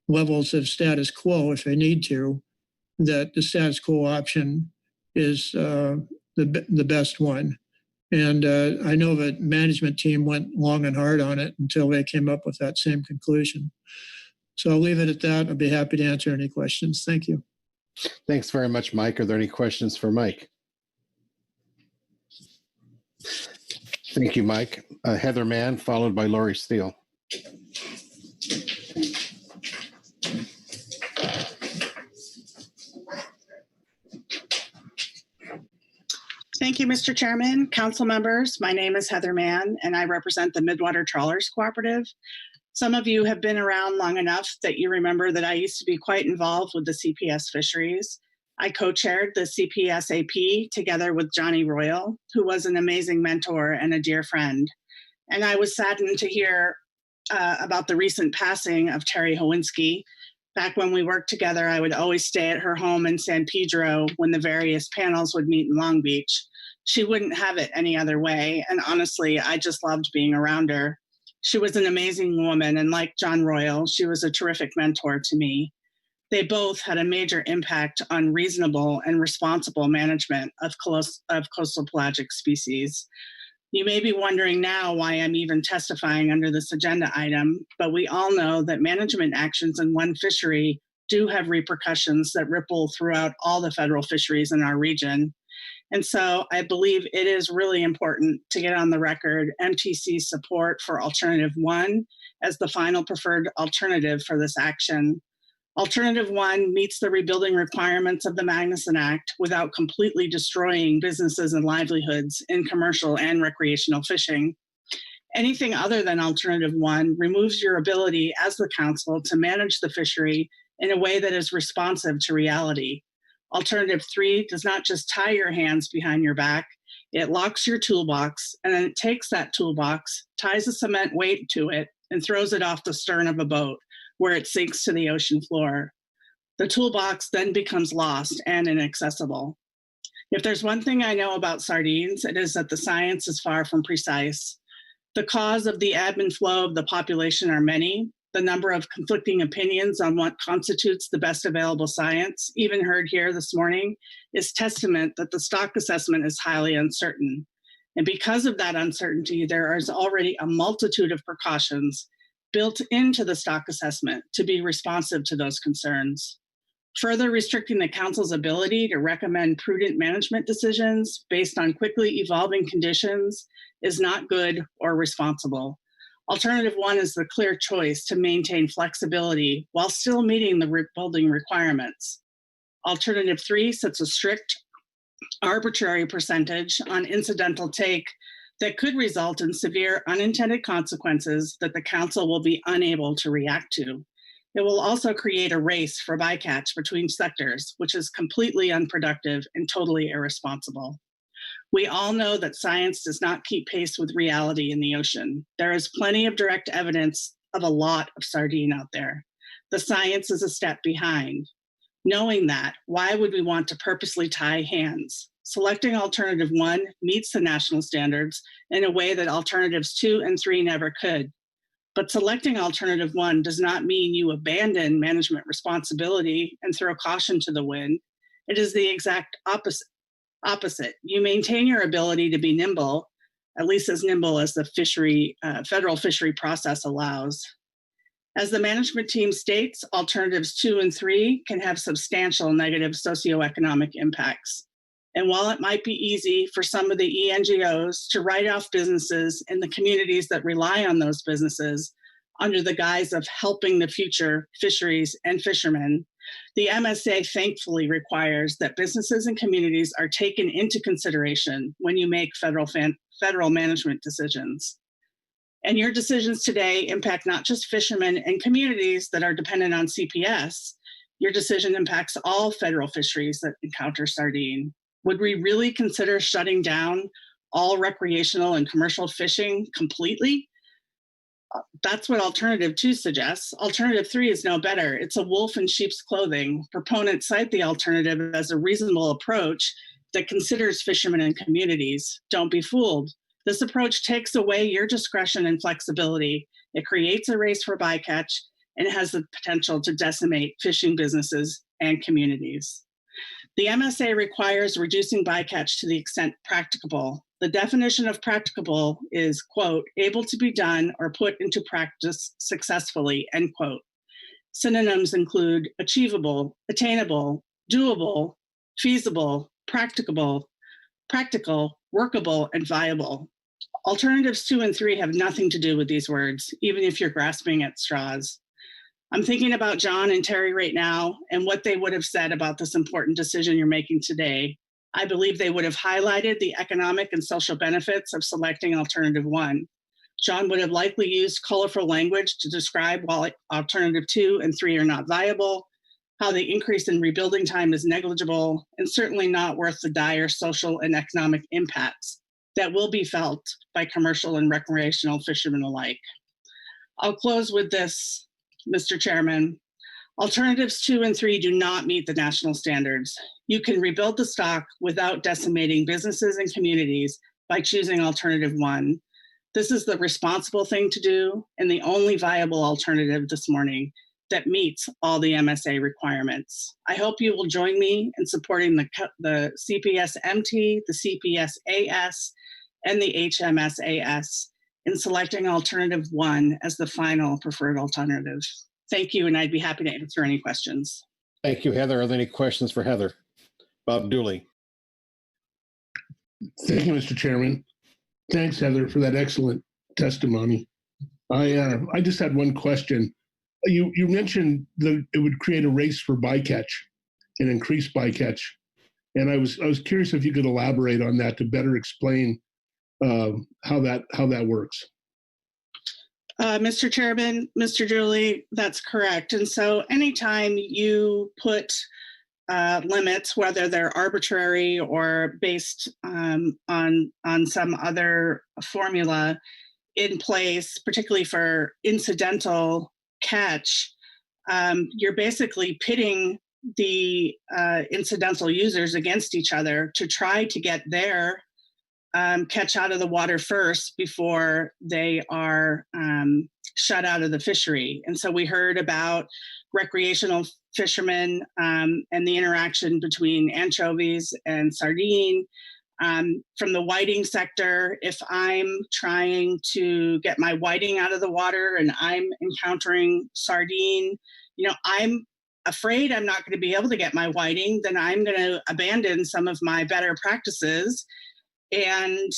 levels of status quo if they need to, that the status quo option is the best one. And I know that management team went long and hard on it until they came up with that same conclusion. So I'll leave it at that. I'll be happy to answer any questions. Thank you. Thanks very much, Mike. Are there any questions for Mike? Thank you, Mike. Heather Mann, followed by Lori Steele. Thank you, Mr. Chairman, council members. My name is Heather Mann, and I represent the Midwater Trawlers Cooperative. Some of you have been around long enough that you remember that I used to be quite involved with the CPS fisheries. I co-chaired the CPS AP together with Johnny Royal, who was an amazing mentor and a dear friend. And I was saddened to hear about the recent passing of Terry Howinski, Back when we worked together, I would always stay at her home in San Pedro when the various panels would meet in Long Beach. She wouldn't have it any other way, and honestly, I just loved being around her. She was an amazing woman, and like John Royal, she was a terrific mentor to me. They both had a major impact on reasonable and responsible management of coastal pelagic species. You may be wondering now why I'm even testifying under this agenda item, but we all know that management actions in one fishery do have repercussions that ripple throughout all the federal fisheries in our region. And so I believe it is really important to get on the record MTC's support for Alternative 1 as the final preferred alternative for this action. Alternative 1 meets the rebuilding requirements of the Magnuson Act without completely destroying businesses and livelihoods in commercial and recreational fishing. Anything other than Alternative 1 removes your ability as the council to manage the fishery in a way that is responsive to reality. Alternative 3 does not just tie your hands behind your back, it locks your toolbox, and then it takes that toolbox, ties a cement weight to it, and throws it off the stern of a boat, where it sinks to the ocean floor. The toolbox then becomes lost and inaccessible. If there's one thing I know about sardines, it is that the science is far from precise. The cause of the ebb and flow of the population are many. The number of conflicting opinions on what constitutes the best available science, even heard here this morning, is testament that the stock assessment is highly uncertain. And because of that uncertainty, there is already a multitude of precautions built into the stock assessment to be responsive to those concerns. Further restricting the council's ability to recommend prudent management decisions based on quickly evolving conditions is not good or responsible. Alternative 1 is the clear choice to maintain flexibility while still meeting the rebuilding requirements. Alternative 3 sets a strict, arbitrary percentage on incidental take that could result in severe unintended consequences that the council will be unable to react to. It will also create a race for bycatch between sectors, which is completely unproductive and totally irresponsible. We all know that science does not keep pace with reality in the ocean. There is plenty of direct evidence of a lot of sardine out there. The science is a step behind. Knowing that, why would we want to purposely tie hands? Selecting Alternative 1 meets the national standards in a way that Alternatives 2 and 3 never could. But selecting Alternative 1 does not mean you abandon management responsibility and throw caution to the wind. It is the exact opposite. You maintain your ability to be nimble, at least as nimble as the federal fishery process allows. As the management team states, Alternatives 2 and 3 can have substantial negative socioeconomic impacts. And while it might be easy for some of the ENGOs to write off businesses in the communities that rely on those businesses under the guise of helping the future fisheries and fishermen, the MSA thankfully requires that businesses and communities are taken into consideration when you make federal management decisions. And your decisions today impact not just fishermen and communities that are dependent on CPS, your decision impacts all federal fisheries that encounter sardine. Would we really consider shutting down all recreational and commercial fishing completely? That's what Alternative 2 suggests. Alternative 3 is no better. It's a wolf in sheep's clothing. Proponents cite the alternative as a reasonable approach that considers fishermen and communities. Don't be fooled. This approach takes away your discretion and flexibility. It creates a race for bycatch and has the potential to decimate fishing businesses and communities. The MSA requires reducing bycatch to the extent practicable. The definition of practicable is, quote, able to be done or put into practice successfully, end quote. Synonyms include achievable, attainable, doable, feasible, practicable, practical, workable, and viable. Alternatives 2 and 3 have nothing to do with these words, even if you're grasping at straws. I'm thinking about John and Terry right now and what they would have said about this important decision you're making today. I believe they would have highlighted the economic and social benefits of selecting Alternative 1. John would have likely used colorful language to describe why Alternative 2 and 3 are not viable, how the increase in rebuilding time is negligible, and certainly not worth the dire social and economic impacts that will be felt by commercial and recreational fishermen alike. I'll close with this, Mr. Chairman. Alternatives 2 and 3 do not meet the national standards. You can rebuild the stock without decimating businesses and communities by choosing alternative 1. This is the responsible thing to do and the only viable alternative this morning that meets all the MSA requirements. I hope you will join me in supporting the CPS-MT, the CPS-AS, and the HMS-AS in selecting alternative 1 as the final preferred alternative. Thank you, and I'd be happy to answer any questions. Thank you, Heather. Are there any questions for Heather? Bob Dooley. Thank you, Mr. Chairman. Thanks, Heather, for that excellent testimony. I just had one question. You mentioned that it would create a race for bycatch and increase bycatch, and I was curious if you could elaborate on that to better explain how that works. Mr. Chairman, Mr. Dooley, that's correct. And so anytime you put limits, whether they're arbitrary or based on some other formula in place, particularly for incidental catch, you're basically pitting the incidental users against each other to try to get their catch out of the water first before they are shut out of the fishery. And so we heard about recreational fishermen and the interaction between anchovies and sardine. From the whiting sector, if I'm trying to get my whiting out of the water and I'm encountering sardine, I'm afraid I'm not going to be able to get my whiting, then I'm going to abandon some of my better practices and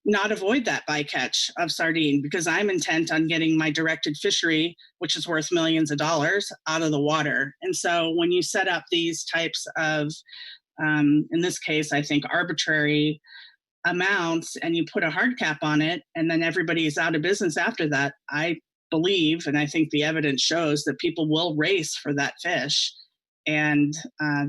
not avoid that bycatch of sardine because I'm intent on getting my directed fishery, which is worth millions of dollars, out of the water. And so when you set up these types of, in this case, I think arbitrary amounts, and you put a hard cap on it, and then everybody is out of business after that, I believe, and I think the evidence shows that people will race for that fish. And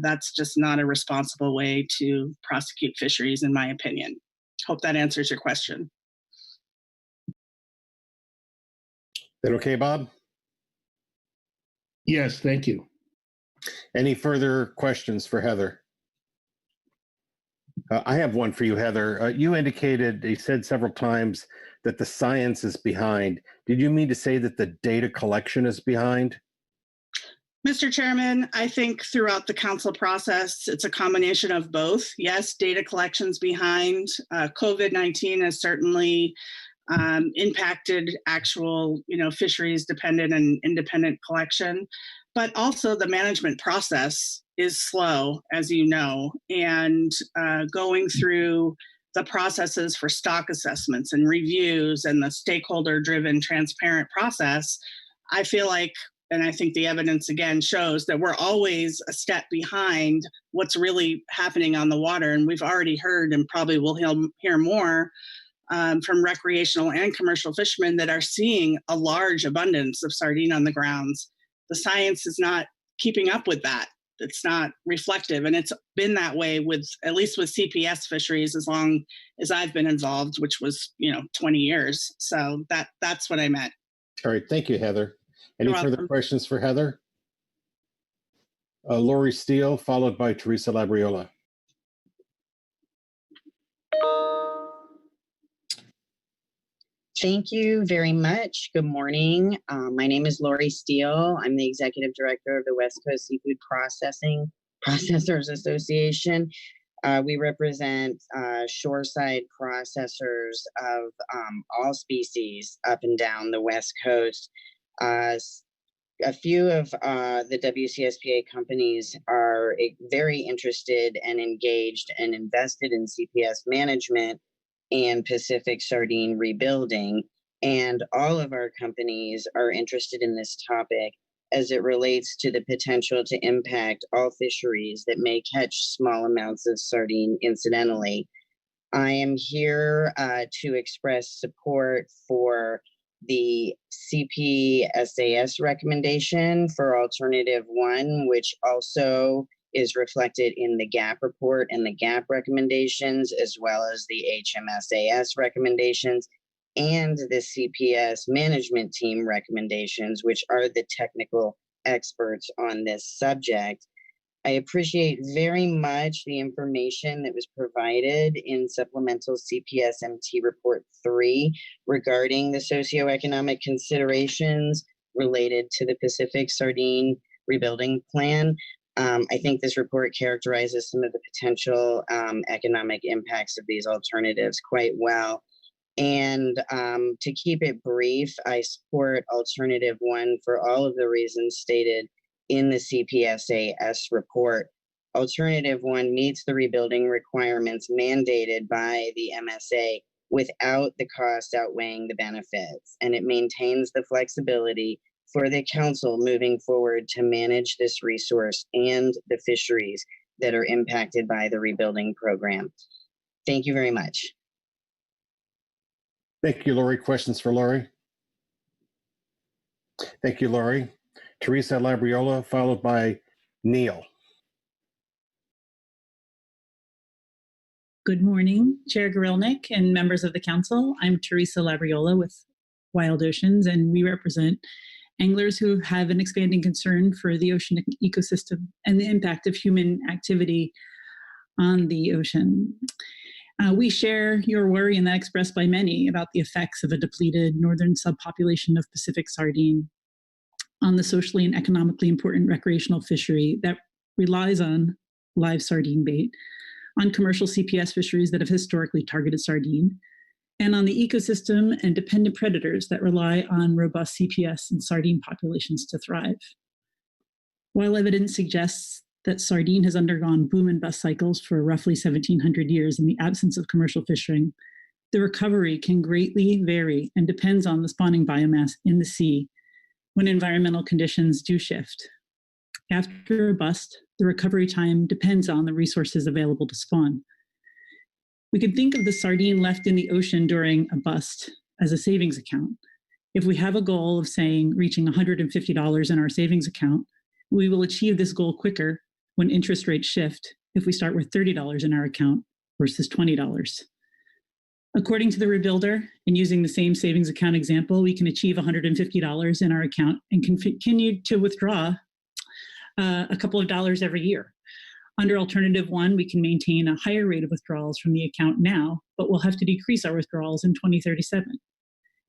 that's just not a responsible way to prosecute fisheries, in my opinion. Hope that answers your question. Is that okay, Bob? Yes, thank you. Any further questions for Heather? I have one for you, Heather. You said several times that the science is behind. Did you mean to say that the data collection is behind? Mr. Chairman, I think throughout the council process, it's a combination of both. Yes, data collections behind. COVID-19 has certainly impacted actual, fisheries dependent and independent collection, but also the management process is slow, as you know, and going through the processes for stock assessments and reviews and the stakeholder-driven, transparent process, I feel like, and I think the evidence again shows that we're always a step behind what's really happening on the water. And we've already heard, and probably will hear more from recreational and commercial fishermen that are seeing a large abundance of sardine on the grounds. The science is not keeping up with that. It's not reflective. And it's been that way at least with CPS fisheries as long as I've been involved, which was, 20 years. So that's what I meant. All right. Thank you, Heather. Any further questions for Heather? Lori Steele, followed by Teresa Labriola. Thank you very much. Good morning. My name is Lori Steele. I'm the Executive Director of the West Coast Seafood Processors Association. We represent shoreside processors of all species up and down the West Coast. A few of the WCSPA companies are very interested and engaged and invested in CPS management and Pacific sardine rebuilding. And all of our companies are interested in this topic as it relates to the potential to impact all fisheries that may catch small amounts of sardine incidentally. I am here to express support for the CPSAS recommendation for alternative 1, which also is reflected in the GAP report and the GAP recommendations, as well as the HMSAS recommendations. and the CPS management team recommendations, which are the technical experts on this subject. I appreciate very much the information that was provided in Supplemental CPS-MT Report 3 regarding the socioeconomic considerations related to the Pacific Sardine Rebuilding Plan. I think this report characterizes some of the potential economic impacts of these alternatives quite well. And to keep it brief, I support Alternative 1 for all of the reasons stated in the CPSAS report. Alternative 1 meets the rebuilding requirements mandated by the MSA without the cost outweighing the benefits, and it maintains the flexibility for the council moving forward to manage this resource and the fisheries that are impacted by the rebuilding program. Thank you very much. Thank you, Lori. Questions for Lori? Thank you, Lori. Teresa Labriola, followed by Neil. Good morning, Chair Gorelnik and members of the council. I'm Teresa Labriola with Wild Oceans, and we represent anglers who have an expanding concern for the ocean ecosystem and the impact of human activity on the ocean. We share your worry, and that expressed by many, about the effects of a depleted northern subpopulation of Pacific sardine on the socially and economically important recreational fishery that relies on live sardine bait, on commercial CPS fisheries that have historically targeted sardine, and on the ecosystem and dependent predators that rely on robust CPS and sardine populations to thrive. While evidence suggests that sardine has undergone boom and bust cycles for roughly 1,700 years in the absence of commercial fishing, the recovery can greatly vary and depends on the spawning biomass in the sea when environmental conditions do shift. After a bust, the recovery time depends on the resources available to spawn. We can think of the sardine left in the ocean during a bust as a savings account. If we have a goal of, saying, reaching $150 in our savings account, we will achieve this goal quicker when interest rates shift if we start with $30 in our account versus $20. According to the Rebuilder, and using the same savings account example, we can achieve $150 in our account and continue to withdraw a couple of dollars every year. Under Alternative 1, we can maintain a higher rate of withdrawals from the account now, but we'll have to decrease our withdrawals in 2037.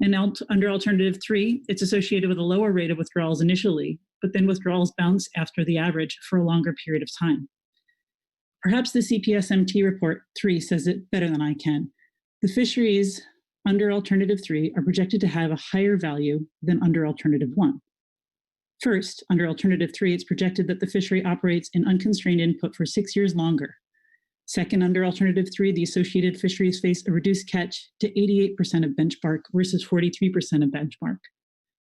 And under Alternative 3, it's associated with a lower rate of withdrawals initially, but then withdrawals bounce after the average for a longer period of time. Perhaps the CPS-MT Report 3 says it better than I can. The fisheries under Alternative 3 are projected to have a higher value than under Alternative 1. First, under Alternative 3, it's projected that the fishery operates in unconstrained input for 6 years longer. Second, under Alternative 3, the associated fisheries face a reduced catch to 88% of benchmark versus 43% of benchmark.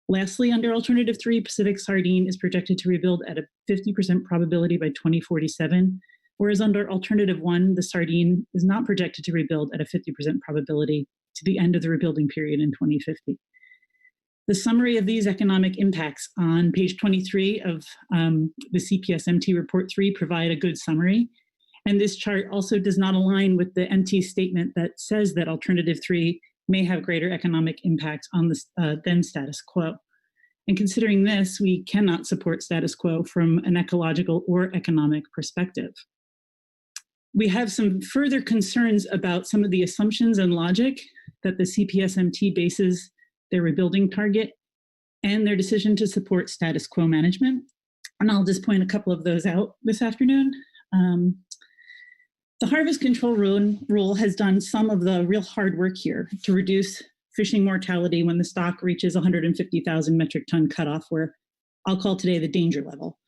Lastly, under Alternative 3, Pacific sardine is projected to rebuild at a 50% probability by 2047, whereas under Alternative 1, the sardine is not projected to rebuild at a 50% probability to the end of the rebuilding period in 2050. The summary of these economic impacts on page 23 of the CPS-MT Report 3 provide a good summary. And this chart also does not align with the MT statement that says that Alternative 3 may have greater economic impacts on the then status quo. And considering this, we cannot support status quo from an ecological or economic perspective. We have some further concerns about some of the assumptions and logic that the CPS-MT bases their rebuilding target and their decision to support status quo management. And I'll just point a couple of those out this afternoon. The harvest control rule has done some of the real hard work here to reduce fishing mortality when the stock reaches 150,000 metric ton cutoff, where I'll call today the danger level.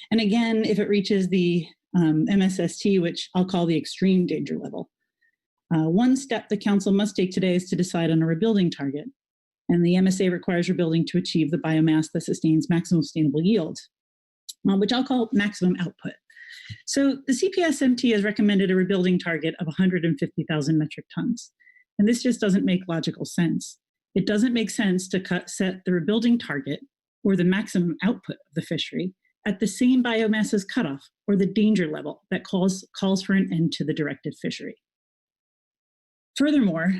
And again, if it reaches the MSST, which I'll call the extreme danger level. One step the council must take today is to decide on a rebuilding target. And the MSA requires rebuilding to achieve the biomass that sustains maximum sustainable yield, which I'll call maximum output. So the CPS-MT has recommended a rebuilding target of 150,000 metric tons. And this just doesn't make logical sense. It doesn't make sense to set the rebuilding target or the maximum output of the fishery at the same biomass as cutoff or the danger level that calls for an end to the directed fishery. Furthermore,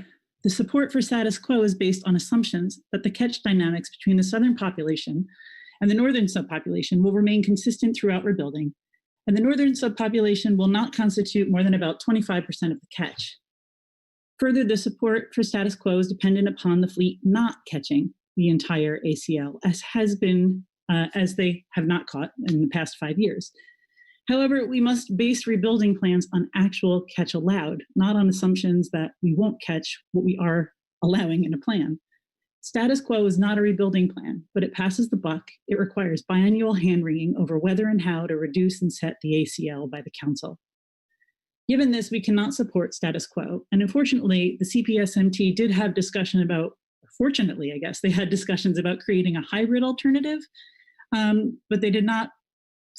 The support for status quo is based on assumptions that the catch dynamics between the southern population and the northern subpopulation will remain consistent throughout rebuilding, and the northern subpopulation will not constitute more than about 25% of the catch. Further, the support for status quo is dependent upon the fleet not catching the entire ACL, as they have not caught in the past 5 years. However, we must base rebuilding plans on actual catch allowed, not on assumptions that we won't catch what we are allowing in a plan. Status quo is not a rebuilding plan, but it passes the buck. It requires biannual hand-wringing over whether and how to reduce and set the ACL by the council. Given this, we cannot support status quo. And unfortunately, the CPSMT did have discussion about, fortunately, I guess, they had discussions about creating a hybrid alternative, but they did not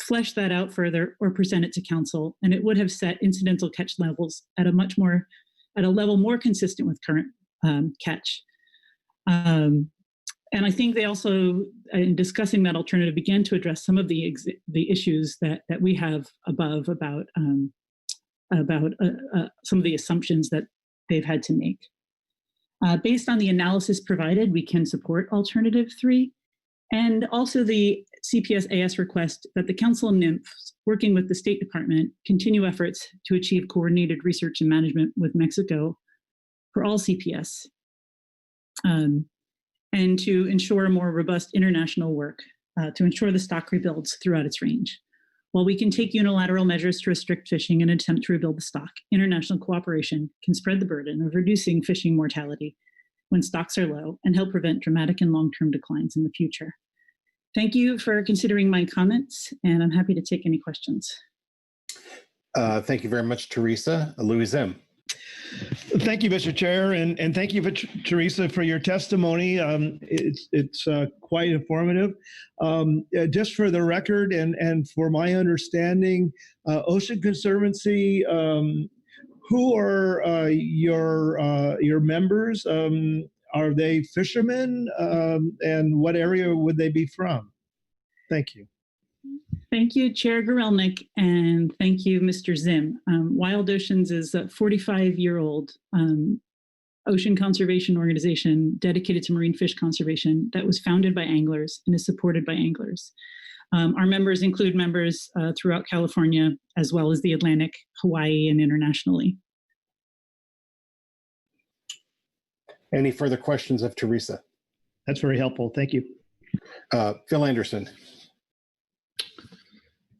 flesh that out further or present it to council. And it would have set incidental catch levels at a level more consistent with current catch. And I think they also, in discussing that alternative, began to address some of the issues that we have above about some of the assumptions that they've had to make. Based on the analysis provided, we can support alternative 3, and also the CPS-AS request that the Council and NIMFs, working with the State Department, continue efforts to achieve coordinated research and management with Mexico for all CPS. And to ensure a more robust international work to ensure the stock rebuilds throughout its range. While we can take unilateral measures to restrict fishing and attempt to rebuild the stock, international cooperation can spread the burden of reducing fishing mortality when stocks are low and help prevent dramatic and long-term declines in the future. Thank you for considering my comments, and I'm happy to take any questions. Thank you very much, Teresa. Louis Zim. Thank you, Mr. Chair, and thank you, Teresa, for your testimony. It's quite informative. Just for the record and for my understanding, Ocean Conservancy, who are your members? Are they fishermen? And what area would they be from? Thank you. Thank you, Chair Gorelnik, and thank you, Mr. Zim. Wild Oceans is a 45-year-old ocean conservation organization dedicated to marine fish conservation that was founded by anglers and is supported by anglers. Our members include members throughout California, as well as the Atlantic, Hawaii, and internationally. Any further questions of Teresa? That's very helpful. Thank you. Phil Anderson.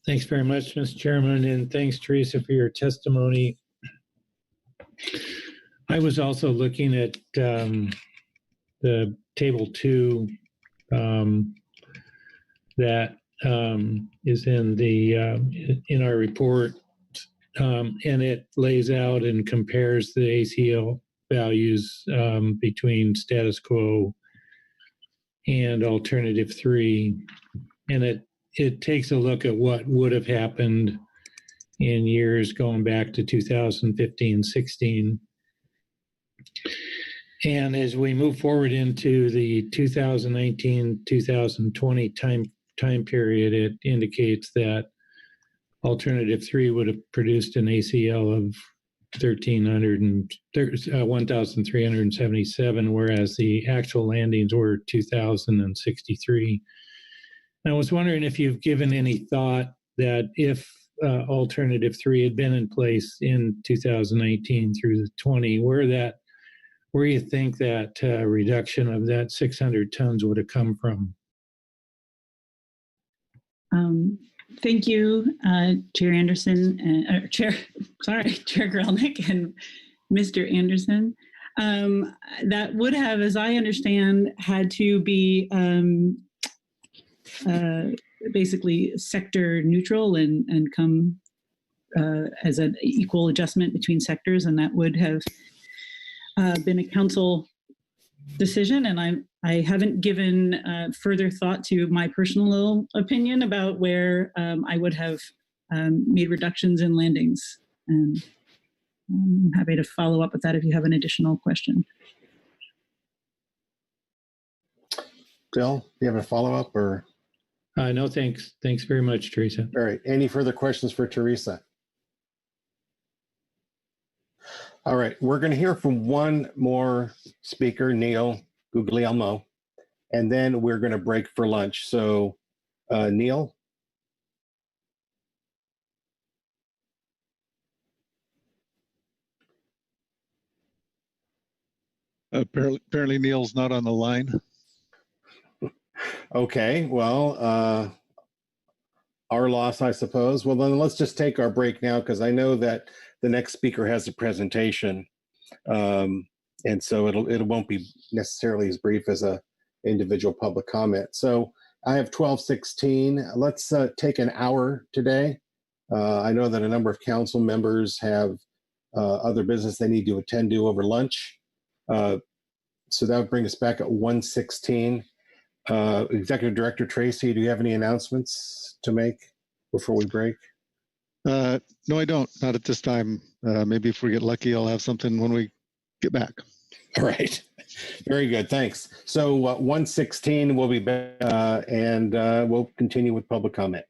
Thanks very much, Mr. Chairman, and thanks, Teresa, for your testimony. I was also looking at the table 2 that is in our report, and it lays out and compares the ACL values between status quo and alternative 3, and it takes a look at what would have happened in years going back to 2015-16. And as we move forward into the 2019-2020 time period, it indicates that alternative 3 would have produced an ACL of 1,377, whereas the actual landings were 2,063. I was wondering if you've given any thought that if alternative 3 had been in place in 2019 through the 20, where you think that reduction of that 600 tons would have come from? Thank you, Chair Anderson, Chair Gorelnik and Mr. Anderson. That would have, as I understand, had to be basically sector neutral and come as an equal adjustment between sectors, and that would have been a council decision. And I haven't given further thought to my personal opinion about where I would have made reductions in landings. And I'm happy to follow up with that if you have an additional question. Bill, do you have a follow-up or? No, thanks. Thanks very much, Teresa. All right. Any further questions for Teresa? All right, we're going to hear from one more speaker, Neil Guglielmo, and then we're going to break for lunch. So, Neil. Apparently Neil's not on the line. Okay, well, our loss, I suppose. Well, then let's just take our break now because I know that the next speaker has a presentation, and so it won't be necessarily as brief as a individual public comment. So I have 12:16. Let's take an hour today. I know that a number of council members have other business they need to attend to over lunch. So that would bring us back at 1:16. Executive Director Tracy, do you have any announcements to make before we break? No, I don't. Not at this time. Maybe if we get lucky, I'll have something when we get back. All right. Very good. Thanks. So 1:16, we'll be back and we'll continue with public comment.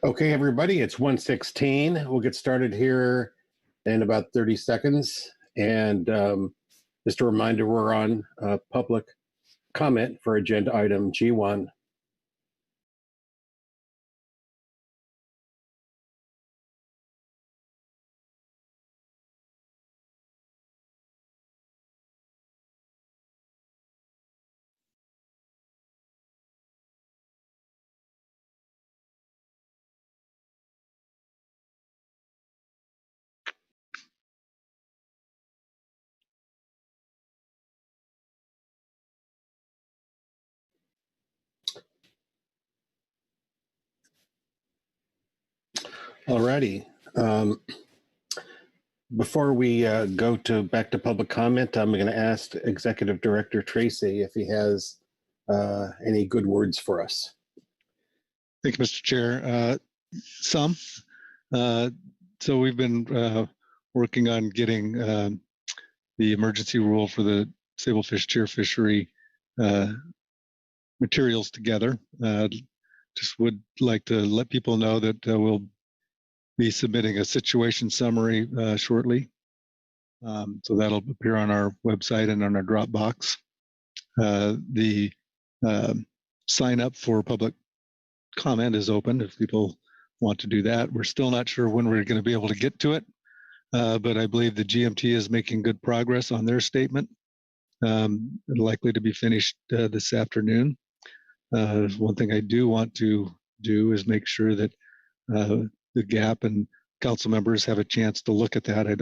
Okay, everybody, it's 1:16. We'll get started here in about 30 seconds. And just a reminder, we're on public comment for agenda item G1. Alrighty. Before we go back to public comment, I'm going to ask Executive Director Tracy if he has any good words for us. Thank you, Mr. Chair. Some. So we've been working on getting the emergency rule for the sablefish tier fishery materials together. Just would like to let people know that we'll be submitting a situation summary shortly. So that'll appear on our website and on our Dropbox. The sign up for public comment is open if people want to do that. We're still not sure when we're going to be able to get to it, but I believe the GMT is making good progress on their statement, likely to be finished this afternoon. One thing I do want to do is make sure that the GAP and council members have a chance to look at that. I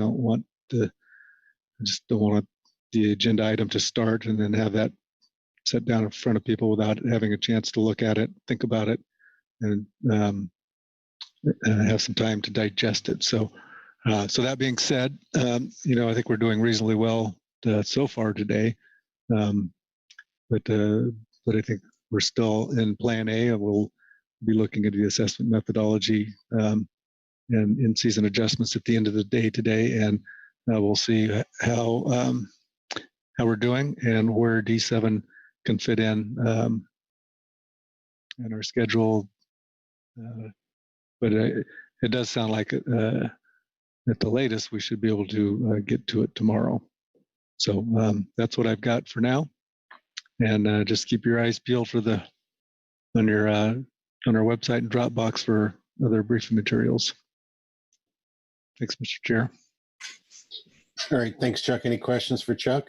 just don't want the agenda item to start and then have that set down in front of people without having a chance to look at it, think about it, and have some time to digest it. So that being said, I think we're doing reasonably well so far today, but I think we're still in Plan A, and we'll be looking at the assessment methodology and in-season adjustments at the end of the day today, and we'll see how we're doing and where D7 can fit in our schedule. But it does sound like at the latest we should be able to get to it tomorrow. So that's what I've got for now, and just keep your eyes peeled for on our website and Dropbox for other briefing materials. Thanks, Mr. Chair. All right, thanks, Chuck. Any questions for Chuck?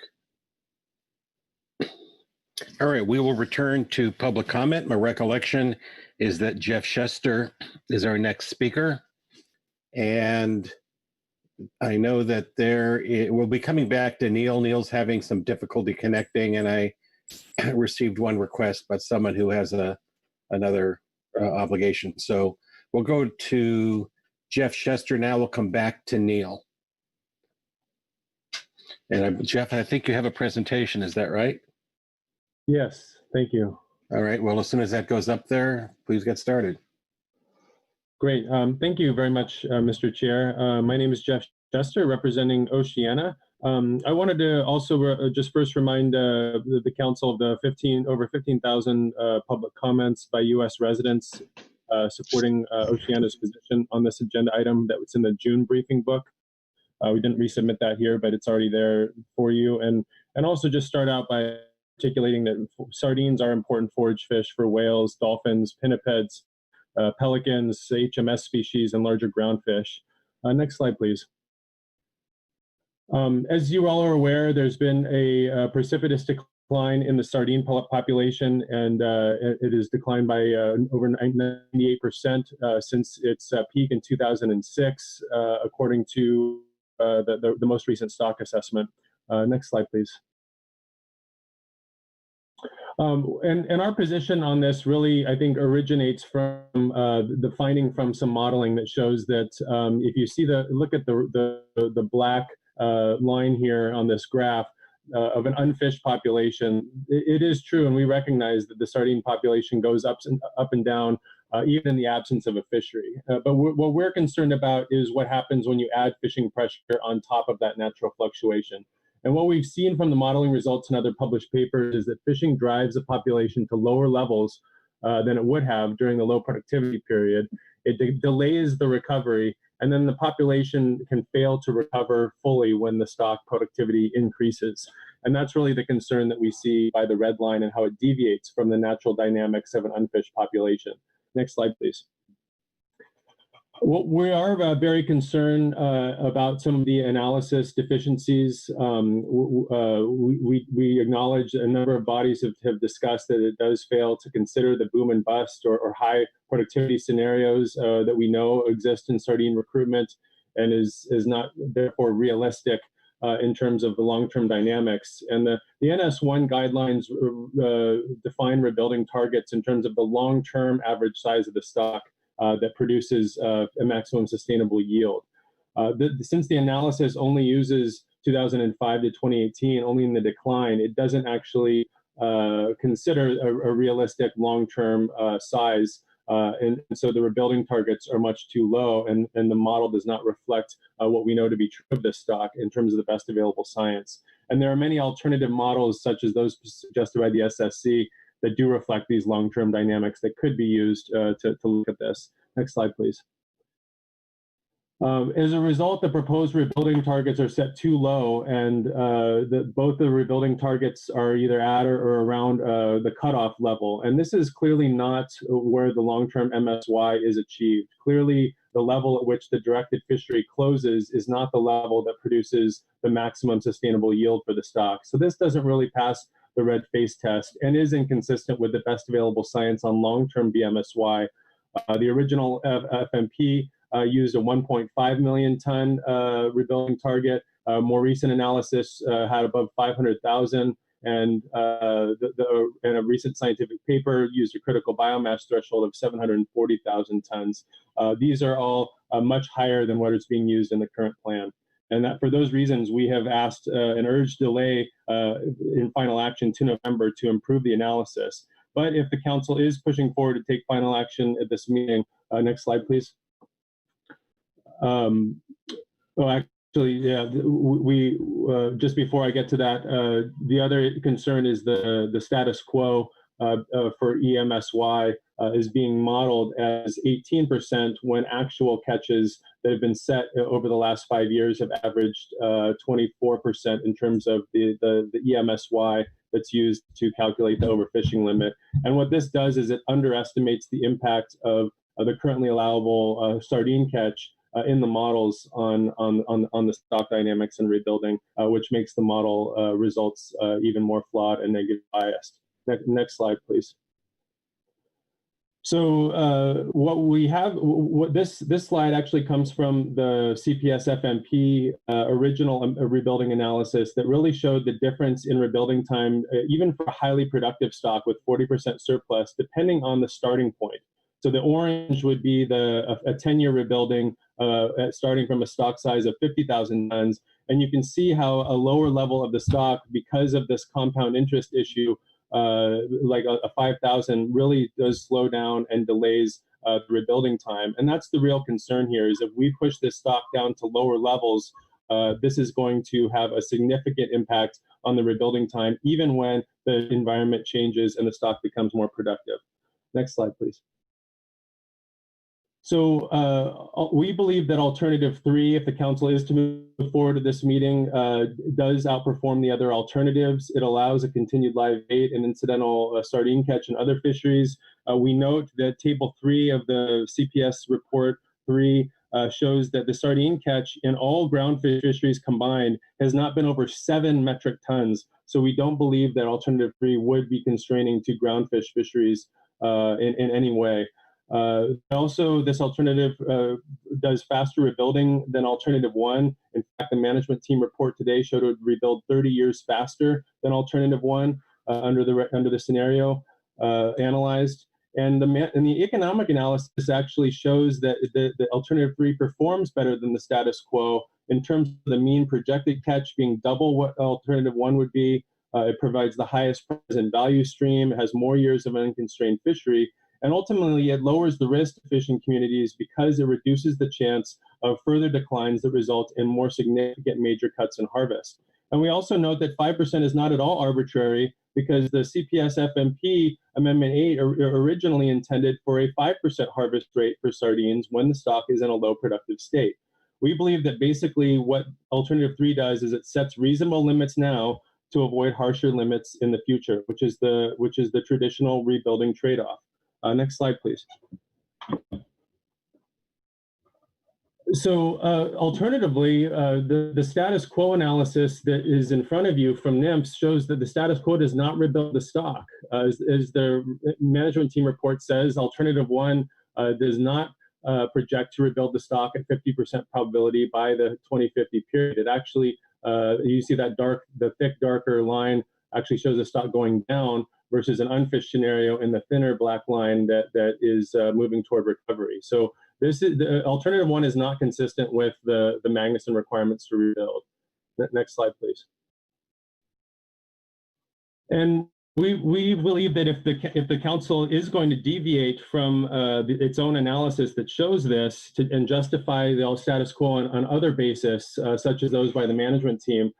All right, we will return to public comment. My recollection is that Jeff Chester is our next speaker. And I know that we'll be coming back to Neil. Neil's having some difficulty connecting, and I received one request by someone who has another obligation. So we'll go to Jeff Chester now. We'll come back to Neil. And Jeff, I think you have a presentation. Is that right? Yes, thank you. All right. Well, as soon as that goes up there, please get started. Great. Thank you very much, Mr. Chair. My name is Jeff Chester, representing Oceana. I wanted to also just first remind the council of the over 15,000 public comments by U.S. residents supporting Oceana's position on this agenda item that was in the June briefing book. We didn't resubmit that here, but it's already there for you. And also just start out by articulating that sardines are important forage fish for whales, dolphins, pinnipeds, pelicans, HMS species, and larger groundfish. Next slide, please. As you all are aware, there's been a precipitous decline in the sardine population, and it has declined by over 98% since its peak in 2006, according to the most recent stock assessment. Next slide, please. And our position on this really, I think, originates from the finding from some modeling that shows that if you see look at the black line here on this graph of an unfished population, it is true, and we recognize that the sardine population goes up and down even in the absence of a fishery. But what we're concerned about is what happens when you add fishing pressure on top of that natural fluctuation. And what we've seen from the modeling results in other published papers is that fishing drives the population to lower levels than it would have during the low productivity period. It delays the recovery, and then the population can fail to recover fully when the stock productivity increases. And that's really the concern that we see by the red line and how it deviates from the natural dynamics of an unfished population. Next slide, please. Well, we are very concerned about some of the analysis deficiencies. We acknowledge a number of bodies have discussed that it does fail to consider the boom and bust or high productivity scenarios that we know exist in sardine recruitment, and is not therefore realistic in terms of the long-term dynamics. And the NS1 guidelines define rebuilding targets in terms of the long-term average size of the stock that produces a maximum sustainable yield. Since the analysis only uses 2005 to 2018, only in the decline, it doesn't actually consider a realistic long-term size. And so the rebuilding targets are much too low, and the model does not reflect what we know to be true of this stock in terms of the best available science. And there are many alternative models, such as those suggested by the SSC, that do reflect these long-term dynamics that could be used to look at this. Next slide, please. As a result, the proposed rebuilding targets are set too low, and both the rebuilding targets are either at or around the cutoff level. And this is clearly not where the long-term MSY is achieved. Clearly, the level at which the directed fishery closes is not the level that produces the maximum sustainable yield for the stock. So this doesn't really pass the red face test and is inconsistent with the best available science on long-term BMSY. The original FMP used a 1.5 million ton rebuilding target. More recent analysis had above 500,000, and a recent scientific paper used a critical biomass threshold of 740,000 tons. These are all much higher than what is being used in the current plan. And that for those reasons, we have asked an urged delay in final action to November to improve the analysis. But if the council is pushing forward to take final action at this meeting, next slide, please. Actually, yeah, we just before I get to that, the other concern is the status quo for EMSY is being modeled as 18% when actual catches that have been set over the last 5 years have averaged 24% in terms of the EMSY that's used to calculate the overfishing limit. And what this does is it underestimates the impact of the currently allowable sardine catch in the models on the stock dynamics and rebuilding, which makes the model results even more flawed and negative biased. Next slide, please. So this slide actually comes from the CPS FMP original rebuilding analysis that really showed the difference in rebuilding time, even for a highly productive stock with 40% surplus, depending on the starting point. So the orange would be a 10-year rebuilding starting from a stock size of 50,000 tons. And you can see how a lower level of the stock, because of this compound interest issue, like a 5,000 really does slow down and delays the rebuilding time. And that's the real concern here, is if we push this stock down to lower levels, this is going to have a significant impact on the rebuilding time, even when the environment changes and the stock becomes more productive. Next slide, please. So we believe that alternative 3, if the council is to move forward to this meeting, does outperform the other alternatives. It allows a continued live bait and incidental sardine catch in other fisheries. We note that table 3 of the CPS report 3 shows that the sardine catch in all groundfish fisheries combined has not been over 7 metric tons. So we don't believe that alternative 3 would be constraining to groundfish fisheries in any way. Also, this alternative does faster rebuilding than alternative 1. In fact, the management team report today showed it would rebuild 30 years faster than alternative 1 under the scenario analyzed. And the economic analysis actually shows that the alternative 3 performs better than the status quo in terms of the mean projected catch being double what alternative 1 would be. It provides the highest present value stream, it has more years of unconstrained fishery, and ultimately it lowers the risk to fishing communities because it reduces the chance of further declines that result in more significant major cuts in harvest. And we also note that 5% is not at all arbitrary. because the CPS FMP Amendment 8 originally intended for a 5% harvest rate for sardines when the stock is in a low productive state. We believe that basically what Alternative 3 does is it sets reasonable limits now to avoid harsher limits in the future, which is the traditional rebuilding trade-off. Next slide, please. So alternatively, the status quo analysis that is in front of you from NIMS shows that the status quo does not rebuild the stock. As the management team report says, Alternative 1 does not project to rebuild the stock at 50% probability by the 2050 period. It actually, you see that the thick darker line actually shows the stock going down versus an unfished scenario in the thinner black line that is moving toward recovery. So the Alternative 1 is not consistent with the Magnuson requirements to rebuild. Next slide, please. And we believe that if the council is going to deviate from its own analysis that shows this and justify the status quo on other basis, such as those by the management team,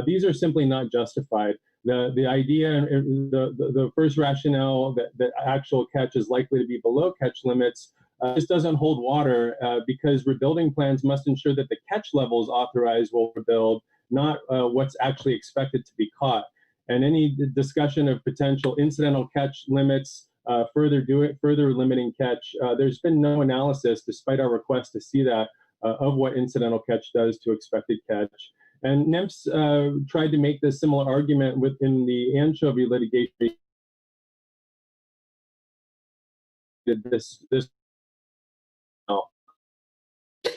these are simply not justified. The idea, the first rationale that actual catch is likely to be below catch limits this doesn't hold water because rebuilding plans must ensure that the catch levels authorized will rebuild, not what's actually expected to be caught. And any discussion of potential incidental catch limits, further limiting catch, there's been no analysis, despite our request to see that, of what incidental catch does to expected catch. And NIMS tried to make this similar argument within the anchovy litigation.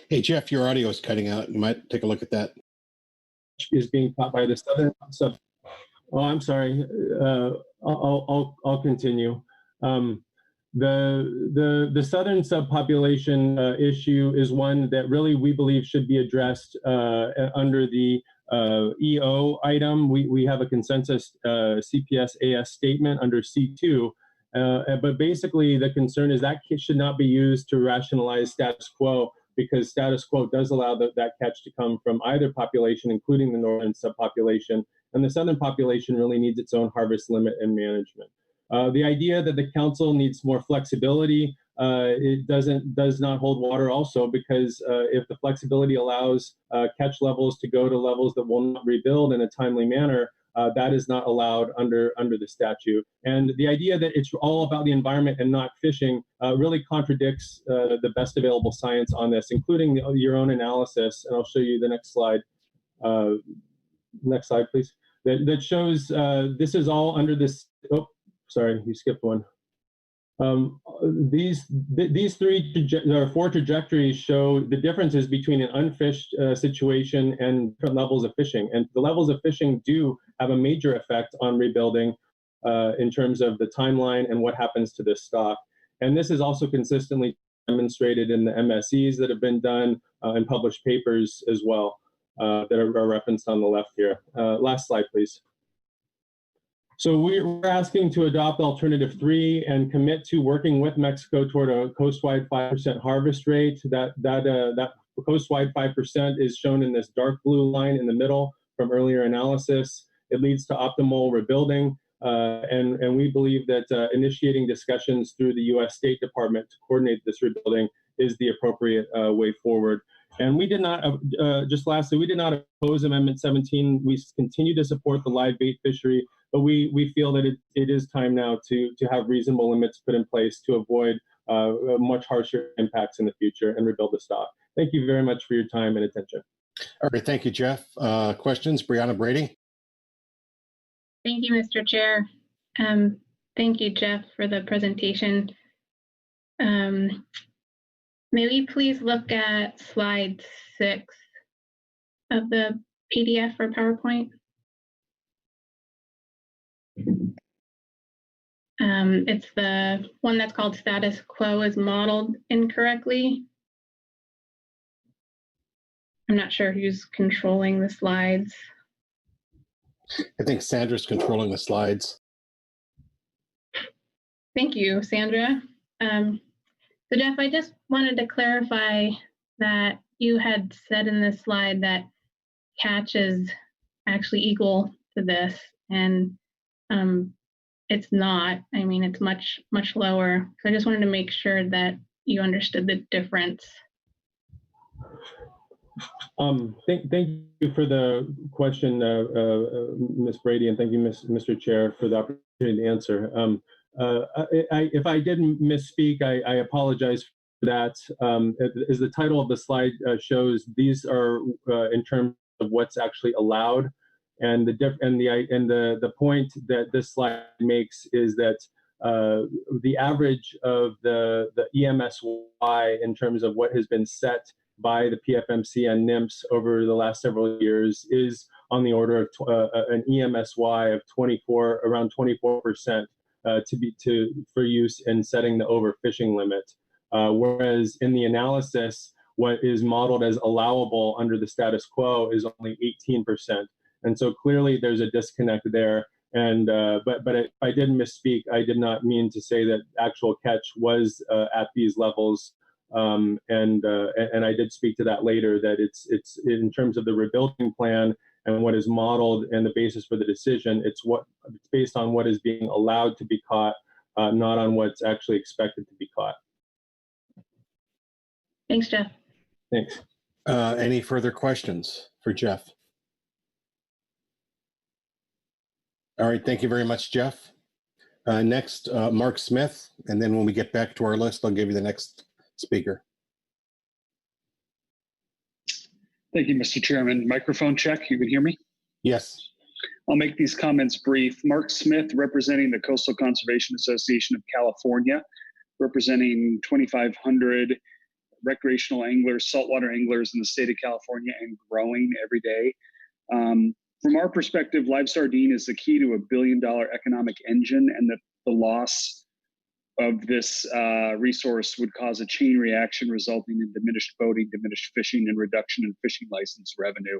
Hey, Jeff, your audio is cutting out. You might take a look at that. Is being caught by the southern sub. Oh, I'm sorry. I'll continue. The southern subpopulation issue is one that really we believe should be addressed under the EO item. We have a consensus CPS AS statement under C2, but basically the concern is that should not be used to rationalize status quo, because status quo does allow that catch to come from either population, including the northern subpopulation, and the southern population really needs its own harvest limit and management. The idea that the council needs more flexibility, it does not hold water also, because if the flexibility allows catch levels to go to levels that will not rebuild in a timely manner, that is not allowed under the statute. And the idea that it's all about the environment and not fishing really contradicts the best available science on this, including your own analysis. And I'll show you the next slide. Next slide, please. That shows this is all under this. Oh, sorry, you skipped one. These four trajectories show the differences between an unfished situation and different levels of fishing. And the levels of fishing do have a major effect on rebuilding in terms of the timeline and what happens to this stock. And this is also consistently demonstrated in the MSEs that have been done and published papers as well that are referenced on the left here. Last slide, please. So we're asking to adopt Alternative 3 and commit to working with Mexico toward a coast-wide 5% harvest rate. That coast-wide 5% is shown in this dark blue line in the middle from earlier analysis. It leads to optimal rebuilding, and we believe that initiating discussions through the U.S. State Department to coordinate this rebuilding is the appropriate way forward. And we did not, just lastly, we did not oppose Amendment 17. We continue to support the live bait fishery, but we feel that it is time now to have reasonable limits put in place to avoid much harsher impacts in the future and rebuild the stock. Thank you very much for your time and attention. All right, thank you, Jeff. Questions? Brianna Brady? Thank you, Mr. Chair. Thank you, Jeff, for the presentation. May we please look at slide 6 of the PDF or PowerPoint? It's the one that's called status quo is modeled incorrectly. I'm not sure who's controlling the slides. I think Sandra's controlling the slides. Thank you, Sandra. So Jeff, I just wanted to clarify that you had said in this slide that catch is actually equal to this, and it's not. I mean, it's much, much lower. So I just wanted to make sure that you understood the difference. Thank you for the question, Ms. Brady, and thank you, Mr. Chair, for the opportunity to answer. If I didn't misspeak, I apologize for that. As the title of the slide shows, these are in terms of what's actually allowed, and the point that this slide makes is that the average of the EMSY in terms of what has been set by the PFMC and NIMS over the last several years is on the order of an EMSY of around 24% for use in setting the overfishing limit. Whereas in the analysis, what is modeled as allowable under the status quo is only 18%. And so clearly there's a disconnect there. And but if I didn't misspeak, I did not mean to say that actual catch was at these levels. And I did speak to that later, that it's in terms of the rebuilding plan and what is modeled and the basis for the decision, it's based on what is being allowed to be caught, not on what's actually expected to be caught. Thanks, Jeff. Thanks. Any further questions for Jeff? All right, thank you very much, Jeff. Next, Mark Smith, and then when we get back to our list, I'll give you the next speaker. Thank you, Mr. Chairman. Microphone check, you can hear me? Yes. I'll make these comments brief. Mark Smith, representing the Coastal Conservation Association of California, representing 2,500 recreational anglers, saltwater anglers in the state of California, and growing every day. From our perspective, live sardine is the key to $1 billion economic engine, and that the loss of this resource would cause a chain reaction resulting in diminished boating, diminished fishing, and reduction in fishing license revenue.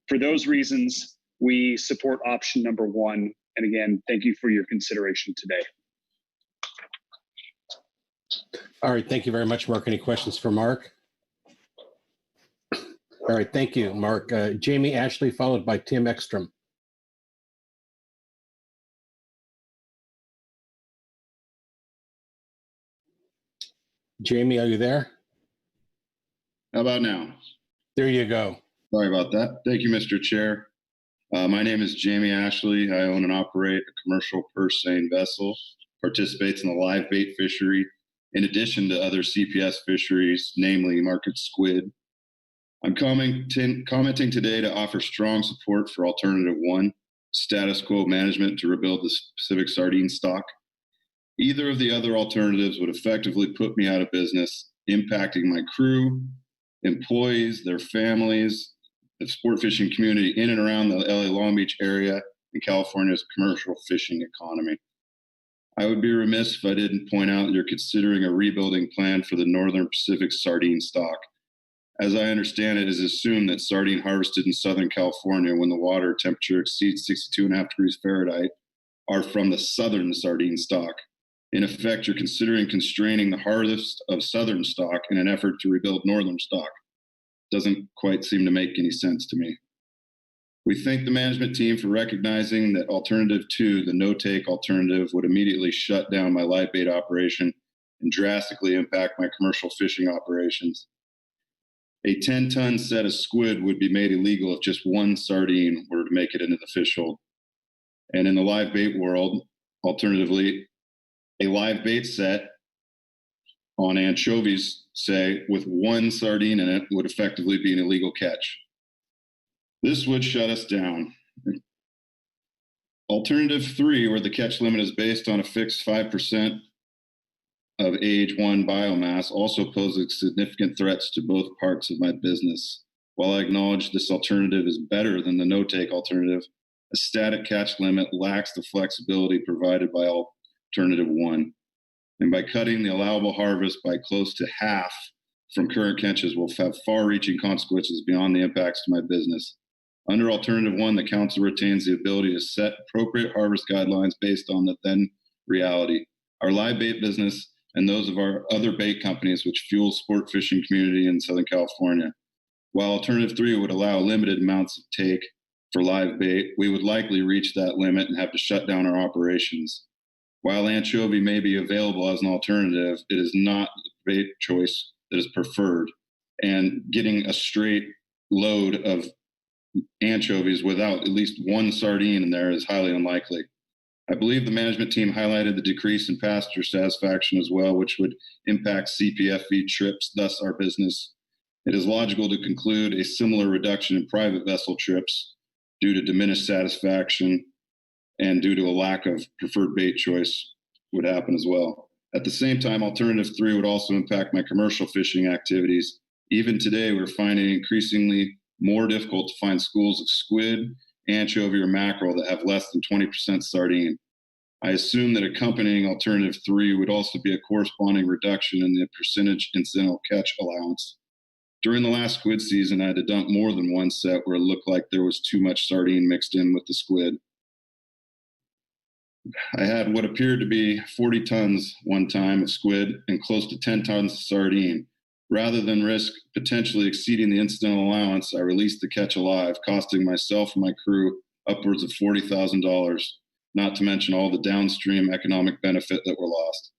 For those reasons, we support option number 1. And again, thank you for your consideration today. All right, thank you very much, Mark. Any questions for Mark? All right, thank you, Mark. Jamie Ashley, followed by Tim Ekstrom. Jamie, are you there? How about now? There you go. Sorry about that. Thank you, Mr. Chair. My name is Jamie Ashley. I own and operate a commercial purse seine vessel, participates in the live bait fishery, in addition to other CPS fisheries, namely market squid. I'm commenting today to offer strong support for alternative 1, status quo management to rebuild the Pacific sardine stock. Either of the other alternatives would effectively put me out of business, impacting my crew, employees, their families, the sport fishing community in and around the LA Long Beach area, and California's commercial fishing economy. I would be remiss if I didn't point out that you're considering a rebuilding plan for the Northern Pacific sardine stock. As I understand it, is assumed that sardine harvested in Southern California when the water temperature exceeds 62.5 degrees Fahrenheit are from the Southern sardine stock. In effect, you're considering constraining the harvest of Southern stock in an effort to rebuild Northern stock. Doesn't quite seem to make any sense to me. We thank the management team for recognizing that alternative 2, the no-take alternative, would immediately shut down my live bait operation and drastically impact my commercial fishing operations. A 10-ton set of squid would be made illegal if just one sardine were to make it into the fish hold. And in the live bait world, alternatively, a live bait set on anchovies, say, with one sardine in it would effectively be an illegal catch. This would shut us down. Alternative 3, where the catch limit is based on a fixed 5% of age 1 biomass, also poses significant threats to both parts of my business. While I acknowledge this alternative is better than the no-take alternative, a static catch limit lacks the flexibility provided by alternative 1. And by cutting the allowable harvest by close to half from current catches will have far-reaching consequences beyond the impacts to my business. Under alternative 1, the council retains the ability to set appropriate harvest guidelines based on the then reality. Our live bait business and those of our other bait companies which fuel sport fishing community in Southern California. While alternative 3 would allow limited amounts of take, for live bait, we would likely reach that limit and have to shut down our operations. While anchovy may be available as an alternative, it is not the bait choice that is preferred. And getting a straight load of anchovies without at least one sardine in there is highly unlikely. I believe the management team highlighted the decrease in passenger satisfaction as well, which would impact CPFV trips, thus our business. It is logical to conclude a similar reduction in private vessel trips due to diminished satisfaction and due to a lack of preferred bait choice would happen as well. At the same time, alternative 3 would also impact my commercial fishing activities. Even today, we're finding it increasingly more difficult to find schools of squid, anchovy, or mackerel that have less than 20% sardine. I assume that accompanying alternative 3 would also be a corresponding reduction in the percentage incidental catch allowance. During the last squid season, I had to dump more than one set where it looked like there was too much sardine mixed in with the squid. I had what appeared to be 40 tons one time of squid and close to 10 tons of sardine. Rather than risk potentially exceeding the incidental allowance, I released the catch alive, costing myself and my crew upwards of $40,000, not to mention all the downstream economic benefit that were lost.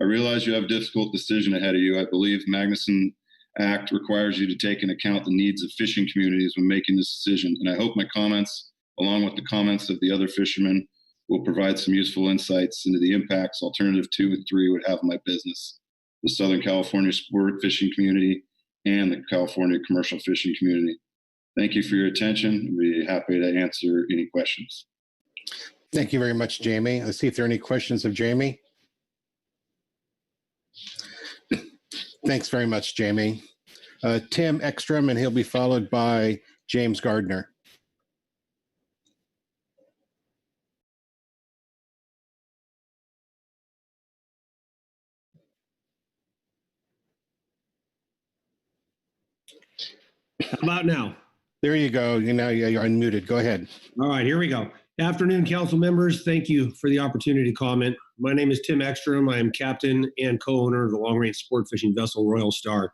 I realize you have a difficult decision ahead of you. I believe Magnuson Act requires you to take into account the needs of fishing communities when making this decision, and I hope my comments, along with the comments of the other fishermen, will provide some useful insights into the impacts alternative 2 and 3 would have on my business, the Southern California sport fishing community, and the California commercial fishing community. Thank you for your attention. I'd be happy to answer any questions. Thank you very much, Jamie. Let's see if there are any questions of Jamie. Thanks very much, Jamie. Tim Ekstrom, and he'll be followed by James Gardner. How about now? There you go. You're unmuted. Go ahead. All right, here we go. Afternoon, council members. Thank you for the opportunity to comment. My name is Tim Ekstrom. I am captain and co-owner of the long-range sport fishing vessel Royal Star.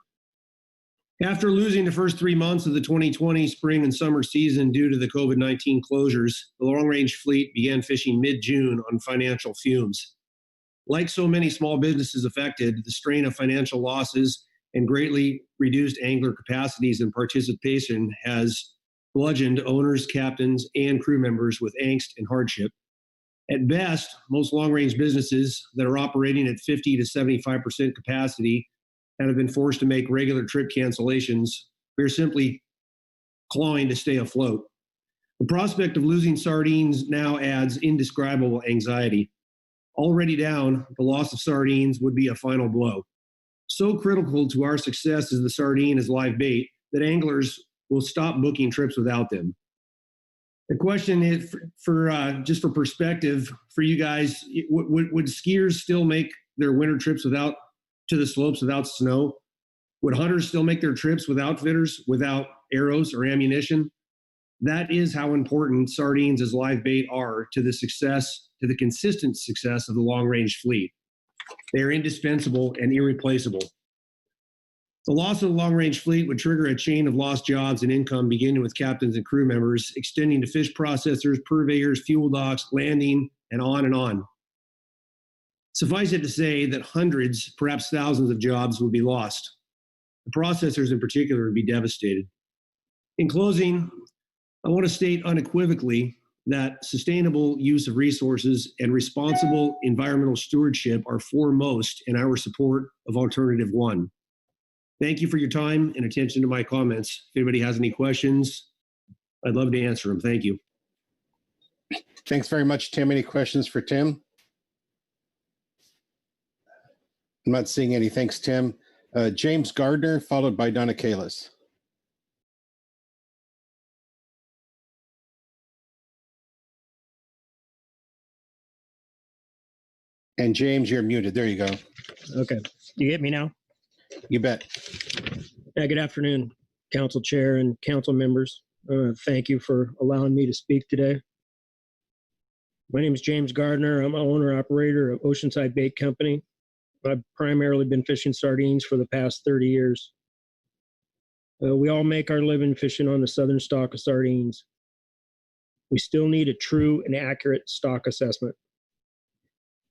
After losing the first 3 months of the 2020 spring and summer season due to the COVID-19 closures, the long-range fleet began fishing mid-June on financial fumes. Like so many small businesses affected, the strain of financial losses and greatly reduced angler capacities and participation has bludgeoned owners, captains, and crew members with angst and hardship. At best, most long-range businesses that are operating at 50 to 75% capacity and have been forced to make regular trip cancellations, we're simply clawing to stay afloat. The prospect of losing sardines now adds indescribable anxiety. Already down, the loss of sardines would be a final blow. So critical to our success is the sardine as live bait that anglers will stop booking trips without them. The question is, just for perspective for you guys, would skiers still make their winter trips to the slopes without snow? Would hunters still make their trips with outfitters, without arrows or ammunition? That is how important sardines as live bait are to the consistent success of the long-range fleet. They are indispensable and irreplaceable. The loss of the long-range fleet would trigger a chain of lost jobs and income, beginning with captains and crew members, extending to fish processors, purveyors, fuel docks, landing, and on and on. Suffice it to say that hundreds, perhaps thousands of jobs would be lost. The processors in particular would be devastated. In closing, I want to state unequivocally that sustainable use of resources and responsible environmental stewardship are foremost in our support of Alternative 1. Thank you for your time and attention to my comments. If anybody has any questions, I'd love to answer them. Thank you. Thanks very much, Tim. Any questions for Tim? I'm not seeing any. Thanks, Tim. James Gardner, followed by Donna Kalis. And James, you're muted. There you go. Okay. You get me now? You bet. Yeah, good afternoon, council chair and council members. Thank you for allowing me to speak today. My name is James Gardner. I'm an owner-operator of Oceanside Bait Company. I've primarily been fishing sardines for the past 30 years. We all make our living fishing on the southern stock of sardines. We still need a true and accurate stock assessment.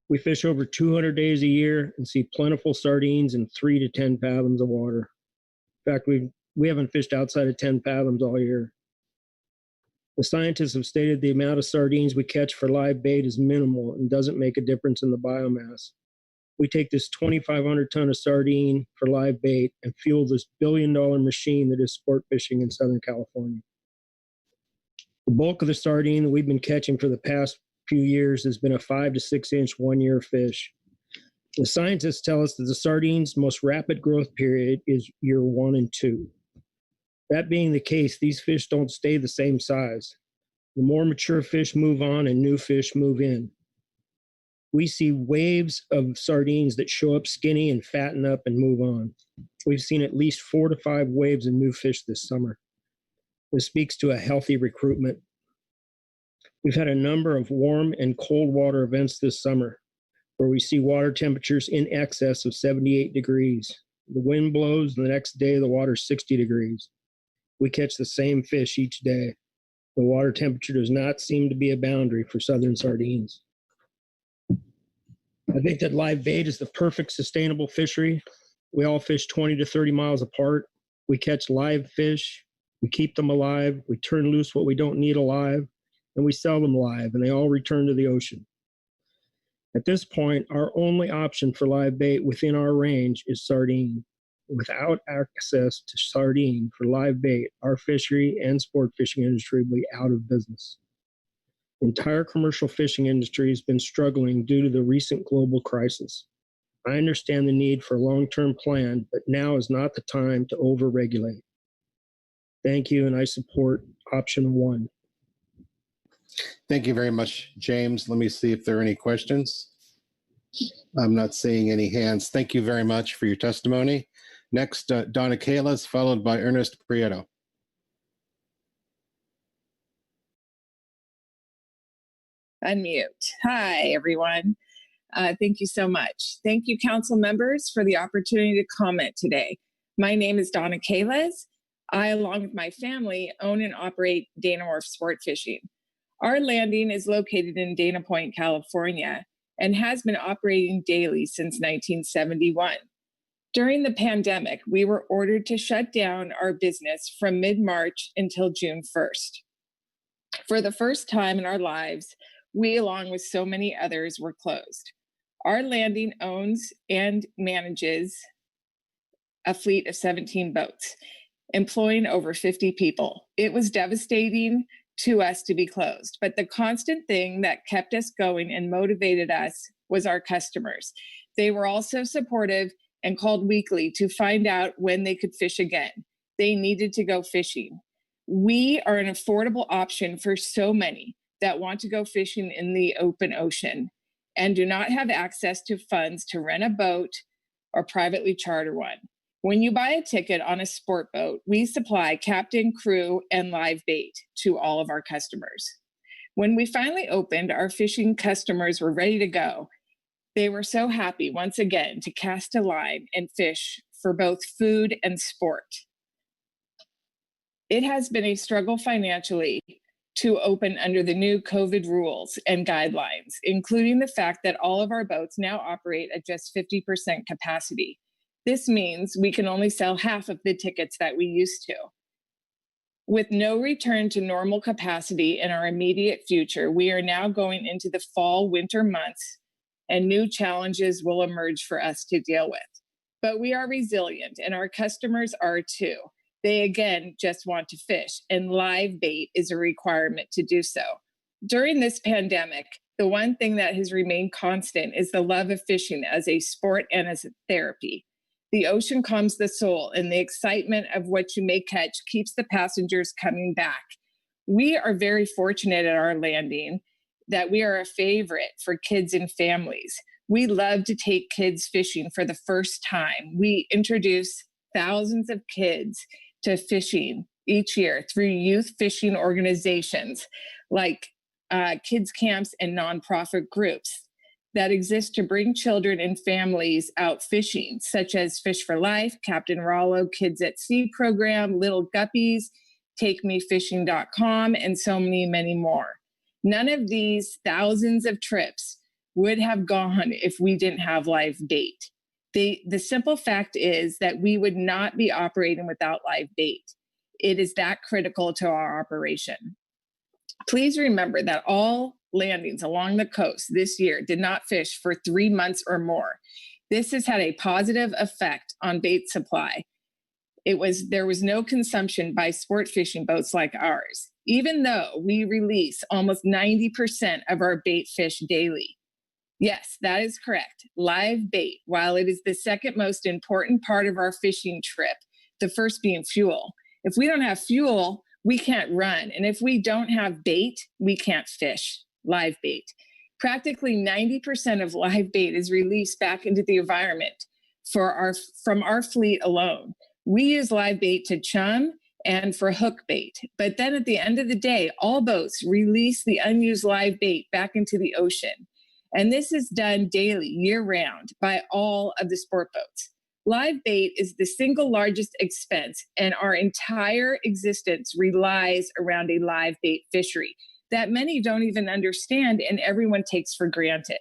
We fish over 200 days a year and see plentiful sardines in 3 to 10 fathoms of water. In fact, we haven't fished outside of 10 fathoms all year. The scientists have stated the amount of sardines we catch for live bait is minimal and doesn't make a difference in the biomass. We take this 2,500 ton of sardine for live bait and fuel this billion-dollar machine that is sport fishing in Southern California. The bulk of the sardine that we've been catching for the past few years has been a 5 to 6 inch 1 year fish. The scientists tell us that the sardine's most rapid growth period is year 1 and 2. That being the case, these fish don't stay the same size. The more mature fish move on and new fish move in. We see waves of sardines that show up skinny and fatten up and move on. We've seen at least 4 to 5 waves of new fish this summer. This speaks to a healthy recruitment. We've had a number of warm and cold water events this summer where we see water temperatures in excess of 78 degrees. The wind blows, and the next day the water's 60 degrees. We catch the same fish each day. The water temperature does not seem to be a boundary for southern sardines. I think that live bait is the perfect sustainable fishery. We all fish 20 to 30 miles apart. We catch live fish. We keep them alive. We turn loose what we don't need alive, and we sell them live, and they all return to the ocean. At this point, our only option for live bait within our range is sardine. Without access to sardine for live bait, our fishery and sport fishing industry will be out of business. The entire commercial fishing industry has been struggling due to the recent global crisis. I understand the need for a long-term plan, but now is not the time to over-regulate. Thank you, and I support option 1. Thank you very much, James. Let me see if there are any questions. I'm not seeing any hands. Thank you very much for your testimony. Next, Donna Kalas, followed by Ernest Prieto. Unmute. Hi, everyone. Thank you so much. Thank you, council members, for the opportunity to comment today. My name is Donna Kalas. I, along with my family, own and operate Dana Wharf Sport Fishing. Our landing is located in Dana Point, California, and has been operating daily since 1971. During the pandemic, we were ordered to shut down our business from mid-March until June 1st. For the first time in our lives, we, along with so many others, were closed. Our landing owns and manages a fleet of 17 boats, employing over 50 people. It was devastating to us to be closed, but the constant thing that kept us going and motivated us was our customers. They were also supportive and called weekly to find out when they could fish again. They needed to go fishing. We are an affordable option for so many that want to go fishing in the open ocean and do not have access to funds to rent a boat or privately charter one. When you buy a ticket on a sport boat, we supply captain, crew, and live bait to all of our customers. When we finally opened, our fishing customers were ready to go. They were so happy once again to cast a line and fish for both food and sport. It has been a struggle financially to open under the new COVID rules and guidelines, including the fact that all of our boats now operate at just 50% capacity. This means we can only sell half of the tickets that we used to. With no return to normal capacity in our immediate future, we are now going into the fall, winter months, and new challenges will emerge for us to deal with. But we are resilient, and our customers are too. They, again, just want to fish, and live bait is a requirement to do so. During this pandemic, the one thing that has remained constant is the love of fishing as a sport and as a therapy. The ocean calms the soul, and the excitement of what you may catch keeps the passengers coming back. We are very fortunate at our landing that we are a favorite for kids and families. We love to take kids fishing for the first time. We introduce thousands of kids to fishing each year through youth fishing organizations like kids camps and nonprofit groups that exist to bring children and families out fishing, such as Fish for Life, Captain Rollo Kids at Sea program, Little Guppies, takemefishing.com, and so many more. None of these thousands of trips would have gone if we didn't have live bait. The simple fact is that we would not be operating without live bait. It is that critical to our operation. Please remember that all landings along the coast this year did not fish for 3 months or more. This has had a positive effect on bait supply. There was no consumption by sport fishing boats like ours, even though we release almost 90% of our bait fish daily. Yes, that is correct. Live bait, while it is the second most important part of our fishing trip, the first being fuel. If we don't have fuel, we can't run. And if we don't have bait, we can't fish, live bait. Practically 90% of live bait is released back into the environment from our fleet alone. We use live bait to chum and for hook bait. But then at the end of the day, all boats release the unused live bait back into the ocean. And this is done daily, year round, by all of the sport boats. Live bait is the single largest expense, and our entire existence relies around a live bait fishery that many don't even understand and everyone takes for granted.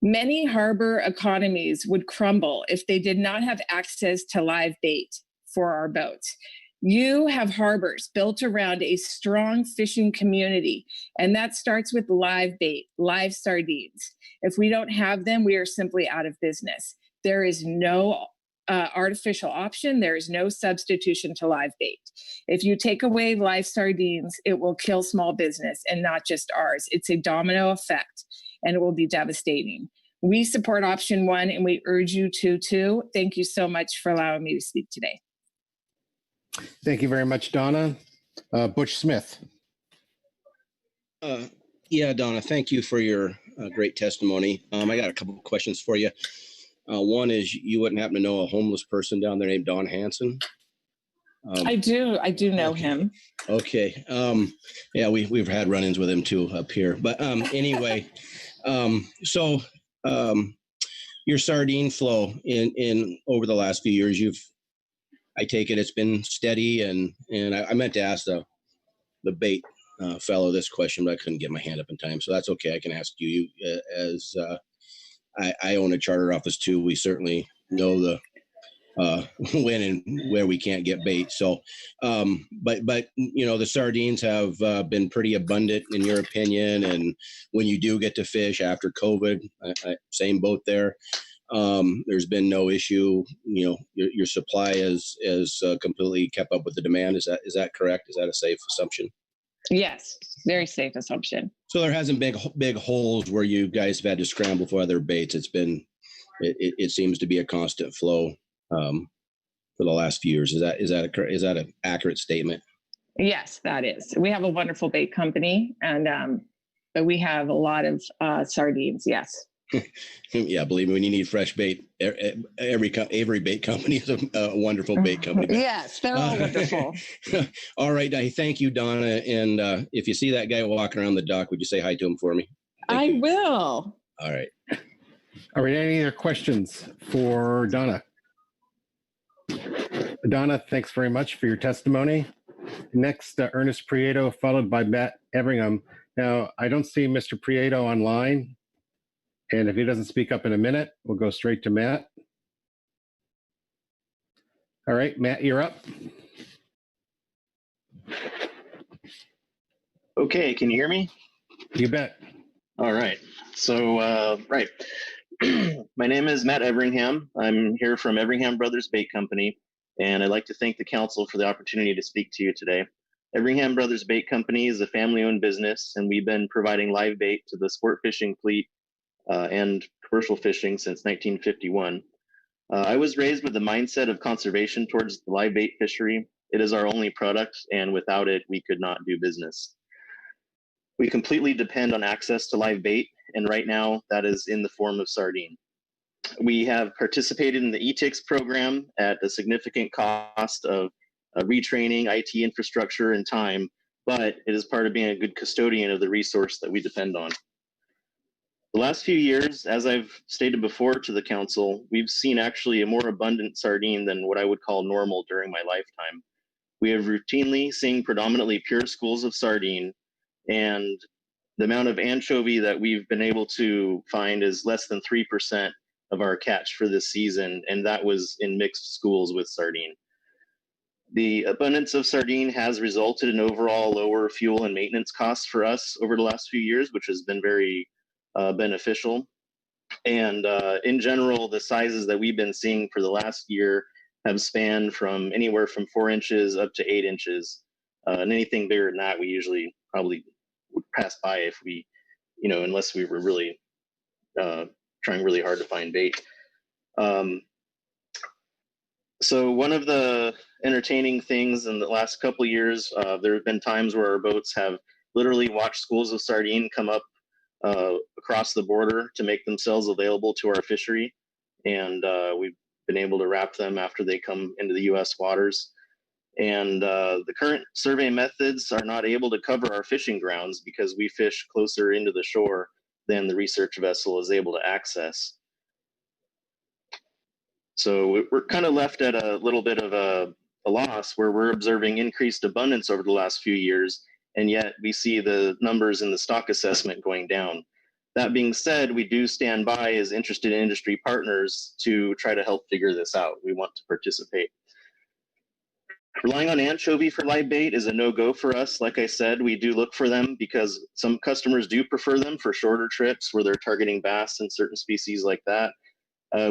Many harbor economies would crumble if they did not have access to live bait for our boats. You have harbors built around a strong fishing community, and that starts with live bait, live sardines. If we don't have them, we are simply out of business. There is no artificial option. There is no substitution to live bait. If you take away live sardines, it will kill small business and not just ours. It's a domino effect, and it will be devastating. We support option 1, and we urge you to too. Thank you so much for allowing me to speak today. Thank you very much, Donna. Butch Smith. Yeah, Donna, thank you for your great testimony. I got a couple of questions for you. One is, you wouldn't happen to know a homeless person down there named Don Hansen? I do know him. Okay. Yeah, we've had run-ins with him too up here. But anyway, so your sardine flow in over the last few years, I take it it's been steady, and I meant to ask the bait fellow this question, but I couldn't get my hand up in time, so that's okay. I can ask you. As I own a charter office too, we certainly know the when and where we can't get bait. So, but you know, the sardines have been pretty abundant in your opinion, and when you do get to fish after COVID, same boat there. There's been no issue. You know, your supply is completely kept up with the demand. Is that correct? Is that a safe assumption? Yes, very safe assumption. So there hasn't been big holes where you guys have had to scramble for other baits. It seems to be a constant flow for the last few years. Is that an accurate statement? Yes, that is. We have a wonderful bait company, and but we have a lot of sardines. Yes. Yeah, believe me, when you need fresh bait, every bait company is a wonderful bait company. Yes, they're all wonderful. All right, thank you, Donna. And if you see that guy walking around the dock, would you say hi to him for me? I will. All right. All right, any other questions for Donna? Donna, thanks very much for your testimony. Next, Ernest Prieto, followed by Matt Everingham. Now, I don't see Mr. Prieto online. And if he doesn't speak up in a minute, we'll go straight to Matt. All right, Matt, you're up. Okay, can you hear me? You bet. All right. So, right. My name is Matt Everingham. I'm here from Everingham Brothers Bait Company, and I'd like to thank the council for the opportunity to speak to you today. Everingham Brothers Bait Company is a family-owned business, and we've been providing live bait to the sport fishing fleet and commercial fishing since 1951. I was raised with the mindset of conservation towards the live bait fishery. It is our only product, and without it, we could not do business. We completely depend on access to live bait, and right now, that is in the form of sardine. We have participated in the ETICS program at a significant cost of retraining, IT infrastructure, and time, but it is part of being a good custodian of the resource that we depend on. The last few years, as I've stated before to the council, we've seen actually a more abundant sardine than what I would call normal during my lifetime. We have routinely seen predominantly pure schools of sardine, and the amount of anchovy that we've been able to find is less than 3% of our catch for this season, and that was in mixed schools with sardine. The abundance of sardine has resulted in overall lower fuel and maintenance costs for us over the last few years, which has been very beneficial. And in general, the sizes that we've been seeing for the last year have spanned from anywhere from 4 inches up to 8 inches. And anything bigger than that, we usually probably would pass by if we, unless we were really trying really hard to find bait. So one of the entertaining things in the last couple of years, there have been times where our boats have literally watched schools of sardine come up across the border to make themselves available to our fishery. And we've been able to wrap them after they come into the U.S. waters. And the current survey methods are not able to cover our fishing grounds because we fish closer into the shore than the research vessel is able to access. So we're kind of left at a little bit of a loss where we're observing increased abundance over the last few years, and yet we see the numbers in the stock assessment going down. That being said, we do stand by as interested industry partners to try to help figure this out. We want to participate. Relying on anchovy for live bait is a no-go for us. Like I said, we do look for them because some customers do prefer them for shorter trips where they're targeting bass and certain species like that.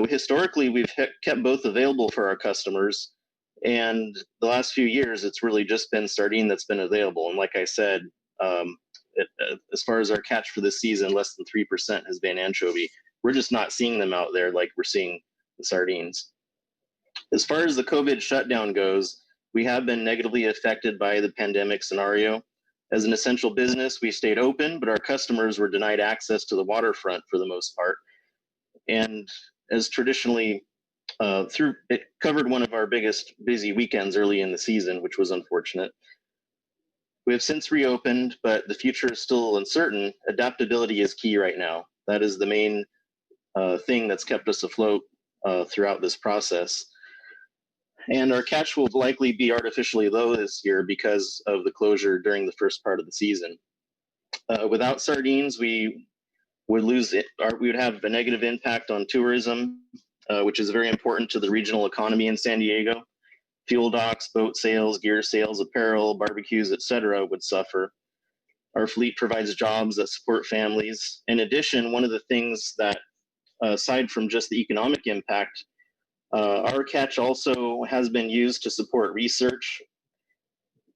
Historically, we've kept both available for our customers, and the last few years, it's really just been sardine that's been available. And like I said, as far as our catch for this season, less than 3% has been anchovy. We're just not seeing them out there like we're seeing the sardines. As far as the COVID shutdown goes, we have been negatively affected by the pandemic scenario. As an essential business, we stayed open, but our customers were denied access to the waterfront for the most part. And as traditionally, it covered one of our biggest busy weekends early in the season, which was unfortunate. We have since reopened, but the future is still uncertain. Adaptability is key right now. That is the main thing that's kept us afloat throughout this process. And our catch will likely be artificially low this year because of the closure during the first part of the season. Without sardines, we would lose it. We would have a negative impact on tourism, which is very important to the regional economy in San Diego. Fuel docks, boat sales, gear sales, apparel, barbecues, etc. would suffer. Our fleet provides jobs that support families. In addition, one of the things that, aside from just the economic impact, our catch also has been used to support research,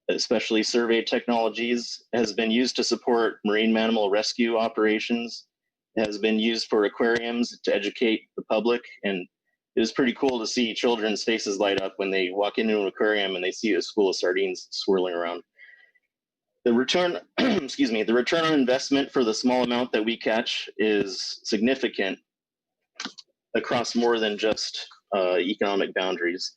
especially survey technologies, has been used to support marine mammal rescue operations, has been used for aquariums to educate the public. And it was pretty cool to see children's faces light up when they walk into an aquarium and they see a school of sardines swirling around. The return, the return on investment for the small amount that we catch is significant across more than just economic boundaries.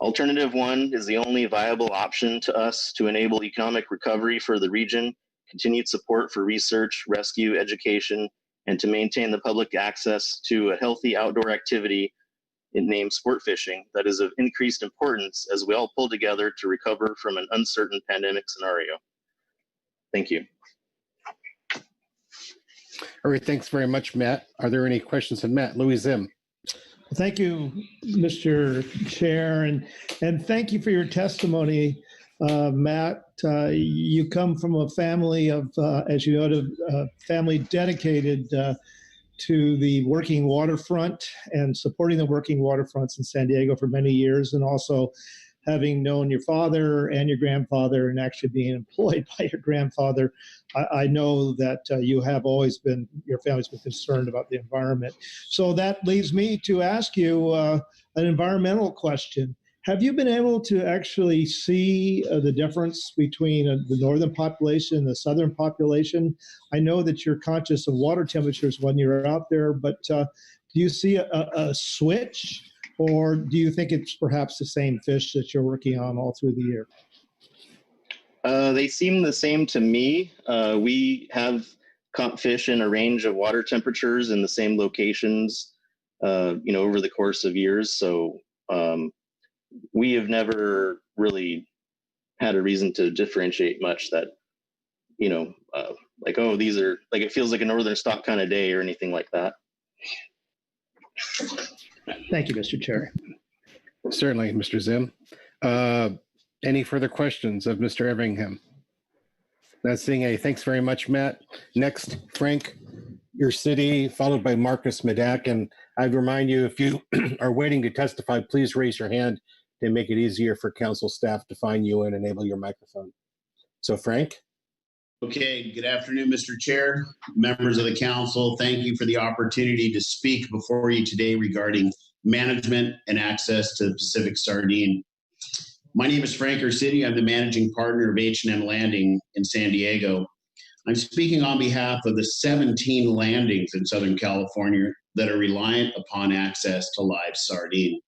Alternative one is the only viable option to us to enable economic recovery for the region, continued support for research, rescue, education, and to maintain the public access to a healthy outdoor activity named sport fishing that is of increased importance as we all pull together to recover from an uncertain pandemic scenario. Thank you. All right, thanks very much, Matt. Are there any questions of Matt? Louis Zim. Thank you, Mr. Chair, and thank you for your testimony, Matt. You come from a family of, as you noted, family dedicated to the working waterfront and supporting the working waterfronts in San Diego for many years, and also having known your father and your grandfather and actually being employed by your grandfather, I know that you have always been, your family's been concerned about the environment. So that leads me to ask you an environmental question. Have you been able to actually see the difference between the northern population and the southern population? I know that you're conscious of water temperatures when you're out there, but do you see a switch? Or do you think it's perhaps the same fish that you're working on all through the year? They seem the same to me. We have caught fish in a range of water temperatures in the same locations, over the course of years. So we have never really had a reason to differentiate much that, like, oh, these are like, it feels like a northern stock kind of day or anything like that. Thank you, Mr. Chair. Certainly, Mr. Zim. Any further questions of Mr. Everingham? Not seeing any. Thanks very much, Matt. Next, Frank, your city, followed by Marcus Medak. And I'd remind you, if you are waiting to testify, please raise your hand to make it easier for council staff to find you and enable your microphone. So, Frank. Okay, good afternoon, Mr. Chair, members of the council. Thank you for the opportunity to speak before you today regarding management and access to Pacific Sardine. My name is Frank Ursitti. I'm the managing partner of H&M Landing in San Diego. I'm speaking on behalf of the 17 landings in Southern California that are reliant upon access to live sardine.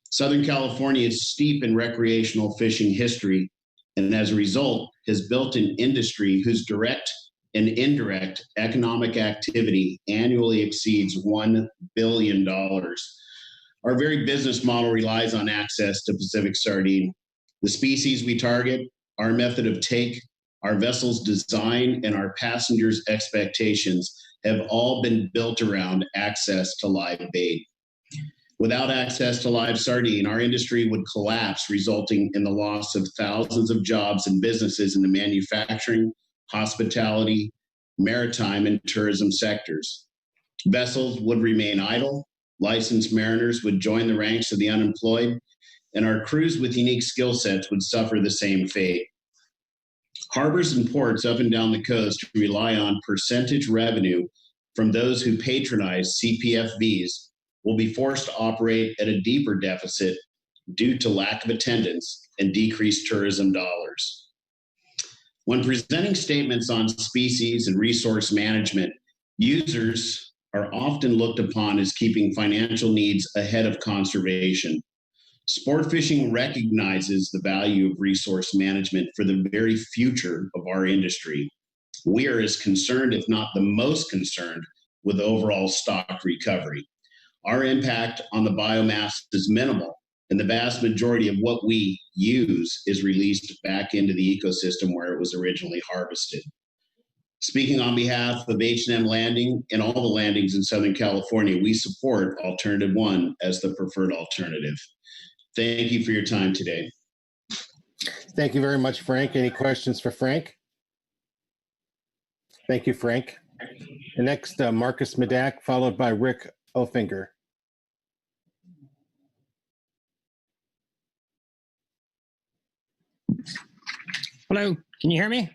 Southern California is steep in recreational fishing history, and as a result has built an industry whose direct and indirect economic activity annually exceeds $1 billion. Our very business model relies on access to Pacific sardine. The species we target, our method of take, our vessel's design, and our passengers' expectations have all been built around access to live bait. Without access to live sardine, our industry would collapse, resulting in the loss of thousands of jobs and businesses in the manufacturing, hospitality, maritime, and tourism sectors. Vessels would remain idle, licensed mariners would join the ranks of the unemployed, and our crews with unique skill sets would suffer the same fate. Harbors and ports up and down the coast rely on percentage revenue from those who patronize CPFVs will be forced to operate at a deeper deficit due to lack of attendance and decreased tourism dollars. When presenting statements on species and resource management, users are often looked upon as keeping financial needs ahead of conservation. Sport fishing recognizes the value of resource management for the very future of our industry. We are as concerned, if not the most concerned, with overall stock recovery. Our impact on the biomass is minimal, and the vast majority of what we use is released back into the ecosystem where it was originally harvested. Speaking on behalf of H&M Landing and all the landings in Southern California, we support Alternative 1 as the preferred alternative. Thank you for your time today. Thank you very much, Frank. Any questions for Frank? Thank you, Frank. And next, Marcus Medak, followed by Rick Ofinger. Hello, can you hear me?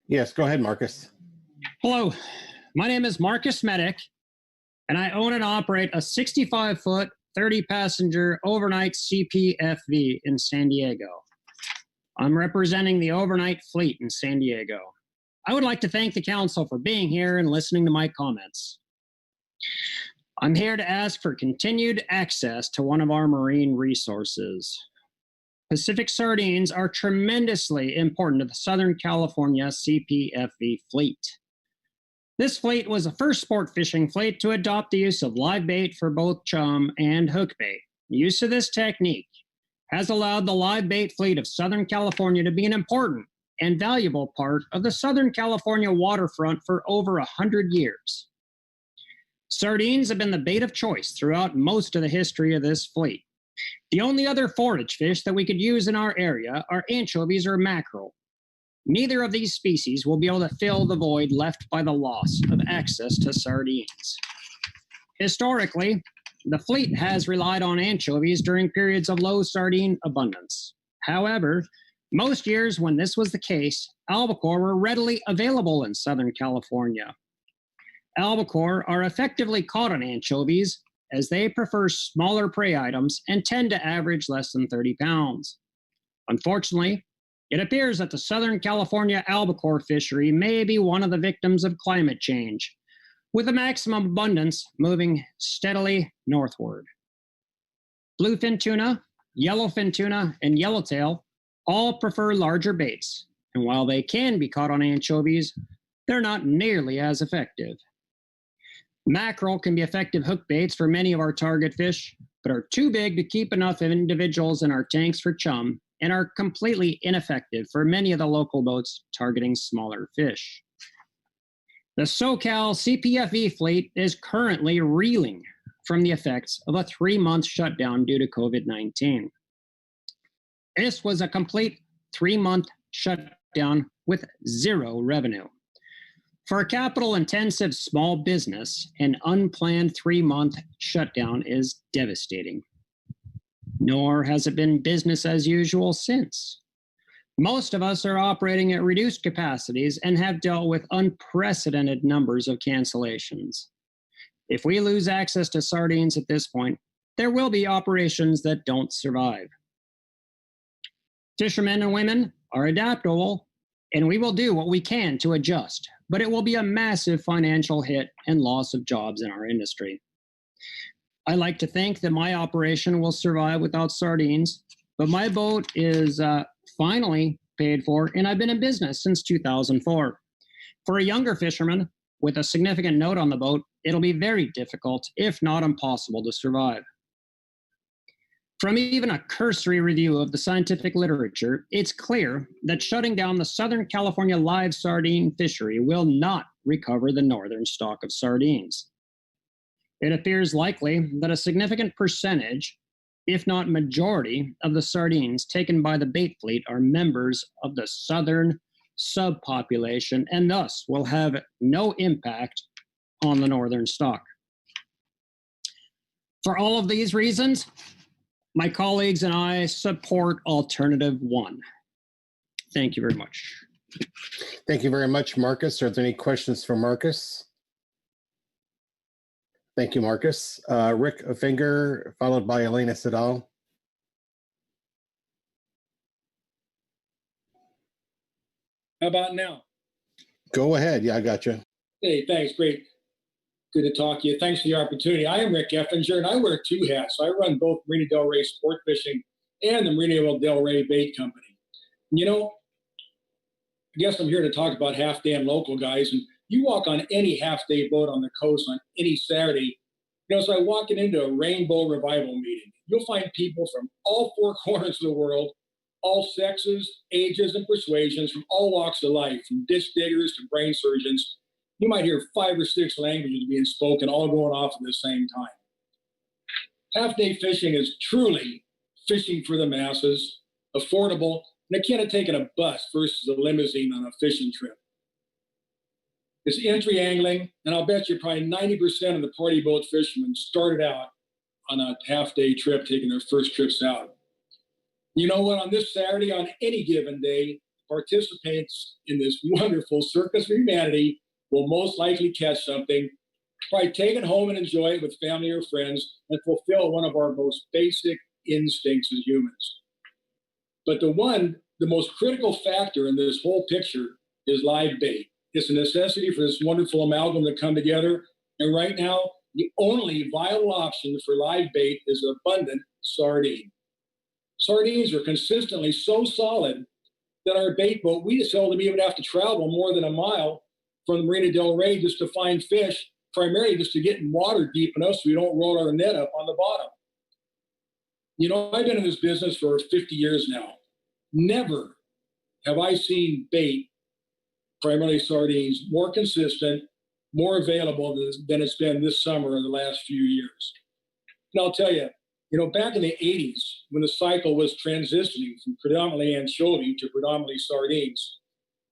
Yes, go ahead, Marcus. Hello, my name is Marcus Medic, and I own and operate a 65-foot, 30-passenger overnight CPFV in San Diego. I'm representing the overnight fleet in San Diego. I would like to thank the council for being here and listening to my comments. I'm here to ask for continued access to one of our marine resources. Pacific sardines are tremendously important to the Southern California CPFV fleet. This fleet was the first sport fishing fleet to adopt the use of live bait for both chum and hook bait. The use of this technique has allowed the live bait fleet of Southern California to be an important and valuable part of the Southern California waterfront for over 100 years. Sardines have been the bait of choice throughout most of the history of this fleet. The only other forage fish that we could use in our area are anchovies or mackerel. Neither of these species will be able to fill the void left by the loss of access to sardines. Historically, the fleet has relied on anchovies during periods of low sardine abundance. However, most years when this was the case, albacore were readily available in Southern California. Albacore are effectively caught on anchovies as they prefer smaller prey items and tend to average less than 30 pounds. Unfortunately, it appears that the Southern California albacore fishery may be one of the victims of climate change, with the maximum abundance moving steadily northward. Bluefin tuna, yellowfin tuna, and yellowtail all prefer larger baits, and while they can be caught on anchovies, they're not nearly as effective. Mackerel can be effective hook baits for many of our target fish, but are too big to keep enough individuals in our tanks for chum and are completely ineffective for many of the local boats targeting smaller fish. The SoCal CPFE fleet is currently reeling from the effects of a 3-month shutdown due to COVID-19. This was a complete 3-month shutdown with zero revenue. For a capital-intensive small business, an unplanned 3-month shutdown is devastating. Nor has it been business as usual since. Most of us are operating at reduced capacities and have dealt with unprecedented numbers of cancellations. If we lose access to sardines at this point, there will be operations that don't survive. Fishermen and women are adaptable, and we will do what we can to adjust, but it will be a massive financial hit and loss of jobs in our industry. I like to think that my operation will survive without sardines, but my boat is finally paid for, and I've been in business since 2004. For a younger fisherman with a significant note on the boat, it'll be very difficult, if not impossible, to survive. From even a cursory review of the scientific literature, it's clear that shutting down the Southern California live sardine fishery will not recover the northern stock of sardines. It appears likely that a significant percentage, if not majority, of the sardines taken by the bait fleet are members of the southern subpopulation and thus will have no impact on the northern stock. For all of these reasons, my colleagues and I support alternative 1. Thank you very much. Thank you very much, Marcus. Are there any questions for Marcus? Thank you, Marcus. Rick Finger, followed by Elena Sidal. How about now? Go ahead. Yeah, I got you. Hey, thanks. Great. Good to talk to you. Thanks for the opportunity. I am Rick Effinger, and I wear 2 hats. I run both Marina Del Rey Sport Fishing and the Marina Del Rey Bait Company. You know, I guess I'm here to talk about half-day and local guys, and you walk on any half-day boat on the coast on any Saturday. You know, it's like walking into a Rainbow Revival meeting. You'll find people from all 4 corners of the world, all sexes, ages, and persuasions, from all walks of life, from ditch diggers to brain surgeons. You might hear 5 or 6 languages being spoken, all going off at the same time. Half-day fishing is truly fishing for the masses, affordable, and akin to taking a bus versus a limousine on a fishing trip. It's entry angling, and I'll bet you probably 90% of the party boat fishermen started out on a half-day trip, taking their first trips out. You know what? On this Saturday, on any given day, participants in this wonderful circus of humanity will most likely catch something, probably take it home and enjoy it with family or friends, and fulfill one of our most basic instincts as humans. But the most critical factor in this whole picture is live bait. It's a necessity for this wonderful amalgam to come together. And right now, the only viable option for live bait is abundant sardine. Sardines are consistently so solid that our bait boat, we seldom even have to travel more than a mile from the Marina Del Rey just to find fish, primarily just to get in water deep enough so we don't roll our net up on the bottom. You know, I've been in this business for 50 years now. Never have I seen bait, primarily sardines, more consistent, more available than it's been this summer or the last few years. And I'll tell you, you know, back in the 80s, when the cycle was transitioning from predominantly anchovy to predominantly sardines,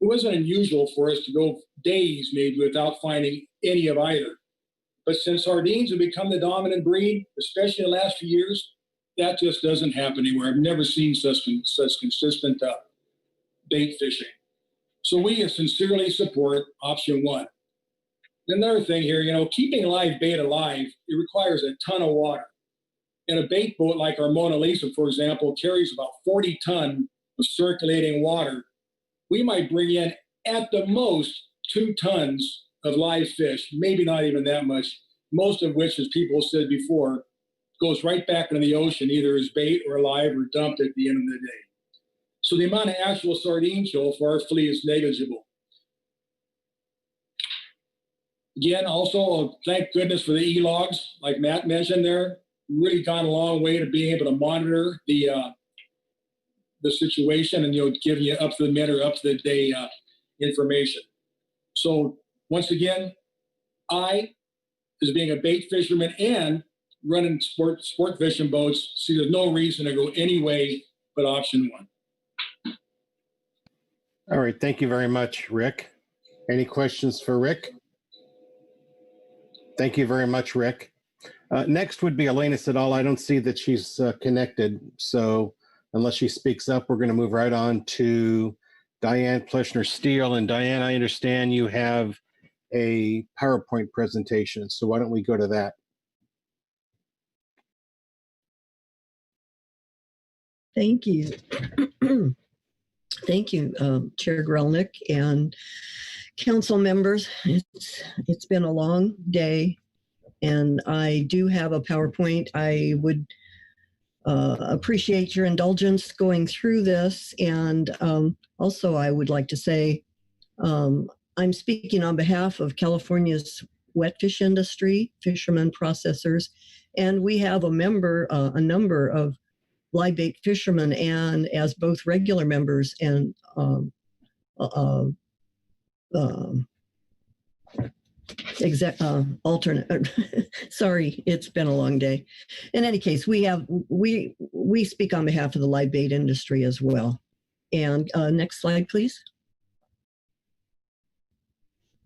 it wasn't unusual for us to go days maybe without finding any of either. But since sardines have become the dominant breed, especially in the last few years, that just doesn't happen anywhere. I've never seen such consistent bait fishing. So we sincerely support option 1. Another thing here, you know, keeping live bait alive, it requires a ton of water. And a bait boat like our Mona Lisa, for example, carries about 40 tons of circulating water. We might bring in, at the most, 2 tons of live fish, maybe not even that much, most of which, as people said before, goes right back into the ocean, either as bait or alive or dumped at the end of the day. So the amount of actual sardine kill for our fleet is negligible. Again, also, thank goodness for the e-logs, like Matt mentioned there. Really gone a long way to being able to monitor the the situation and, giving you up to the minute or up to the day information. So once again, I, as being a bait fisherman and running sport fishing boats, see there's no reason to go any way but option one. All right, thank you very much, Rick. Any questions for Rick? Thank you very much, Rick. Next would be Elena Siddall. I don't see that she's connected, so unless she speaks up, we're going to move right on to Diane Pleshner-Steele. And Diane, I understand you have a PowerPoint presentation, so why don't we go to that? Thank you. Thank you, Chair Grelnick and council members. It's been a long day, and I do have a PowerPoint. I would appreciate your indulgence going through this. And also, I would like to say I'm speaking on behalf of California's wet fish industry, fishermen, processors, and we have a number of live bait fishermen, and as both regular members and alternate. Sorry, it's been a long day. In any case, we speak on behalf of the live bait industry as well. And next slide, please.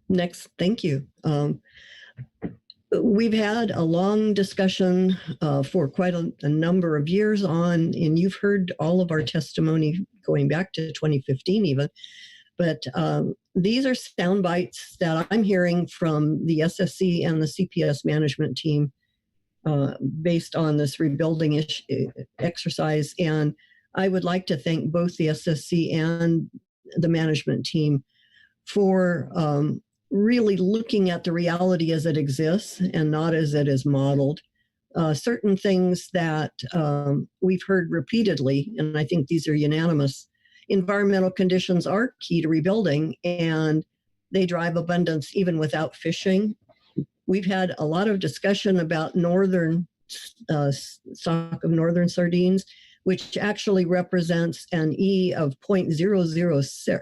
Next, thank you. We've had a long discussion for quite a number of years on, and you've heard all of our testimony going back to 2015 even, but these are sound bites that I'm hearing from the SSC and the CPS management team based on this rebuilding exercise. And I would like to thank both the SSC and the management team for really looking at the reality as it exists and not as it is modeled. Certain things that we've heard repeatedly, and I think these are unanimous, environmental conditions are key to rebuilding, and they drive abundance even without fishing. We've had a lot of discussion about northern stock of northern sardines, which actually represents an E of 0.006.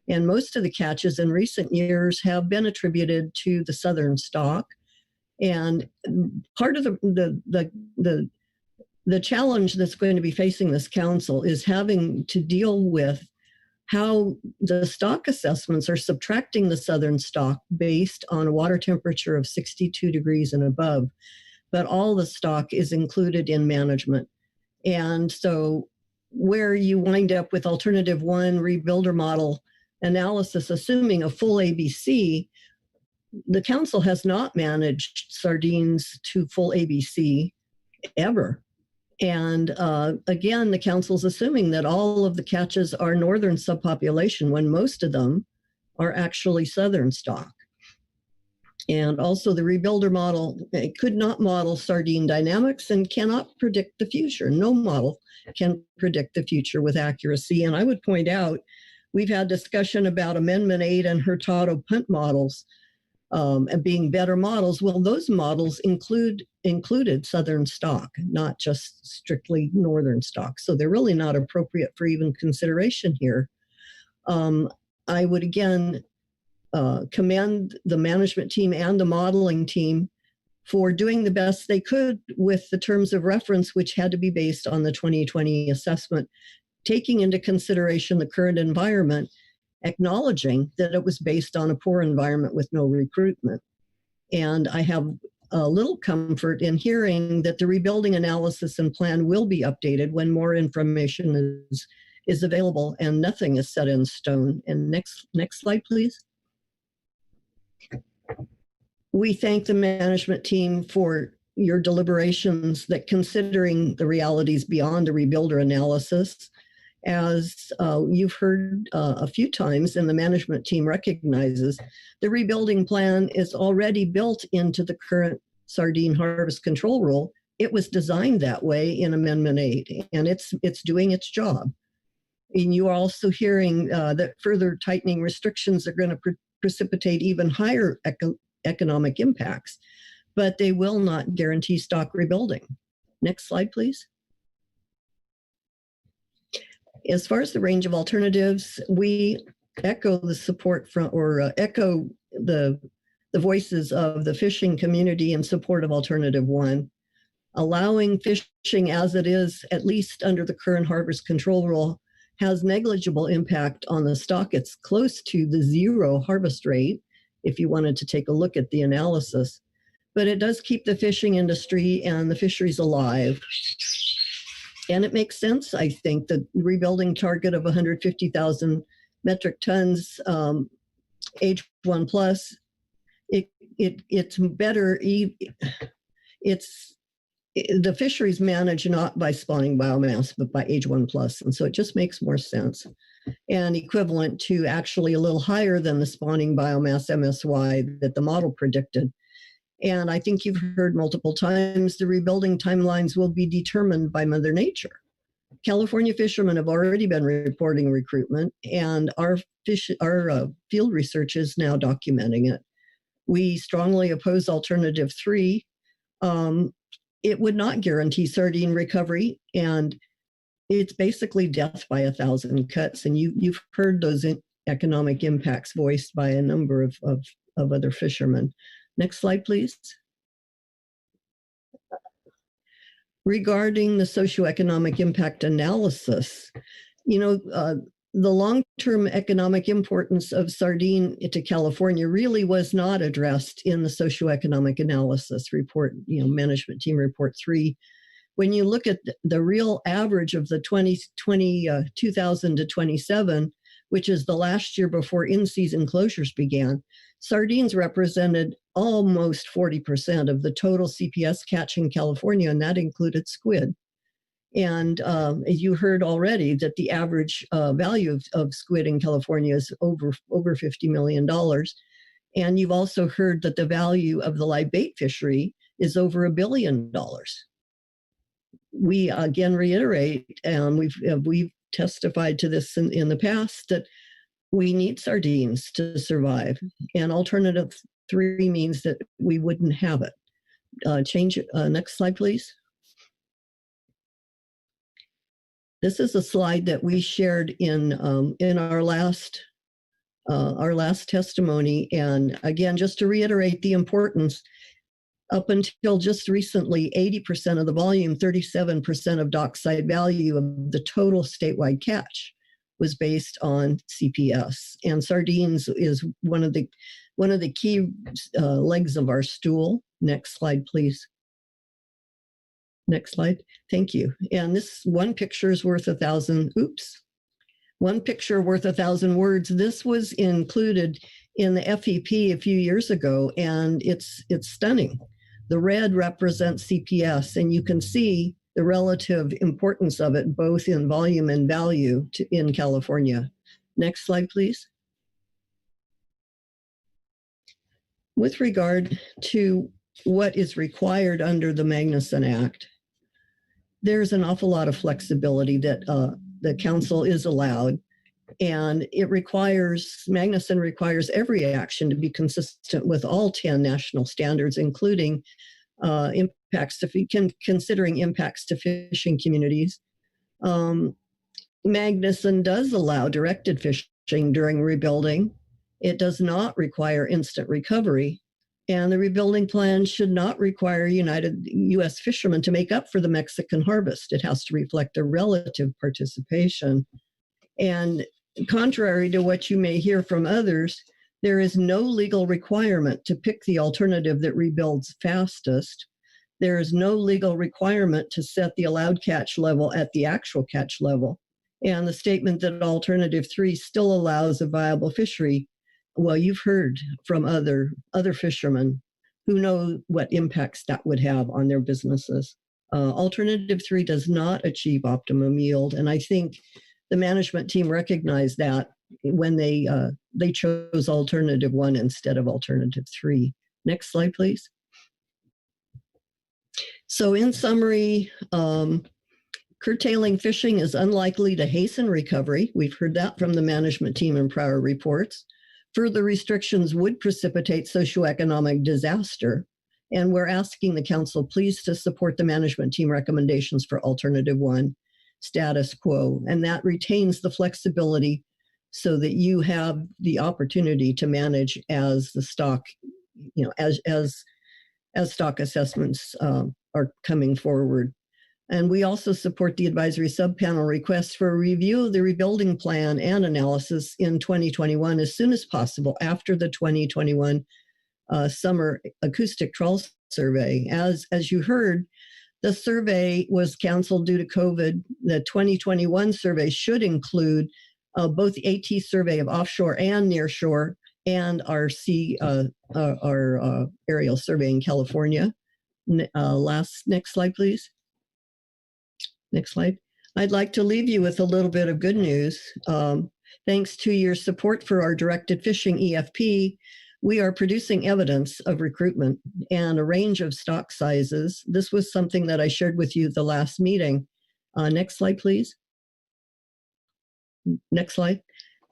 And most of the catches in recent years have been attributed to the southern stock. And part of the challenge that's going to be facing this council is having to deal with how the stock assessments are subtracting the southern stock based on a water temperature of 62 degrees and above, but all the stock is included in management. And so where you wind up with alternative one rebuilder model analysis, assuming a full ABC, the council has not managed sardines to full ABC ever. And again, the council's assuming that all of the catches are northern subpopulation when most of them are actually southern stock. And also the rebuilder model could not model sardine dynamics and cannot predict the future. No model can predict the future with accuracy. And I would point out, we've had discussion about Amendment 8 and Hurtado punt models and being better models. Well, those models included southern stock, not just strictly northern stock. So they're really not appropriate for even consideration here. I would again commend the management team and the modeling team for doing the best they could with the terms of reference, which had to be based on the 2020 assessment, taking into consideration the current environment, acknowledging that it was based on a poor environment with no recruitment. And I have a little comfort in hearing that the rebuilding analysis and plan will be updated when more information is available and nothing is set in stone. And next slide, please. We thank the management team for your deliberations that considering the realities beyond the rebuilder analysis. As you've heard a few times, and the management team recognizes, the rebuilding plan is already built into the current sardine harvest control rule. It was designed that way in Amendment 8, and it's doing its job. And you are also hearing that further tightening restrictions are going to precipitate even higher economic impacts, but they will not guarantee stock rebuilding. Next slide, please. As far as the range of alternatives, we echo the support from, or echo the voices of the fishing community in support of Alternative 1. Allowing fishing as it is, at least under the current harvest control rule, has negligible impact on the stock. It's close to the zero harvest rate, if you wanted to take a look at the analysis. But it does keep the fishing industry and the fisheries alive. And it makes sense, I think, the rebuilding target of 150,000 metric tons, age 1 plus, it's better. The fisheries managed not by spawning biomass, but by age 1 plus. And so it just makes more sense and equivalent to actually a little higher than the spawning biomass MSY that the model predicted. And I think you've heard multiple times, the rebuilding timelines will be determined by Mother Nature. California fishermen have already been reporting recruitment, and our field research is now documenting it. We strongly oppose Alternative 3. It would not guarantee sardine recovery, and it's basically death by 1,000 cuts. And you've heard those economic impacts voiced by a number of other fishermen. Next slide, please. Regarding the socioeconomic impact analysis, the long-term economic importance of sardine to California really was not addressed in the socioeconomic analysis report, management team report 3. When you look at the real average of the 2000 to 27, which is the last year before in-season closures began, sardines represented almost 40% of the total CPS catch in California, and that included squid. And you heard already that the average value of squid in California is over $50 million. And you've also heard that the value of the live bait fishery is over $1 billion. We again reiterate, and we've testified to this in the past, that we need sardines to survive. And Alternative 3 means that we wouldn't have it. Next slide, please. This is a slide that we shared in our last testimony. And again, just to reiterate the importance, up until just recently, 80% of the volume, 37% of dockside value of the total statewide catch was based on CPS. And sardines is one of the key legs of our stool. Next slide, please. Next slide. Thank you. And this one picture is worth 1,000. One picture worth 1,000 words. This was included in the FEP a few years ago, and it's stunning. The red represents CPS, and you can see the relative importance of it, both in volume and value in California. Next slide, please. With regard to what is required under the Magnuson Act, there's an awful lot of flexibility that the council is allowed, and Magnuson requires every action to be consistent with all 10 national standards, including considering impacts to fishing communities. Magnuson does allow directed fishing during rebuilding. It does not require instant recovery. And the rebuilding plan should not require U.S. fishermen to make up for the Mexican harvest. It has to reflect a relative participation. And contrary to what you may hear from others, there is no legal requirement to pick the alternative that rebuilds fastest. There is no legal requirement to set the allowed catch level at the actual catch level. And the statement that Alternative 3 still allows a viable fishery, well, you've heard from other fishermen who know what impacts that would have on their businesses. Alternative 3 does not achieve optimum yield, and I think the management team recognized that when they chose Alternative 1 instead of Alternative 3. Next slide, please. So in summary, curtailing fishing is unlikely to hasten recovery. We've heard that from the management team in prior reports. Further restrictions would precipitate socioeconomic disaster, and we're asking the council please to support the management team recommendations for Alternative 1. status quo, and that retains the flexibility so that you have the opportunity to manage as the stock, as stock assessments are coming forward. And we also support the advisory subpanel request for a review of the rebuilding plan and analysis in 2021 as soon as possible after the 2021 summer acoustic trawl survey. As you heard, the survey was canceled due to COVID. The 2021 survey should include both the AT survey of offshore and nearshore and our aerial survey in California. Next slide, please. Next slide. I'd like to leave you with a little bit of good news. Thanks to your support for our directed fishing EFP, we are producing evidence of recruitment and a range of stock sizes. This was something that I shared with you the last meeting. Next slide, please. Next slide.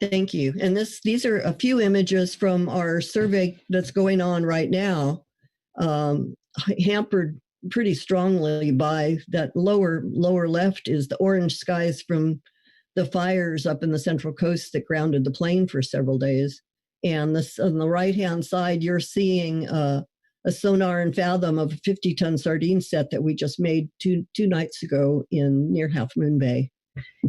Thank you. And these are a few images from our survey that's going on right now, hampered pretty strongly by that lower left is the orange skies from the fires up in the Central Coast that grounded the plane for several days. And this, on the right-hand side, you're seeing a sonar and fathom of a 50-ton sardine set that we just made two nights ago near Half Moon Bay.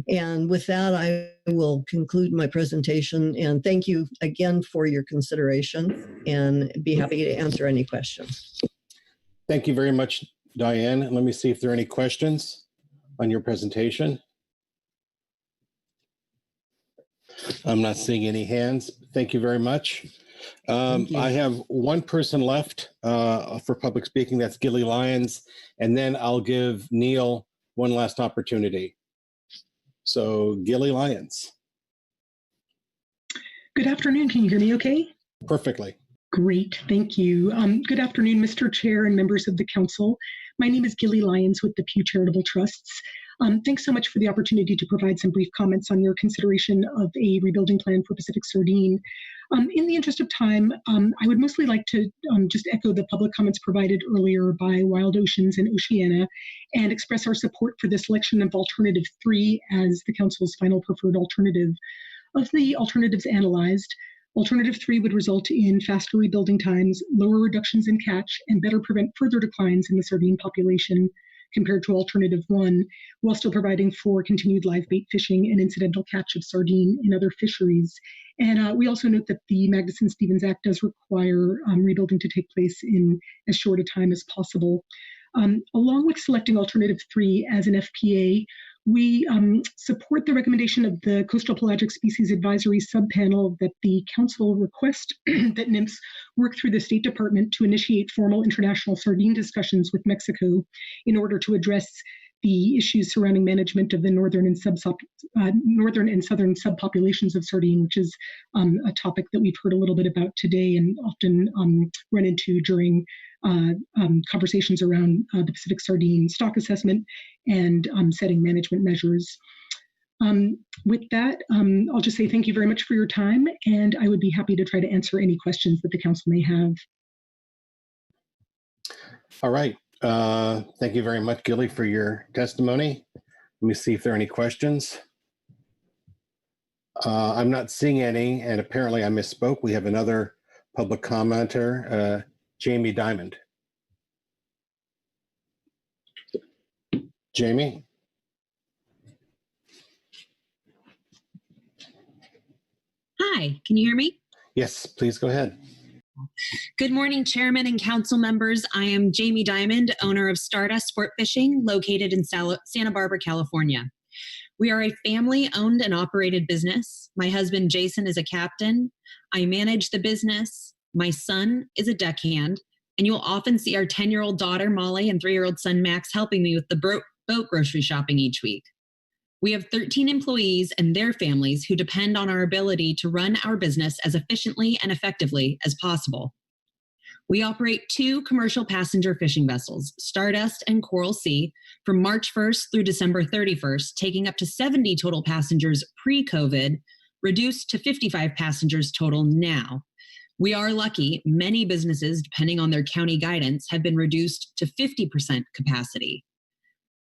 And with that, I will conclude my presentation. And thank you again for your consideration, and be happy to answer any questions. Thank you very much, Diane. Let me see if there are any questions on your presentation. I'm not seeing any hands. Thank you very much. I have one person left for public speaking. That's Gilly Lyons. And then I'll give Neil one last opportunity. So Gilly Lyons. Good afternoon. Can you hear me okay? Perfectly. Great. Thank you. Good afternoon, Mr. Chair and members of the council. My name is Gilly Lyons with the Pew Charitable Trusts. Thanks so much for the opportunity to provide some brief comments on your consideration of a rebuilding plan for Pacific Sardine. In the interest of time, I would mostly like to just echo the public comments provided earlier by Wild Oceans and Oceana and express our support for the selection of Alternative 3 as the council's final preferred alternative. Of the alternatives analyzed, Alternative 3 would result in faster rebuilding times, lower reductions in catch, and better prevent further declines in the sardine population compared to Alternative 1, while still providing for continued live bait fishing and incidental catch of sardine in other fisheries. And we also note that the Magnuson-Stevens Act does require rebuilding to take place in as short a time as possible. Along with selecting Alternative 3 as an FPA, we support the recommendation of the Coastal Pelagic Species Advisory Subpanel that the Council request that NMFS work through the State Department to initiate formal international sardine discussions with Mexico in order to address the issues surrounding management of the northern and southern subpopulations of sardine, which is a topic that we've heard a little bit about today and often run into during conversations around the Pacific sardine stock assessment and setting management measures. With that, I'll just say thank you very much for your time, and I would be happy to try to answer any questions that the council may have. All right. Thank you very much, Gilly, for your testimony. Let me see if there are any questions. I'm not seeing any, and apparently I misspoke. We have another public commenter, Jamie Diamond. Jamie? Hi, can you hear me? Yes, please go ahead. Good morning, Chairman and Council members. I am Jamie Diamond, owner of Stardust Sport Fishing, located in Santa Barbara, California. We are a family-owned and operated business. My husband, Jason, is a captain. I manage the business. My son is a deckhand, and you'll often see our 10-year-old daughter, Molly, and 3-year-old son, Max, helping me with the boat grocery shopping each week. We have 13 employees and their families who depend on our ability to run our business as efficiently and effectively as possible. We operate 2 commercial passenger fishing vessels, Stardust and Coral Sea, from March 1st through December 31st, taking up to 70 total passengers pre-COVID, reduced to 55 passengers total now. We are lucky. Many businesses, depending on their county guidance, have been reduced to 50% capacity.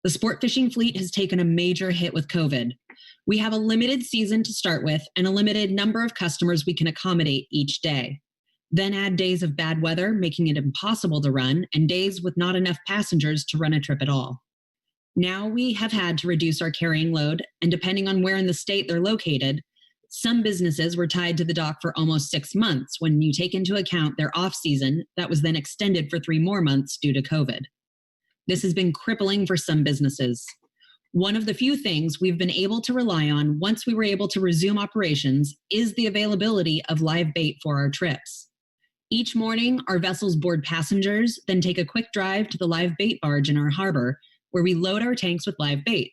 The sport fishing fleet has taken a major hit with COVID. We have a limited season to start with and a limited number of customers we can accommodate each day. Then add days of bad weather, making it impossible to run, and days with not enough passengers to run a trip at all. Now we have had to reduce our carrying load, and depending on where in the state they're located, some businesses were tied to the dock for almost 6 months when you take into account their off season that was then extended for 3 more months due to COVID. This has been crippling for some businesses. One of the few things we've been able to rely on once we were able to resume operations is the availability of live bait for our trips. Each morning, our vessels board passengers, then take a quick drive to the live bait barge in our harbor, where we load our tanks with live bait.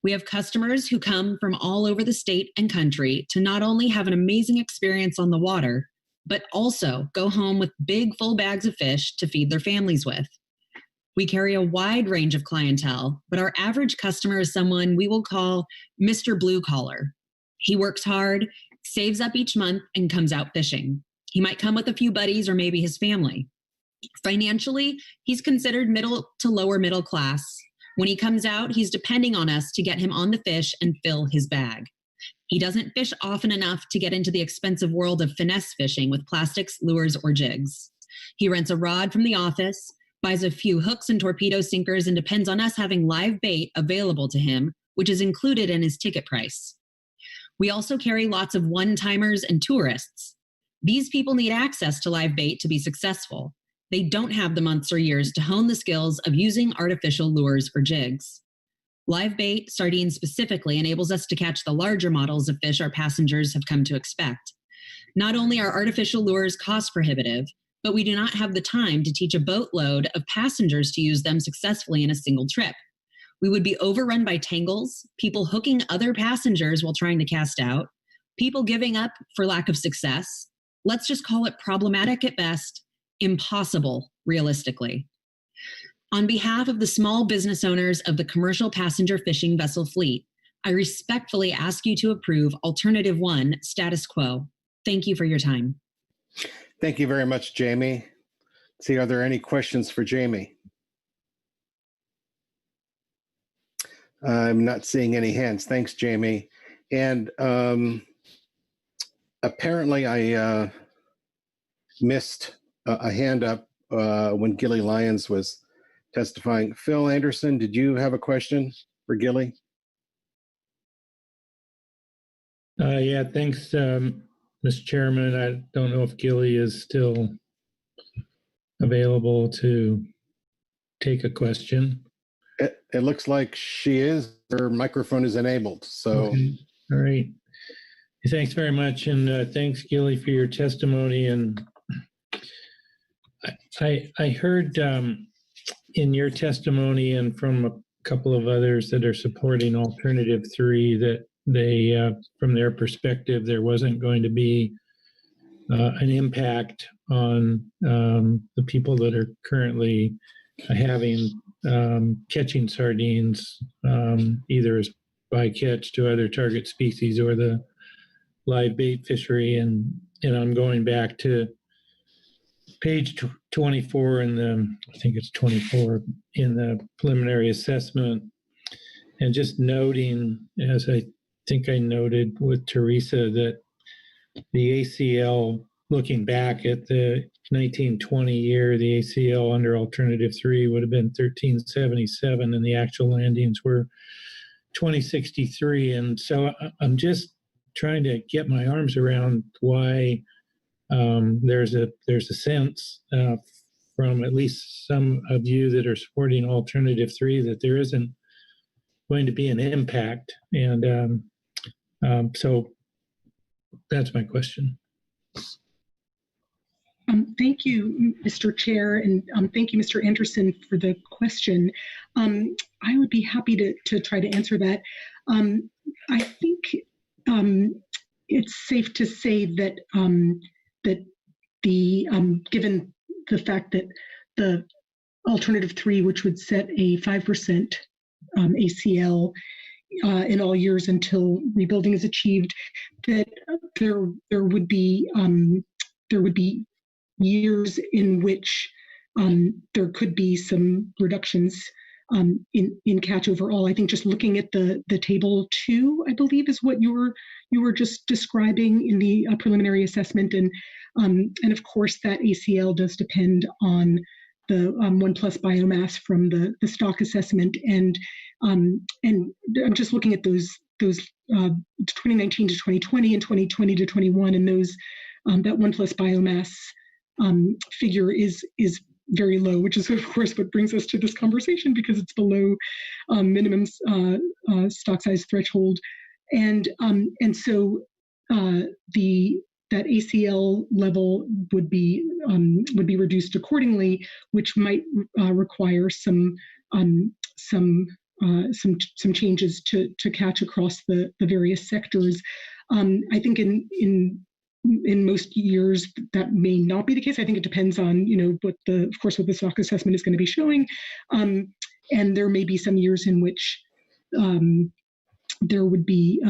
We have customers who come from all over the state and country to not only have an amazing experience on the water, but also go home with big full bags of fish to feed their families with. We carry a wide range of clientele, but our average customer is someone we will call Mr. Blue Collar. He works hard, saves up each month, and comes out fishing. He might come with a few buddies or maybe his family. Financially, he's considered middle to lower middle class. When he comes out, he's depending on us to get him on the fish and fill his bag. He doesn't fish often enough to get into the expensive world of finesse fishing with plastics, lures, or jigs. He rents a rod from the office, buys a few hooks and torpedo sinkers, and depends on us having live bait available to him, which is included in his ticket price. We also carry lots of one-timers and tourists. These people need access to live bait to be successful. They don't have the months or years to hone the skills of using artificial lures or jigs. Live bait, sardine specifically, enables us to catch the larger models of fish our passengers have come to expect. Not only are artificial lures cost prohibitive, but we do not have the time to teach a boatload of passengers to use them successfully in a single trip. We would be overrun by tangles, people hooking other passengers while trying to cast out, people giving up for lack of success. Let's just call it problematic at best, impossible realistically. On behalf of the small business owners of the commercial passenger fishing vessel fleet, I respectfully ask you to approve Alternative 1, status quo. Thank you for your time. Thank you very much, Jamie. Let's see, are there any questions for Jamie? I'm not seeing any hands. Thanks, Jamie. And apparently I missed a hand up when Gilly Lyons was testifying. Phil Anderson, did you have a question for Gilly? Yeah, thanks, Mr. Chairman. I don't know if Gilly is still available to take a question. It looks like she is. Her microphone is enabled. So, okay. All right. Thanks very much, and thanks, Gilly, for your testimony. And I heard in your testimony and from a couple of others that are supporting Alternative 3 that they, from their perspective, there wasn't going to be an impact on the people that are currently having catching sardines, either as bycatch to other target species or the live bait fishery. And I'm going back to page 24 in the, I think it's 24 in the preliminary assessment, and just noting, as I think I noted with Teresa, that the ACL, looking back at the 1920 year, the ACL under Alternative 3 would have been 1377, and the actual landings were 2063. And so I'm just trying to get my arms around why there's a sense from at least some of you that are supporting Alternative 3 that there isn't going to be an impact. And so that's my question. Thank you, Mr. Chair, and thank you, Mr. Anderson, for the question. I would be happy to try to answer that. I think it's safe to say that that the given the fact that the Alternative 3, which would set a 5% ACL in all years until rebuilding is achieved, that there would be years in which there could be some reductions in catch overall. I think just looking at the table 2, I believe, is what you were just describing in the preliminary assessment, and of course that ACL does depend on the 1+ biomass from the stock assessment, and I'm just looking at those 2019 to 2020 and 2020 to 21, and those that 1+ biomass figure is very low, which is of course what brings us to this conversation, because it's below minimum stock size threshold, and so that ACL level would be reduced accordingly, which might require some changes to catch across the various sectors. I think in most years that may not be the case. I think it depends on what the stock assessment is going to be showing, and there may be some years in which there would be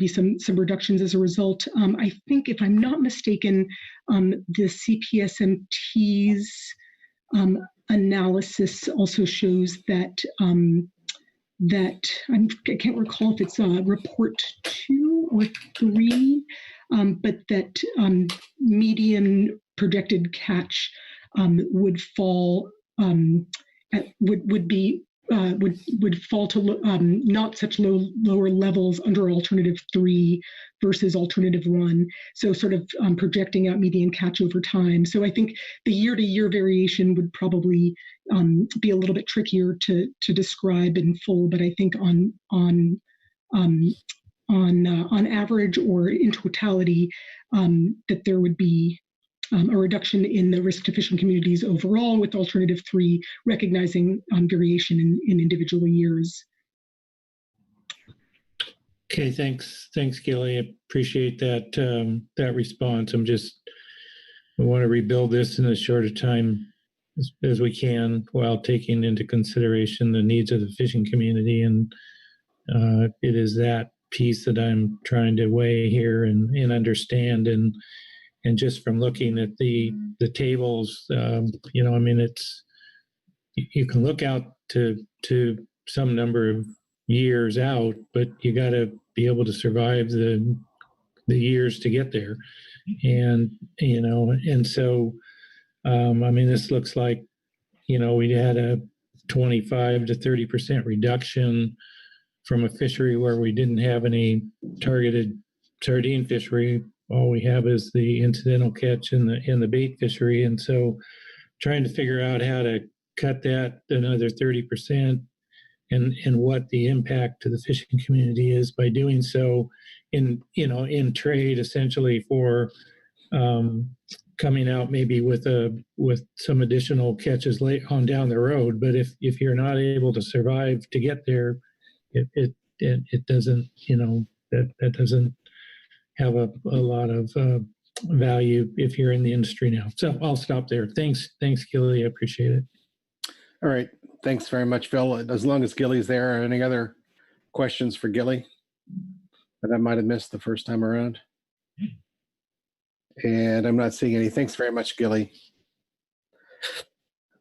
some reductions as a result. I think, if I'm not mistaken, the CPSMT's analysis also shows that I can't recall if it's report 2 or 3, but that median projected catch would fall would fall to not such lower levels under alternative 3 versus alternative 1. So sort of projecting out median catch over time. So I think the year-to-year variation would probably be a little bit trickier to describe in full. But I think on average or in totality, that there would be a reduction in the risk to fishing communities overall, with alternative 3 recognizing variation in individual years. Okay, thanks, Gilly. I appreciate that response. We want to rebuild this in as short a time as we can, while taking into consideration the needs of the fishing community, and it is that piece that I'm trying to weigh here and understand. And just from looking at the tables, it's, you can look out to some number of years out, but you got to be able to survive the years to get there. And so this looks like we had a 25 to 30% reduction from a fishery where we didn't have any targeted sardine fishery. All we have is the incidental catch in the bait fishery. And so trying to figure out how to cut that another 30% and what the impact to the fishing community is by doing so in trade, essentially, for coming out maybe with some additional catches late on down the road. But if you're not able to survive to get there, it doesn't, that doesn't have a lot of value if you're in the industry now. So I'll stop there. Thanks, Gilly. I appreciate it. All right. Thanks very much, Phil. As long as Gilly's there, any other questions for Gilly that I might have missed the first time around? And I'm not seeing any. Thanks very much, Gilly.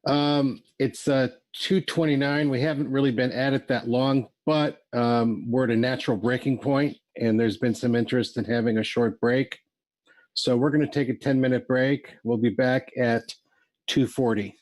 It's 2:29. We haven't really been at it that long, but we're at a natural breaking point, and there's been some interest in having a short break. So we're going to take a 10-minute break. We'll be back at 2:40.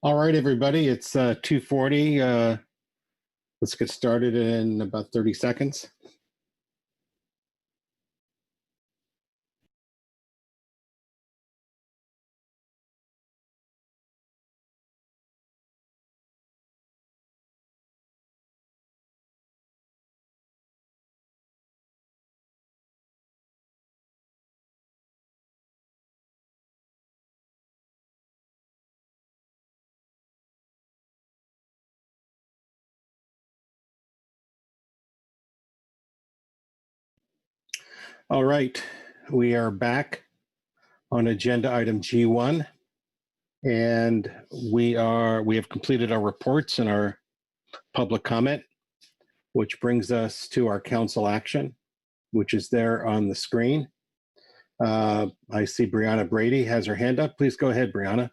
All right, everybody, it's 2:40. Let's get started in about 30 seconds. All right, we are back on agenda item G1, and we have completed our reports and our public comment, which brings us to our council action, which is there on the screen. I see Brianna Brady has her hand up. Please go ahead, Brianna.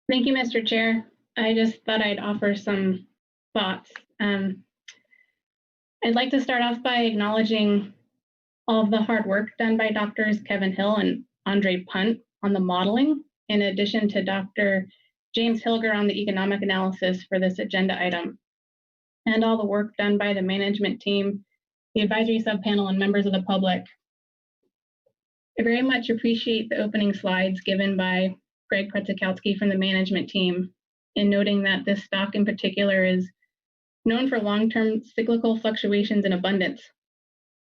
Thank you, Mr. Chair. I just thought I'd offer some thoughts. I'd like to start off by acknowledging all of the hard work done by Drs. Kevin Hill and Andre Punt on the modeling, in addition to Dr. James Hilger on the economic analysis for this agenda item, and all the work done by the management team, the advisory subpanel, and members of the public. I very much appreciate the opening slides given by Greg Pretzakowski from the management team in noting that this stock in particular is known for long-term cyclical fluctuations in abundance.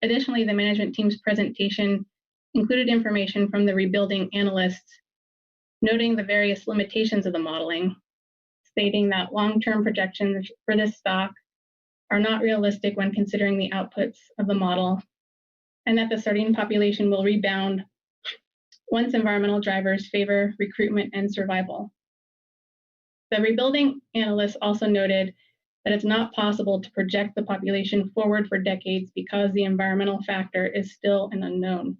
Additionally, the management team's presentation included information from the rebuilding analysts, noting the various limitations of the modeling, stating that long-term projections for this stock are not realistic when considering the outputs of the model, and that the sardine population will rebound once environmental drivers favor recruitment and survival. The rebuilding analysts also noted that it's not possible to project the population forward for decades because the environmental factor is still an unknown.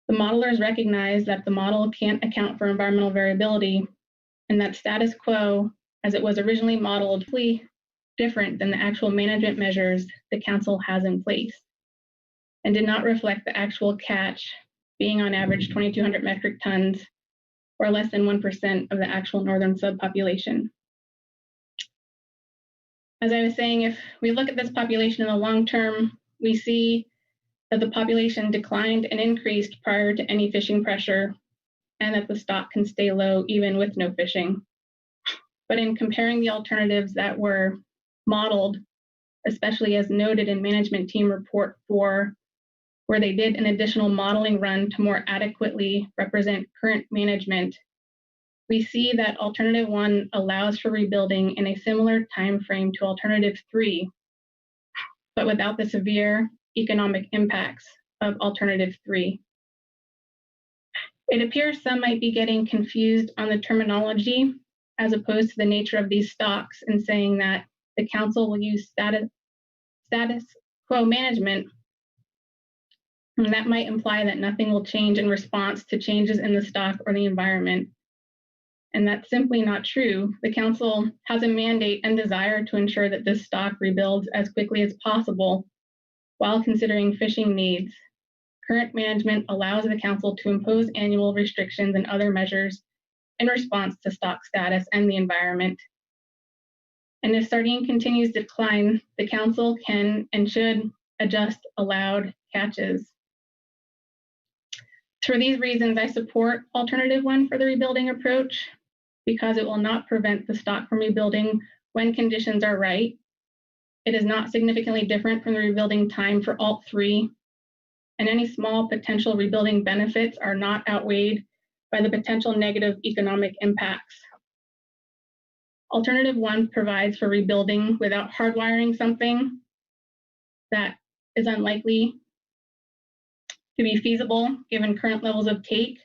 The modelers recognize that the model can't account for environmental variability and that status quo, as it was originally modeled, is different than the actual management measures the council has in place and did not reflect the actual catch being on average 2,200 metric tons or less than 1% of the actual northern subpopulation. As I was saying, if we look at this population in the long term, we see that the population declined and increased prior to any fishing pressure, and that the stock can stay low even with no fishing. But in comparing the alternatives that were modeled, especially as noted in management team report 4, where they did an additional modeling run to more adequately represent current management, we see that alternative 1 allows for rebuilding in a similar time frame to alternative 3, but without the severe economic impacts of alternative 3. It appears some might be getting confused on the terminology as opposed to the nature of these stocks and saying that the council will use status quo management, and that might imply that nothing will change in response to changes in the stock or the environment. And that's simply not true. The council has a mandate and desire to ensure that this stock rebuilds as quickly as possible while considering fishing needs. Current management allows the council to impose annual restrictions and other measures in response to stock status and the environment. And if sardine continues to decline, the council can and should adjust allowed catches. For these reasons, I support alternative 1 for the rebuilding approach because it will not prevent the stock from rebuilding when conditions are right. It is not significantly different from the rebuilding time for alt 3, and any small potential rebuilding benefits are not outweighed by the potential negative economic impacts. Alternative 1 provides for rebuilding without hardwiring something that is unlikely to be feasible given current levels of take,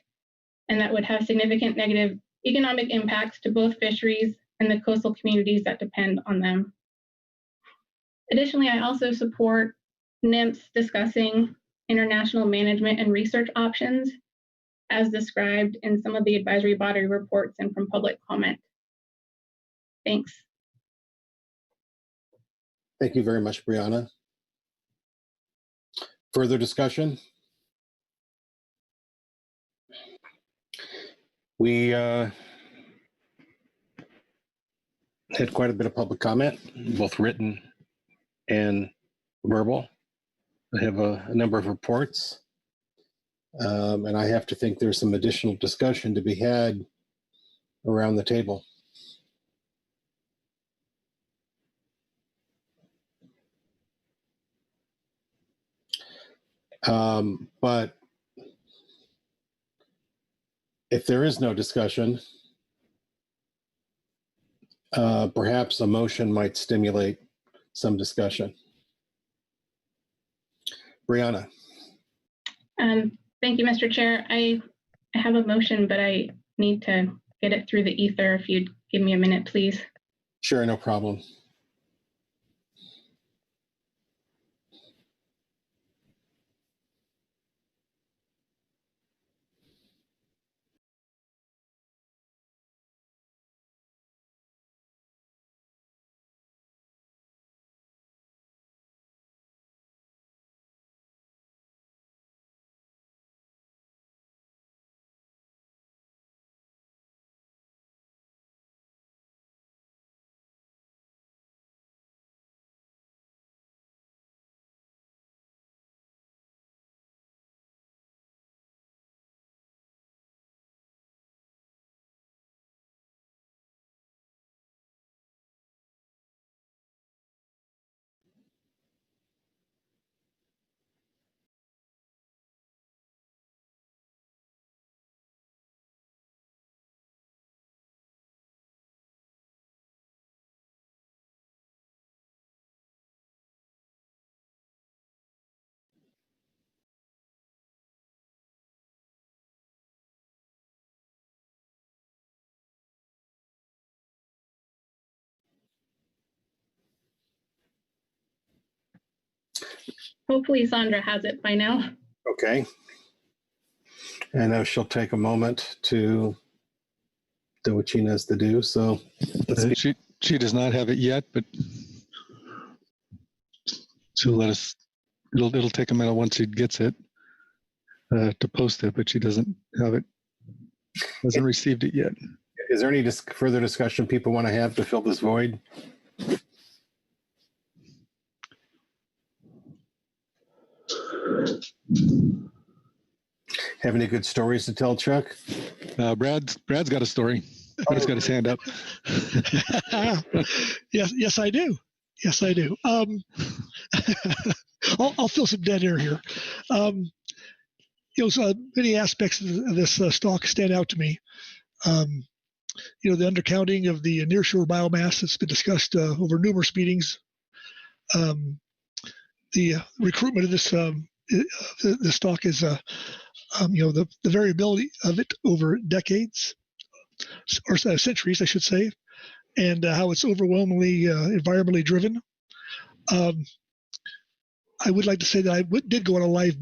and that would have significant negative economic impacts to both fisheries and the coastal communities that depend on them. Additionally, I also support NIMS discussing international management and research options as described in some of the advisory body reports and from public comment. Thanks. Thank you very much, Brianna. Further discussion? We had quite a bit of public comment, both written and verbal. I have a number of reports, and I have to think there's some additional discussion to be had around the table. But if there is no discussion, perhaps a motion might stimulate some discussion. Brianna. Thank you, Mr. Chair. I have a motion, but I need to get it through the ether. If you'd give me a minute, please. Sure, no problem. Hopefully Sandra has it by now. Okay. I know she'll take a moment to do what she knows to do. So she does not have it yet, but she'll let us. It'll take a minute once she gets it to post it, but she doesn't have it. Hasn't received it yet. Is there any further discussion people want to have to fill this void? Have any good stories to tell, Chuck? Brad's got a story. He's got his hand up. Yes, I do. Yes, I do. I'll fill some dead air here. So many aspects of this stock stand out to me. The undercounting of the nearshore biomass that's been discussed over numerous meetings. The recruitment of this the stock is, the variability of it over decades or centuries, I should say, and how it's overwhelmingly environmentally driven. I would like to say that I did go on a live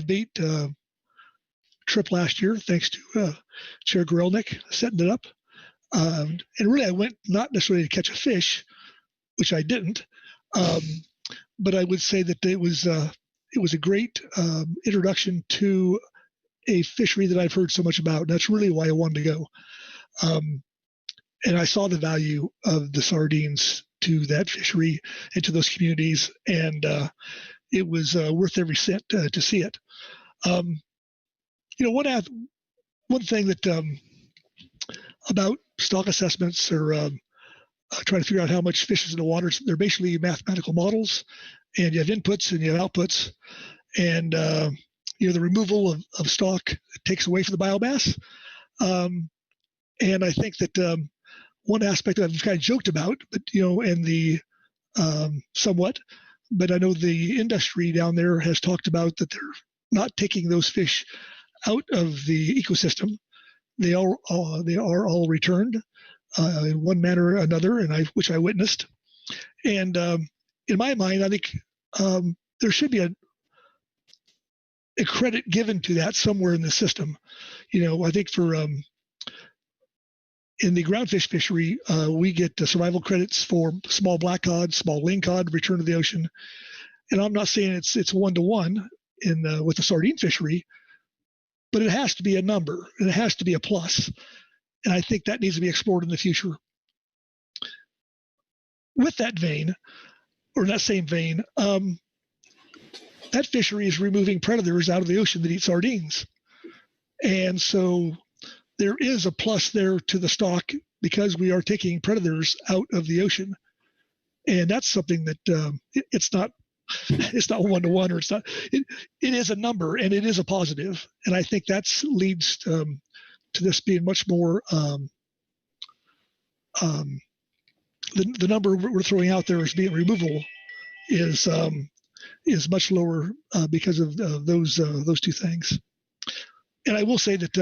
bait trip last year, thanks to Chair Gorelnik setting it up. And really, I went not necessarily to catch a fish, which I didn't, but I would say that it was a great introduction to a fishery that I've heard so much about. And that's really why I wanted to go. And I saw the value of the sardines to that fishery and to those communities, and it was worth every cent to see it. One thing that about stock assessments or trying to figure out how much fish is in the water, they're basically mathematical models, and you have inputs and you have outputs, and the removal of stock takes away from the biomass. And I think that one aspect that I've kind of joked about, but and the somewhat, but I know the industry down there has talked about that they're not taking those fish out of the ecosystem. They are all returned in one manner or another, which I witnessed. And in my mind, I think there should be a credit given to that somewhere in the system. I think for in the groundfish fishery, we get survival credits for small black cod, small ling cod, return to the ocean. And I'm not saying it's one-to-one with the sardine fishery, but it has to be a number, and it has to be a plus. And I think that needs to be explored in the future. With that vein, or that same vein, that fishery is removing predators out of the ocean that eat sardines. And so there is a plus there to the stock because we are taking predators out of the ocean. And that's something that it's not one-to-one, or it is a number, and it is a positive. And I think that leads to this being much more, the number we're throwing out there as being removable is much lower because of those two things. And I will say that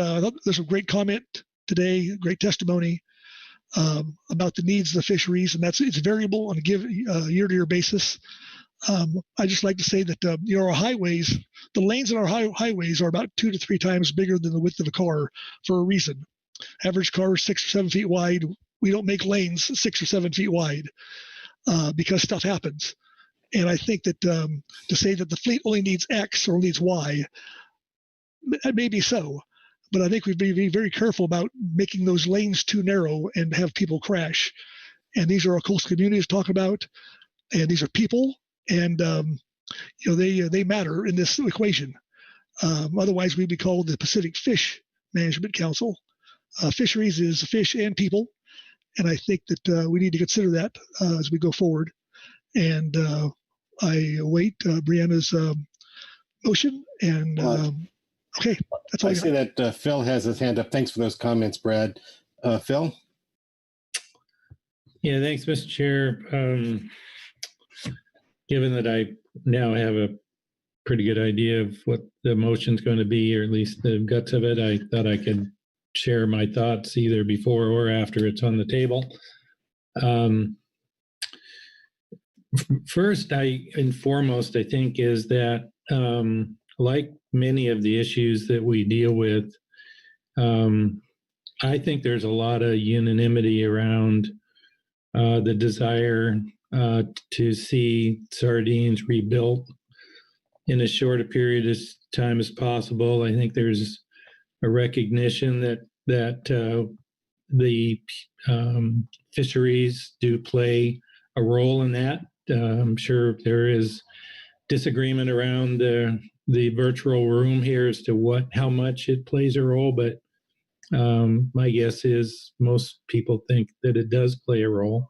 there's a great comment today, great testimony about the needs of the fisheries, and it's variable on a year-to-year basis. I just like to say that our highways, the lanes in our highways are about 2 to 3 times bigger than the width of a car for a reason. Average car is 6 or 7 feet wide. We don't make lanes 6 or 7 feet wide because stuff happens. And I think that to say that the fleet only needs X or needs Y, maybe so. But I think we'd be very careful about making those lanes too narrow and have people crash. And these are our coastal communities talk about, and these are people, and they matter in this equation. Otherwise, we'd be called the Pacific Fish Management Council. Fisheries is fish and people, and I think that we need to consider that as we go forward. And I await Brianna's motion. And okay, that's all I see that Phil has his hand up. Thanks for those comments, Brad. Phil? Yeah, thanks, Mr. Chair. Given that I now have a pretty good idea of what the motion's going to be, or at least the guts of it, I thought I could share my thoughts either before or after it's on the table. First and foremost, I think, is that like many of the issues that we deal with, I think there's a lot of unanimity around the desire to see sardines rebuilt in as short a period of time as possible. I think there's a recognition that the fisheries do play a role in that. I'm sure there is disagreement around the virtual room here as to how much it plays a role, but my guess is most people think that it does play a role,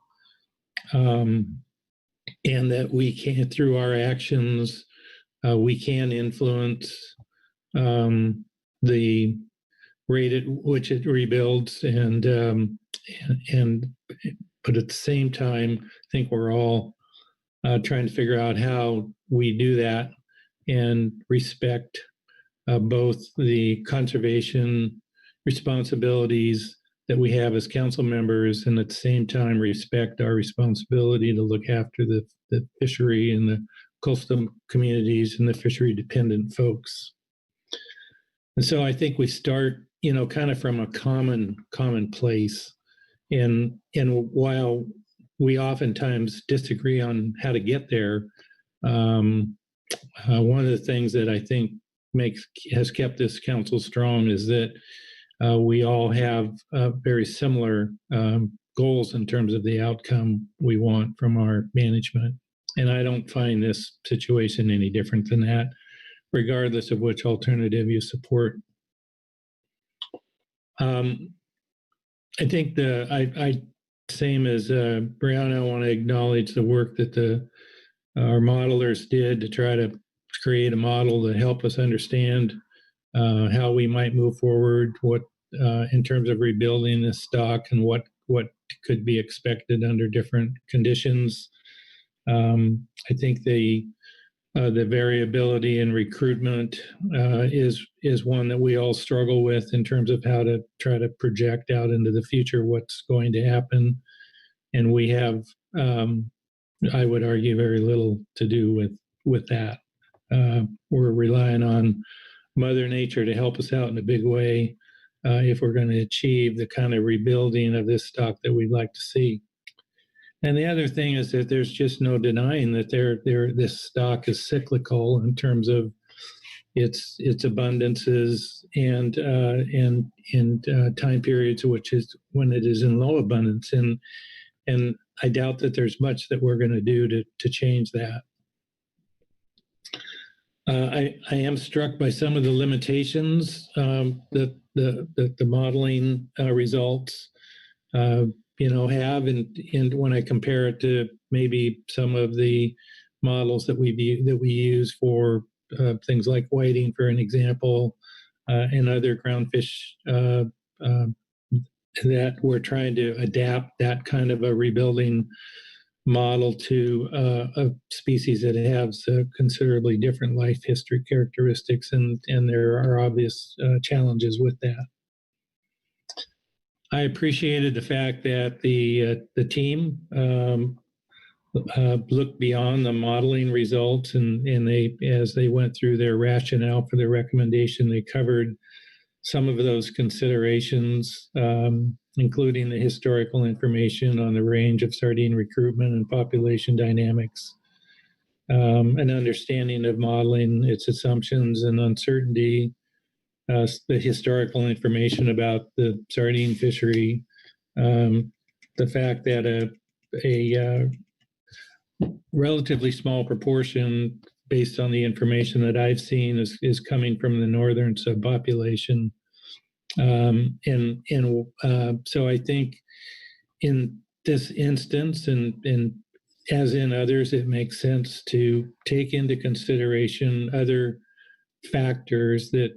and that we can, through our actions, we can influence the rate at which it rebuilds, but at the same time, I think we're all trying to figure out how we do that and respect both the conservation responsibilities that we have as council members, and at the same time respect our responsibility to look after the fishery and the coastal communities and the fishery dependent folks. And so I think we start, kind of from a common place. And while we oftentimes disagree on how to get there, one of the things that I think has kept this council strong is that we all have very similar goals in terms of the outcome we want from our management. And I don't find this situation any different than that, regardless of which alternative you support. I think I same as Brianna, I want to acknowledge the work that our modelers did to try to create a model to help us understand how we might move forward, what in terms of rebuilding the stock, and what could be expected under different conditions. I think the variability in recruitment is one that we all struggle with in terms of how to try to project out into the future what's going to happen. And we have, I would argue, very little to do with that. We're relying on Mother Nature to help us out in a big way if we're going to achieve the kind of rebuilding of this stock that we'd like to see. And the other thing is that there's just no denying that this stock is cyclical in terms of, its abundances and time periods, which is when it is in low abundance, and I doubt that there's much that we're going to do to change that. I am struck by some of the limitations that the modeling results have, and when I compare it to maybe some of the models that we use for things like whiting, for an example, and other groundfish that we're trying to adapt that kind of a rebuilding model to a species that has considerably different life history characteristics, and there are obvious challenges with that. I appreciated the fact that the team looked beyond the modeling results, and they, as they went through their rationale for their recommendation, they covered some of those considerations, including the historical information on the range of sardine recruitment and population dynamics, an understanding of modeling, its assumptions and uncertainty, the historical information about the sardine fishery, the fact that a relatively small proportion, based on the information that I've seen, is coming from the northern subpopulation. So I think in this instance, and as in others, it makes sense to take into consideration other factors that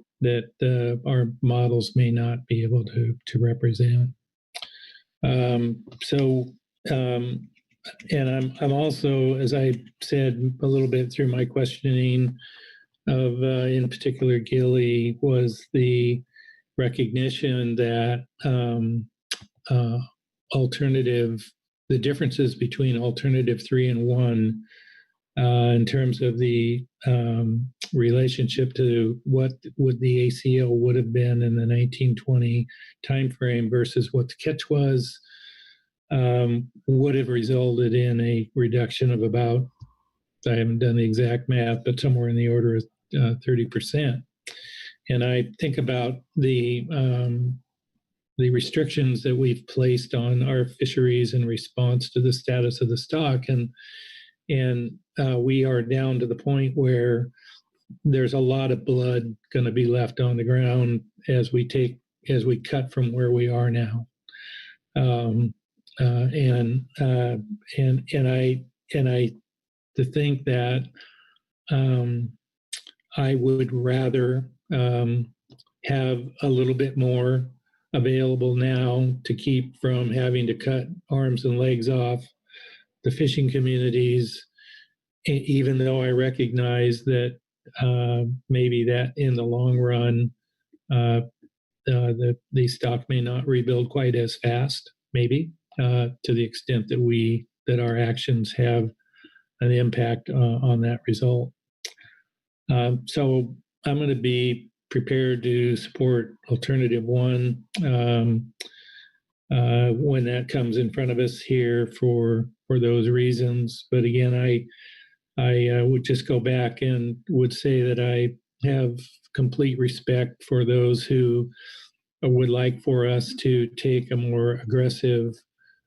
our models may not be able to represent. And I'm also, as I said a little bit through my questioning of, in particular, Gilly, was the recognition that the differences between alternative 3 and 1 in terms of the relationship to what would the ACL would have been in the 1920 timeframe versus what the catch was, would have resulted in a reduction of about, I haven't done the exact math, but somewhere in the order of 30%. And I think about the restrictions that we've placed on our fisheries in response to the status of the stock, and we are down to the point where there's a lot of blood going to be left on the ground as we cut from where we are now. To think that I would rather have a little bit more available now to keep from having to cut arms and legs off the fishing communities, even though I recognize that maybe that in the long run, the stock may not rebuild quite as fast, maybe, to the extent that our actions have an impact on that result. So I'm going to be prepared to support alternative 1 when that comes in front of us here for those reasons. But again, I would just go back and would say that I have complete respect for those who would like for us to take a more aggressive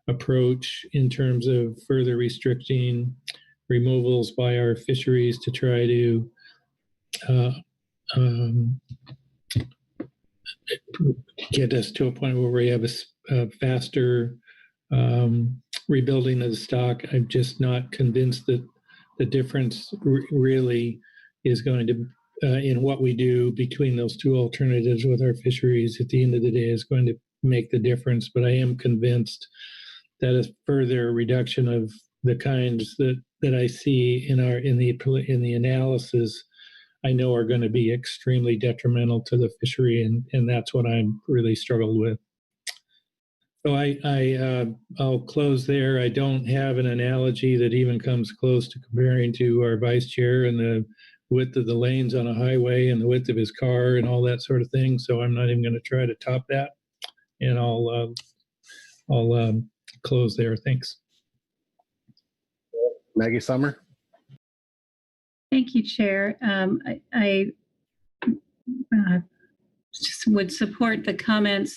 approach in terms of further restricting removals by our fisheries to try to get us to a point where we have a faster rebuilding of the stock. I'm just not convinced that the difference really is going to, in what we do between those two alternatives with our fisheries at the end of the day, is going to make the difference. But I am convinced that a further reduction of the kinds that I see in the analysis, I know are going to be extremely detrimental to the fishery, and that's what I'm really struggled with. So I'll close there. I don't have an analogy that even comes close to comparing to our vice chair and the width of the lanes on a highway and the width of his car and all that sort of thing. So I'm not even going to try to top that. And I'll close there. Thanks. Maggie Summer. Thank you, Chair. I just would support the comments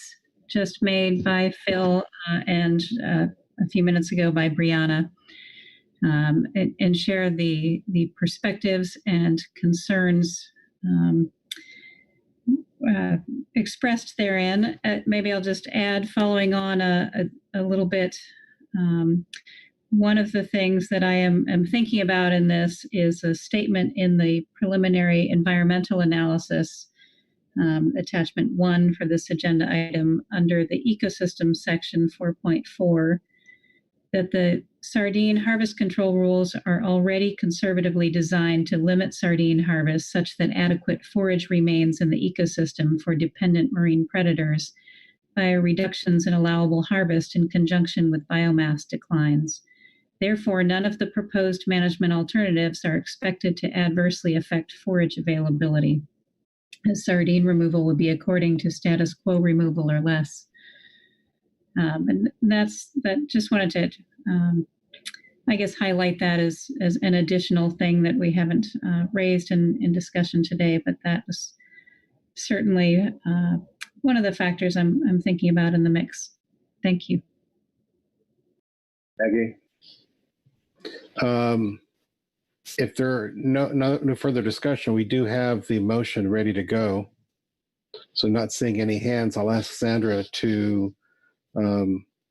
just made by Phil and a few minutes ago by Brianna, and share the perspectives and concerns expressed therein. Maybe I'll just add, following on a little bit, one of the things that I am thinking about in this is a statement in the preliminary environmental analysis, attachment 1 for this agenda item under the ecosystem section 4.4, that the sardine harvest control rules are already conservatively designed to limit sardine harvest such that adequate forage remains in the ecosystem for dependent marine predators via reductions in allowable harvest in conjunction with biomass declines. Therefore, none of the proposed management alternatives are expected to adversely affect forage availability, as sardine removal would be according to status quo removal or less. And that just wanted to, I guess, highlight that as an additional thing that we haven't raised in discussion today, but that was certainly one of the factors I'm thinking about in the mix. Thank you. Maggie? If there are no further discussion, we do have the motion ready to go. So not seeing any hands, I'll ask Sandra to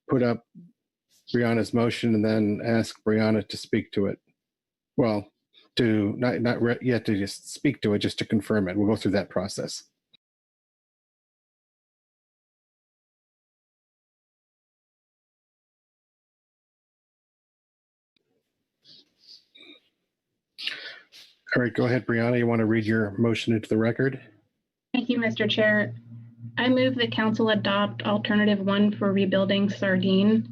put up Brianna's motion and then ask Brianna to speak to it. Well, to not yet to just speak to it, just to confirm it. We'll go through that process. All right, go ahead, Brianna. You want to read your motion into the record? Thank you, Mr. Chair. I move the council adopt alternative 1 for rebuilding sardine.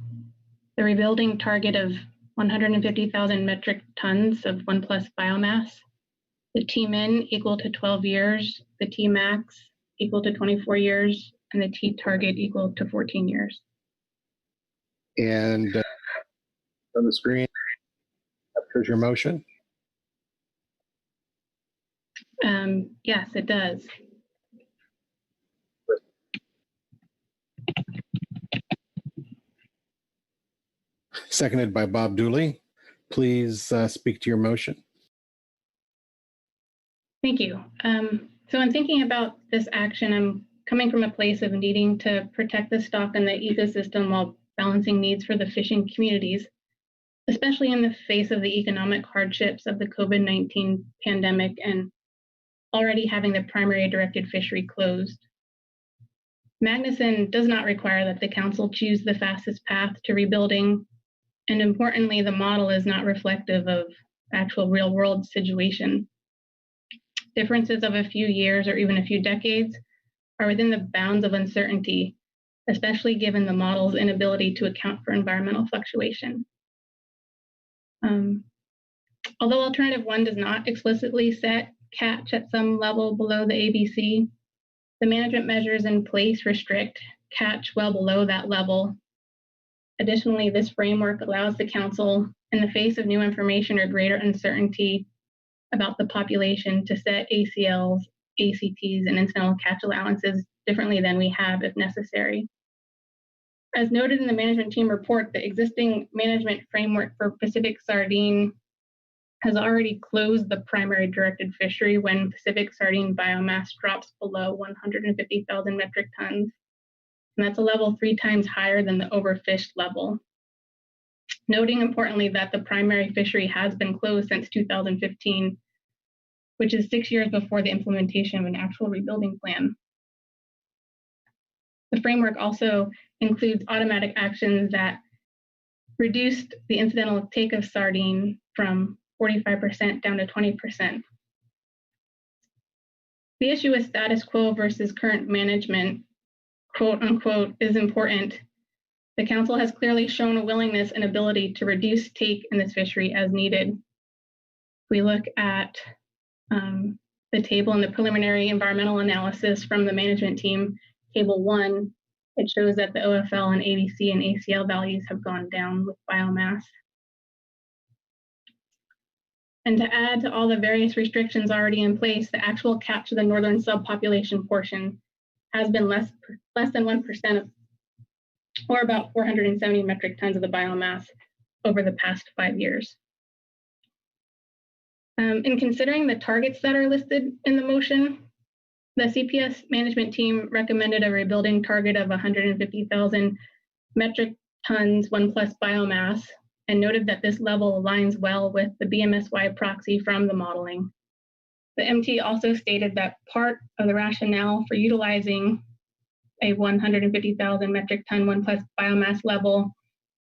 The rebuilding target of 150,000 metric tons of 1+ biomass. The T-min equal to 12 years, the T-max equal to 24 years, and the T-target equal to 14 years. And on the screen, here's your motion. Yes, it does. Seconded by Bob Dooley. Please speak to your motion. Thank you. So in thinking about this action, I'm coming from a place of needing to protect the stock and the ecosystem while balancing needs for the fishing communities, especially in the face of the economic hardships of the COVID-19 pandemic and already having the primary directed fishery closed. Magnuson does not require that the council choose the fastest path to rebuilding, and importantly, the model is not reflective of actual real-world situation. Differences of a few years or even a few decades are within the bounds of uncertainty, especially given the model's inability to account for environmental fluctuation. Although alternative 1 does not explicitly set catch at some level below the ABC, the management measures in place restrict catch well below that level. Additionally, this framework allows the council, in the face of new information or greater uncertainty about the population, to set ACLs, ACTs, and incidental catch allowances differently than we have if necessary. As noted in the management team report, the existing management framework for Pacific sardine has already closed the primary directed fishery when Pacific sardine biomass drops below 150,000 metric tons. And that's a level 3 times higher than the overfished level. Noting importantly that the primary fishery has been closed since 2015, which is 6 years before the implementation of an actual rebuilding plan. The framework also includes automatic actions that reduced the incidental take of sardine from 45% down to 20%. The issue with status quo versus current management, quote unquote, is important. The council has clearly shown a willingness and ability to reduce take in this fishery as needed. If we look at the table in the preliminary environmental analysis from the management team, table 1, it shows that the OFL and ADC and ACL values have gone down with biomass. And to add to all the various restrictions already in place, the actual catch of the northern subpopulation portion has been less than 1% of, or about 470 metric tons of the biomass over the past 5 years. In considering the targets that are listed in the motion, the CPS management team recommended a rebuilding target of 150,000 metric tons 1+ biomass and noted that this level aligns well with the BMSY proxy from the modeling. The MT also stated that part of the rationale for utilizing a 150,000 metric ton 1+ biomass level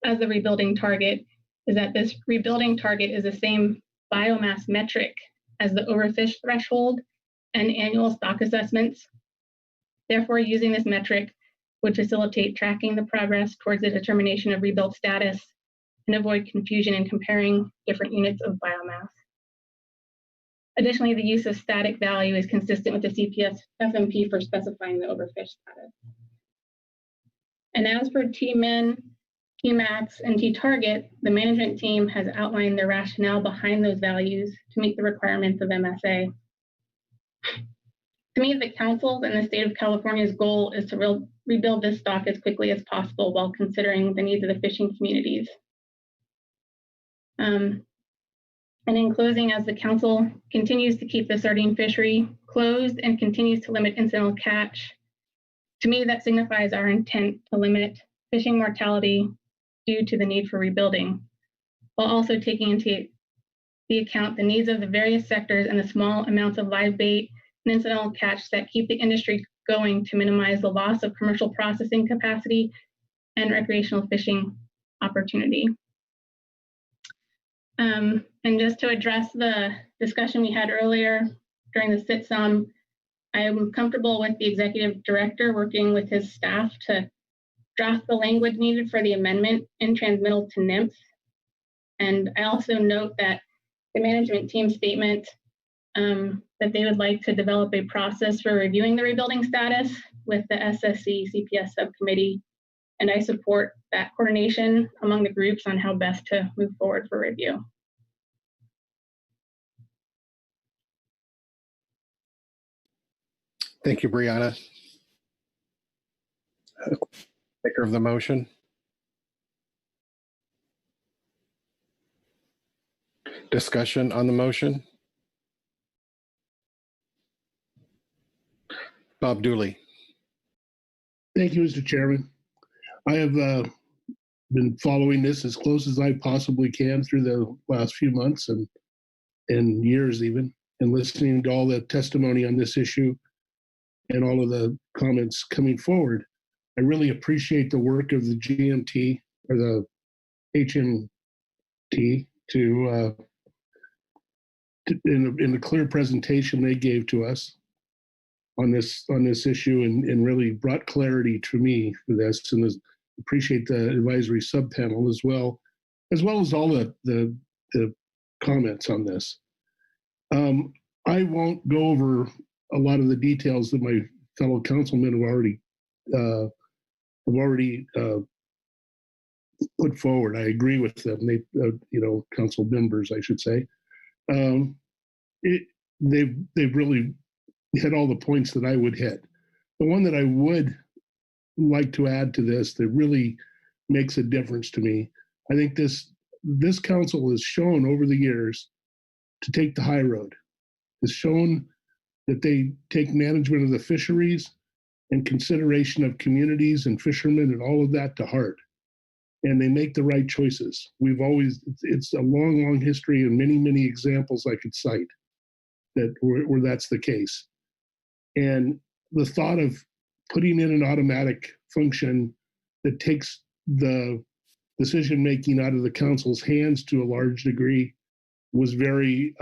as the rebuilding target is that this rebuilding target is the same biomass metric as the overfish threshold and annual stock assessments. Therefore, using this metric would facilitate tracking the progress towards the determination of rebuilt status and avoid confusion in comparing different units of biomass. Additionally, the use of static value is consistent with the CPS FMP for specifying the overfish status. And as for T-min, T-max, and T-target, the management team has outlined the rationale behind those values to meet the requirements of MSA. To me, the council and the state of California's goal is to rebuild this stock as quickly as possible while considering the needs of the fishing communities. And in closing, as the council continues to keep the sardine fishery closed and continues to limit incidental catch, to me, that signifies our intent to limit fishing mortality due to the need for rebuilding, while also taking into the account the needs of the various sectors and the small amounts of live bait and incidental catch that keep the industry going to minimize the loss of commercial processing capacity and recreational fishing opportunity. And just to address the discussion we had earlier during the sit-sum, I am comfortable with the executive director working with his staff to draft the language needed for the amendment in transmittal to NIMS. And I also note that the management team statement that they would like to develop a process for reviewing the rebuilding status with the SSC CPS subcommittee. And I support that coordination among the groups on how best to move forward for review. Thank you, Brianna. Maker of the motion. Discussion on the motion. Bob Dooley. Thank you, Mr. Chairman. I have been following this as close as I possibly can through the last few months and years even, and listening to all the testimony on this issue and all of the comments coming forward. I really appreciate the work of the GMT or the HMT in the clear presentation they gave to us on this issue and really brought clarity to me for this, and appreciate the advisory subpanel as well as all the comments on this. I won't go over a lot of the details that my fellow councilmen have already put forward. I agree with them. They, council members, I should say. They've really hit all the points that I would hit. The one that I would like to add to this that really makes a difference to me, I think this council has shown over the years to take the high road. Has shown that they take management of the fisheries and consideration of communities and fishermen and all of that to heart. And they make the right choices. It's a long, long history and many, many examples I could cite that where that's the case. And the thought of putting in an automatic function that takes the decision-making out of the council's hands to a large degree was very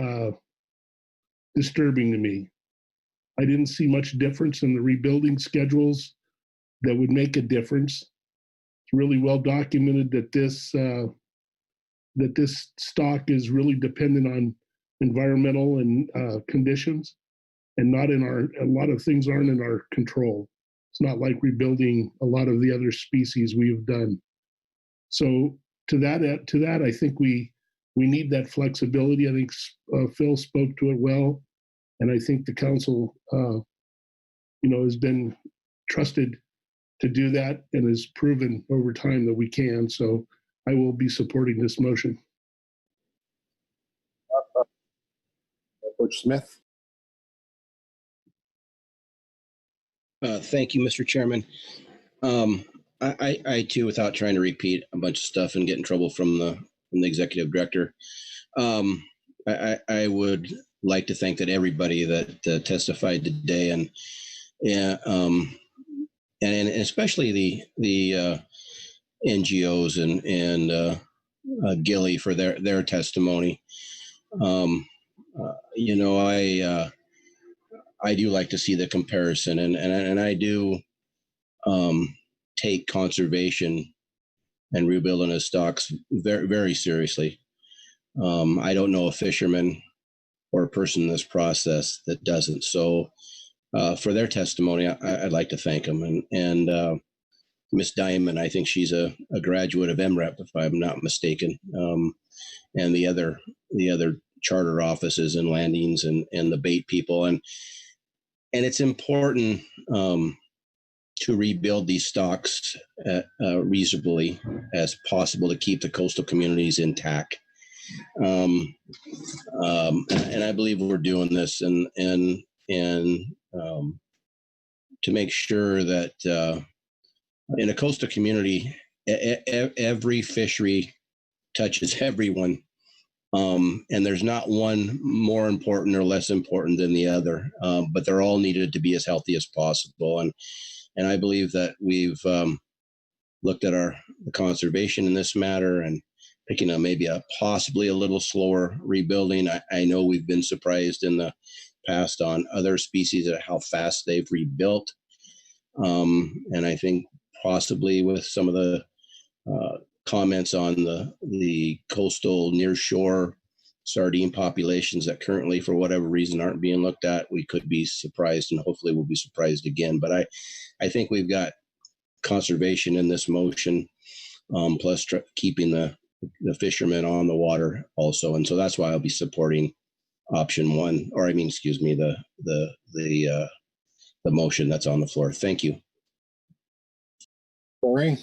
disturbing to me. I didn't see much difference in the rebuilding schedules that would make a difference. It's really well documented that this stock is really dependent on environmental and conditions, and not in a lot of things aren't in our control. It's not like rebuilding a lot of the other species we've done. So to that, I think we we need that flexibility. I think Phil spoke to it well, and I think the council, has been trusted to do that and has proven over time that we can. So I will be supporting this motion. Coach Smith. Thank you, Mr. Chairman. I too, without trying to repeat a bunch of stuff and get in trouble from the executive director, I would like to thank that everybody that testified today, and especially the NGOs and Gilly for their testimony. I do like to see the comparison, and I do take conservation and rebuilding of stocks very, very seriously. I don't know a fisherman or a person in this process that doesn't. So for their testimony, I'd like to thank them. And Miss Diamond, I think she's a graduate of MREP, if I'm not mistaken, and the other charter offices and landings and the bait people. And it's important to rebuild these stocks reasonably as possible to keep the coastal communities intact. And I believe we're doing this and to make sure that in a coastal community, every fishery touches everyone. And there's not one more important or less important than the other, but they're all needed to be as healthy as possible. And I believe that we've looked at the conservation in this matter and picking up maybe possibly a little slower rebuilding. I know we've been surprised in the past on other species at how fast they've rebuilt. And I think possibly with some of the comments on the coastal near shore sardine populations that currently, for whatever reason, aren't being looked at, we could be surprised, and hopefully we'll be surprised again. But I think we've got conservation in this motion, plus keeping the fishermen on the water also. And so that's why I'll be supporting option one, or the motion that's on the floor. Thank you. Corey.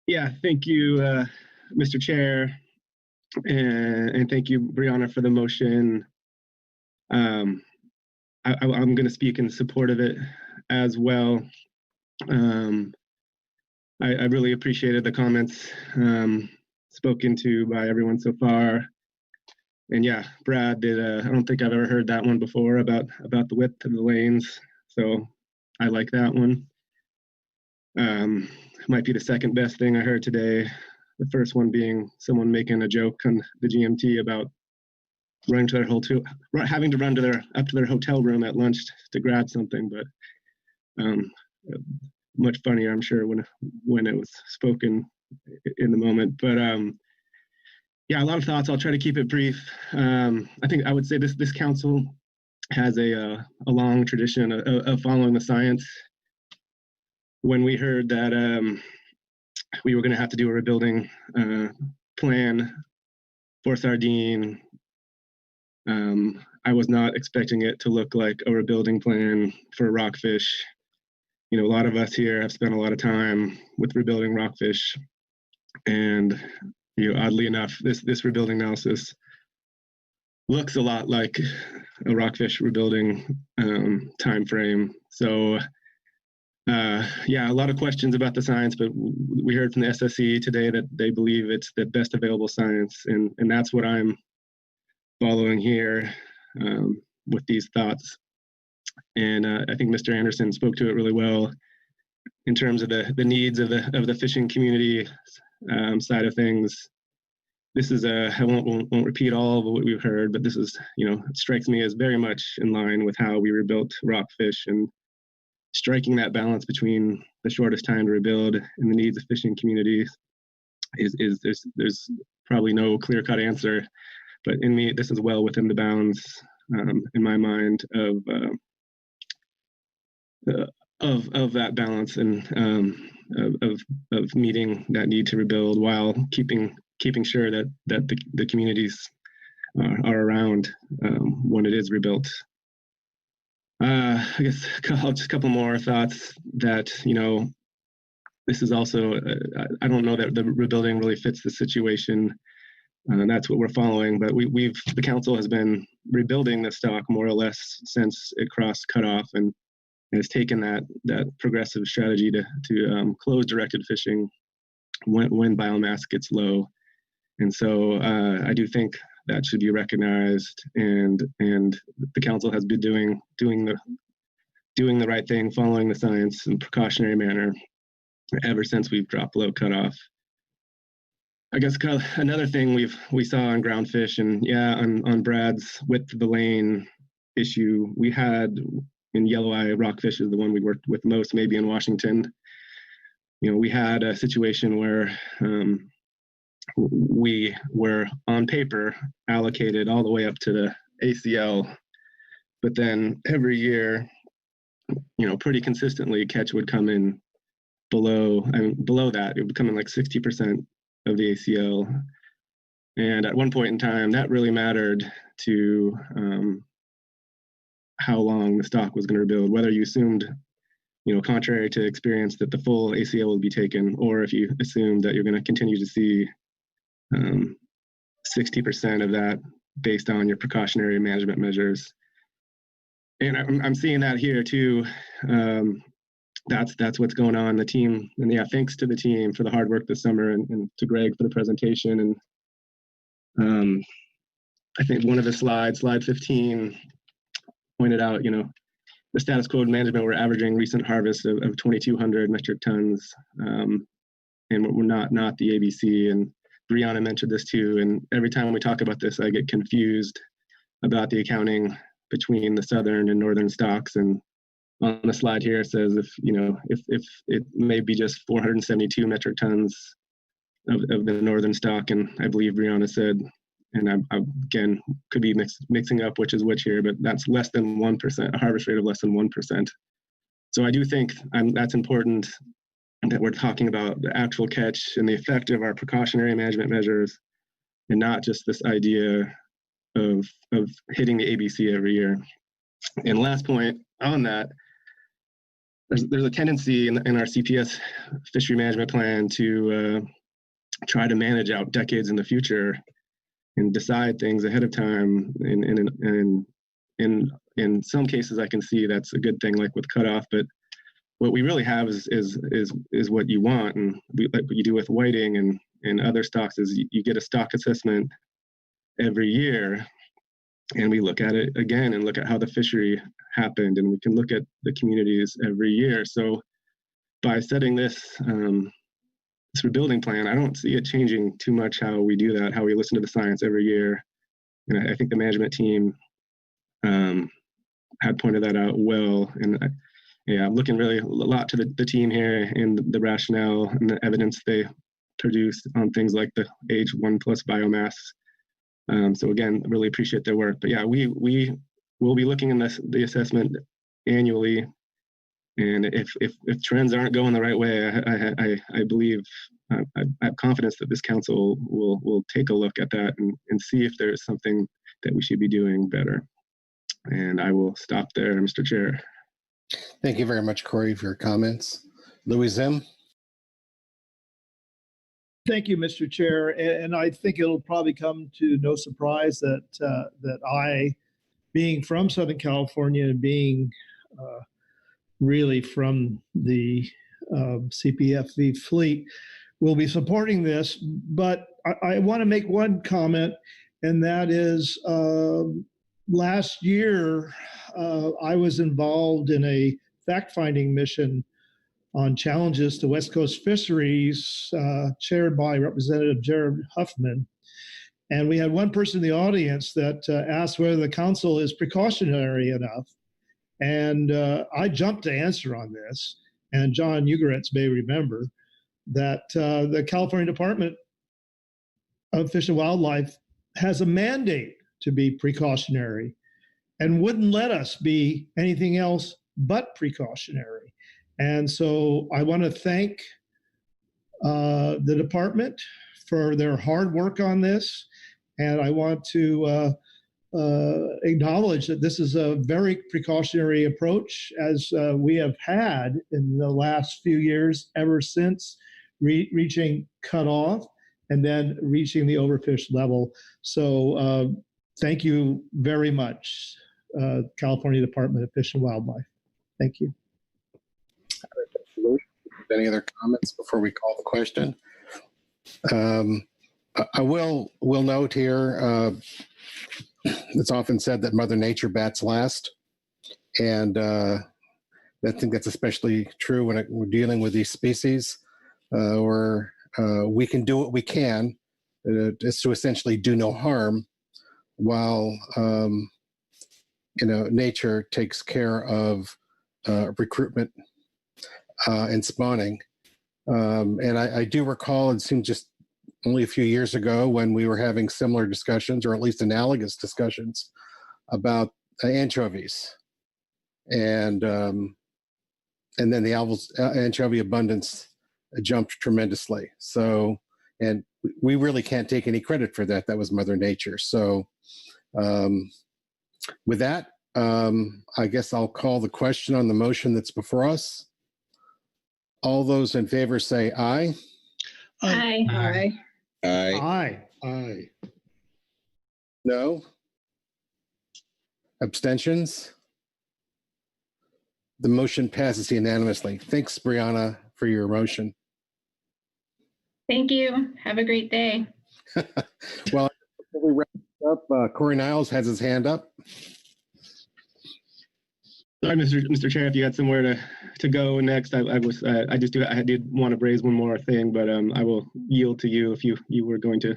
Yeah, thank you, Mr. Chair, and thank you, Brianna, for the motion. I'm going to speak in support of it as well. I really appreciated the comments spoken to by everyone so far. And yeah, Brad did. I don't think I've ever heard that one before about the width of the lanes. So I like that one. Might be the second best thing I heard today. The first one being someone making a joke on the GMT about running to their hotel, having to run up to their hotel room at lunch to grab something. But much funnier, I'm sure, when it was spoken in the moment. But yeah, a lot of thoughts. I'll try to keep it brief. I think I would say this council has a long tradition of following the science. When we heard that we were going to have to do a rebuilding plan for sardine, I was not expecting it to look like a rebuilding plan for rockfish. A lot of us here have spent a lot of time with rebuilding rockfish, and oddly enough, this rebuilding analysis looks a lot like a rockfish rebuilding time frame. So yeah, a lot of questions about the science, but we heard from the SSE today that they believe it's the best available science, and that's what I'm following here with these thoughts. And I think Mr. Anderson spoke to it really well in terms of the needs of the fishing community side of things. This is I won't repeat all of what we've heard, but this is, it strikes me as very much in line with how we rebuilt rockfish, and striking that balance between the shortest time to rebuild and the needs of fishing communities there's probably no clear-cut answer, but this is well within the bounds in my mind of that balance and of meeting that need to rebuild while keeping sure that the communities are around when it is rebuilt. I guess just a couple more thoughts that, this is also, I don't know that the rebuilding really fits the situation. That's what we're following, but the council has been rebuilding the stock more or less since it crossed cutoff and has taken that progressive strategy to close directed fishing when biomass gets low. And so I do think that should be recognized, and the council has been doing the right thing, following the science in a precautionary manner ever since we've dropped below cutoff. I guess another thing we saw on Groundfish, and on Brad's width of the lane issue, we had in yellow eye rockfish is the one we worked with most, maybe in Washington. We had a situation where we were on paper allocated all the way up to the ACL, but then every year, pretty consistently catch would come in below that. It would come in like 60% of the ACL. And at one point in time, that really mattered to how long the stock was going to rebuild, whether you assumed, contrary to experience, that the full ACL would be taken, or if you assumed that you're going to continue to see 60% of that based on your precautionary management measures. And I'm seeing that here too. That's what's going on. The team, and thanks to the team for the hard work this summer, and to Greg for the presentation. And I think one of the slides, slide 15, pointed out, the status quo management, we're averaging recent harvest of 2,200 metric tons, and we're not the ABC. And Brianna mentioned this too. And every time we talk about this, I get confused about the accounting between the southern and northern stocks. And on the slide here, it says if it may be just 472 metric tons of the northern stock, and I believe Brianna said, and I again could be mixing up which is which here, but that's less than 1%, a harvest rate of less than 1%. So I do think that's important, that we're talking about the actual catch and the effect of our precautionary management measures, and not just this idea of hitting the ABC every year. And last point on that, there's a tendency in our CPS fishery management plan to try to manage out decades in the future and decide things ahead of time. And in some cases, I can see that's a good thing, like with cutoff. But what we really have is what you want, and like what you do with whiting and other stocks is you get a stock assessment every year, and we look at it again and look at how the fishery happened, and we can look at the communities every year. So by setting this rebuilding plan, I don't see it changing too much how we do that, how we listen to the science every year. And I think the management team had pointed that out well. And I'm looking really a lot to the team here and the rationale and the evidence they produced on things like the age 1+ biomass. So again, really appreciate their work. But we will be looking in the assessment annually. And if trends aren't going the right way, I believe, I have confidence that this council will take a look at that and see if there's something that we should be doing better. And I will stop there, Mr. Chair. Thank you very much, Corey, for your comments. Louis Zim. Thank you, Mr. Chair. And I think it'll probably come to no surprise that I, being from Southern California and being really from the CPFV fleet, will be supporting this. But I want to make one comment, and that is last year I was involved in a fact-finding mission on challenges to West Coast fisheries, chaired by Representative Jared Huffman. And we had one person in the audience that asked whether the council is precautionary enough. And I jumped to answer on this. And John Ugaretz may remember that the California Department of Fish and Wildlife has a mandate to be precautionary and wouldn't let us be anything else but precautionary. And so I want to thank the department for their hard work on this. And I want to acknowledge that this is a very precautionary approach, as we have had in the last few years, ever since reaching cutoff and then reaching the overfish level. So thank you very much, California Department of Fish and Wildlife. Thank you. Any other comments before we call the question? I will note here, it's often said that Mother Nature bats last, and I think that's especially true when we're dealing with these species, where we can do what we can is to essentially do no harm, while nature takes care of recruitment and spawning. And I do recall, it seemed just only a few years ago, when we were having similar discussions, or at least analogous discussions, about anchovies, and then the anchovy abundance jumped tremendously. So, and we really can't take any credit for that. That was Mother Nature. So, with that, I guess I'll call the question on the motion that's before us. All those in favor say aye. Aye. Aye. Aye. Aye. Aye. No? Abstentions? The motion passes unanimously. Thanks, Brianna, for your motion. Thank you. Have a great day. Well, before we wrap up, Corey Niles has his hand up. Sorry, Mr. Chair, if you had somewhere to go next, I did want to raise one more thing, but I will yield to you if you were going to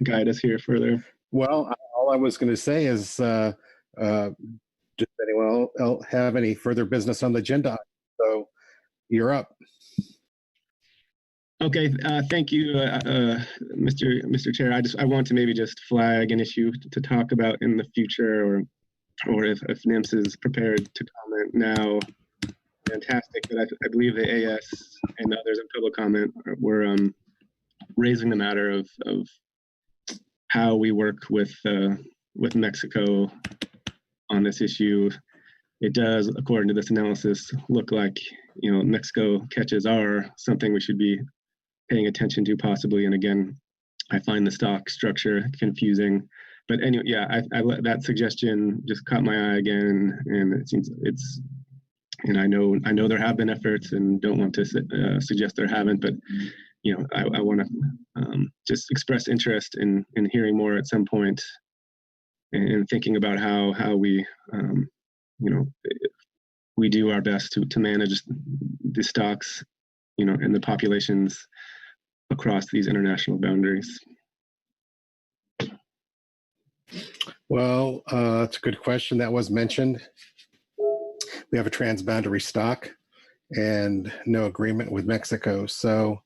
guide us here further. Well, all I was going to say is, does anyone else have any further business on the agenda? So you're up. Okay, thank you, Mr. Chair. I want to maybe just flag an issue to talk about in the future, or if NIMS is prepared to comment now, fantastic. But I believe the AS and others in public comment were raising the matter of how we work with Mexico on this issue. It does, according to this analysis, look like Mexico catches are something we should be paying attention to possibly. And again, I find the stock structure confusing. But anyway, yeah, I that suggestion just caught my eye again, and it seems and I know there have been efforts, and don't want to suggest there haven't, but I want to just express interest in hearing more at some point, and thinking about how we we do our best to manage the stocks, and the populations across these international boundaries. Well, that's a good question. That was mentioned. We have a transboundary stock and no agreement with Mexico. So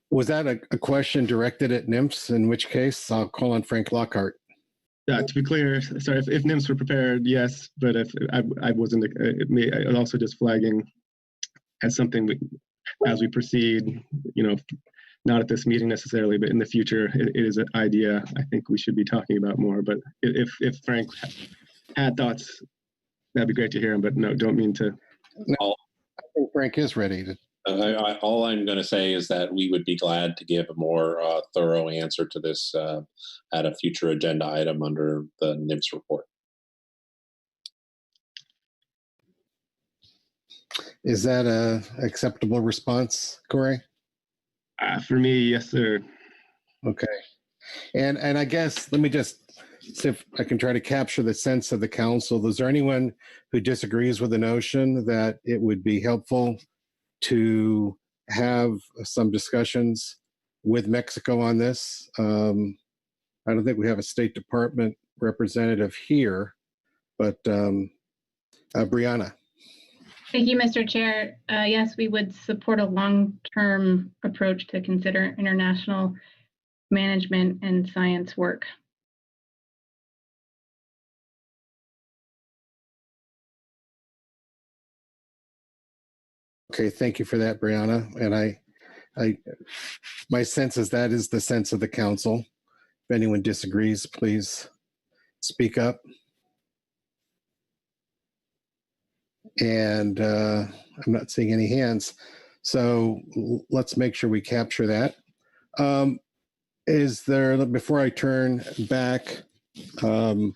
was that a question directed at NIMS? In which case, I'll call on Frank Lockhart. To be clear, sorry, if NIMS were prepared, yes, but if I wasn't, I also just flagging as something as we proceed, not at this meeting necessarily, but in the future, it is an idea I think we should be talking about more. But if Frank had thoughts, that'd be great to hear him. But no, don't mean to. No, I think Frank is ready to. All I'm going to say is that we would be glad to give a more thorough answer to this at a future agenda item under the NIMS report. Is that a acceptable response, Corey? For me, yes, sir. Okay. And I guess, let me just see if I can try to capture the sense of the council. Is there anyone who disagrees with the notion that it would be helpful to have some discussions with Mexico on this? I don't think we have a State Department representative here, but Brianna. Thank you, Mr. Chair. Yes, we would support a long-term approach to consider international management and science work. Okay, thank you for that, Brianna. And my sense is that is the sense of the council. If anyone disagrees, please speak up. And I'm not seeing any hands. So let's make sure we capture that. Is there, before I turn back to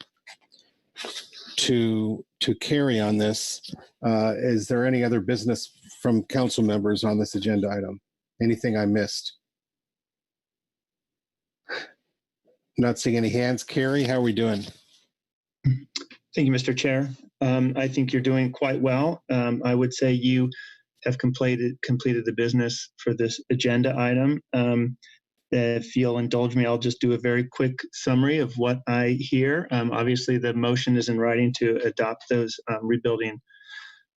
carry on this, is there any other business from council members on this agenda item? Anything I missed? Not seeing any hands. Carrie, how are we doing? Thank you, Mr. Chair. I think you're doing quite well. I would say you have completed the business for this agenda item. If you'll indulge me, I'll just do a very quick summary of what I hear. Obviously, the motion is in writing to adopt those rebuilding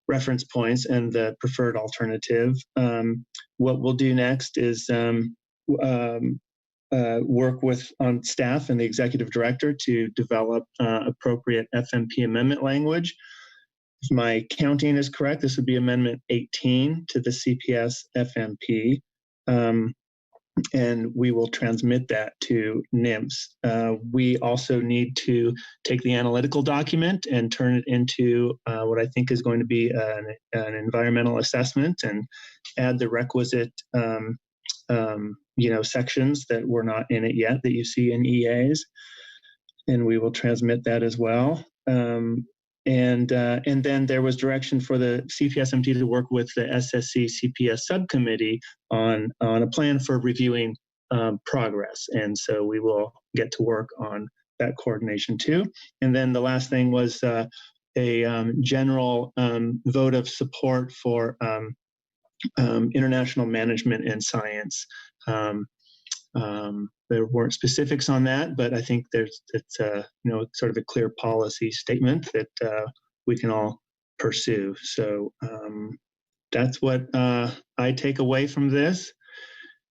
reference points and the preferred alternative. What we'll do next is work on staff and the executive director to develop appropriate FMP amendment language. If my counting is correct, this would be Amendment 18 to the CPS FMP. And we will transmit that to NIMS. We also need to take the analytical document and turn it into what I think is going to be an environmental assessment and add the requisite sections that were not in it yet that you see in EAs. And we will transmit that as well. And then there was direction for the CPSMT to work with the SSC CPS subcommittee on a plan for reviewing progress. And so we will get to work on that coordination too. And then the last thing was a general vote of support for international management and science. There weren't specifics on that, but I think it's sort of a clear policy statement that we can all pursue. So that's what I take away from this.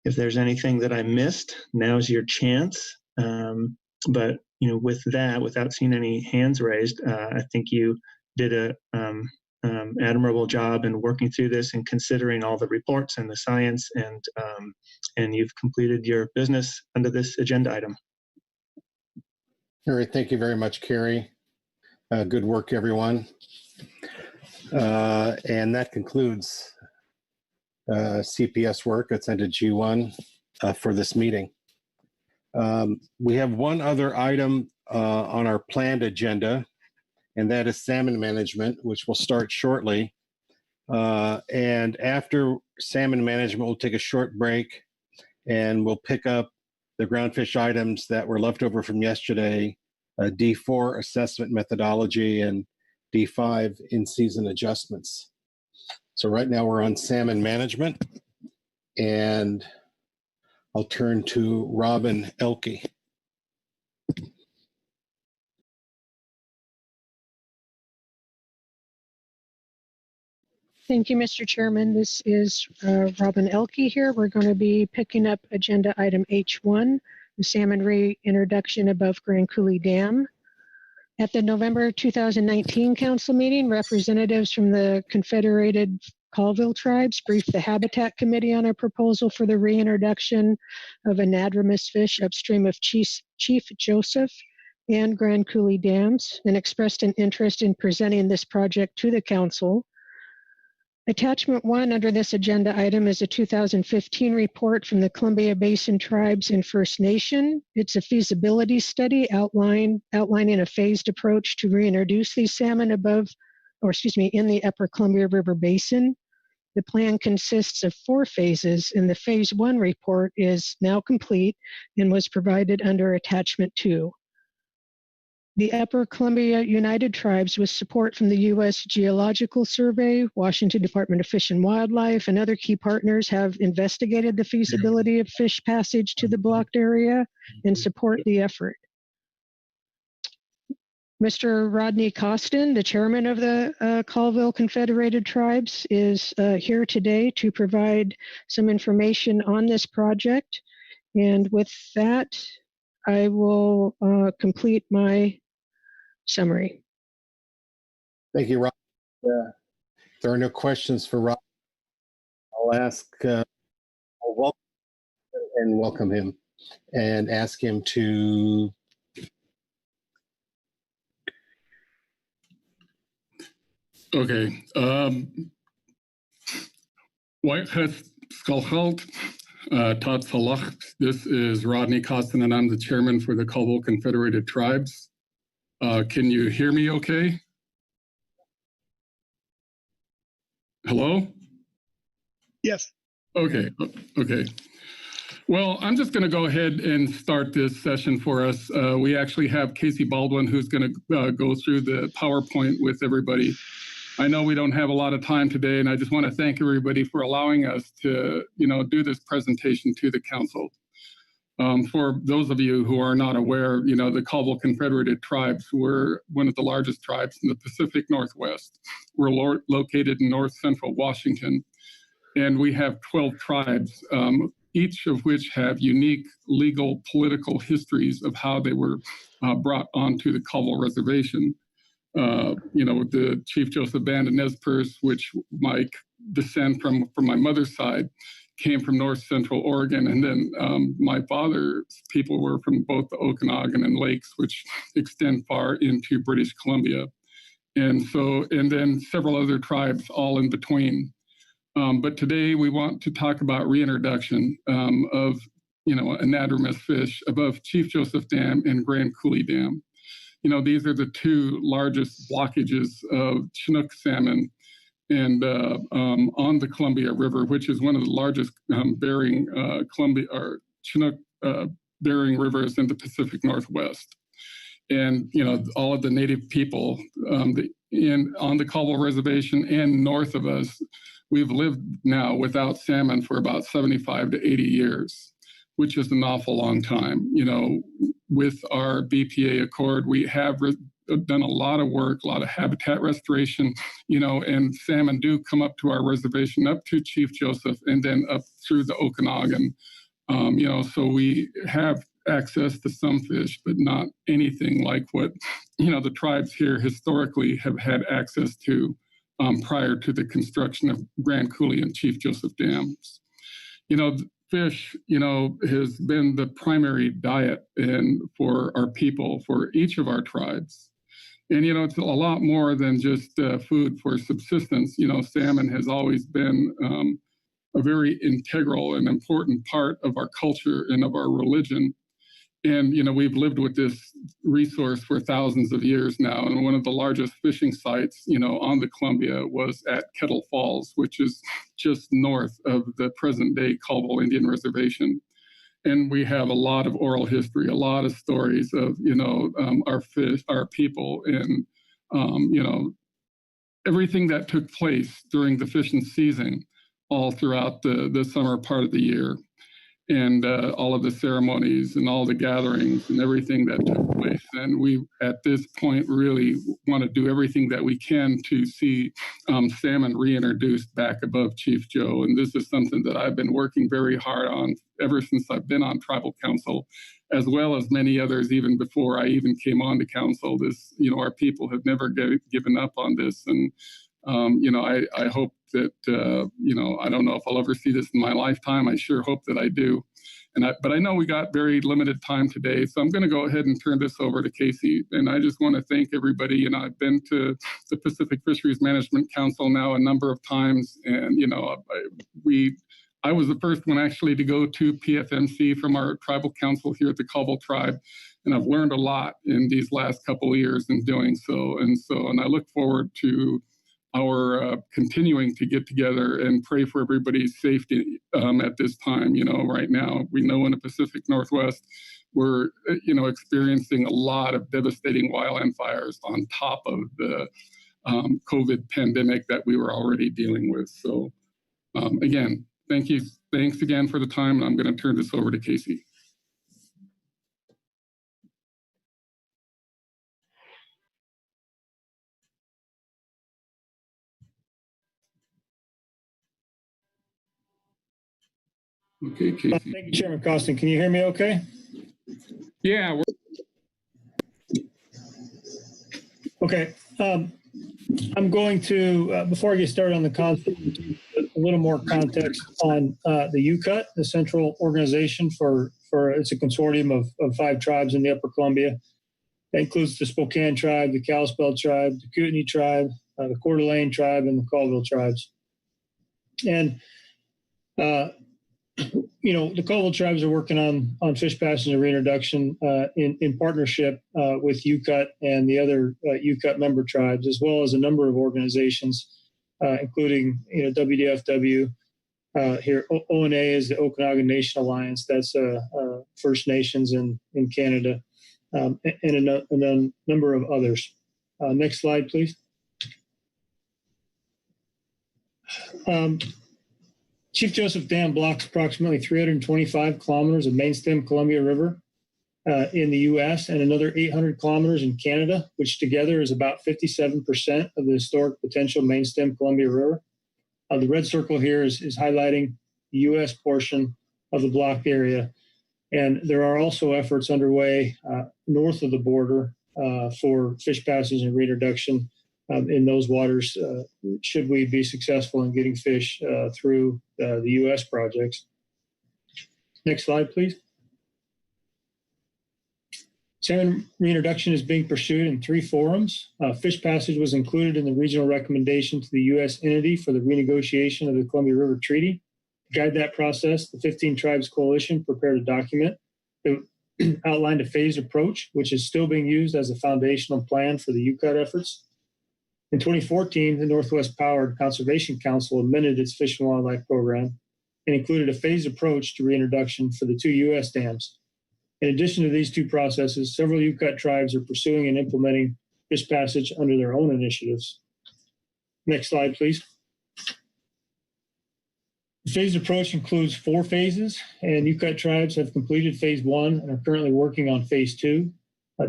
If there's anything that I missed, now's your chance. But with that, without seeing any hands raised, I think you did a admirable job in working through this and considering all the reports and the science, and you've completed your business under this agenda item. All right, thank you very much, Carrie. Good work, everyone. And that concludes CPS work. It's ended G1 for this meeting. We have one other item on our planned agenda, and that is salmon management, which will start shortly. And after salmon management, we'll take a short break and we'll pick up the groundfish items that were left over from yesterday, D4 assessment methodology and D5 in-season adjustments. So right now we're on salmon management, and I'll turn to Robin Elke. Thank you, Mr. Chairman. This is Robin Elke here. We're going to be picking up agenda item H1, the salmon reintroduction above Grand Coulee Dam. At the November 2019 council meeting, representatives from the Confederated Colville tribes briefed the Habitat Committee on a proposal for the reintroduction of anadromous fish upstream of Chief Joseph and Grand Coulee dams, and expressed an interest in presenting this project to the council. Attachment 1 under this agenda item is a 2015 report from the Columbia Basin Tribes and First Nation. It's a feasibility study outlining a phased approach to reintroduce these salmon in the upper Columbia River Basin. The plan consists of 4 phases, and the phase 1 report is now complete and was provided under attachment 2. The Upper Columbia United Tribes, with support from the U.S. Geological Survey, Washington Department of Fish and Wildlife, and other key partners, have investigated the feasibility of fish passage to the blocked area and support the effort. Mr. Rodney Costin, the chairman of the Colville Confederated Tribes, is here today to provide some information on this project. And with that, I will complete my summary. Thank you, Rob. There are no questions for Rob. I'll ask, welcome him and ask him to. Okay. Whitehead Skalhalt, Todd Salach. This is Rodney Costin, and I'm the chairman for the Caldwell Confederated Tribes. Can you hear me okay? Hello? Yes. Okay. Okay. Well, I'm just going to go ahead and start this session for us. We actually have Casey Baldwin, who's going to go through the PowerPoint with everybody. I know we don't have a lot of time today, and I just want to thank everybody for allowing us to, do this presentation to the council. For those of you who are not aware, the Caldwell Confederated Tribes were one of the largest tribes in the Pacific Northwest. We're located in north central Washington, and we have 12 tribes, each of which have unique legal, political histories of how they were brought onto the Caldwell Reservation. With the Chief Joseph Band and Nez Perce, which my descent from my mother's side came from north central Oregon. And then my father's people were from both the Okanagan and Lakes, which extend far into British Columbia. And then several other tribes all in between. But today we want to talk about reintroduction of, anadromous fish above Chief Joseph Dam and Grand Coulee Dam. These are the two largest blockages of Chinook salmon and on the Columbia River, which is one of the largest bearing Chinook bearing rivers in the Pacific Northwest. And, all of the native people on the Caldwell Reservation and north of us, we've lived now without salmon for about 75 to 80 years, which is an awful long time. With our BPA Accord, we have done a lot of work, a lot of habitat restoration, and salmon do come up to our reservation, up to Chief Joseph, and then up through the Okanagan. So we have access to some fish, but not anything like what, the tribes here historically have had access to prior to the construction of Grand Coulee and Chief Joseph dams. Fish, has been the primary diet for our people, for each of our tribes. And, it's a lot more than just food for subsistence. Salmon has always been a very integral and important part of our culture and of our religion. And, we've lived with this resource for thousands of years now. And one of the largest fishing sites, on the Columbia was at Kettle Falls, which is just north of the present day Caldwell Indian Reservation. And we have a lot of oral history, a lot of stories of, our fish, our people, and, everything that took place during the fishing season all throughout the summer part of the year. And all of the ceremonies and all the gatherings and everything that took place. And we, at this point, really want to do everything that we can to see salmon reintroduced back above Chief Joe. And this is something that I've been working very hard on ever since I've been on tribal council, as well as many others even before I even came on to council. This, our people have never given up on this. And I hope that, I don't know if I'll ever see this in my lifetime. I sure hope that I do. But I know we got very limited time today, so I'm going to go ahead and turn this over to Casey. And I just want to thank everybody. I've been to the Pacific Fisheries Management Council now a number of times. And, I was the first one actually to go to PFMC from our tribal council here at the Caldwell Tribe. And I've learned a lot in these last couple of years in doing so. And I look forward to our continuing to get together and pray for everybody's safety at this time. Right now, we know in the Pacific Northwest, we're, experiencing a lot of devastating wildland fires on top of the COVID pandemic that we were already dealing with. So again, thank you. Thanks again for the time. And I'm going to turn this over to Casey. Okay, Casey. Thank you, Chairman Costin. Can you hear me okay? Yeah. Okay. I'm going to, before I get started on the concept, I little more context on the UCUT, the central organization for it's a consortium of 5 tribes in the Upper Columbia. That includes the Spokane tribe, the Kalispel tribe, the Kootenai tribe, the Coeur d'Alene tribe, and the Colville tribes. And the Colville tribes are working on fish passage and reintroduction in partnership with UCUT and the other UCUT member tribes, as well as a number of organizations, including WDFW. Here, ONA is the Okanagan Nation Alliance. That's First Nations in Canada, and a number of others. Next slide, please. Chief Joseph Dam blocks approximately 325 kilometers of main stem Columbia River in the U.S. and another 800 kilometers in Canada, which together is about 57% of the historic potential main stem Columbia River. The red circle here is highlighting the U.S. portion of the blocked area. And there are also efforts underway north of the border for fish passage and reintroduction in those waters, should we be successful in getting fish through the U.S. projects. Next slide, please. Salmon reintroduction is being pursued in 3 forums. Fish passage was included in the regional recommendation to the U.S. entity for the renegotiation of the Columbia River Treaty. To guide that process, the 15 Tribes Coalition prepared a document that outlined a phased approach, which is still being used as a foundational plan for the UCUT efforts. In 2014, the Northwest Powered Conservation Council amended its Fish and Wildlife Program and included a phased approach to reintroduction for the 2 U.S. dams. In addition to these 2 processes, several UCUT tribes are pursuing and implementing fish passage under their own initiatives. Next slide, please. The phased approach includes 4 phases, and UCUT tribes have completed phase 1 and are currently working on phase 2.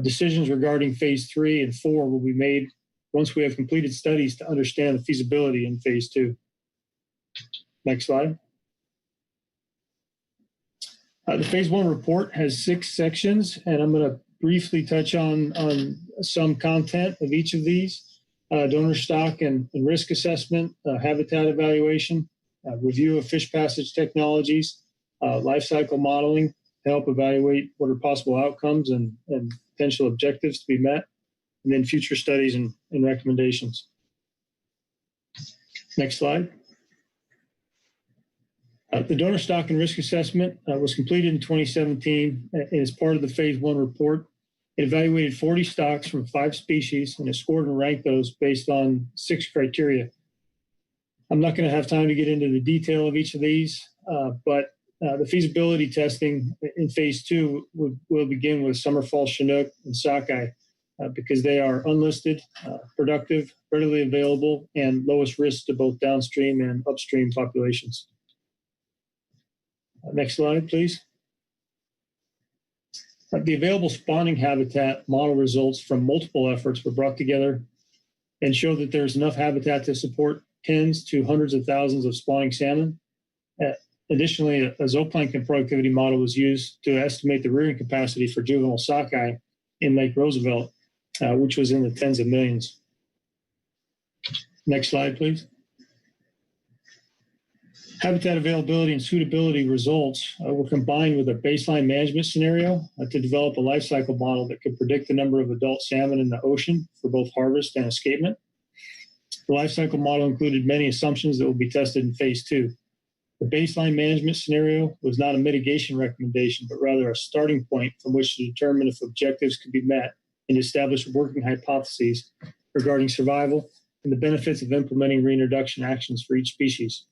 Decisions regarding phase 3 and 4 will be made once we have completed studies to understand the feasibility in phase 2. Next slide. The phase 1 report has 6 sections, and I'm going to briefly touch on some content of each of these. Donor stock and risk assessment, habitat evaluation, review of fish passage technologies, life cycle modeling to help evaluate what are possible outcomes and potential objectives to be met, and then future studies and recommendations. Next slide. The donor stock and risk assessment was completed in 2017 and is part of the phase 1 report. It evaluated 40 stocks from 5 species and it scored and ranked those based on 6 criteria. I'm not going to have time to get into the detail of each of these, but the feasibility testing in phase 2 will begin with summer fall Chinook and sockeye because they are unlisted, productive, readily available, and lowest risk to both downstream and upstream populations. Next slide, please. The available spawning habitat model results from multiple efforts were brought together and show that there's enough habitat to support tens to hundreds of thousands of spawning salmon. Additionally, a zooplankton productivity model was used to estimate the rearing capacity for juvenile sockeye in Lake Roosevelt, which was in the tens of millions. Next slide, please. Habitat availability and suitability results were combined with a baseline management scenario to develop a life cycle model that could predict the number of adult salmon in the ocean for both harvest and escapement. The life cycle model included many assumptions that will be tested in phase 2. The baseline management scenario was not a mitigation recommendation, but rather a starting point from which to determine if objectives could be met and establish working hypotheses regarding survival and the benefits of implementing reintroduction actions for each species.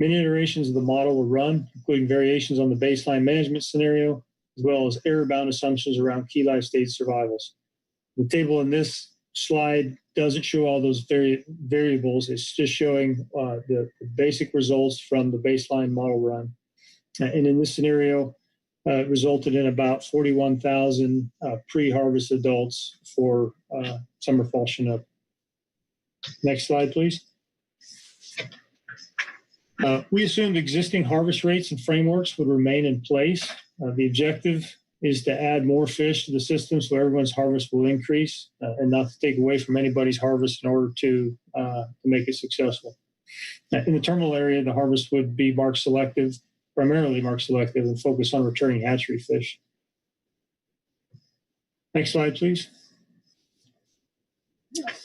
Many iterations of the model were run, including variations on the baseline management scenario, as well as error-bound assumptions around key life stage survivals. The table in this slide doesn't show all those variables. It's just showing the basic results from the baseline model run. And in this scenario, it resulted in about 41,000 pre-harvest adults for summer fall Chinook. Next slide, please. We assumed existing harvest rates and frameworks would remain in place. The objective is to add more fish to the system so everyone's harvest will increase and not to take away from anybody's harvest in order to make it successful. In the terminal area, the harvest would be primarily marked selective, and focus on returning hatchery fish. Next slide, please.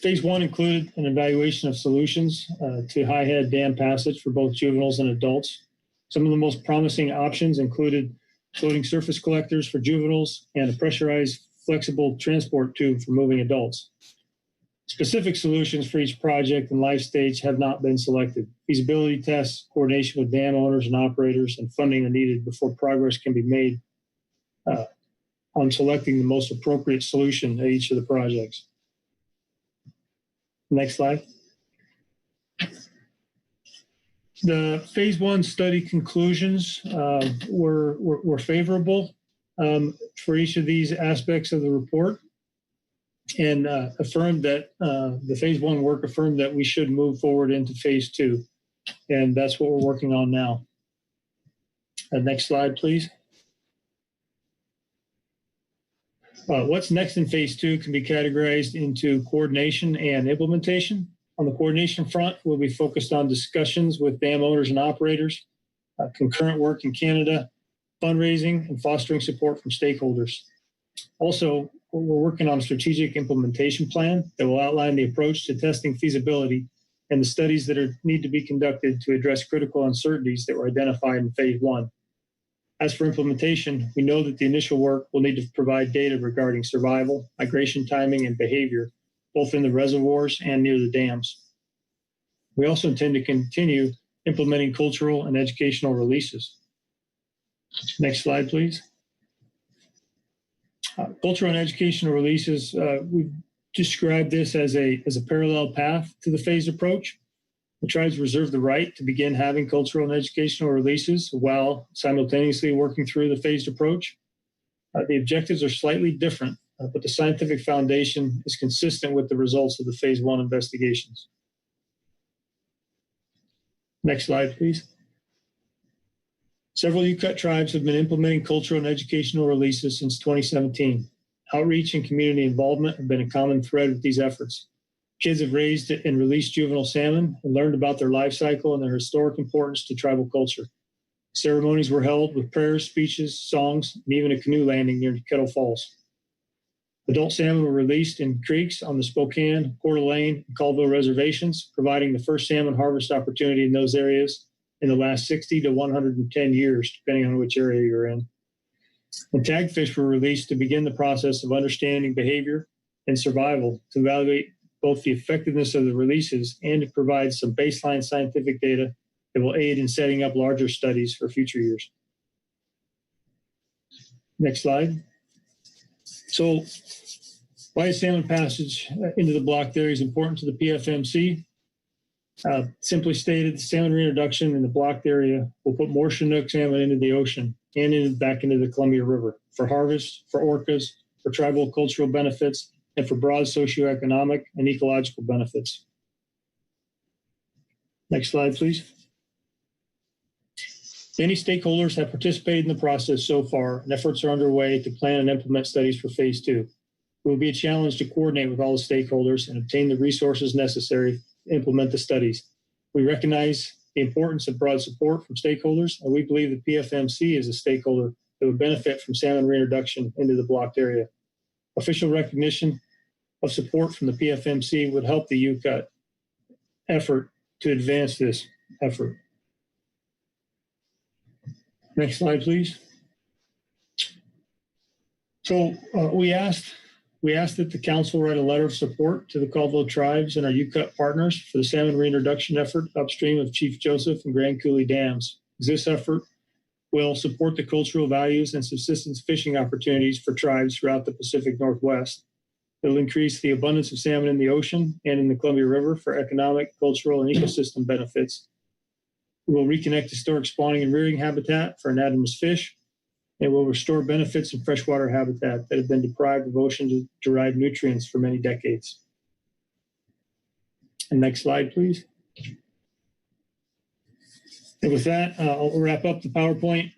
Phase 1 included an evaluation of solutions to high head dam passage for both juveniles and adults. Some of the most promising options included floating surface collectors for juveniles and a pressurized flexible transport tube for moving adults. Specific solutions for each project and life stage have not been selected. Feasibility tests, coordination with dam owners and operators, and funding are needed before progress can be made on selecting the most appropriate solution at each of the projects. Next slide. The phase 1 study conclusions were favorable for each of these aspects of the report, and affirmed that the phase 1 work affirmed that we should move forward into phase 2, and that's what we're working on now. Next slide, please. What's next in phase 2 can be categorized into coordination and implementation. On the coordination front, we'll be focused on discussions with dam owners and operators, concurrent work in Canada, fundraising, and fostering support from stakeholders. Also, we're working on a strategic implementation plan that will outline the approach to testing feasibility and the studies that need to be conducted to address critical uncertainties that were identified in phase 1. As for implementation, we know that the initial work will need to provide data regarding survival, migration timing, and behavior, both in the reservoirs and near the dams. We also intend to continue implementing cultural and educational releases. Next slide, please. Cultural and educational releases, we've described this as a parallel path to the phased approach. The tribes reserve the right to begin having cultural and educational releases while simultaneously working through the phased approach. The objectives are slightly different, but the scientific foundation is consistent with the results of the phase 1 investigations. Next slide, please. Several UCUT tribes have been implementing cultural and educational releases since 2017. Outreach and community involvement have been a common thread with these efforts. Kids have raised and released juvenile salmon and learned about their life cycle and their historic importance to tribal culture. Ceremonies were held with prayers, speeches, songs, and even a canoe landing near Kettle Falls. Adult salmon were released in creeks on the Spokane, Coeur d'Alene, and Colville reservations, providing the first salmon harvest opportunity in those areas in the last 60 to 110 years, depending on which area you're in. And tagged fish were released to begin the process of understanding behavior and survival, to evaluate both the effectiveness of the releases and to provide some baseline scientific data that will aid in setting up larger studies for future years. Next slide. So, why is salmon passage into the blocked area is important to the PFMC? Simply stated, the salmon reintroduction in the blocked area will put more Chinook salmon into the ocean and back into the Columbia River for harvest, for orcas, for tribal cultural benefits, and for broad socioeconomic and ecological benefits. Next slide, please. Many stakeholders have participated in the process so far, and efforts are underway to plan and implement studies for phase 2. It will be a challenge to coordinate with all the stakeholders and obtain the resources necessary to implement the studies. We recognize the importance of broad support from stakeholders, and we believe the PFMC is a stakeholder that would benefit from salmon reintroduction into the blocked area. Official recognition of support from the PFMC would help the UCUT effort to advance this effort. Next slide, please. So we asked that the council write a letter of support to the Colville tribes and our UCUT partners for the salmon reintroduction effort upstream of Chief Joseph and Grand Coulee dams. This effort will support the cultural values and subsistence fishing opportunities for tribes throughout the Pacific Northwest. It will increase the abundance of salmon in the ocean and in the Columbia River for economic, cultural, and ecosystem benefits. It will reconnect historic spawning and rearing habitat for anadromous fish. It will restore benefits in freshwater habitat that have been deprived of ocean-derived nutrients for many decades. And next slide, please. And with that, I'll wrap up the PowerPoint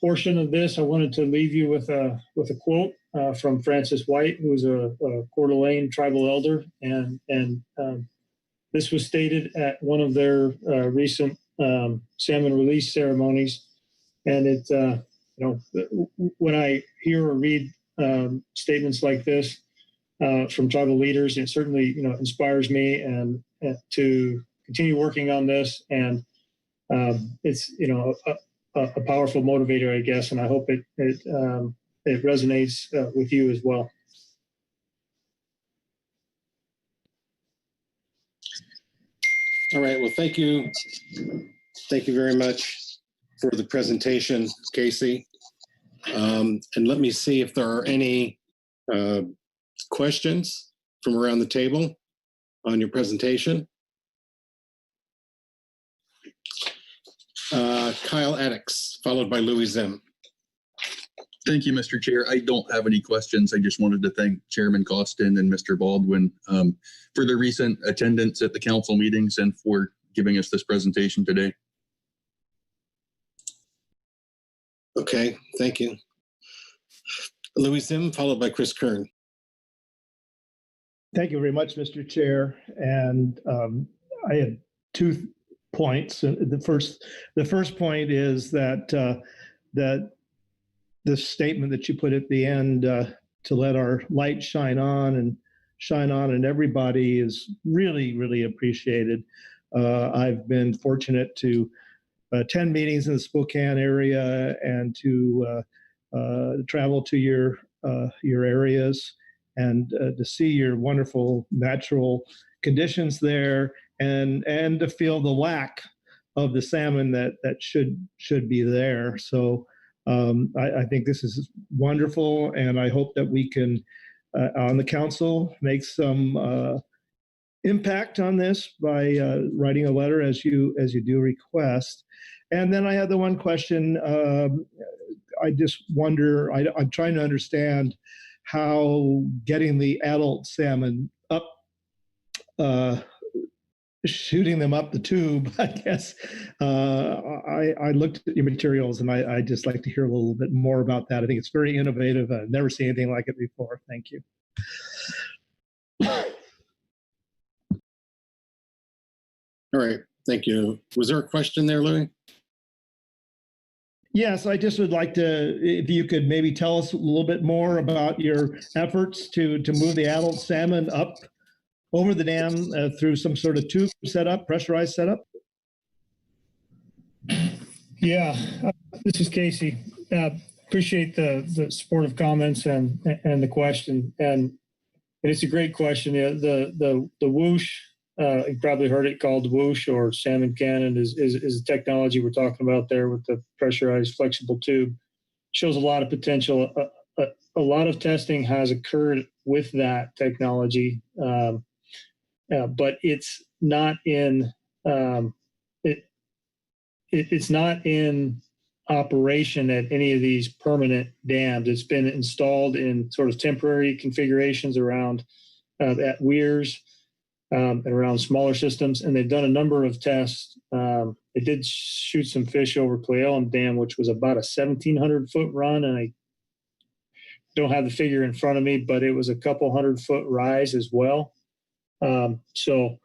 portion of this. I wanted to leave you with a quote from Francis White, who was a Coeur d'Alene tribal elder and This was stated at one of their recent salmon release ceremonies, and it, when I hear or read statements like this from tribal leaders, it certainly inspires me and to continue working on this. And it's a powerful motivator, I guess, and I hope it resonates with you as well. All right. Well, thank you. Thank you very much for the presentation, Casey. And let me see if there are any questions from around the table on your presentation. Kyle Addix, followed by Louis Zim. Thank you, Mr. Chair. I don't have any questions. I just wanted to thank Chairman Costin and Mr. Baldwin for their recent attendance at the council meetings and for giving us this presentation today. Okay, thank you. Louis Zim, followed by Chris Kern. Thank you very much, Mr. Chair. And I had 2 points. The first point is that the statement that you put at the end to let our light shine on and everybody is really, really appreciated. I've been fortunate to attend meetings in the Spokane area and to travel to your areas and to see your wonderful natural conditions there and to feel the lack of the salmon that should be there. So I think this is wonderful, and I hope that we can, on the council, make some impact on this by writing a letter as you do request. And then I have the one question. I just wonder. I'm trying to understand how getting the adult salmon up, shooting them up the tube, I guess. I looked at your materials, and I just like to hear a little bit more about that. I think it's very innovative. I've never seen anything like it before. Thank you. All right, thank you. Was there a question there, Louis? Yes, I just would like to, if you could maybe tell us a little bit more about your efforts to move the adult salmon up over the dam through some sort of tube setup, pressurized setup? Yeah, this is Casey. Appreciate the supportive comments and the question. And it's a great question. Yeah, the whoosh, you probably heard it called whoosh or salmon cannon is the technology we're talking about there with the pressurized flexible tube. Shows a lot of potential. A lot of testing has occurred with that technology. But it's not in it's not in operation at any of these permanent dams. It's been installed in sort of temporary configurations around at weirs and around smaller systems, and they've done a number of tests. They did shoot some fish over Cle Elum Dam, which was about a 1,700-foot run, and I don't have the figure in front of me, but it was a couple 100-foot rise as well. So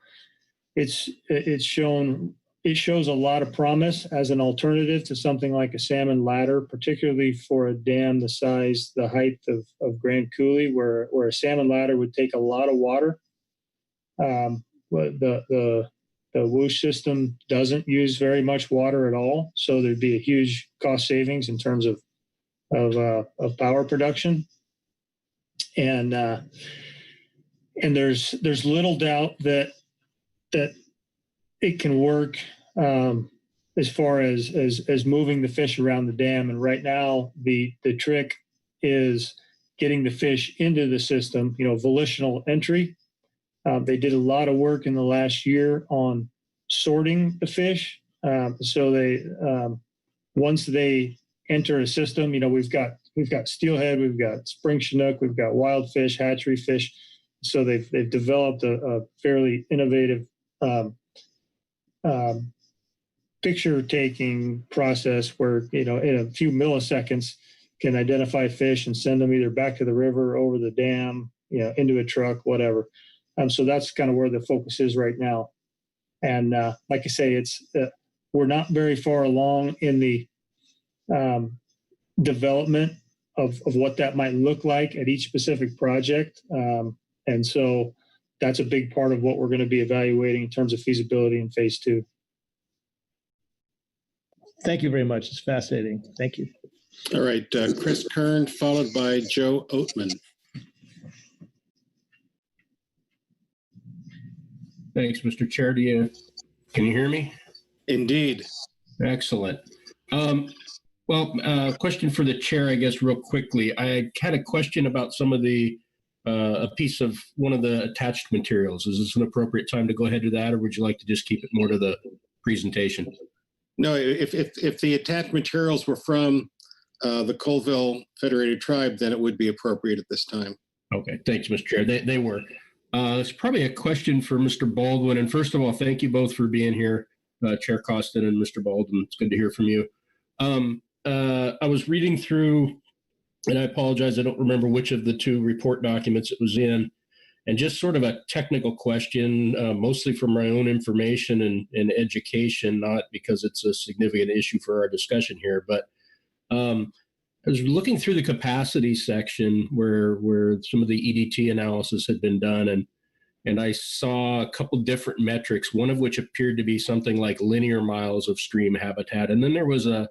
it shows a lot of promise as an alternative to something like a salmon ladder, particularly for a dam the height of Grand Coulee, where a salmon ladder would take a lot of water. The whoosh system doesn't use very much water at all, so there'd be a huge cost savings in terms of power production. And there's little doubt that it can work as far as moving the fish around the dam. And right now, the trick is getting the fish into the system. Volitional entry. They did a lot of work in the last year on sorting the fish. So they once they enter a system, we've got steelhead, we've got spring chinook, we've got wild fish, hatchery fish. So they've developed a fairly innovative picture taking process where in a few milliseconds can identify fish and send them either back to the river, over the dam, into a truck, whatever. So that's kind of where the focus is right now. And like I say, we're not very far along in the development of what that might look like at each specific project. And so that's a big part of what we're going to be evaluating in terms of feasibility in phase 2. Thank you very much. It's fascinating. Thank you. All right, Chris Kern, followed by Joe Oatman. Thanks, Mr. Chair. Can you hear me? Indeed. Excellent. Question for the chair, I guess, real quickly. I had a question about some of the, a piece of one of the attached materials. Is this an appropriate time to go ahead to that, or would you like to just keep it more to the presentation? No, if the attached materials were from the Colville Federated Tribe, then it would be appropriate at this time. Okay, thanks, Mr. Chair. They were. It's probably a question for Mr. Baldwin. And first of all, thank you both for being here, Chair Costin and Mr. Baldwin. It's good to hear from you. I was reading through, and I apologize, I don't remember which of the 2 report documents it was in, and just sort of a technical question, mostly for my own information and education, not because it's a significant issue for our discussion here, but I was looking through the capacity section where some of the EDT analysis had been done, and I saw a couple different metrics, one of which appeared to be something like linear miles of stream habitat. And then there was a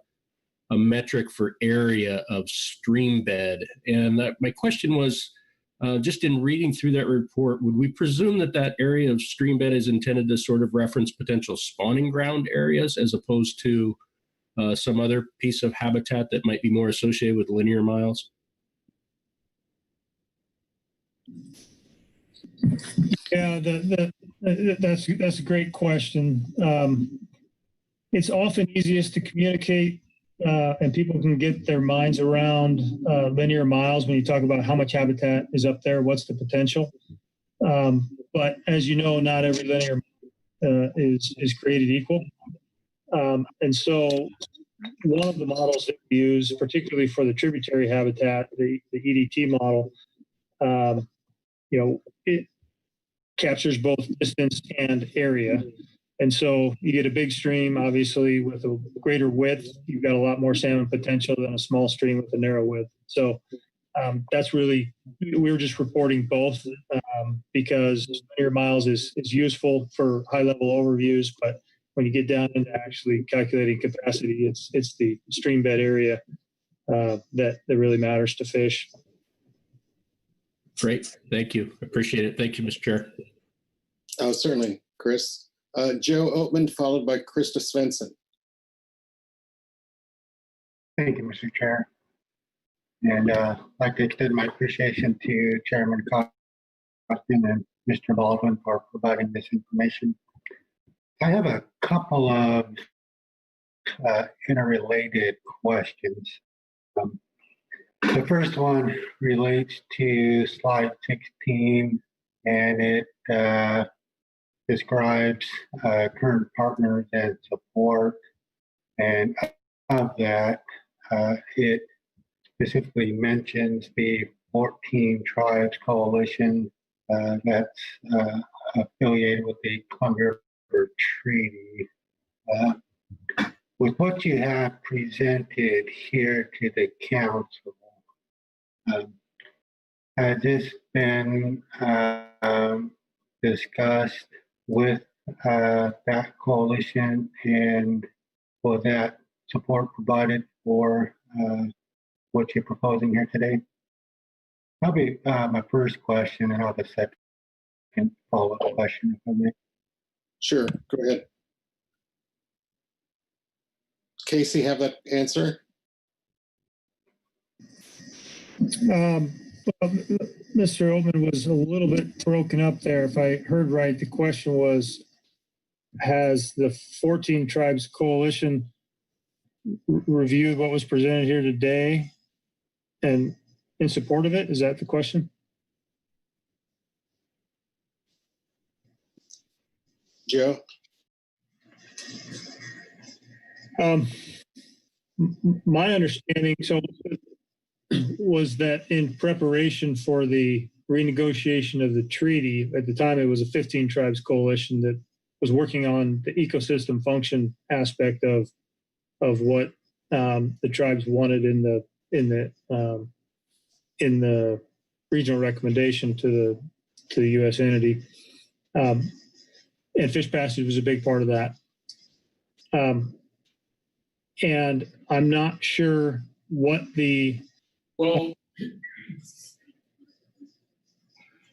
metric for area of stream bed. And my question was, just in reading through that report, would we presume that area of stream bed is intended to sort of reference potential spawning ground areas as opposed to some other piece of habitat that might be more associated with linear miles? Yeah, that's a great question. It's often easiest to communicate, and people can get their minds around linear miles when you talk about how much habitat is up there, what's the potential. But as you know, not every linear is created equal. And so one of the models that we use, particularly for the tributary habitat, the EDT model, it captures both distance and area. And so you get a big stream, obviously, with a greater width. You've got a lot more salmon potential than a small stream with a narrow width. So that's really, we were just reporting both because linear miles is useful for high-level overviews, but when you get down into actually calculating capacity, it's the stream bed area that really matters to fish. Great. Thank you. Appreciate it. Thank you, Mr. Chair. Oh, certainly, Chris. Joe Oatman, followed by Krista Svensson. Thank you, Mr. Chair. And I'd like to extend my appreciation to Chairman Costin and Mr. Baldwin for providing this information. I have a couple of interrelated questions. The first one relates to slide 16, and it describes current partners and support. And of that, it specifically mentions the 14 Tribes Coalition that's affiliated with the Columbia River Treaty. With what you have presented here to the council, has this been discussed with that coalition, and will that support provided for what you're proposing here today? That'll be my first question, and I'll have a second follow-up question, if I may. Sure, go ahead. Casey, have that answer? Well, Mr. Oatman was a little bit broken up there. If I heard right, the question was, has the 14 Tribes Coalition reviewed what was presented here today and in support of it? Is that the question? Joe? My understanding was that in preparation for the renegotiation of the treaty, at the time it was a 15 Tribes Coalition that was working on the ecosystem function aspect of what the tribes wanted in the regional recommendation to the U.S. entity, and fish passage was a big part of that. And I'm not sure what the well.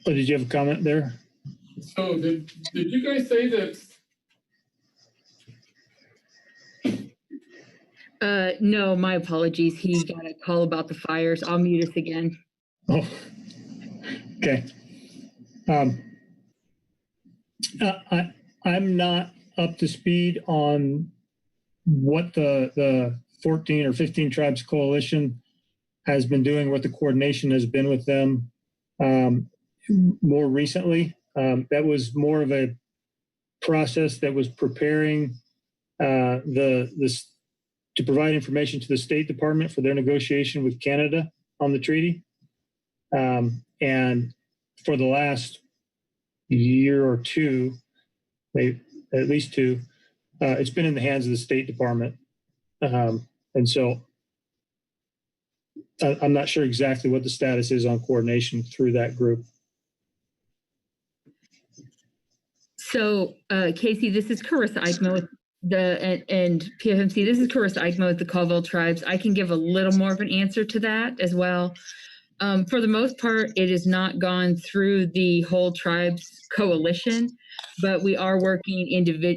Oh, did you have a comment there? So did you guys say that? No, my apologies. He got a call about the fires. I'll mute us again. Oh, okay. I'm not up to speed on what the 14 or 15 tribes coalition has been doing, what the coordination has been with them more recently. That was more of a process that was preparing to provide information to the State Department for their negotiation with Canada on the treaty. And for the last year or two, maybe at least two, it's been in the hands of the State Department. And so I'm not sure exactly what the status is on coordination through that group. So, Casey, this is Carissa Eichmann with and PFMC. This is Carissa Eichmann with the Colville Tribes. I can give a little more of an answer to that as well. For the most part, it has not gone through the whole tribes coalition, but we are working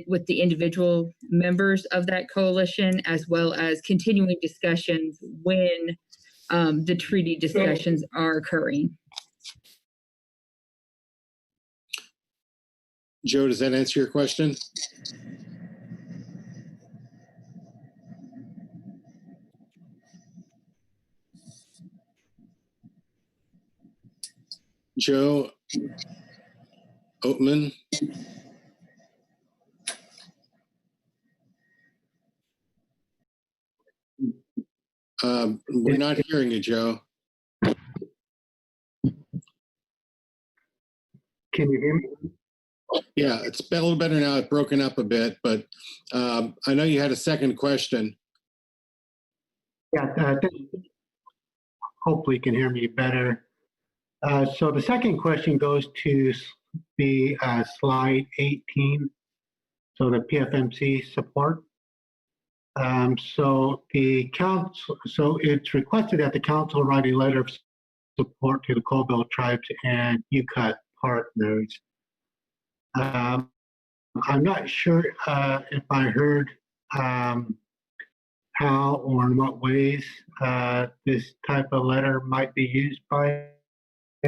with the individual members of that coalition, as well as continuing discussions when the treaty discussions are occurring. Joe, does that answer your question? Joe Oatman. We're not hearing you, Joe. Can you hear me? Yeah, it's a little better now. It's broken up a bit, but I know you had a second question. Yeah, hopefully you can hear me better. So the second question goes to the slide 18, so the PFMC support. So the council, so it's requested that the council write a letter of support to the Colville Tribes and UCUT partners. I'm not sure if I heard how or in what ways this type of letter might be used by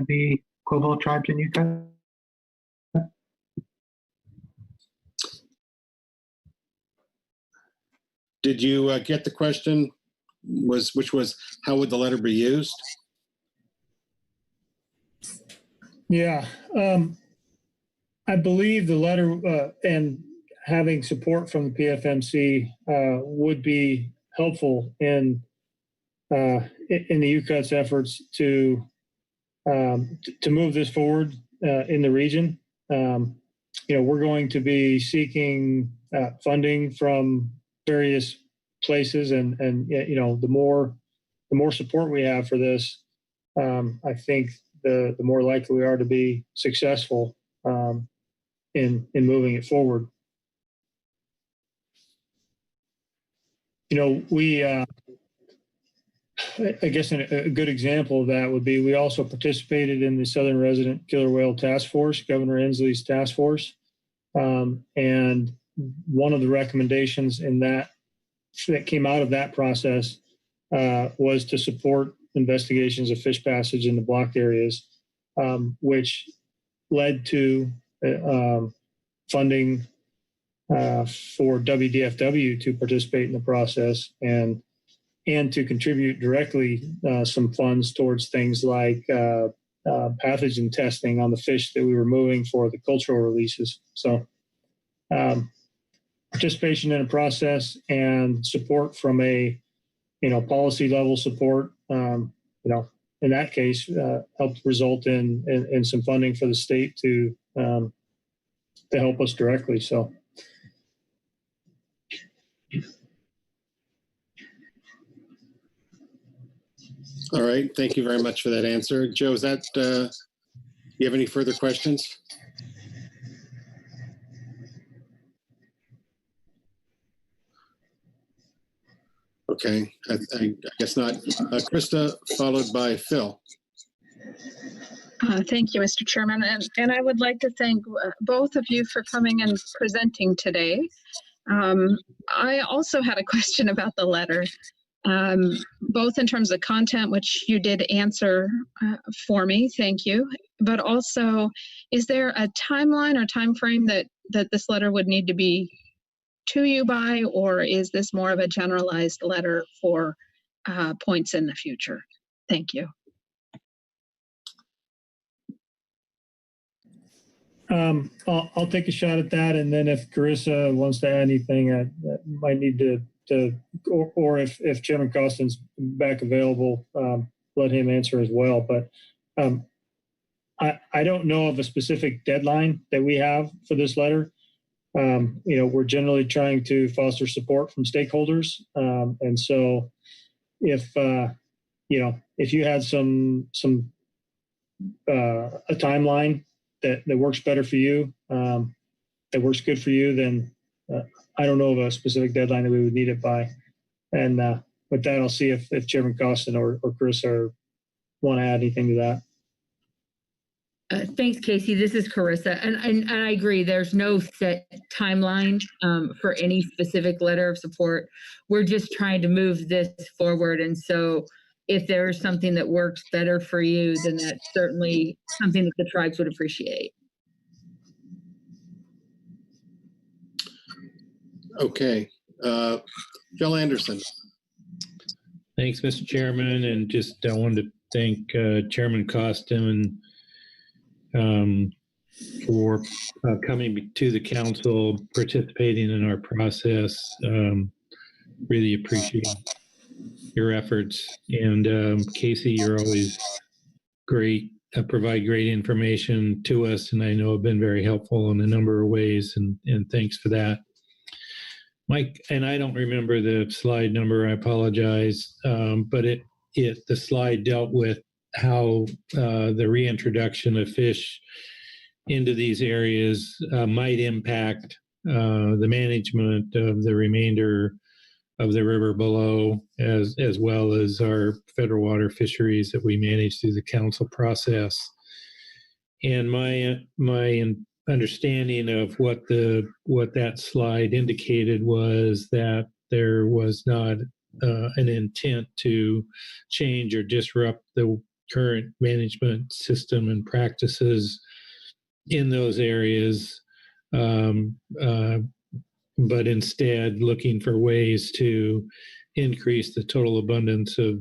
the Colville Tribes and UCUT. Did you get the question? Which was how would the letter be used? Yeah, I believe the letter and having support from the PFMC would be helpful in the UCUT's efforts to move this forward in the region. We're going to be seeking funding from various places, and the more support we have for this, I think the more likely we are to be successful in moving it forward. We I guess a good example of that would be we also participated in the Southern Resident Killer Whale Task Force, Governor Inslee's task force, and one of the recommendations in that came out of that process was to support investigations of fish passage in the blocked areas, which led to funding for WDFW to participate in the process and to contribute directly some funds towards things like pathogen testing on the fish that we were moving for the cultural releases. So participation in a process and support from a policy level support, in that case helped result in some funding for the state to to help us directly. So. All right. Thank you very much for that answer. Joe, is that, do you have any further questions? Okay, I guess not. Krista, followed by Phil. Thank you, Mr. Chairman. And I would like to thank both of you for coming and presenting today. I also had a question about the letter, both in terms of content, which you did answer for me, thank you, but also, is there a timeline or time frame that this letter would need to be to you by, or is this more of a generalized letter for points in the future? Thank you. I'll take a shot at that, and then if Carissa wants to add anything, that might need to or if Chairman Costin's back available, let him answer as well. But I don't know of a specific deadline that we have for this letter. We're generally trying to foster support from stakeholders, and so if you had a timeline that works better for you, that works good for you, then I don't know of a specific deadline that we would need it by. And with that, I'll see if Chairman Costin or Chris want to add anything to that. Thanks, Casey. This is Carissa, and I agree. There's no set timeline for any specific letter of support. We're just trying to move this forward, and so if there's something that works better for you, then that's certainly something that the tribes would appreciate. Okay, Phil Anderson. Thanks, Mr. Chairman, and just I wanted to thank Chairman Costin for coming to the council, participating in our process. Really appreciate your efforts. And Casey, you're always great, provide great information to us, and I know have been very helpful in a number of ways, and thanks for that. Mike, and I don't remember the slide number, I apologize, but the slide dealt with how the reintroduction of fish into these areas might impact the management of the remainder of the river below, as well as our federal water fisheries that we manage through the council process. And my understanding of what that slide indicated was that there was not an intent to change or disrupt the current management system and practices in those areas, but instead looking for ways to increase the total abundance of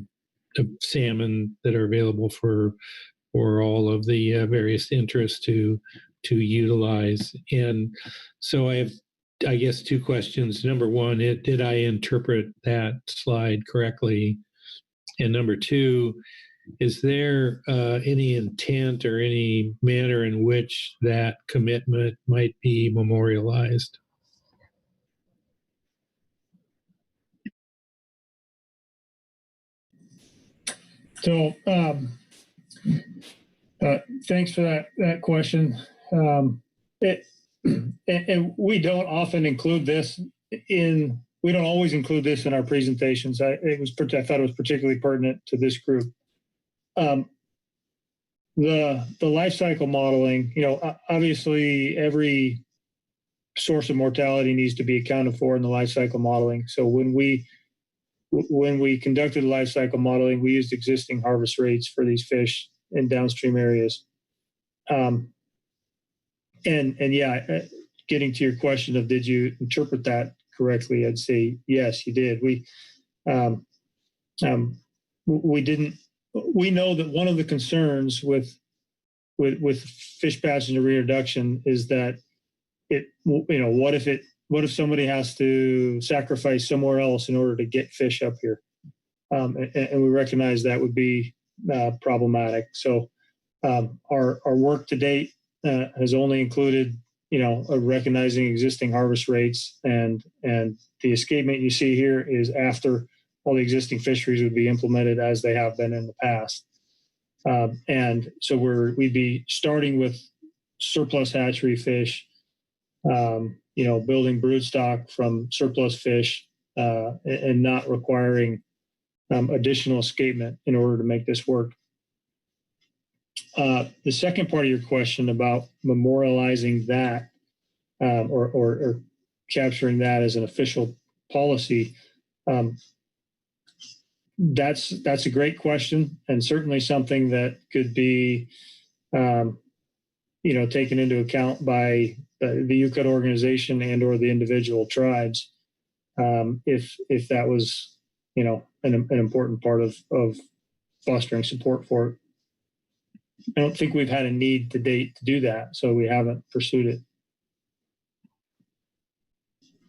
salmon that are available for all of the various interests to utilize. And so I have, I guess, two questions. Number one, did I interpret that slide correctly? And number two, is there any intent or any manner in which that commitment might be memorialized? So thanks for that question. And we don't often include this we don't always include this in our presentations. I thought it was particularly pertinent to this group. The life cycle modeling, obviously every source of mortality needs to be accounted for in the life cycle modeling. So when we conducted the life cycle modeling, we used existing harvest rates for these fish in downstream areas. And yeah, getting to your question of did you interpret that correctly, I'd say yes, you did. We didn't. We know that one of the concerns with fish pathogen reintroduction is that what if somebody has to sacrifice somewhere else in order to get fish up here, and we recognize that would be problematic. So our work to date has only included recognizing existing harvest rates, and the escapement you see here is after all the existing fisheries would be implemented as they have been in the past. And so we'd be starting with surplus hatchery fish, building broodstock from surplus fish, and not requiring additional escapement in order to make this work. The second part of your question about memorializing that or capturing that as an official policy, that's a great question, and certainly something that could be taken into account by the UCUT organization and or the individual tribes, if that was an important part of fostering support for it. I don't think we've had a need to date to do that, so we haven't pursued it.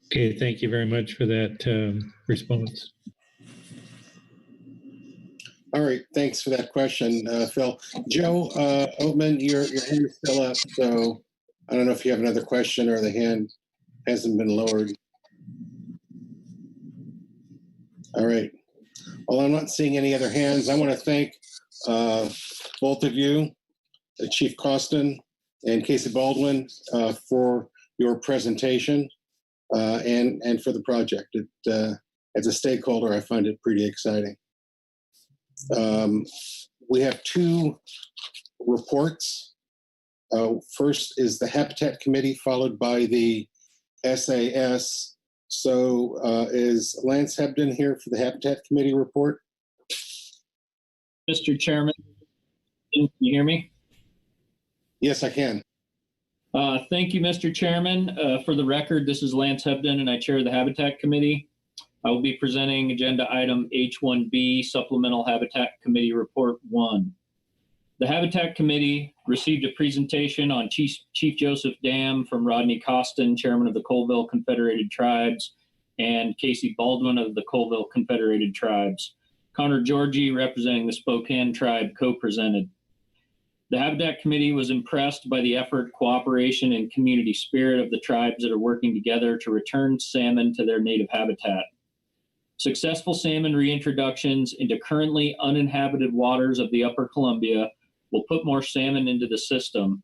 Okay, thank you very much for that response. All right, thanks for that question, Phil. Joe Oatman, your hand is still up, so I don't know if you have another question or the hand hasn't been lowered. All right. Well, I'm not seeing any other hands. I want to thank both of you, Chief Costin and Casey Baldwin, for your presentation and for the project. As a stakeholder, I find it pretty exciting. We have two reports. First is the Habitat Committee, followed by the SAS. So is Lance Hebden here for the Habitat Committee report? Mr. Chairman, can you hear me? Yes, I can. Thank you, Mr. Chairman. For the record, this is Lance Hebden, and I chair the Habitat Committee. I will be presenting agenda item H1B, Supplemental Habitat Committee Report 1. The Habitat Committee received a presentation on Chief Joseph Dam from Rodney Costin, Chairman of the Colville Confederated Tribes, and Casey Baldwin of the Colville Confederated Tribes. Connor Georgie, representing the Spokane Tribe, co-presented. The Habitat Committee was impressed by the effort, cooperation, and community spirit of the tribes that are working together to return salmon to their native habitat. Successful salmon reintroductions into currently uninhabited waters of the Upper Columbia will put more salmon into the system.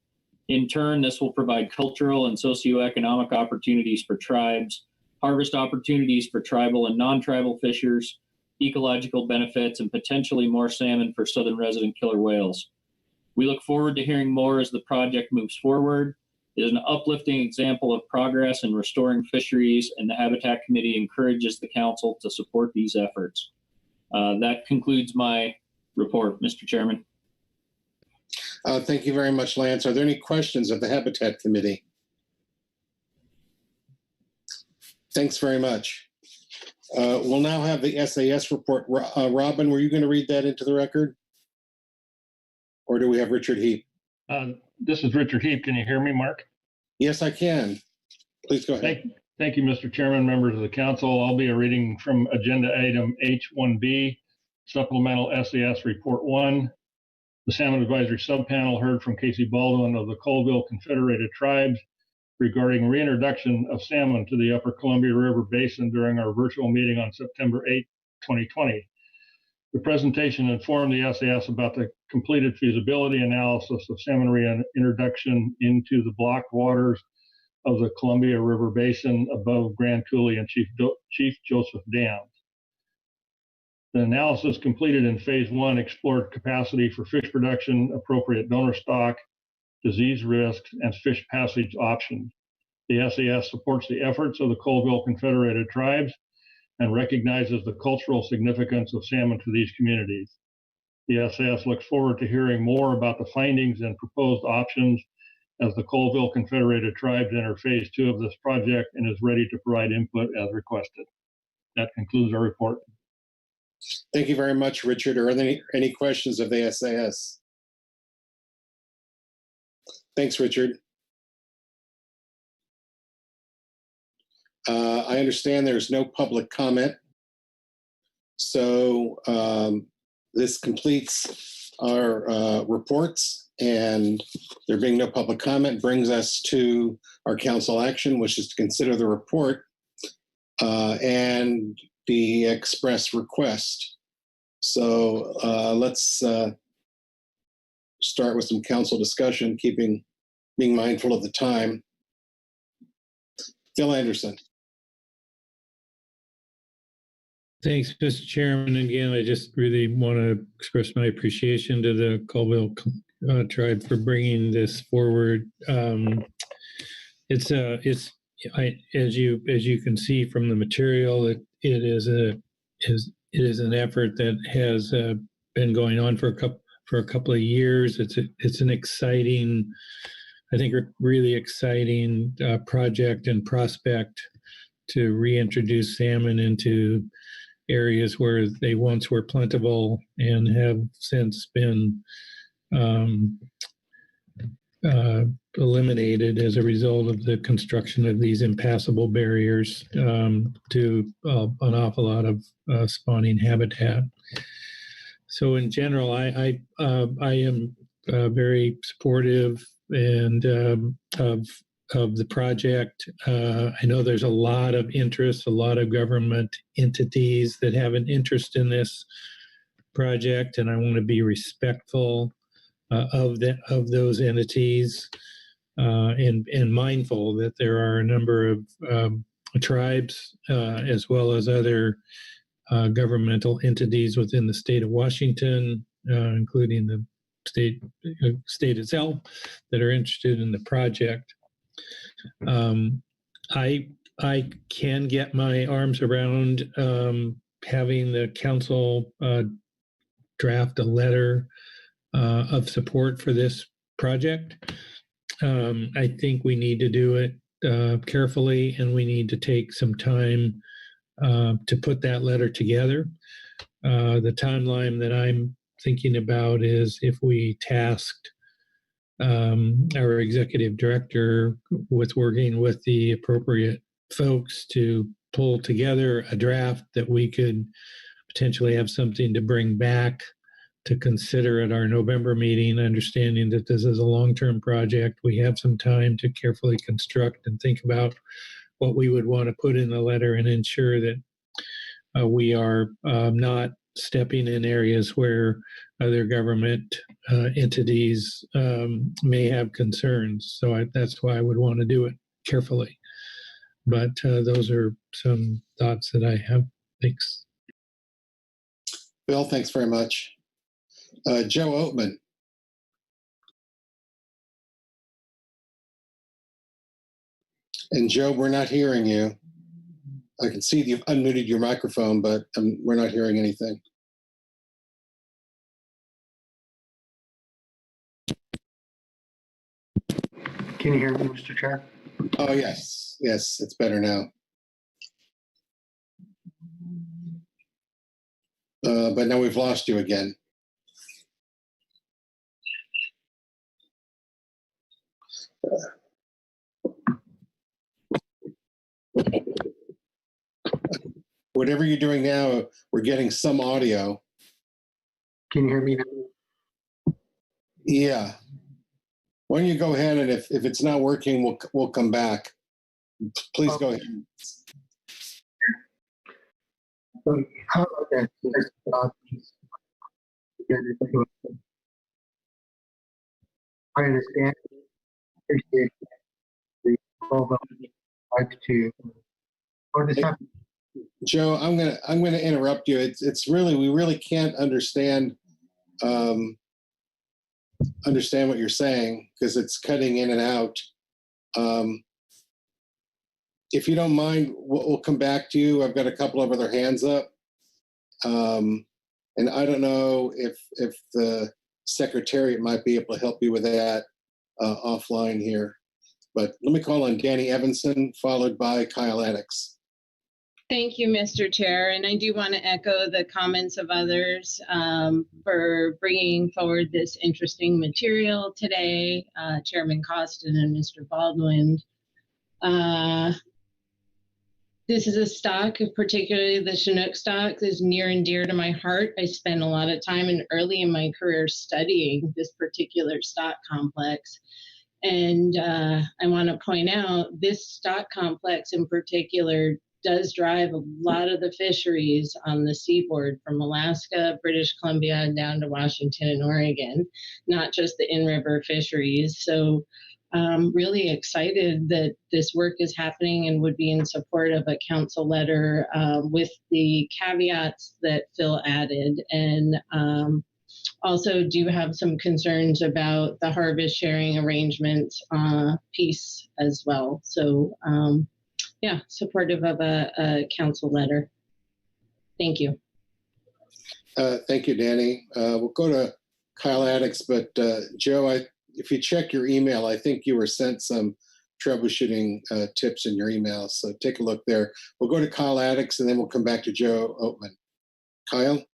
In turn, this will provide cultural and socioeconomic opportunities for tribes, harvest opportunities for tribal and non-tribal fishers, ecological benefits, and potentially more salmon for southern resident killer whales. We look forward to hearing more as the project moves forward. It is an uplifting example of progress in restoring fisheries, and the Habitat Committee encourages the Council to support these efforts. That concludes my report, Mr. Chairman. Thank you very much, Lance. Are there any questions of the Habitat Committee? Thanks very much. We'll now have the SAS report. Robin, were you going to read that into the record? Or do we have Richard Heap? This is Richard Heap. Can you hear me, Mark? Yes, I can. Please go ahead. Thank you, Mr. Chairman, members of the council. I'll be reading from agenda item H1B, Supplemental SAS Report 1. The Salmon Advisory Subpanel heard from Casey Baldwin of the Colville Confederated Tribes regarding reintroduction of salmon to the Upper Columbia River Basin during our virtual meeting on September 8, 2020. The presentation informed the SAS about the completed feasibility analysis of salmon reintroduction into the blocked waters of the Columbia River Basin above Grand Coulee and Chief Joseph Dams. The analysis completed in phase 1 explored capacity for fish production, appropriate donor stock, disease risks, and fish passage options. The SAS supports the efforts of the Colville Confederated Tribes and recognizes the cultural significance of salmon to these communities. The SAS looks forward to hearing more about the findings and proposed options as the Colville Confederated Tribes enter phase 2 of this project and is ready to provide input as requested. That concludes our report. Thank you very much, Richard. Are there any questions of the SAS? Thanks, Richard. I understand there's no public comment. So this completes our reports And there being no public comment brings us to our council action, which is to consider the report and the express request. So let's start with some council discussion, being mindful of the time. Phil Anderson. Thanks, Mr. Chairman. Again, I just really want to express my appreciation to the Colville tribe for bringing this forward. As you can see from the material, it is an effort that has been going on for a couple of years. It's an exciting, I think, really exciting project and prospect to reintroduce salmon into areas where they once were plentiful and have since been eliminated as a result of the construction of these impassable barriers to an awful lot of spawning habitat. So in general, I am very supportive and of the project. I know there's a lot of interest, a lot of government entities that have an interest in this project, and I want to be respectful of those entities and mindful that there are a number of tribes as well as other governmental entities within the state of Washington, including the state itself, that are interested in the project. I can get my arms around having the council draft a letter of support for this project. I think we need to do it carefully, and we need to take some time to put that letter together. The timeline that I'm thinking about is if we tasked our executive director with working with the appropriate folks to pull together a draft that we could potentially have something to bring back to consider at our November meeting, understanding that this is a long-term project. We have some time to carefully construct and think about what we would want to put in the letter and ensure that we are not stepping in areas where other government entities may have concerns. So that's why I would want to do it carefully. But those are some thoughts that I have. Thanks. Bill, thanks very much. Joe Oatman. And Joe, we're not hearing you. I can see you've unmuted your microphone, but we're not hearing anything. Can you hear me, Mr. Chair? Oh, yes. Yes, it's better now. But now we've lost you again. Whatever you're doing now, we're getting some audio. Can you hear me now? Yeah. Why don't you go ahead, and if it's not working, we'll come back. Please go ahead. So how about that? I understand. Appreciate the like to or this time. Joe, I'm gonna interrupt you. It's really, we really can't understand what you're saying because it's cutting in and out. If you don't mind, we'll come back to you. I've got a couple of other hands up. And I don't know if the secretariat might be able to help you with that offline here. But let me call on Danny Evanson, followed by Kyle Addix. Thank you, Mr. Chair. And I do want to echo the comments of others for bringing forward this interesting material today, Chairman Costin and Mr. Baldwin. This is a stock, particularly the Chinook stock, is near and dear to my heart. I spent a lot of time and early in my career studying this particular stock complex. And I want to point out this stock complex in particular does drive a lot of the fisheries on the seaboard from Alaska, British Columbia, down to Washington and Oregon, not just the in-river fisheries. So I'm really excited that this work is happening and would be in support of a council letter with the caveats that Phil added. And also do have some concerns about the harvest sharing arrangements piece as well. So yeah, supportive of a council letter. Thank you. Thank you, Danny. We'll go to Kyle Addicks, but Joe, if you check your email, I think you were sent some troubleshooting tips in your email. So take a look there. We'll go to Kyle Addicks and then we'll come back to Joe Oatman. Kyle?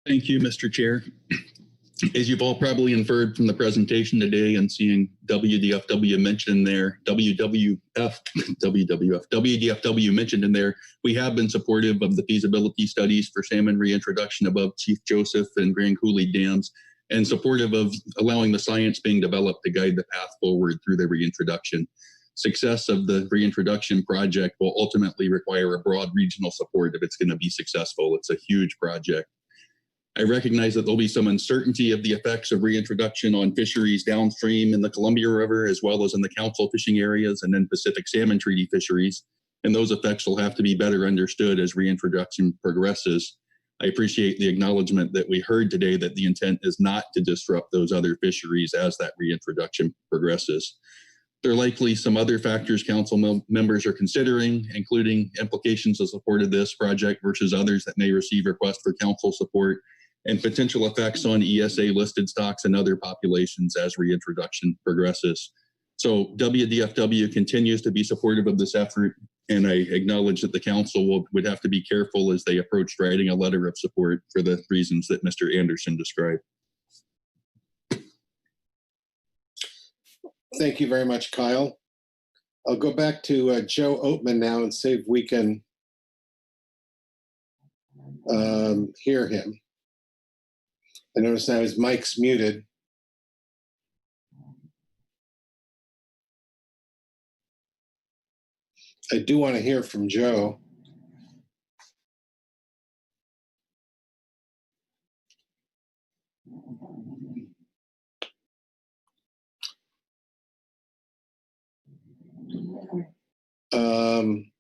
Thank you, Mr. Chair. As you've all probably inferred from the presentation today and seeing WDFW mentioned in there, WDFW mentioned in there, we have been supportive of the feasibility studies for salmon reintroduction above Chief Joseph and Grand Coulee dams, and supportive of allowing the science being developed to guide the path forward through the reintroduction. Success of the reintroduction project will ultimately require a broad regional support if it's going to be successful. It's a huge project. I recognize that there'll be some uncertainty of the effects of reintroduction on fisheries downstream in the Columbia River, as well as in the council fishing areas and then Pacific Salmon Treaty fisheries. And those effects will have to be better understood as reintroduction progresses. I appreciate the acknowledgement that we heard today that the intent is not to disrupt those other fisheries as that reintroduction progresses. There are likely some other factors council members are considering, including implications of support of this project versus others that may receive requests for council support, and potential effects on ESA listed stocks and other populations as reintroduction progresses. So WDFW continues to be supportive of this effort, and I acknowledge that the council would have to be careful as they approach writing a letter of support for the reasons that Mr. Anderson described. Thank you very much, Kyle. I'll go back to Joe Oatman now and see if we can hear him. I notice now his mic's muted. I do want to hear from Joe.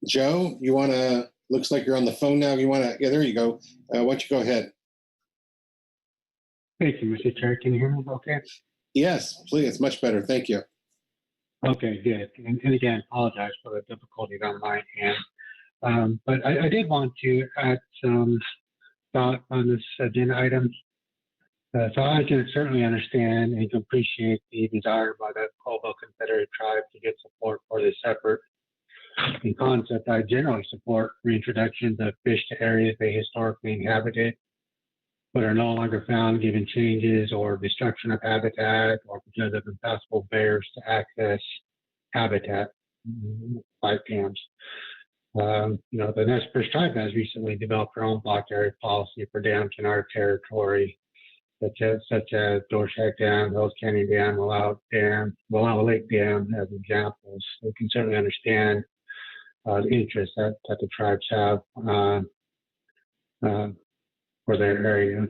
Joe, you want to, looks like you're on the phone now. You want to, yeah, there you go. Why don't you go ahead? Thank you, Mr. Chair. Can you hear me okay? Yes, please. It's much better. Thank you. Okay, good. And again, apologize for the difficulties on my end. But I did want to add some thought on this agenda item. So I can certainly understand and appreciate the desire by the Colville Confederate tribe to get support for this effort. In concept, I generally support reintroduction of fish to areas they historically inhabited, but are no longer found given changes or destruction of habitat or because of impassable barriers to access habitat like dams. The Nez Perce tribe has recently developed their own block area policy for dams in our territory, such as Dorshak Dam, Hills Canyon Dam, Wallowa Lake Dam as examples. We can certainly understand the interest that the tribes have for their areas.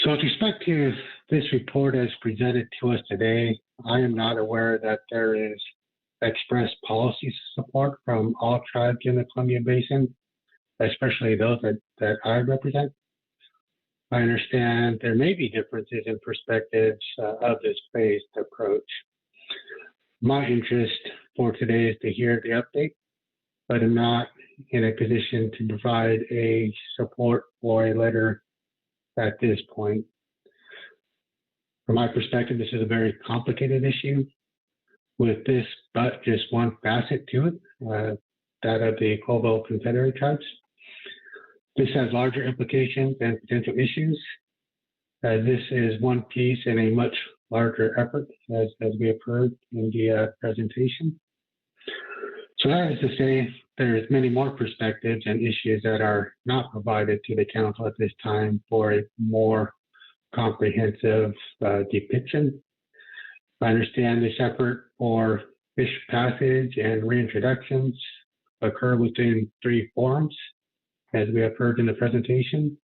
So with respect to this report as presented to us today, I am not aware that there is express policy support from all tribes in the Columbia Basin, especially those that I represent. I understand there may be differences in perspectives of this phased approach. My interest for today is to hear the update, but I'm not in a position to provide a support for a letter at this point. From my perspective, this is a very complicated issue with this but just one facet to it, that of the Colville Confederate tribes. This has larger implications and potential issues, as this is one piece in a much larger effort, as we have heard in the presentation. So that is to say, there's many more perspectives and issues that are not provided to the council at this time for a more comprehensive depiction. I understand this effort for fish passage and reintroductions occur within 3 forums, as we have heard in the presentation.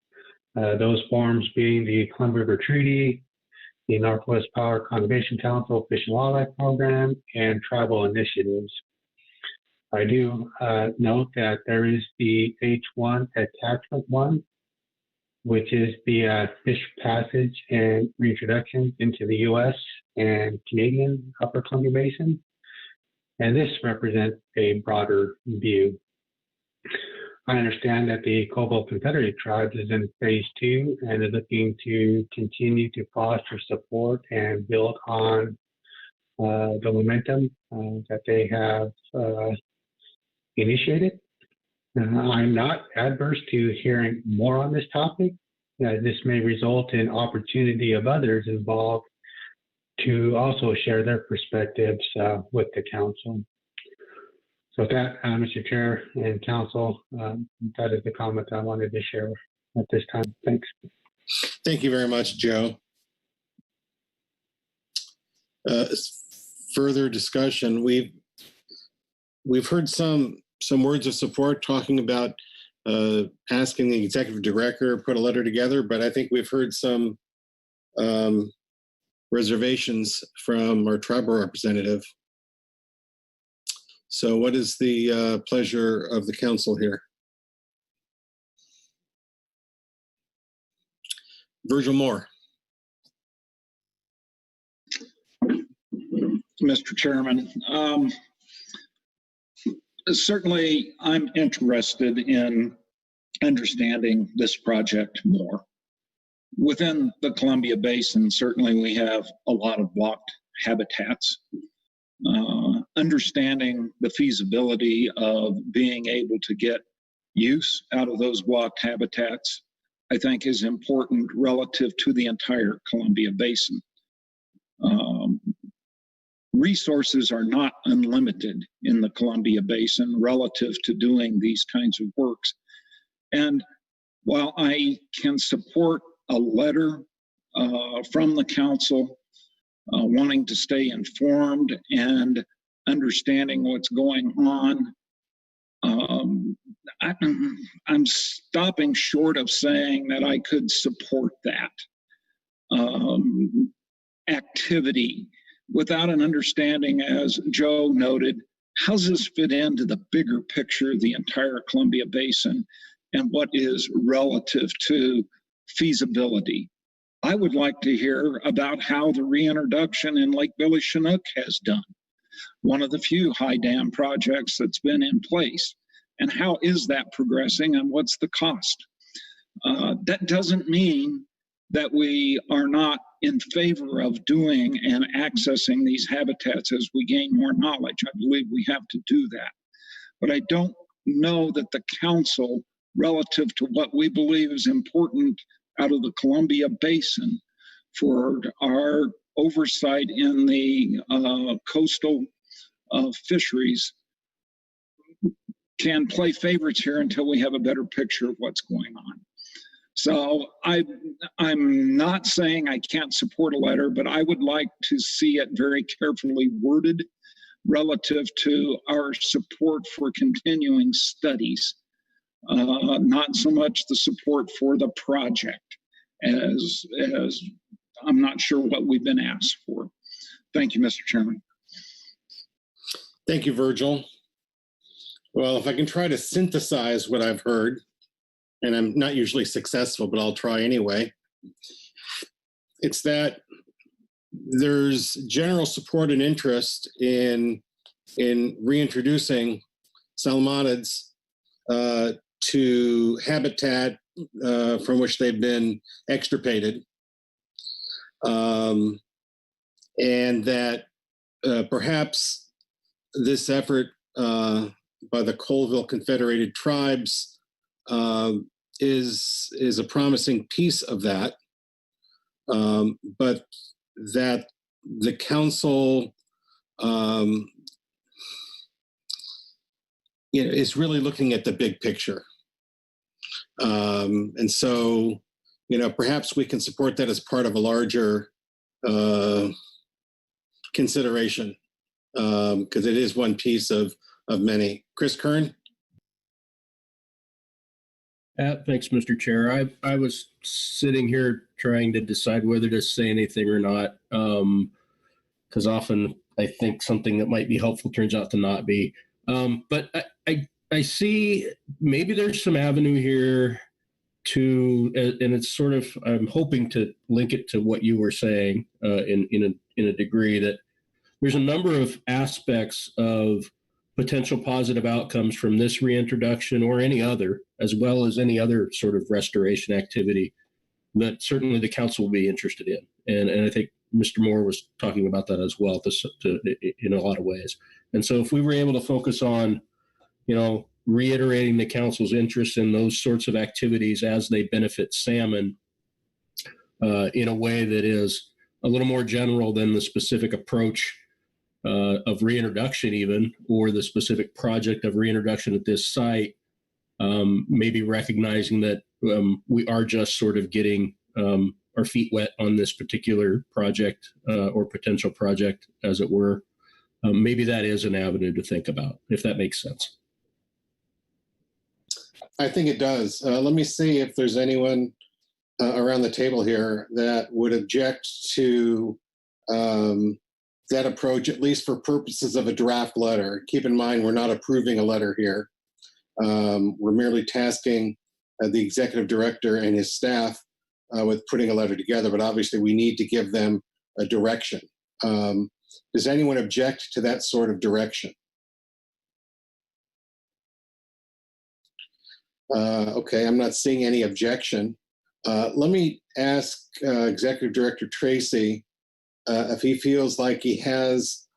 Those forums being the Columbia River Treaty, the Northwest Power Conservation Council Fish and Wildlife Program, and tribal initiatives. I do note that there is the H1 Attachment 1, which is the fish passage and reintroduction into the U.S. and Canadian Upper Columbia Basin. And this represents a broader view. I understand that the Colville Confederate Tribes is in phase 2 and is looking to continue to foster support and build on the momentum that they have initiated. I'm not adverse to hearing more on this topic. This may result in opportunity of others involved to also share their perspectives with the council. So with that, Mr. Chair and Council, that is the comment I wanted to share at this time. Thanks. Thank you very much, Joe. Further discussion. We've heard some words of support talking about asking the executive director to put a letter together, but I think we've heard some reservations from our tribal representative. So what is the pleasure of the council here? Virgil Moore. Mr. Chairman, certainly I'm interested in understanding this project more. Within the Columbia Basin, certainly we have a lot of blocked habitats. Understanding the feasibility of being able to get use out of those blocked habitats, I think is important relative to the entire Columbia Basin. Resources are not unlimited in the Columbia Basin relative to doing these kinds of works. And while I can support a letter from the council wanting to stay informed and understanding what's going on, I'm stopping short of saying that I could support that activity without an understanding, as Joe noted, how does this fit into the bigger picture of the entire Columbia Basin and what is relative to feasibility. I would like to hear about how the reintroduction in Lake Billy Chinook has done, one of the few high dam projects that's been in place, and how is that progressing and what's the cost? That doesn't mean that we are not in favor of doing and accessing these habitats as we gain more knowledge. I believe we have to do that. But I don't know that the council, relative to what we believe is important out of the Columbia Basin for our oversight in the coastal fisheries, can play favorites here until we have a better picture of what's going on. So I'm not saying I can't support a letter, but I would like to see it very carefully worded relative to our support for continuing studies, not so much the support for the project, as I'm not sure what we've been asked for. Thank you, Mr. Chairman. Thank you, Virgil. Well, if I can try to synthesize what I've heard, and I'm not usually successful, but I'll try anyway. It's that there's general support and interest in reintroducing salmonids to habitat from which they've been extirpated, and that perhaps this effort by the Colville Confederated Tribes is a promising piece of that, but that the council is really looking at the big picture. And so, perhaps we can support that as part of a larger consideration, because it is one piece of many. Chris Kern? Thanks, Mr. Chair. I was sitting here trying to decide whether to say anything or not, because often I think something that might be helpful turns out to not be. But I see maybe there's some avenue here to, and it's sort of, I'm hoping to link it to what you were saying in a degree, that there's a number of aspects of potential positive outcomes from this reintroduction or any other, as well as any other sort of restoration activity that certainly the council will be interested in. And I think Mr. Moore was talking about that as well in a lot of ways. And so if we were able to focus on, reiterating the council's interest in those sorts of activities as they benefit salmon in a way that is a little more general than the specific approach of reintroduction even, or the specific project of reintroduction at this site, maybe recognizing that we are just sort of getting our feet wet on this particular project or potential project, as it were. Maybe that is an avenue to think about, if that makes sense. I think it does. Let me see if there's anyone around the table here that would object to that approach, at least for purposes of a draft letter. Keep in mind, we're not approving a letter here. We're merely tasking the executive director and his staff with putting a letter together, but obviously we need to give them a direction. Does anyone object to that sort of direction? Okay, I'm not seeing any objection. Let me ask Executive Director Tracy if he feels like he has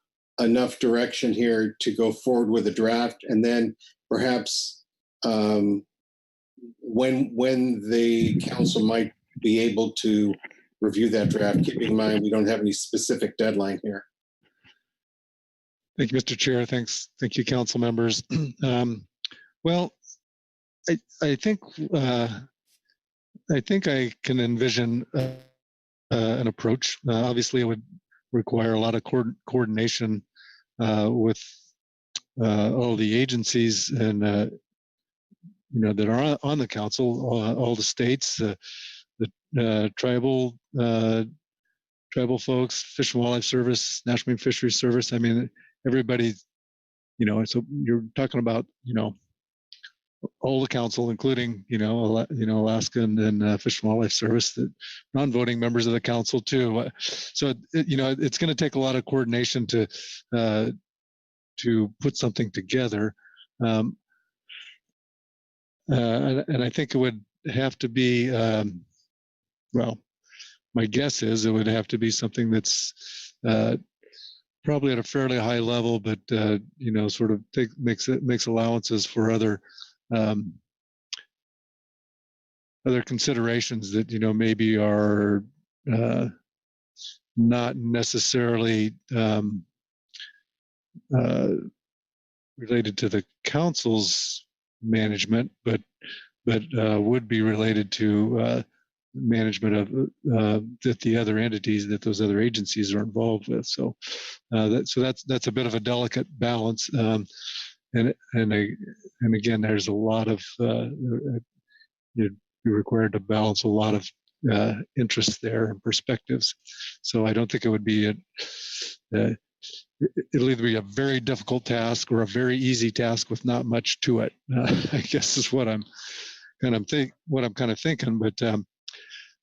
enough direction here to go forward with a draft, and then perhaps when the council might be able to review that draft, keeping in mind we don't have any specific deadline here. Thank you, Mr. Chair. Thanks. Thank you, council members. Well, I think I can envision an approach. Obviously, it would require a lot of coordination with all the agencies and that are on the council, all the states, the tribal folks, Fish and Wildlife Service, National Marine Fisheries Service. I mean, everybody. So you're talking about all the council, including Alaska and Fish and Wildlife Service, the non-voting members of the council too. So it's going to take a lot of coordination to put something together, and I think it would have to be. Well, my guess is it would have to be something that's probably at a fairly high level, but sort of makes allowances for other considerations that maybe are not necessarily related to the council's management, but would be related to management of that the other entities that those other agencies are involved with. So that's a bit of a delicate balance. And again, there's a lot of you'd be required to balance a lot of interests there and perspectives. So I don't think it would be it'll either be a very difficult task or a very easy task with not much to it. I guess is what I'm kind of thinking.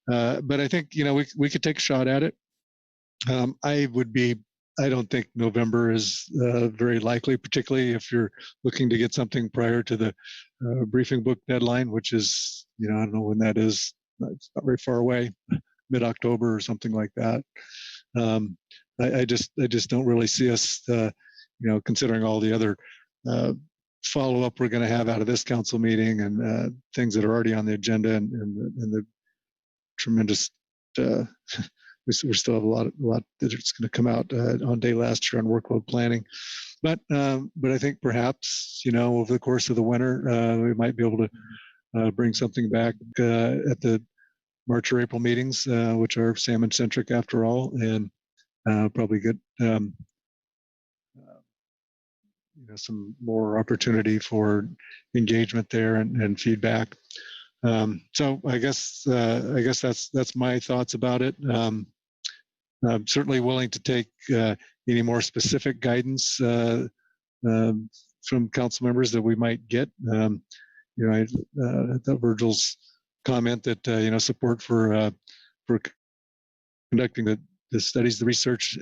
But I think we could take a shot at it. I don't think November is very likely, particularly if you're looking to get something prior to the briefing book deadline, which is, I don't know when that is. It's not very far away, mid-October or something like that. I just don't really see us, considering all the other follow-up we're going to have out of this council meeting and things that are already on the agenda and the tremendous. We still have a lot that's going to come out on day last year on workload planning. But I think perhaps, over the course of the winter, we might be able to bring something back at the March or April meetings, which are salmon centric after all, and probably get some more opportunity for engagement there and feedback. So I guess that's my thoughts about it. I'm certainly willing to take any more specific guidance from council members that we might get. I thought Virgil's comment that support for conducting the studies, the research,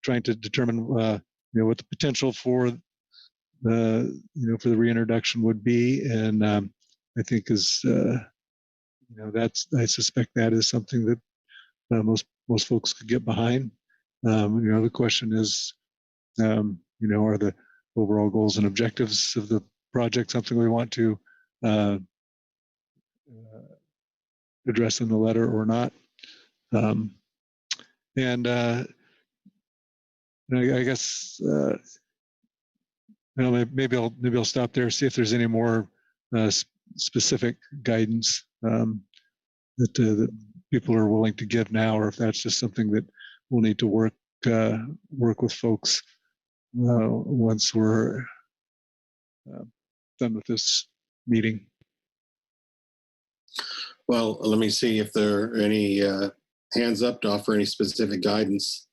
trying to determine what the potential for for the reintroduction would be, and I think is I suspect that is something that most folks could get behind. The question is, are the overall goals and objectives of the project something we want to address in the letter or not? And I guess maybe I'll stop there, see if there's any more specific guidance that people are willing to give now, or if that's just something that we'll need to work with folks once we're done with this meeting. Well, let me see if there are any hands up to offer any specific guidance.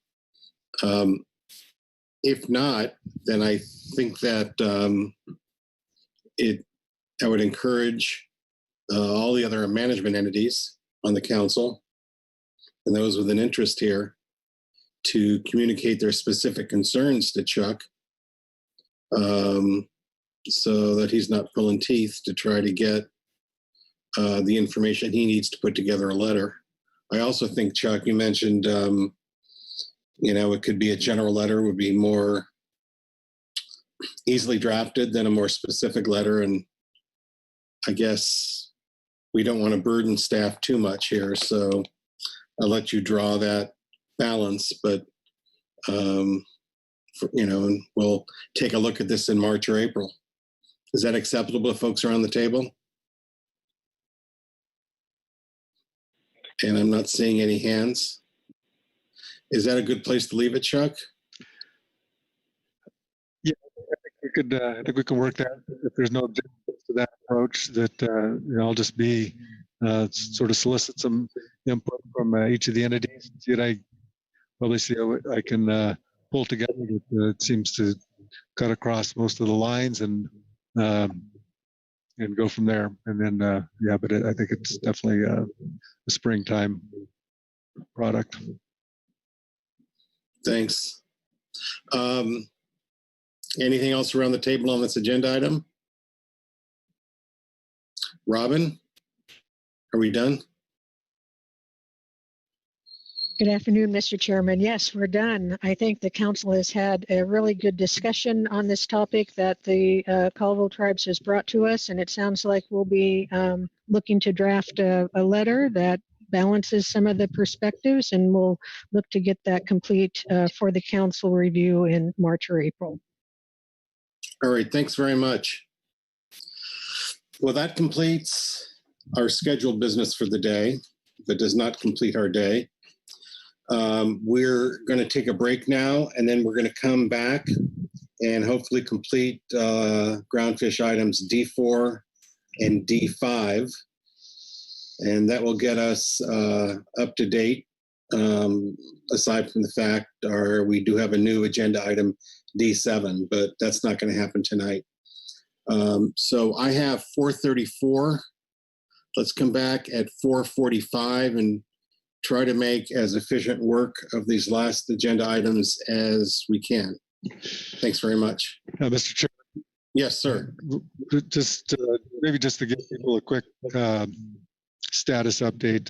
If not, then I think that I would encourage all the other management entities on the council and those with an interest here to communicate their specific concerns to Chuck, so that he's not pulling teeth to try to get the information he needs to put together a letter. I also think, Chuck, you mentioned, it could be a general letter, would be more easily drafted than a more specific letter. And I guess we don't want to burden staff too much here, so I'll let you draw that balance, but, and we'll take a look at this in March or April. Is that acceptable if folks are on the table? And I'm not seeing any hands. Is that a good place to leave it, Chuck? Yeah, I think we can work that. If there's no objection to that approach, that I'll just be sort of solicit some input from each of the entities. See what I can pull together that seems to cut across most of the lines and go from there. And then but I think it's definitely a springtime product. Thanks. Anything else around the table on this agenda item? Robin, are we done? Good afternoon, Mr. Chairman. Yes, we're done. I think the council has had a really good discussion on this topic that the Colville Tribes has brought to us, and it sounds like we'll be looking to draft a letter that balances some of the perspectives, and we'll look to get that complete for the council review in March or April. All right, thanks very much. Well, that completes our scheduled business for the day, but does not complete our day. We're going to take a break now, and then we're going to come back and hopefully complete groundfish items D4 and D5. And that will get us up to date, aside from the fact we do have a new agenda item D7, but that's not going to happen tonight. So I have 4:34. Let's come back at 4:45 and try to make as efficient work of these last agenda items as we can. Thanks very much. Mr. Chair. Yes, sir. Maybe just to give people a quick status update,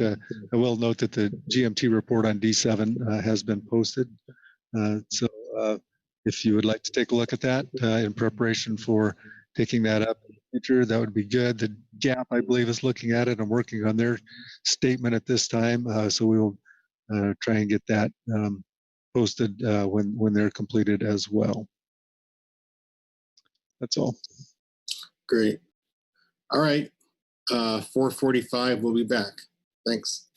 I will note that the GMT report on D7 has been posted. So if you would like to take a look at that in preparation for taking that up in the future, that would be good. The GAP, I believe, is looking at it and working on their statement at this time. So we will try and get that posted when they're completed as well. That's all. Great. All right. 4:45, we'll be back. Thanks.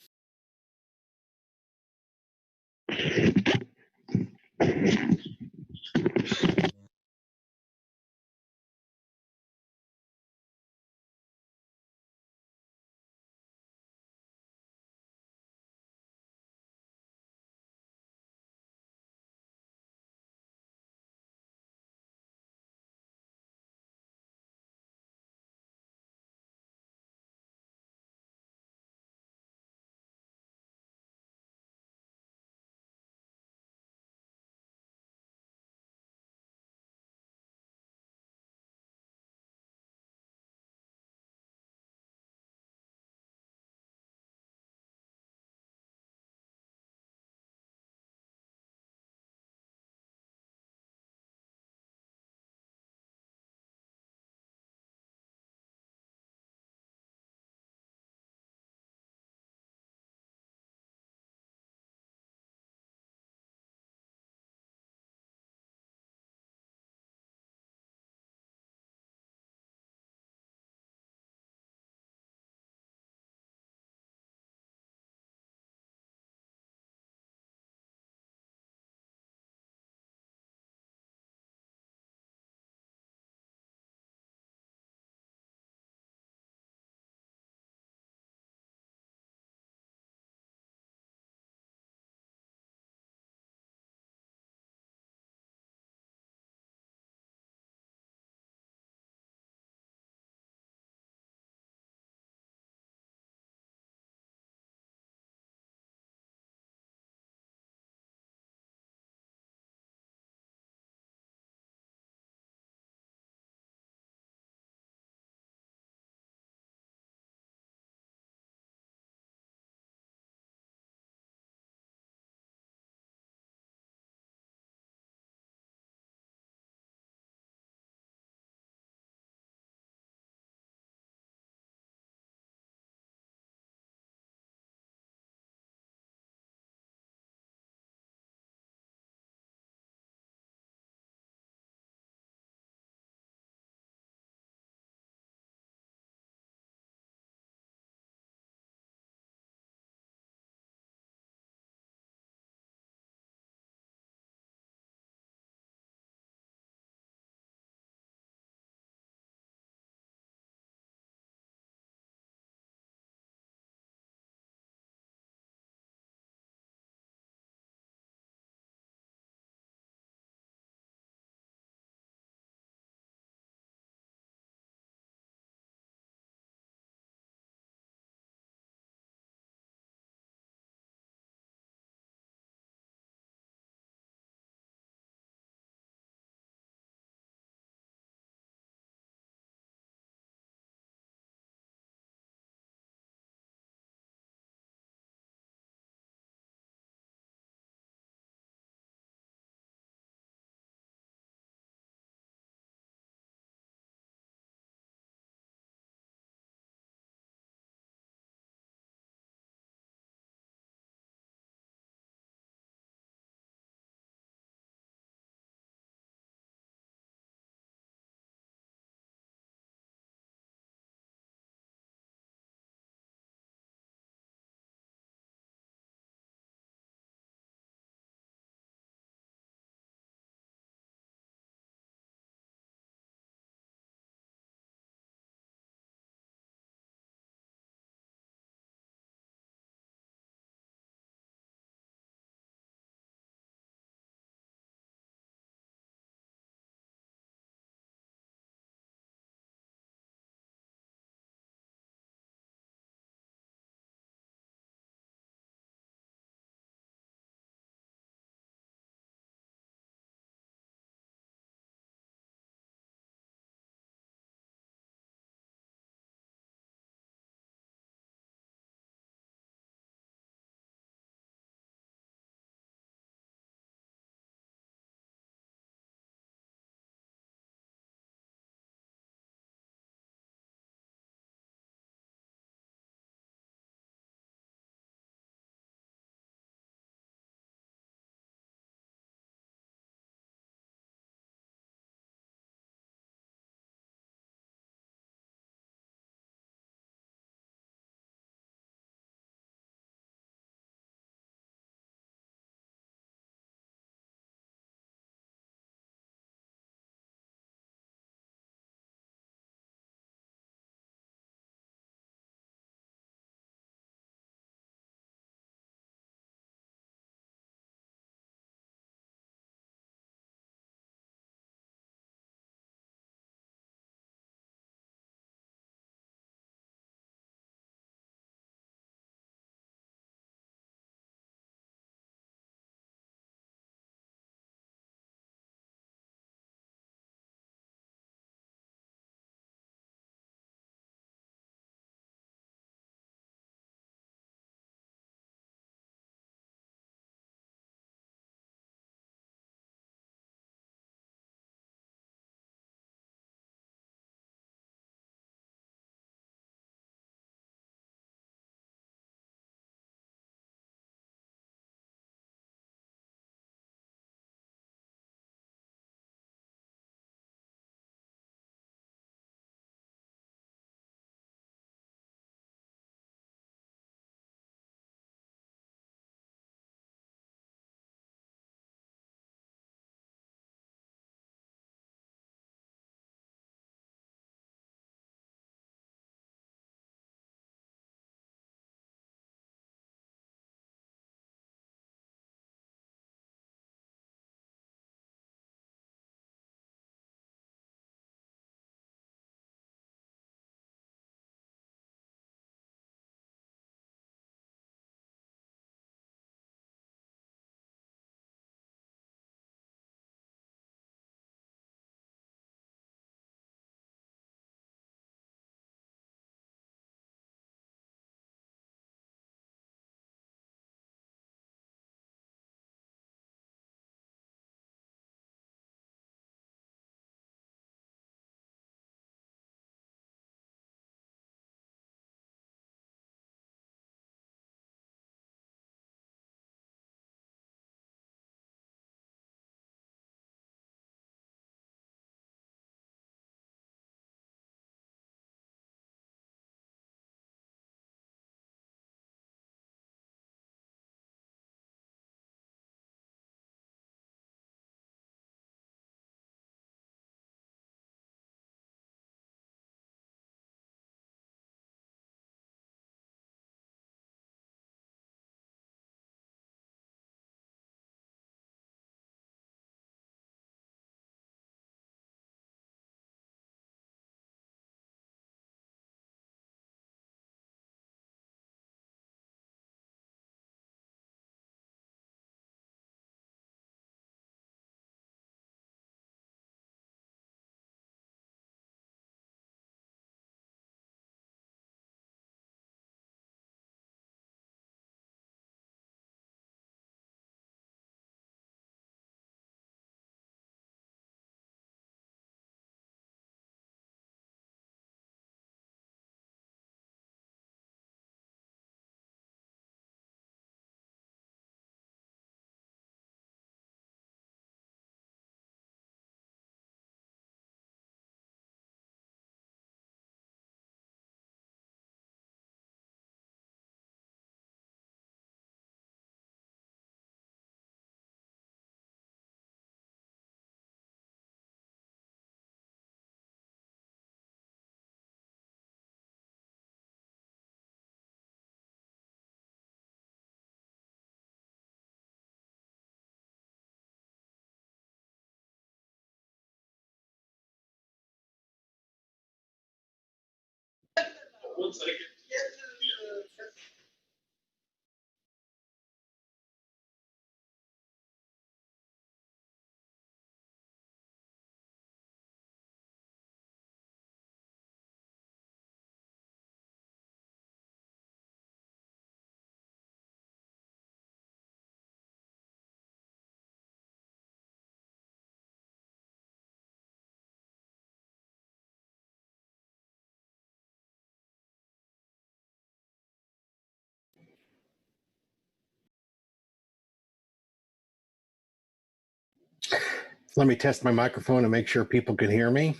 Let me test my microphone and make sure people can hear me.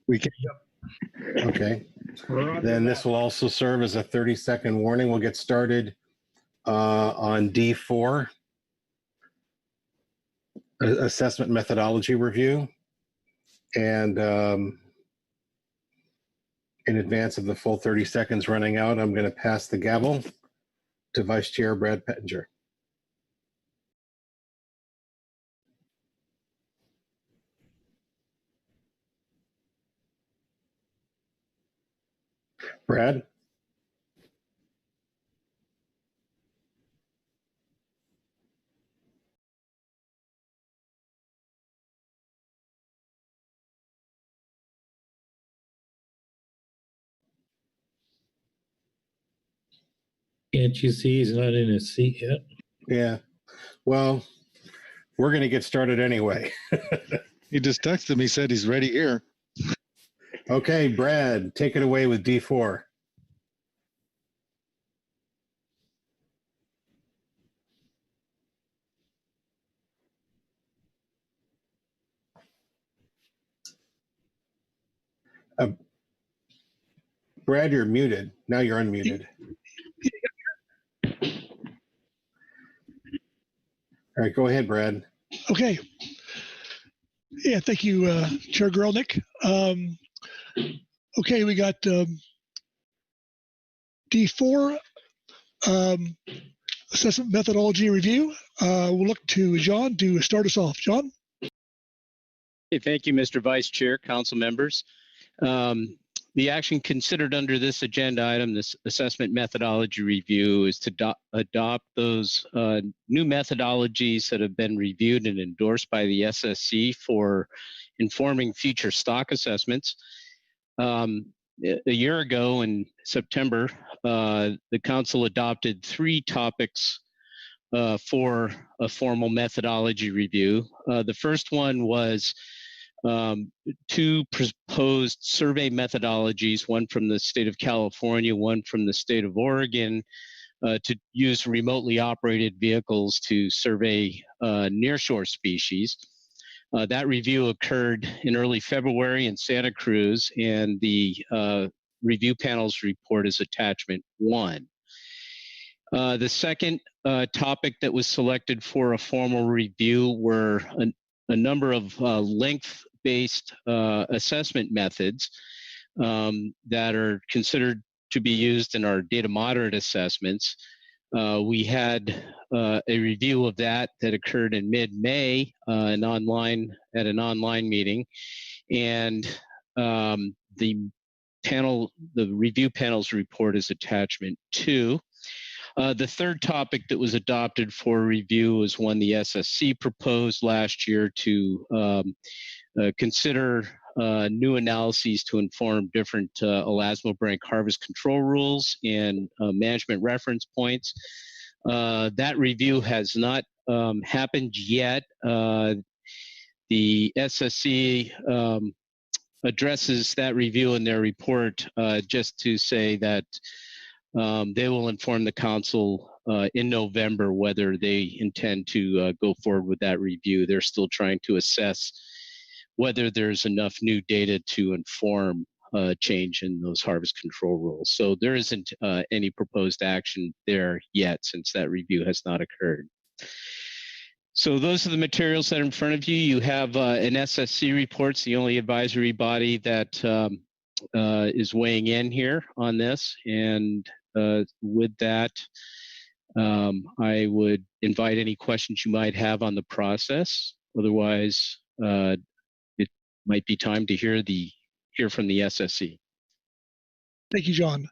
We can. Okay. Then this will also serve as a 30-second warning. We'll get started on D4, assessment methodology review. And in advance of the full 30 seconds running out, I'm going to pass the gavel to Vice Chair Brad Pettinger. Brad? Can't you see he's not in his seat yet? Yeah. Well, we're going to get started anyway. He just texted me, said he's ready here. Okay, Brad, take it away with D4. Brad, you're muted. Now you're unmuted. All right, go ahead, Brad. Okay. Yeah, thank you, Chair Grelnick. Okay, we got D4, assessment methodology review. We'll look to John to start us off. John? Hey, thank you, Mr. Vice Chair, council members. The action considered under this agenda item, this assessment methodology review, is to adopt those new methodologies that have been reviewed and endorsed by the SSC for informing future stock assessments. A year ago in September, the council adopted 3 topics for a formal methodology review. The first one was 2 proposed survey methodologies, one from the state of California, one from the state of Oregon, to use remotely operated vehicles to survey nearshore species. That review occurred in early February in Santa Cruz, and the review panel's report is attachment 1. The second topic that was selected for a formal review were a number of length-based assessment methods that are considered to be used in our data moderate assessments. We had a review of that occurred in mid-May at an online meeting, and the review panel's report is attachment 2. The third topic that was adopted for review was one the SSC proposed last year to consider new analyses to inform different elasmobranch harvest control rules and management reference points. That review has not happened yet. The SSC addresses that review in their report just to say that they will inform the council in November whether they intend to go forward with that review. They're still trying to assess whether there's enough new data to inform change in those harvest control rules. So there isn't any proposed action there yet since that review has not occurred. So those are the materials that are in front of you. You have an SSC report, the only advisory body that is weighing in here on this. And with that, I would invite any questions you might have on the process. Otherwise, it might be time to hear the hear from the SSC. Thank you, John.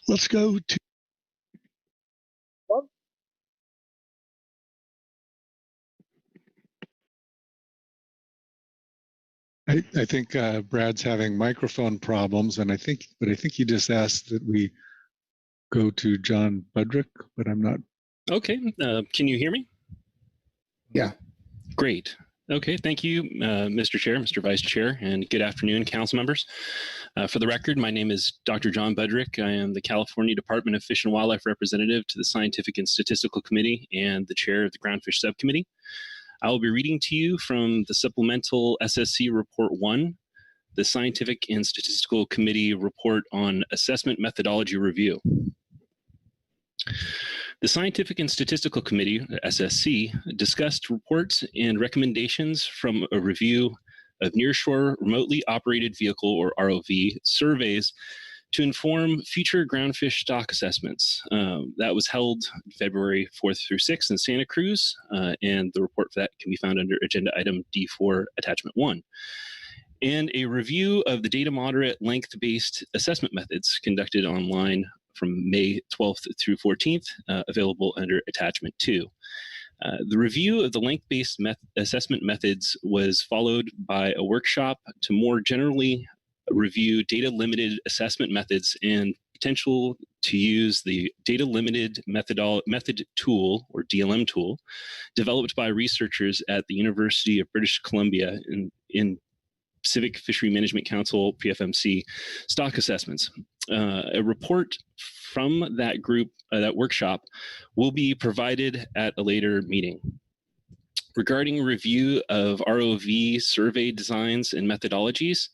Let's go to I think Brad's having microphone problems, and I think he just asked that we go to John Budrick, but I'm not. Okay, can you hear me? Yeah. Great. Okay, thank you, Mr. Chair, Mr. Vice Chair, and good afternoon, council members. For the record, my name is Dr. John Budrick. I am the California Department of Fish and Wildlife representative to the Scientific and Statistical Committee and the chair of the Groundfish Subcommittee. I will be reading to you from the Supplemental SSC Report 1, the Scientific and Statistical Committee Report on Assessment Methodology Review. The Scientific and Statistical Committee, SSC, discussed reports and recommendations from a review of nearshore remotely operated vehicle, or ROV, surveys to inform future groundfish stock assessments. That was held February 4th through 6th in Santa Cruz, and the report for that can be found under Agenda Item D4, Attachment 1. And a review of the data moderate length-based assessment methods conducted online from May 12th through 14th, available under Attachment 2. The review of the length-based assessment methods was followed by a workshop to more generally review data-limited assessment methods and potential to use the data-limited method tool, or DLM tool, developed by researchers at the University of British Columbia in Pacific Fishery Management Council, PFMC, stock assessments. A report from that group, that workshop, will be provided at a later meeting. Regarding review of ROV survey designs and methodologies,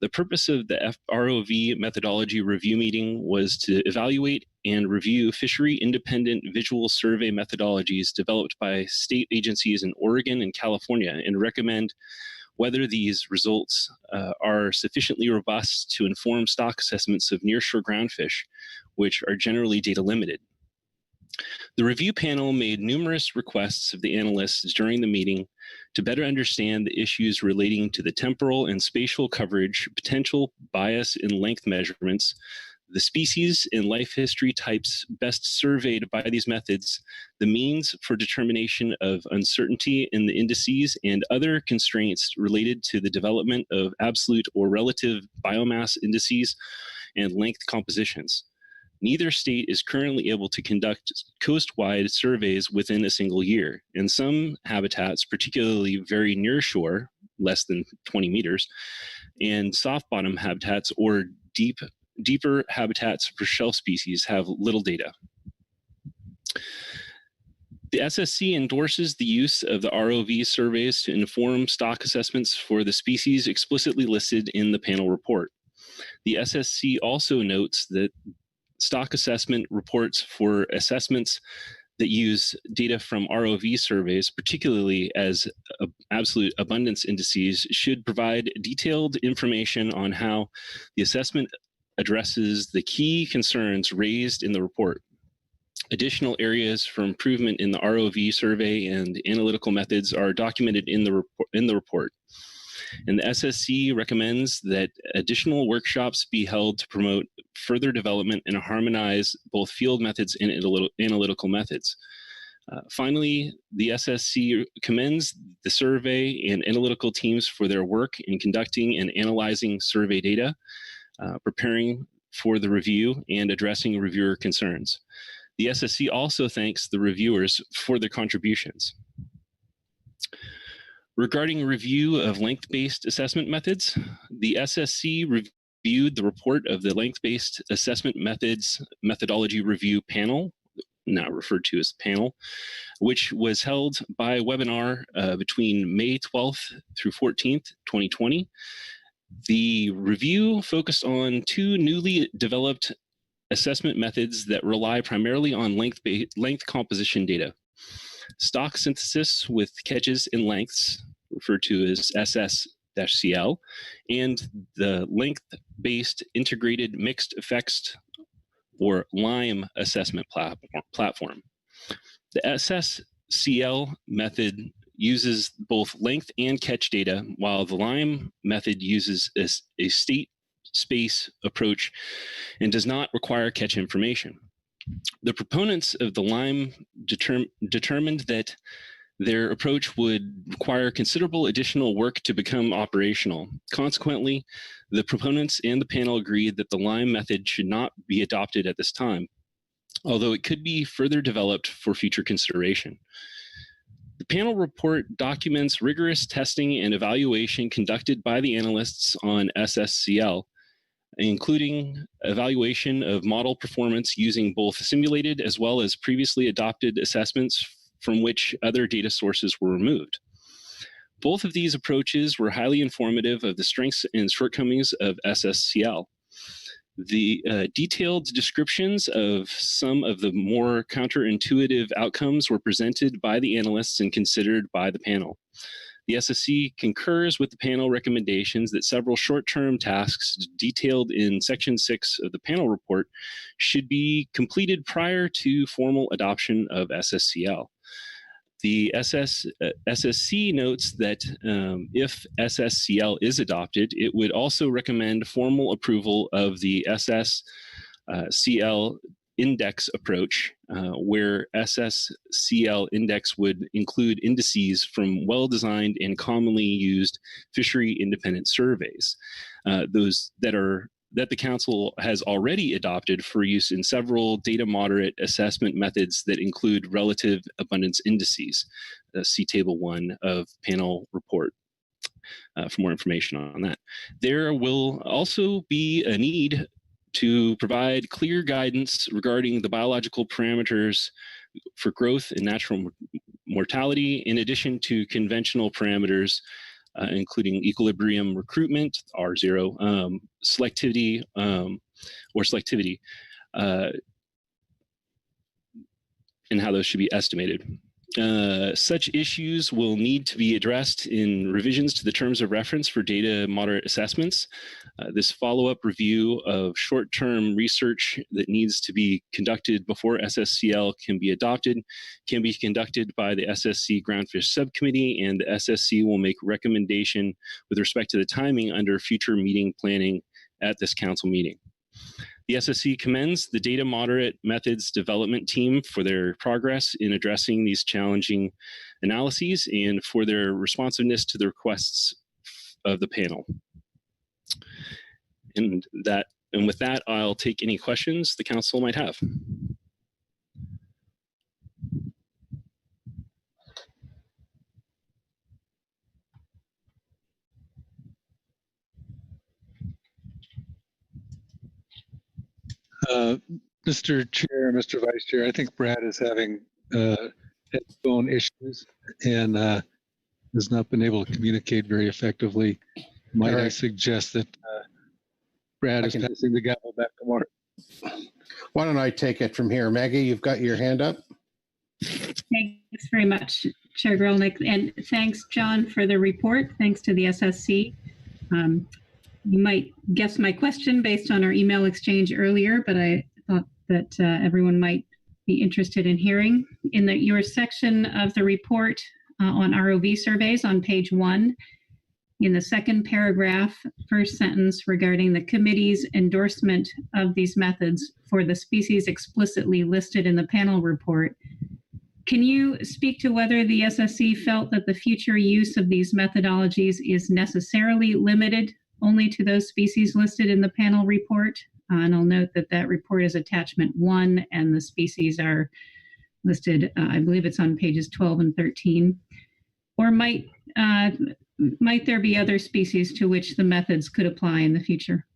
the purpose of the ROV methodology review meeting was to evaluate and review fishery independent visual survey methodologies developed by state agencies in Oregon and California, and recommend whether these results are sufficiently robust to inform stock assessments of nearshore groundfish, which are generally data limited. The review panel made numerous requests of the analysts during the meeting to better understand the issues relating to the temporal and spatial coverage, potential bias in length measurements, the species and life history types best surveyed by these methods, the means for determination of uncertainty in the indices, and other constraints related to the development of absolute or relative biomass indices and length compositions. Neither state is currently able to conduct coast-wide surveys within a single year, and some habitats, particularly very near shore, less than 20 meters, and soft bottom habitats or deeper habitats for shelf species have little data. The SSC endorses the use of the ROV surveys to inform stock assessments for the species explicitly listed in the panel report. The SSC also notes that stock assessment reports for assessments that use data from ROV surveys, particularly as absolute abundance indices, should provide detailed information on how the assessment addresses the key concerns raised in the report. Additional areas for improvement in the ROV survey and analytical methods are documented in the report. And the SSC recommends that additional workshops be held to promote further development and harmonize both field methods and analytical methods. Finally, the SSC commends the survey and analytical teams for their work in conducting and analyzing survey data, preparing for the review, and addressing reviewer concerns. The SSC also thanks the reviewers for their contributions. Regarding review of length-based assessment methods, the SSC reviewed the report of the length-based assessment methodology review panel, now referred to as panel, which was held by webinar between May 12th through 14th, 2020. The review focused on two newly developed assessment methods that rely primarily on length composition data. Stock synthesis with catches and lengths, referred to as SS-CL, and the length-based integrated mixed effects, or LIME assessment platform. The SS-CL method uses both length and catch data, while the lime method uses a state space approach and does not require catch information. The proponents of the lime determined that their approach would require considerable additional work to become operational. Consequently, the proponents and the panel agreed that the lime method should not be adopted at this time, although it could be further developed for future consideration. The panel report documents rigorous testing and evaluation conducted by the analysts on SSCL, including evaluation of model performance using both simulated as well as previously adopted assessments from which other data sources were removed. Both of these approaches were highly informative of the strengths and shortcomings of SSCL. The detailed descriptions of some of the more counterintuitive outcomes were presented by the analysts and considered by the panel. The SSC concurs with the panel recommendations that several short-term tasks detailed in Section 6 of the panel report should be completed prior to formal adoption of SSCL. The SSC notes that if SSCL is adopted, it would also recommend formal approval of the SSCL index approach, where SSCL index would include indices from well-designed and commonly used fishery independent surveys, those that the Council has already adopted for use in several data moderate assessment methods that include relative abundance indices. See Table 1 of panel report for more information on that. There will also be a need to provide clear guidance regarding the biological parameters for growth and natural mortality, in addition to conventional parameters including equilibrium recruitment, R0, selectivity, and how those should be estimated. Such issues will need to be addressed in revisions to the terms of reference for data moderate assessments. This follow-up review of short-term research that needs to be conducted before SSCL can be adopted can be conducted by the SSC Groundfish Subcommittee, and the SSC will make recommendation with respect to the timing under future meeting planning at this council meeting. The SSC commends the data moderate methods development team for their progress in addressing these challenging analyses and for their responsiveness to the requests of the panel. And with that, I'll take any questions the council might have. Mr. Chair, Mr. Vice Chair, I think Brad is having headphone issues and has not been able to communicate very effectively. Might I suggest that Brad is passing the gavel back to Mark? Why don't I take it from here? Maggie, you've got your hand up. Thanks very much, Chair Grolnick, and thanks, John, for the report. Thanks to the SSC. You might guess my question based on our email exchange earlier, but I thought that everyone might be interested in hearing. In your section of the report on ROV surveys on page 1, in the second paragraph, first sentence regarding the committee's endorsement of these methods for the species explicitly listed in the panel report, can you speak to whether the SSC felt that the future use of these methodologies is necessarily limited only to those species listed in the panel report? And I'll note that that report is attachment 1 and the species are listed, I believe it's on pages 12 and 13. Or might there be other species to which the methods could apply in the future?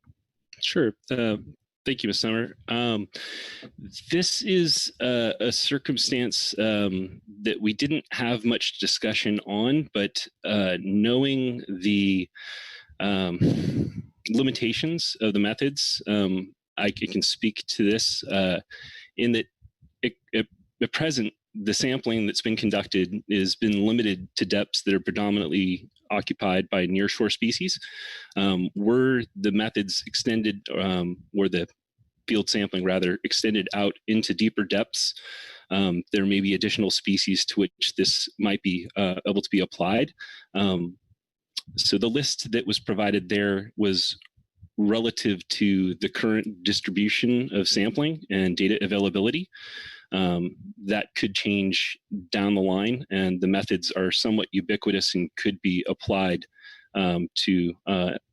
Sure. Thank you, Ms. Summer. This is a circumstance that we didn't have much discussion on, but knowing the limitations of the methods, I can speak to this in that at present, the sampling that's been conducted has been limited to depths that are predominantly occupied by nearshore species. Were the methods extended, or the field sampling rather, extended out into deeper depths, there may be additional species to which this might be able to be applied. So the list that was provided there was relative to the current distribution of sampling and data availability. That could change down the line, and the methods are somewhat ubiquitous and could be applied to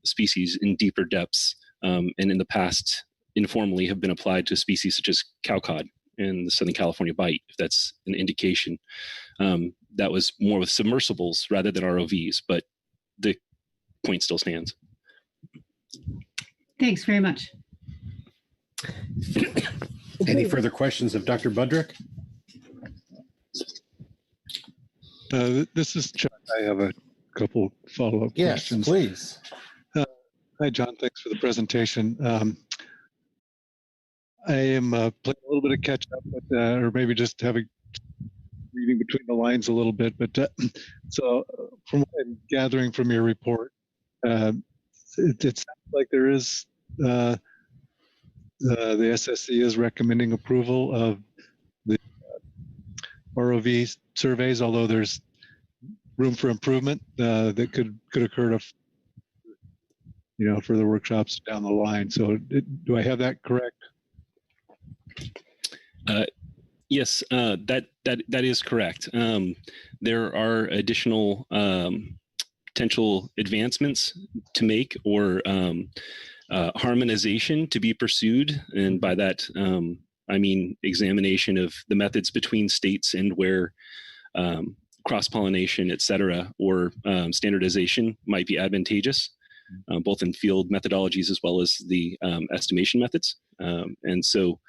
species in deeper depths, and in the past informally have been applied to species such as cowcod in the Southern California Bight, if that's an indication. That was more with submersibles rather than ROVs, but the point still stands. Thanks very much. Any further questions of Dr. Budrick? This is Chuck. I have a couple follow-up questions. Yes, please. Hi, John. Thanks for the presentation. I am playing a little bit of catch up, but, or maybe just reading between the lines a little bit. But so from what I'm gathering from your report, it sounds like there is the SSC is recommending approval of the ROV surveys, although there's room for improvement that could occur to, further workshops down the line. So do I have that correct? Yes, that is correct. There are additional potential advancements to make, or harmonization to be pursued, and by that I mean examination of the methods between states and where cross-pollination, et cetera, or standardization might be advantageous, both in field methodologies as well as the estimation methods. And so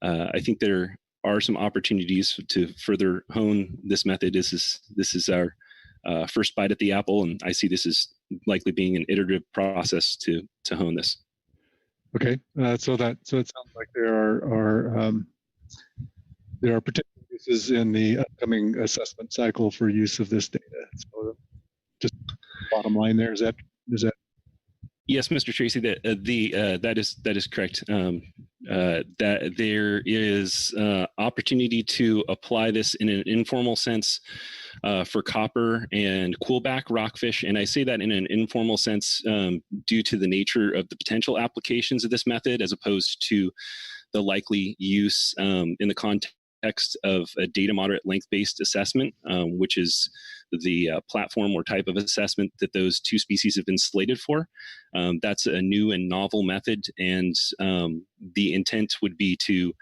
I think there are some opportunities to further hone this method. This is our first bite at the apple, and I see this as likely being an iterative process to hone this. Okay, so it sounds like there are potential uses in the upcoming assessment cycle for use of this data. So just bottom line there, is that? Yes, Mr. Tracy, that is correct. That there is opportunity to apply this in an informal sense for copper and coolback rockfish, and I say that in an informal sense due to the nature of the potential applications of this method, as opposed to the likely use in the context of a data moderate length-based assessment, which is the platform or type of assessment that those two species have been slated for. That's a new and novel method, and the intent would be to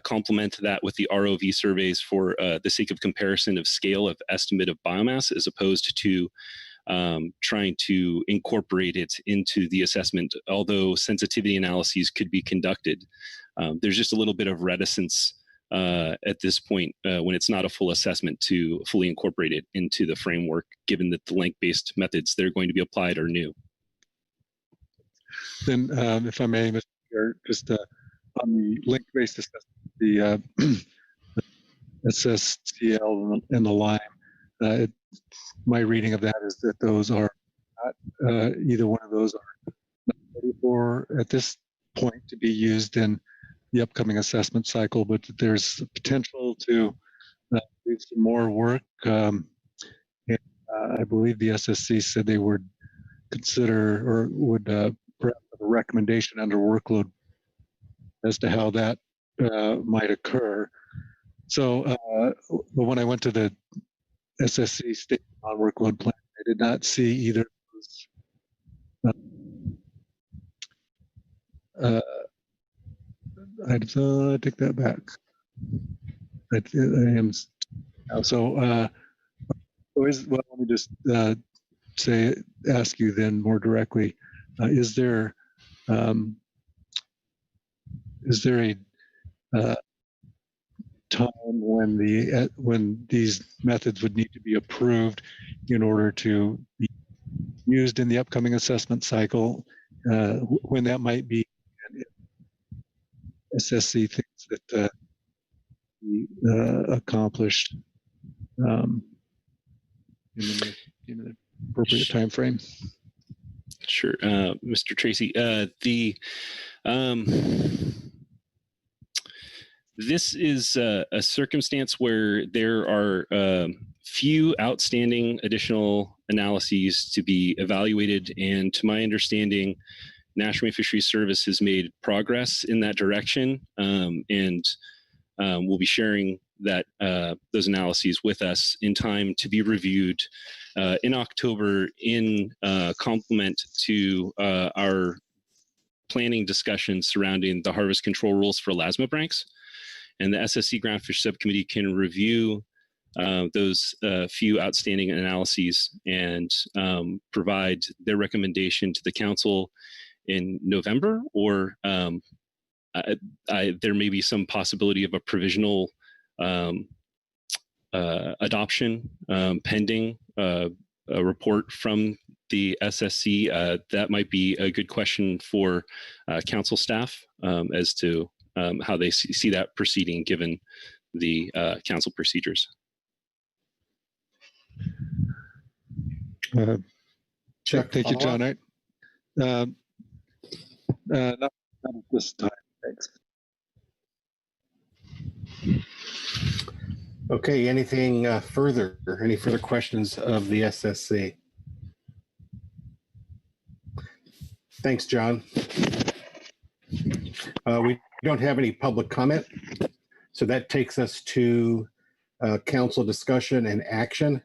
complement that with the ROV surveys for the sake of comparison of scale of estimate of biomass, as opposed to trying to incorporate it into the assessment, although sensitivity analyses could be conducted. There's just a little bit of reticence at this point when it's not a full assessment to fully incorporate it into the framework, given that the length-based methods that are going to be applied are new. Then, if I may, Mr. Chair, just on the length-based assessment, the SSCL and the LIME, my reading of that is that those are not, either one of those are not ready for, at this point, to be used in the upcoming assessment cycle, but there's potential to do some more work. And, I believe the SSC said they would consider or would perhaps have a recommendation under workload as to how that might occur. So when I went to the SSC statement on workload plan, I did not see either of those. I take that back. I am so. Well, let me just ask you then more directly: is there a time when these methods would need to be approved in order to be used in the upcoming assessment cycle? When that might be? SSC thinks that be accomplished in the appropriate time frame. Sure, Mr. Tracy. This is a circumstance where there are few outstanding additional analyses to be evaluated, and to my understanding, National Marine Fisheries Service has made progress in that direction, and we'll be sharing that those analyses with us in time to be reviewed in October in complement to our planning discussions surrounding the harvest control rules for elasmobranchs. And the SSC Groundfish Subcommittee can review those few outstanding analyses and provide their recommendation to the council in November, or there may be some possibility of a provisional adoption pending a report from the SSC. That might be a good question for council staff as to how they see that proceeding given the council procedures. Chuck, thank you, John. Not at this time. Thanks. Okay, anything further, or any further questions of the SSC? Thanks, John. We don't have any public comment, so that takes us to council discussion and action.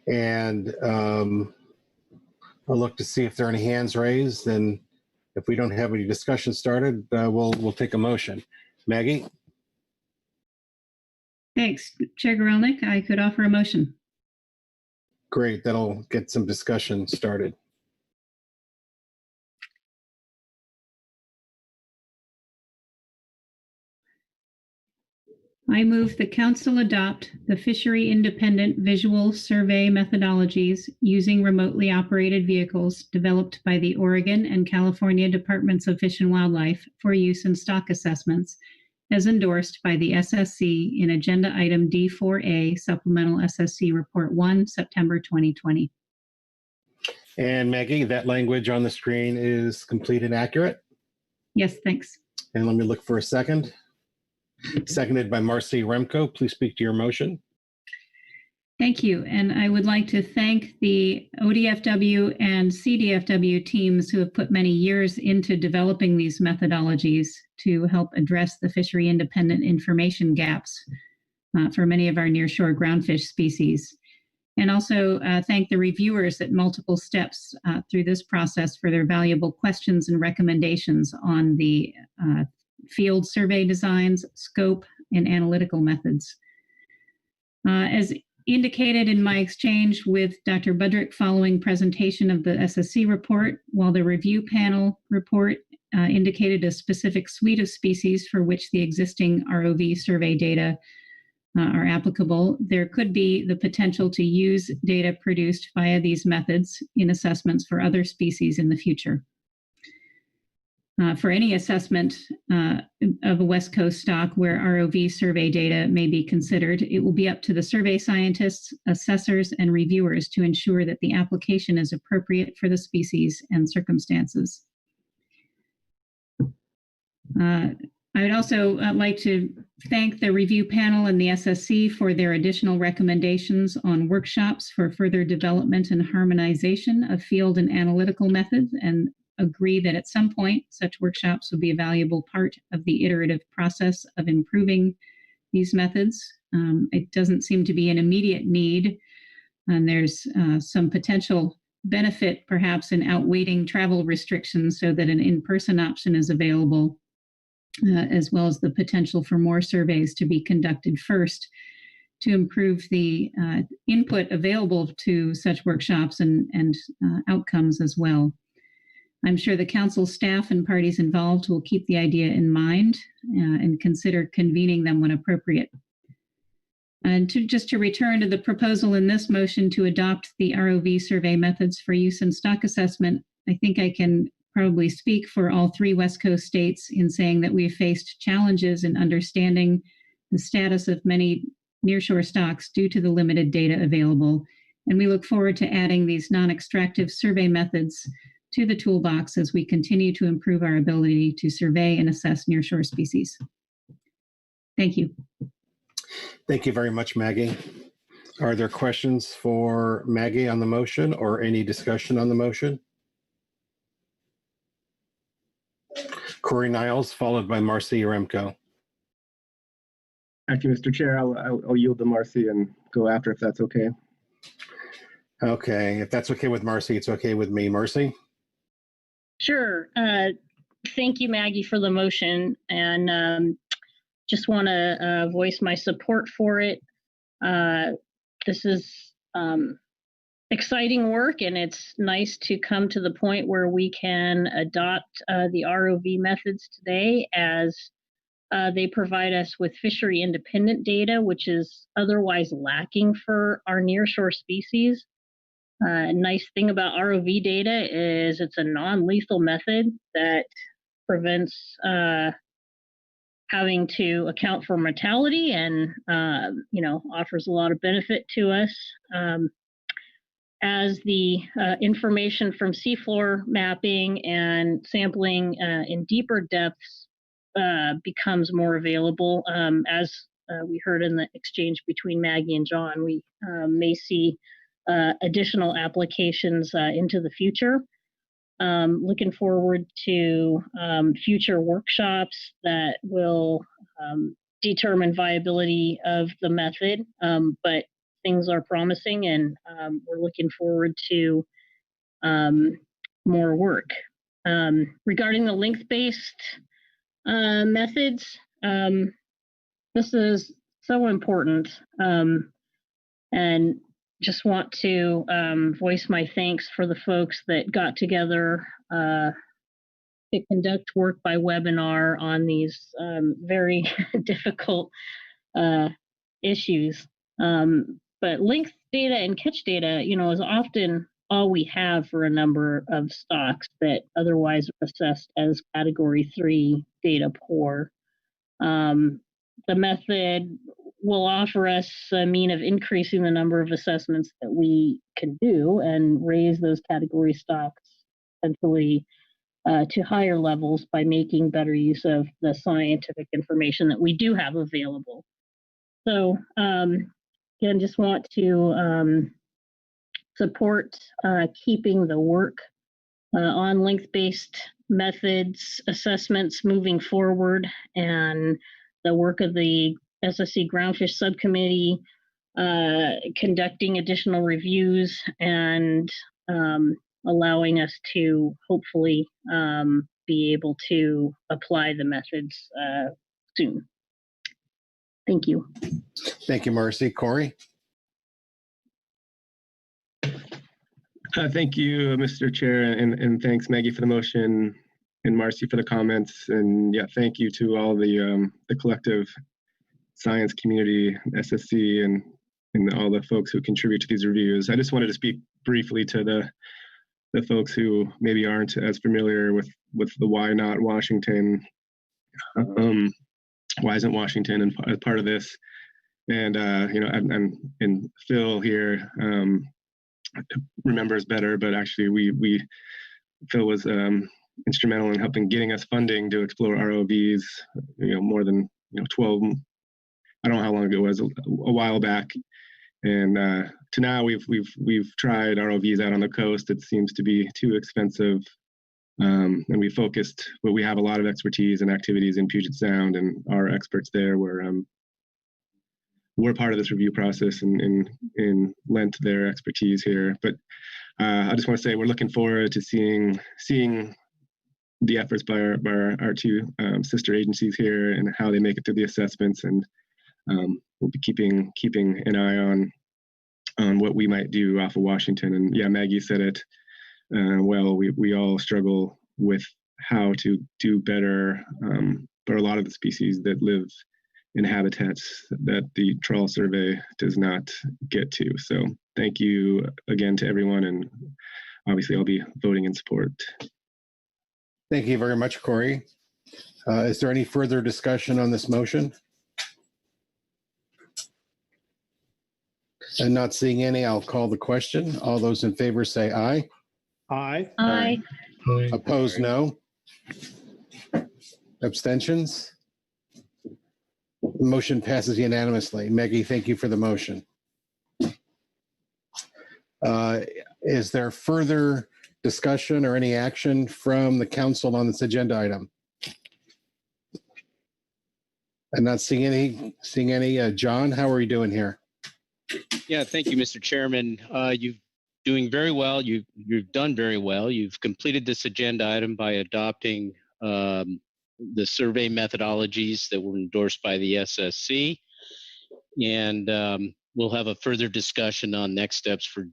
And I'll look to see if there are any hands raised, and if we don't have any discussion started, we'll take a motion. Maggie? Thanks, Chair Gorelnik. I could offer a motion. Great, that'll get some discussion started. I move the council adopt the fishery independent visual survey methodologies using remotely operated vehicles developed by the Oregon and California Departments of Fish and Wildlife for use in stock assessments, as endorsed by the SSC in Agenda Item D4A, Supplemental SSC Report 1, September 2020. And Maggie, that language on the screen is complete and accurate? Yes, thanks. And let me look for a second. Seconded by Marcy Remco. Please speak to your motion. Thank you. And I would like to thank the ODFW and CDFW teams who have put many years into developing these methodologies to help address the fishery independent information gaps for many of our nearshore groundfish species. And also thank the reviewers at multiple steps through this process for their valuable questions and recommendations on the field survey designs, scope, and analytical methods. As indicated in my exchange with Dr. Budrick following presentation of the SSC report, while the review panel report indicated a specific suite of species for which the existing ROV survey data are applicable, there could be the potential to use data produced via these methods in assessments for other species in the future. For any assessment of a West Coast stock where ROV survey data may be considered, it will be up to the survey scientists, assessors, and reviewers to ensure that the application is appropriate for the species and circumstances. I would also like to thank the review panel and the SSC for their additional recommendations on workshops for further development and harmonization of field and analytical methods, and agree that at some point such workshops will be a valuable part of the iterative process of improving these methods. It doesn't seem to be an immediate need, and there's some potential benefit perhaps in outweighting travel restrictions so that an in-person option is available, as well as the potential for more surveys to be conducted first to improve the input available to such workshops and outcomes as well. I'm sure the council staff and parties involved will keep the idea in mind and consider convening them when appropriate. And just to return to the proposal in this motion to adopt the ROV survey methods for use in stock assessment, I think I can probably speak for all three West Coast states in saying that we've faced challenges in understanding the status of many nearshore stocks due to the limited data available. And we look forward to adding these non-extractive survey methods to the toolbox as we continue to improve our ability to survey and assess nearshore species. Thank you. Thank you very much, Maggie. Are there questions for Maggie on the motion or any discussion on the motion? Corey Niles, followed by Marcy Yaremko. Thank you, Mr. Chair. I'll yield to Marcy and go after if that's okay. Okay, if that's okay with Marcy, it's okay with me. Marcy? Sure. Thank you, Maggie, for the motion, and just want to voice my support for it. This is exciting work, and it's nice to come to the point where we can adopt the ROV methods today, as they provide us with fishery independent data, which is otherwise lacking for our nearshore species. A nice thing about ROV data is it's a non-lethal method that prevents having to account for mortality and, offers a lot of benefit to us. As the information from seafloor mapping and sampling in deeper depths becomes more available, as we heard in the exchange between Maggie and John, we may see additional applications into the future. Looking forward to future workshops that will determine viability of the method, but things are promising, and we're looking forward to more work. Regarding the length-based methods, this is so important, and just want to voice my thanks for the folks that got together to conduct work by webinar on these very difficult issues. But length data and catch data, is often all we have for a number of stocks that otherwise are assessed as Category 3 data poor. The method will offer us a mean of increasing the number of assessments that we can do and raise those category stocks essentially to higher levels by making better use of the scientific information that we do have available. So again, just want to support keeping the work on length-based methods assessments moving forward, and the work of the SSC Groundfish Subcommittee conducting additional reviews and allowing us to hopefully be able to apply the methods soon. Thank you. Thank you, Marcy. Corey? Thank you, Mr. Chair, and thanks, Maggie, for the motion, and Marcy for the comments. And yeah, thank you to all the collective science community, SSC, and all the folks who contribute to these reviews. I just wanted to speak briefly to the folks who maybe aren't as familiar with the why not Washington. Why isn't Washington as part of this? And I'm and Phil here remembers better, but actually Phil was instrumental in helping getting us funding to explore ROVs. More than 12. I don't know how long ago it was, a while back, and to now we've tried ROVs out on the coast. It seems to be too expensive, and we focused. But we have a lot of expertise and activities in Puget Sound, and our experts there we're part of this review process and lent their expertise here. But I just want to say we're looking forward to seeing the efforts by our two sister agencies here and how they make it through the assessments, and we'll be keeping an eye on what we might do off of Washington. And yeah, Maggie said it well. We all struggle with how to do better for a lot of the species that live in habitats that the trawl survey does not get to. So thank you again to everyone, and obviously I'll be voting in support. Thank you very much, Corey. Is there any further discussion on this motion? And not seeing any, I'll call the question. All those in favor say aye. Aye. Aye. Opposed, no. Abstentions? Motion passes unanimously. Maggie, thank you for the motion. Is there further discussion or any action from the council on this agenda item? I'm not seeing any. John, how are we doing here? Yeah, thank you, Mr. Chairman. You've doing very well. You've done very well. You've completed this agenda item by adopting the survey methodologies that were endorsed by the SSC, and we'll have a further discussion on next steps for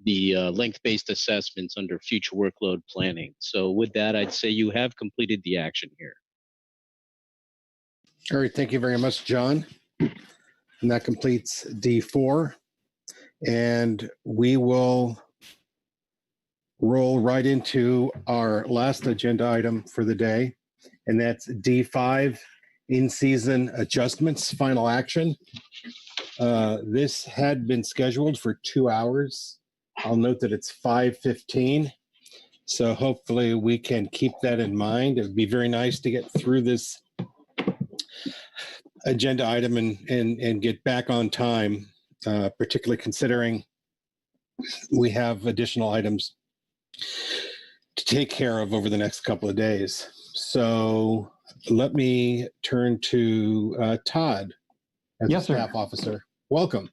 the length-based assessments under future workload planning. So with that, I'd say you have completed the action here. All right, thank you very much, John. And that completes D4. And we will roll right into our last agenda item for the day, and that's D5, in-season adjustments, final action. This had been scheduled for 2 hours. I'll note that it's 5:15, so hopefully we can keep that in mind. It would be very nice to get through this agenda item and get back on time, particularly considering we have additional items to take care of over the next couple of days. So let me turn to Todd as Yes, a staff officer. Welcome.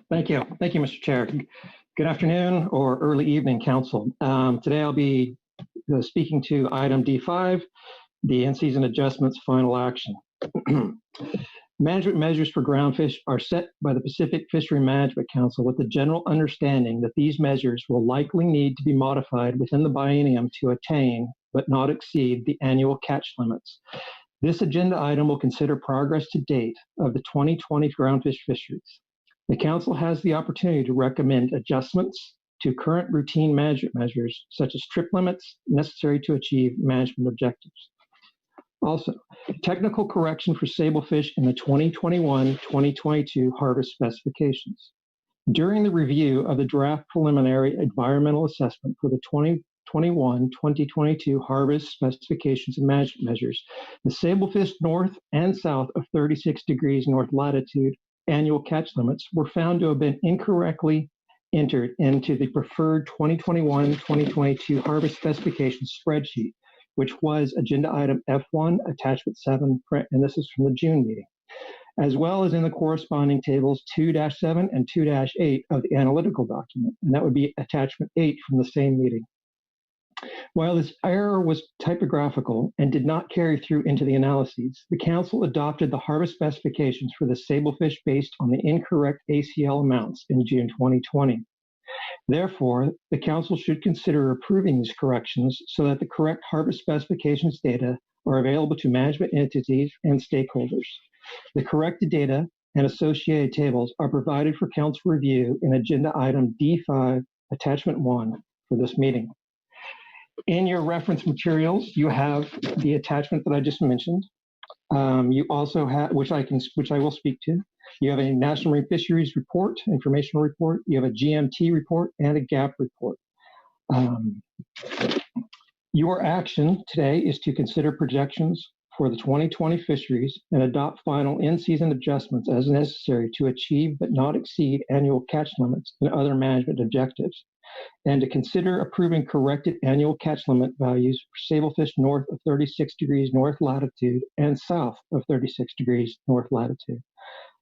Thank you. Thank you, Mr. Chair. Good afternoon or early evening, Council. Today I'll be speaking to item D5, the in-season adjustments final action. Management measures for groundfish are set by the Pacific Fishery Management Council with the general understanding that these measures will likely need to be modified within the biennium to attain but not exceed the annual catch limits. This agenda item will consider progress to date of the 2020 groundfish fisheries. The Council has the opportunity to recommend adjustments to current routine management measures, such as trip limits necessary to achieve management objectives. Also, technical correction for sablefish in the 2021-2022 harvest specifications. During the review of the draft preliminary environmental assessment for the 2021-2022 harvest specifications and management measures, the sablefish north and south of 36 degrees north latitude annual catch limits were found to have been incorrectly entered into the preferred 2021-2022 harvest specifications spreadsheet, which was agenda item F1, attachment 7, and this is from the June meeting, as well as in the corresponding tables 2-7 and 2-8 of the analytical document, and that would be attachment 8 from the same meeting. While this error was typographical and did not carry through into the analyses, the Council adopted the harvest specifications for the sablefish based on the incorrect ACL amounts in June 2020. Therefore, the Council should consider approving these corrections so that the correct harvest specifications data are available to management entities and stakeholders. The corrected data and associated tables are provided for Council review in agenda item D5, attachment 1 for this meeting. In your reference materials, you have the attachment that I just mentioned. You also have, which I will speak to. You have a National Marine Fisheries report, informational report. You have a GMT report and a GAP report. Your action today is to consider projections for the 2020 fisheries and adopt final in-season adjustments as necessary to achieve but not exceed annual catch limits and other management objectives, and to consider approving corrected annual catch limit values for sablefish north of 36 degrees north latitude and south of 36 degrees north latitude.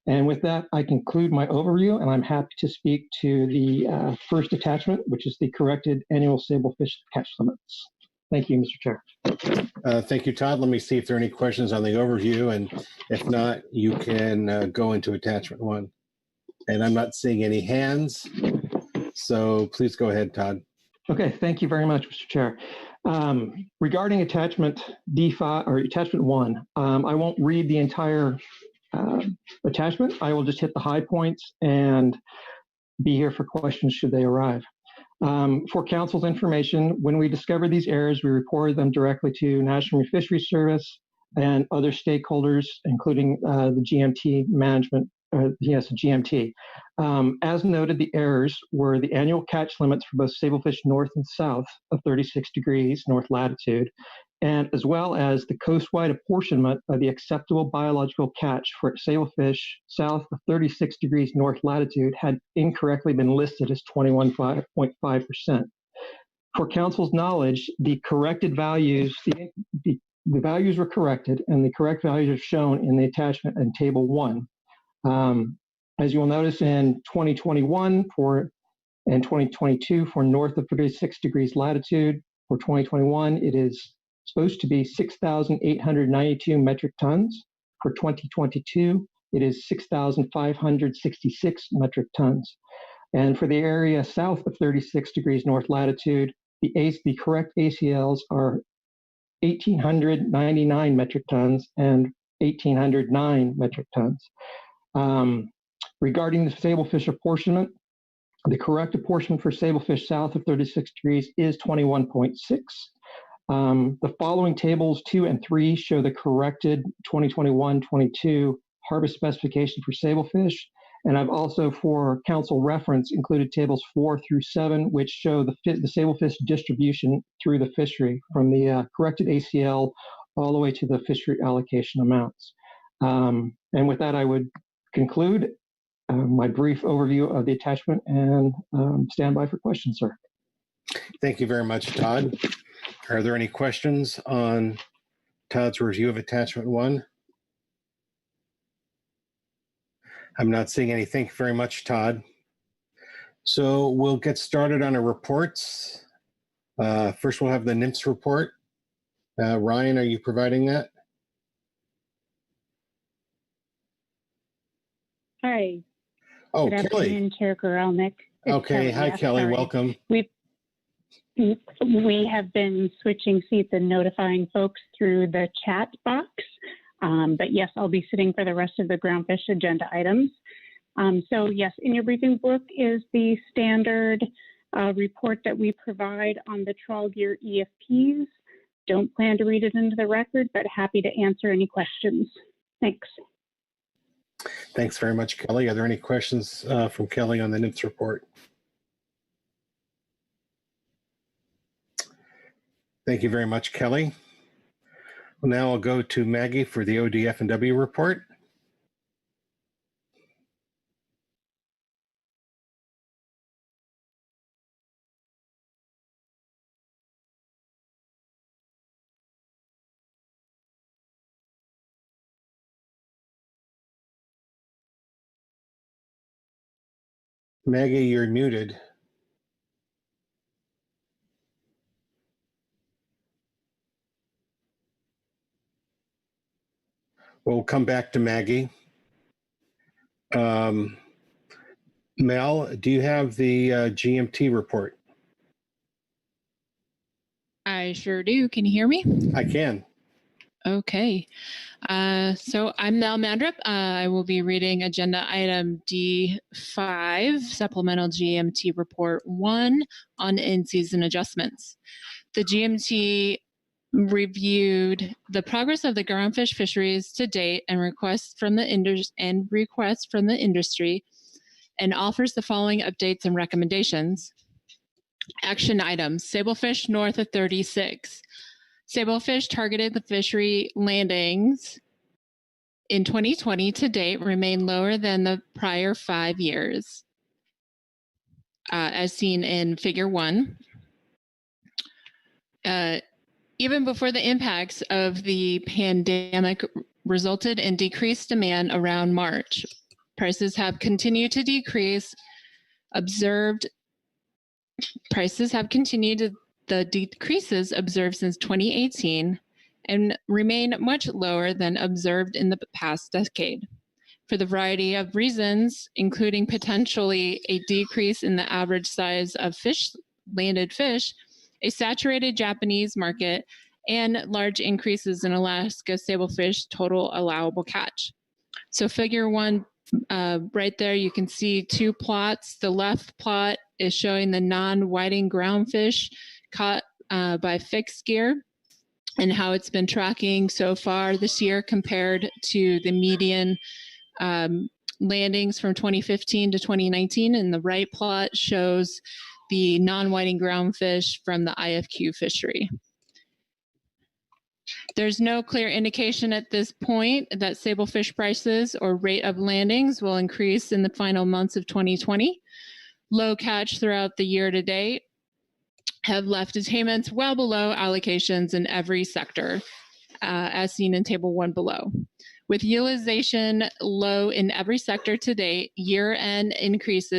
And with that, I conclude my overview, and I'm happy to speak to the first attachment, which is the corrected annual sablefish catch limits. Thank you, Mr. Chair. Thank you, Todd. Let me see if there are any questions on the overview, and if not, you can go into attachment 1. And I'm not seeing any hands, so please go ahead, Todd. Okay, thank you very much, Mr. Chair. Regarding attachment D5 or attachment 1, I won't read the entire attachment. I will just hit the high points and be here for questions should they arrive. For Council's information, when we discovered these errors, we reported them directly to National Marine Fisheries Service and other stakeholders, including the GMT management GMT. As noted, the errors were the annual catch limits for both sablefish north and south of 36 degrees north latitude, and as well as the coastwide apportionment of the acceptable biological catch for sablefish south of 36 degrees north latitude had incorrectly been listed as 21.5%. For Council's knowledge, the corrected values, the values were corrected, and the correct values are shown in the attachment in Table 1. As you will notice in 2021 and 2022 for north of 36 degrees latitude, for 2021, it is supposed to be 6,892 metric tons. For 2022, it is 6,566 metric tons. And for the area south of 36 degrees north latitude, the correct ACLs are 1,899 metric tons and 1,809 metric tons. Regarding the sablefish apportionment, the correct apportionment for sablefish south of 36 degrees is 21.6. The following tables 2 and 3 show the corrected 2021-22 harvest specification for sablefish. And I've also, for council reference, included tables 4 through 7, which show the sablefish distribution through the fishery from the corrected ACL all the way to the fishery allocation amounts. And with that, I would conclude my brief overview of the attachment and stand by for questions, sir. Thank you very much, Todd. Are there any questions on Todd's review of attachment 1? I'm not seeing any. Thank you very much, Todd. So we'll get started on our reports. First, we'll have the NMFS report. Ryan, are you providing that? Hi. Oh, Good Kelly. afternoon, Chair Gorelnik. Okay. Hi, Kelly. Sorry. Welcome. We have been switching seats and notifying folks through the chat box. But yes, I'll be sitting for the rest of the Groundfish agenda items. So yes, in your briefing book is the standard report that we provide on the trawl gear EFPs. Don't plan to read it into the record, but happy to answer any questions. Thanks. Thanks very much, Kelly. Are there any questions from Kelly on the NMFS report? Thank you very much, Kelly. Well, now I'll go to Maggie for the ODF&W report. Maggie, you're muted. We'll come back to Maggie. Mel, do you have the GMT report? I sure do. Can you hear me? I can. Okay. So I'm Mel Mandrup. I will be reading agenda item D5, Supplemental GMT Report 1 on in-season adjustments. The GMT reviewed the progress of the groundfish fisheries to date and requests from the industry and offers the following updates and recommendations. Action items: sablefish north of 36. Sablefish targeted the fishery landings in 2020 to date remain lower than the prior 5 years, as seen in Figure 1. Even before the impacts of the pandemic resulted in decreased demand around March, prices have continued to decrease. The decreases observed since 2018 and remain much lower than observed in the past decade. For the variety of reasons, including potentially a decrease in the average size of landed fish, a saturated Japanese market, and large increases in Alaska sablefish total allowable catch. So Figure 1, right there, you can see 2 plots. The left plot is showing the non-whiting groundfish caught by fixed gear and how it's been tracking so far this year compared to the median landings from 2015 to 2019, and the right plot shows the non-whiting groundfish from the IFQ fishery. There's no clear indication at this point that sablefish prices or rate of landings will increase in the final months of 2020. Low catch throughout the year to date have left attainments well below allocations in every sector, as seen in Table 1 below. With utilization low in every sector to date, year-end increased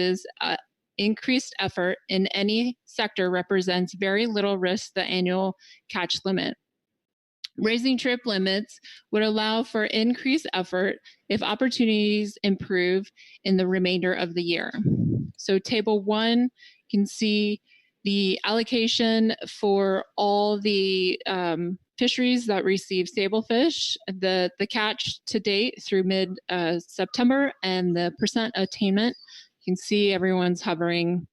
effort in any sector represents very little risk the annual catch limit. Raising trip limits would allow for increased effort if opportunities improve in the remainder of the year. So Table 1, you can see the allocation for all the fisheries that receive sablefish, the catch to date through mid-September, and the percent attainment. You can see everyone's hovering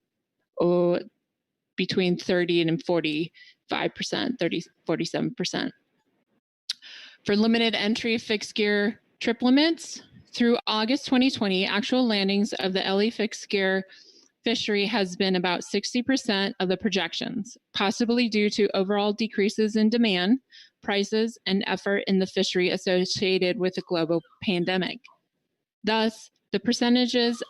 between 30 and 45%, 47%. For limited entry fixed gear trip limits, through August 2020, actual landings of the LE fixed gear fishery has been about 60% of the projections, possibly due to overall decreases in demand, prices, and effort in the fishery associated with the global pandemic. Thus, the percentages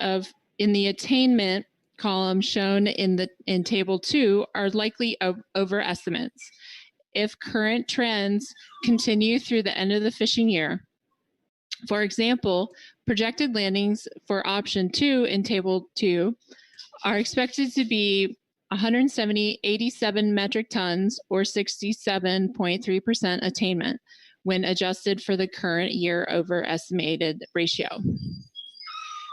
in the attainment column shown in Table 2 are likely overestimates. If current trends continue through the end of the fishing year. For example, projected landings for option 2 in Table 2 are expected to be 187 metric tons or 67.3% attainment when adjusted for the current year overestimated ratio.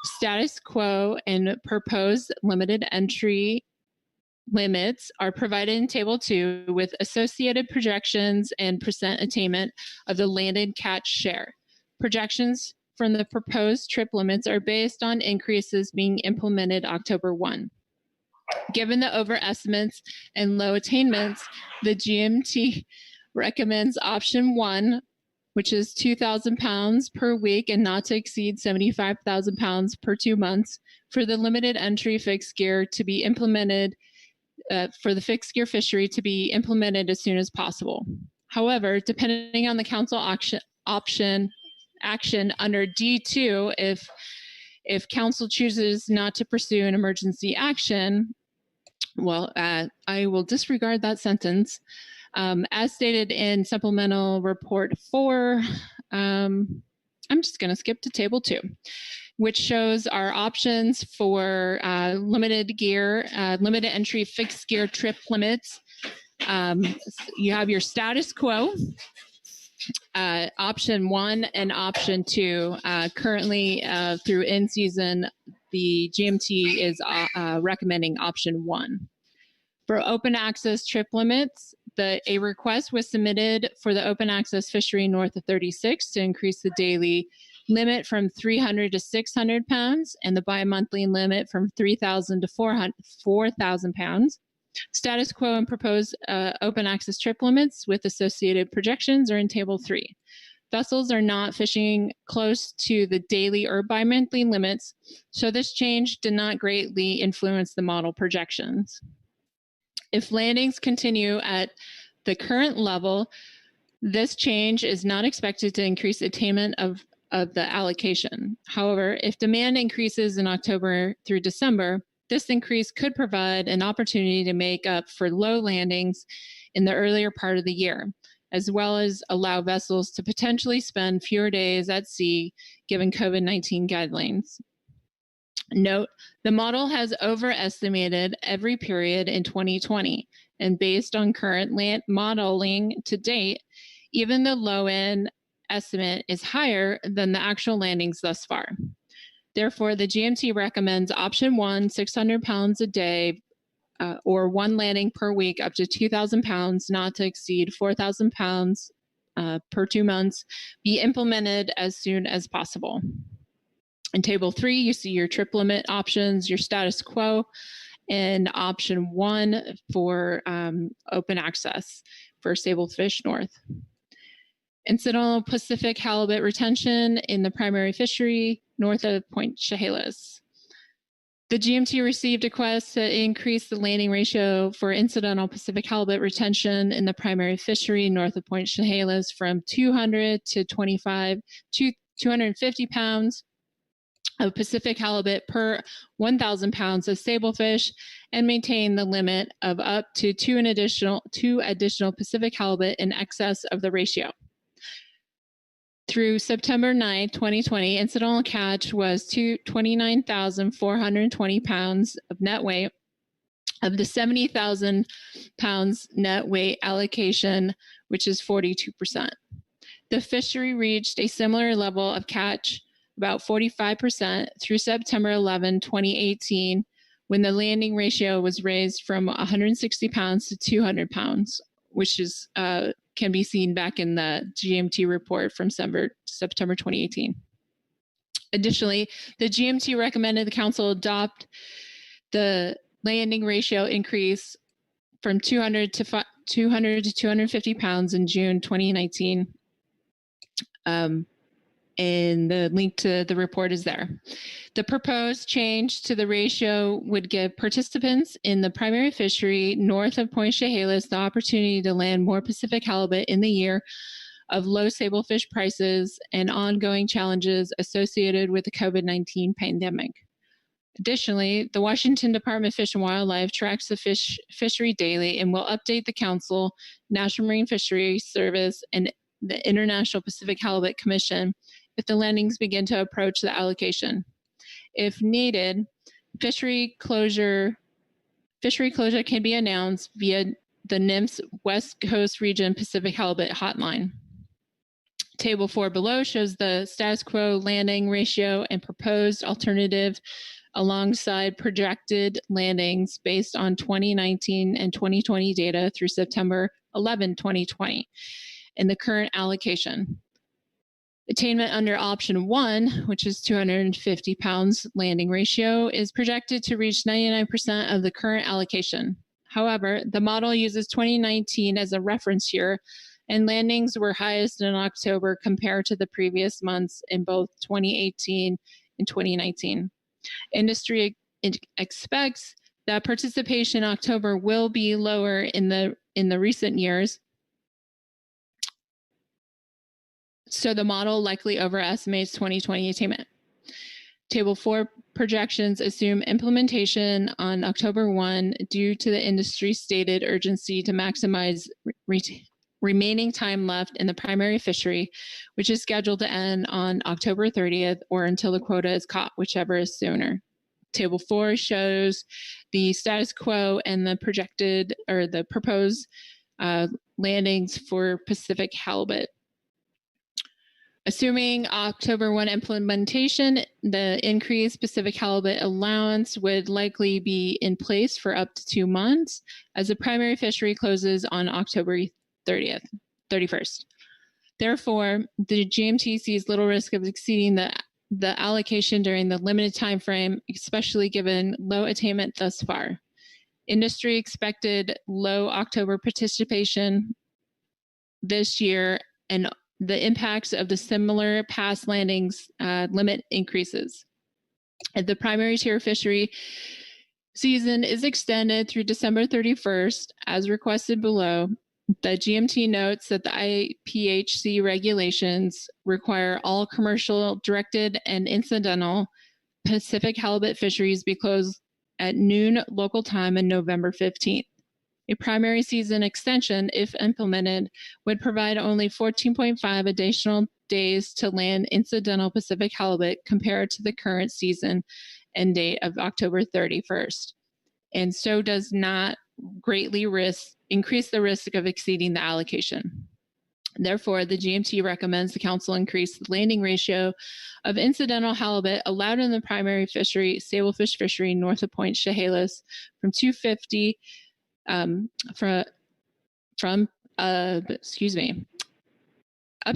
Status quo and proposed limited entry limits are provided in Table 2 with associated projections and percent attainment of the landed catch share. Projections from the proposed trip limits are based on increases being implemented October 1. Given the overestimates and low attainments, the GMT recommends option 1, which is 2,000 pounds per week and not to exceed 75,000 pounds per 2 months, for the limited entry fixed gear to be implemented for the fixed gear fishery to be implemented as soon as possible. However, depending on the council action under D2, if council chooses not to pursue an emergency action, well, I will disregard that sentence. As stated in supplemental report 4, I'm just going to skip to Table 2, which shows our options for limited entry fixed gear trip limits. You have your status quo, option 1 and option 2. Currently, through Inseason, the GMT is recommending option 1. For open access trip limits, a request was submitted for the open access fishery north of 36 to increase the daily limit from 300 to 600 pounds and the bi-monthly limit from 3,000 to 4,000 pounds. Status quo and proposed open access trip limits with associated projections are in Table 3. Vessels are not fishing close to the daily or bi-monthly limits, so this change did not greatly influence the model projections. If landings continue at the current level, this change is not expected to increase attainment of the allocation. However, if demand increases in October through December, this increase could provide an opportunity to make up for low landings in the earlier part of the year, as well as allow vessels to potentially spend fewer days at sea given COVID-19 guidelines. Note, the model has overestimated every period in 2020, and based on current land modeling to date, even the low-end estimate is higher than the actual landings thus far. Therefore, the GMT recommends option 1, 600 pounds a day, or 1 landing per week up to 2,000 pounds, not to exceed 4,000 pounds per 2 months, be implemented as soon as possible. In Table 3, you see your trip limit options, your status quo, and option 1 for open access for sablefish north. Incidental Pacific halibut retention in the primary fishery north of Point Chehalis. The GMT received requests to increase the landing ratio for incidental Pacific halibut retention in the primary fishery north of Point Chehalis from 200 to 250 pounds of Pacific halibut per 1,000 pounds of sablefish, and maintain the limit of up to two additional Pacific halibut in excess of the ratio. Through September 9, 2020, incidental catch was 29,420 pounds of net weight of the 70,000 pounds net weight allocation, which is 42%. The fishery reached a similar level of catch, about 45%, through September 11, 2018, when the landing ratio was raised from 160 pounds to 200 pounds, which is can be seen back in the GMT report from September 2018. Additionally, the GMT recommended the council adopt the landing ratio increase from 200 to 250 pounds in June 2019. And the link to the report is there. The proposed change to the ratio would give participants in the primary fishery north of Point Chehalis the opportunity to land more Pacific halibut in the year of low sablefish prices and ongoing challenges associated with the COVID-19 pandemic. Additionally, the Washington Department of Fish and Wildlife tracks the fishery daily and will update the Council, National Marine Fisheries Service, and the International Pacific Halibut Commission if the landings begin to approach the allocation. If needed, fishery closure can be announced via the NIMS West Coast Region Pacific Halibut Hotline. Table 4 below shows the status quo landing ratio and proposed alternative alongside projected landings based on 2019 and 2020 data through September 11, 2020, and the current allocation. Attainment under option 1, which is 250 pounds landing ratio, is projected to reach 99% of the current allocation. However, the model uses 2019 as a reference year, and landings were highest in October compared to the previous months in both 2018 and 2019. Industry expects that participation in October will be lower in the recent years, so the model likely overestimates 2020 attainment. Table 4 projections assume implementation on October 1 due to the industry's stated urgency to maximize remaining time left in the primary fishery, which is scheduled to end on October 30th or until the quota is caught, whichever is sooner. Table 4 shows the status quo and the projected or the proposed landings for Pacific halibut. Assuming October 1 implementation, the increased Pacific halibut allowance would likely be in place for up to 2 months as the primary fishery closes on October 31st. Therefore, the GMT sees little risk of exceeding the allocation during the limited time frame, especially given low attainment thus far. Industry expected low October participation this year, and the impacts of the similar past landings limit increases. If the primary tier fishery season is extended through December 31st, as requested below, the GMT notes that the IPHC regulations require all commercial, directed, and incidental Pacific halibut fisheries be closed at noon local time on November 15th. A primary season extension, if implemented, would provide only 14.5 additional days to land incidental Pacific halibut compared to the current season end date of October 31st, and so does not greatly increase the risk of exceeding the allocation. Therefore, the GMT recommends the council increase the landing ratio of incidental halibut allowed in the primary fishery, sablefish fishery north of Point Chehalis from 250 up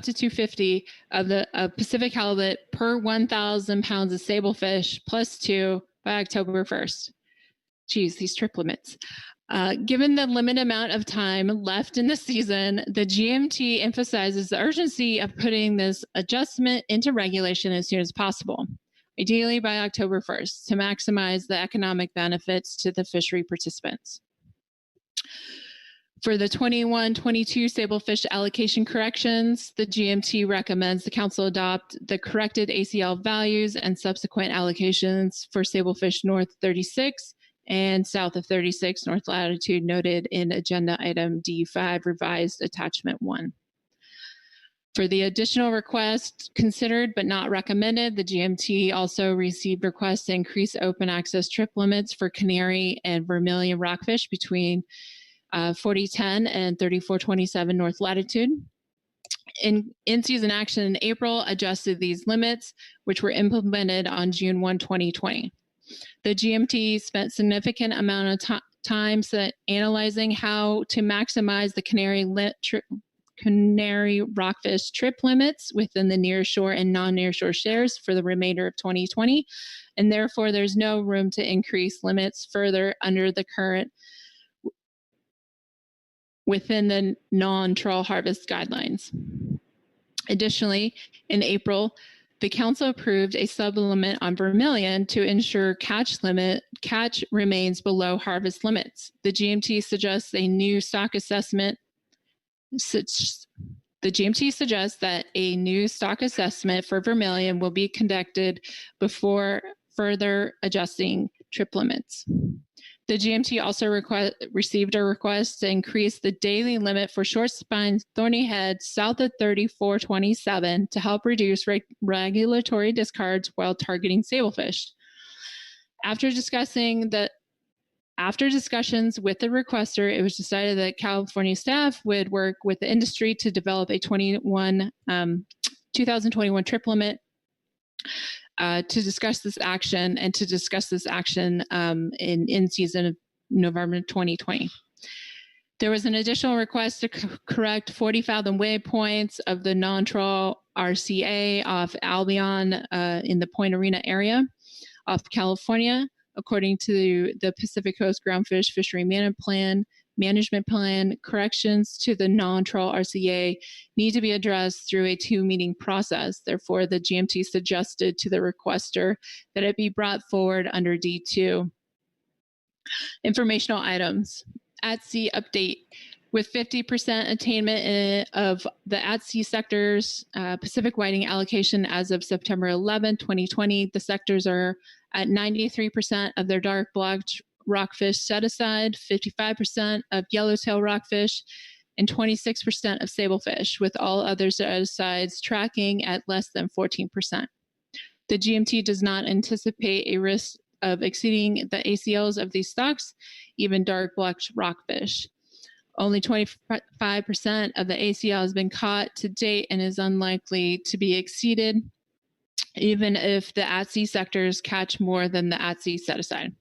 to 250 of the Pacific halibut per 1,000 pounds of sablefish plus 2 by October 1st. Geez, these trip limits. Given the limited amount of time left in the season, the GMT emphasizes the urgency of putting this adjustment into regulation as soon as possible. ideally by October 1st, to maximize the economic benefits to the fishery participants. For the 21-22 sablefish allocation corrections, the GMT recommends the council adopt the corrected ACL values and subsequent allocations for sablefish north 36 and south of 36 north latitude noted in agenda item D5 revised attachment 1. For the additional request considered but not recommended, the GMT also received requests to increase open access trip limits for canary and vermilion rockfish between 4010 and 3427 north latitude. In-season action in April adjusted these limits, which were implemented on June 1, 2020. The GMT spent significant amount of time analyzing how to maximize the canary rockfish trip limits within the nearshore and non-nearshore shares for the remainder of 2020, and therefore there's no room to increase limits further under the current within the non-trawl harvest guidelines. Additionally, in April, the council approved a sub-limit on vermilion to ensure catch remains below harvest limits. The GMT suggests a new stock assessment. The GMT suggests that a new stock assessment for vermilion will be conducted before further adjusting trip limits. The GMT also received a request to increase the daily limit for short spine thorny head south of 3427 to help reduce regulatory discards while targeting sablefish. After discussions with the requester, it was decided that California staff would work with the industry to develop a 2021 trip limit to discuss this action in season of November 2020. There was an additional request to correct 40 fathom waypoints of the non-trawl RCA off Albion in the Point Arena area off California. According to the Pacific Coast Groundfish Fishery Management Plan, corrections to the non-trawl RCA need to be addressed through a 2-meeting process. Therefore, the GMT suggested to the requester that it be brought forward under D2. Informational items. At-sea update. With 50% attainment of the at-sea sector's Pacific whiting allocation as of September 11, 2020, the sectors are at 93% of their dark blotched rockfish set aside, 55% of yellowtail rockfish, and 26% of sablefish, with all other set asides tracking at less than 14%. The GMT does not anticipate a risk of exceeding the ACLs of these stocks, even dark blotched rockfish. Only 25% of the ACL has been caught to date and is unlikely to be exceeded, even if the at-sea sectors catch more than the at-sea set-aside.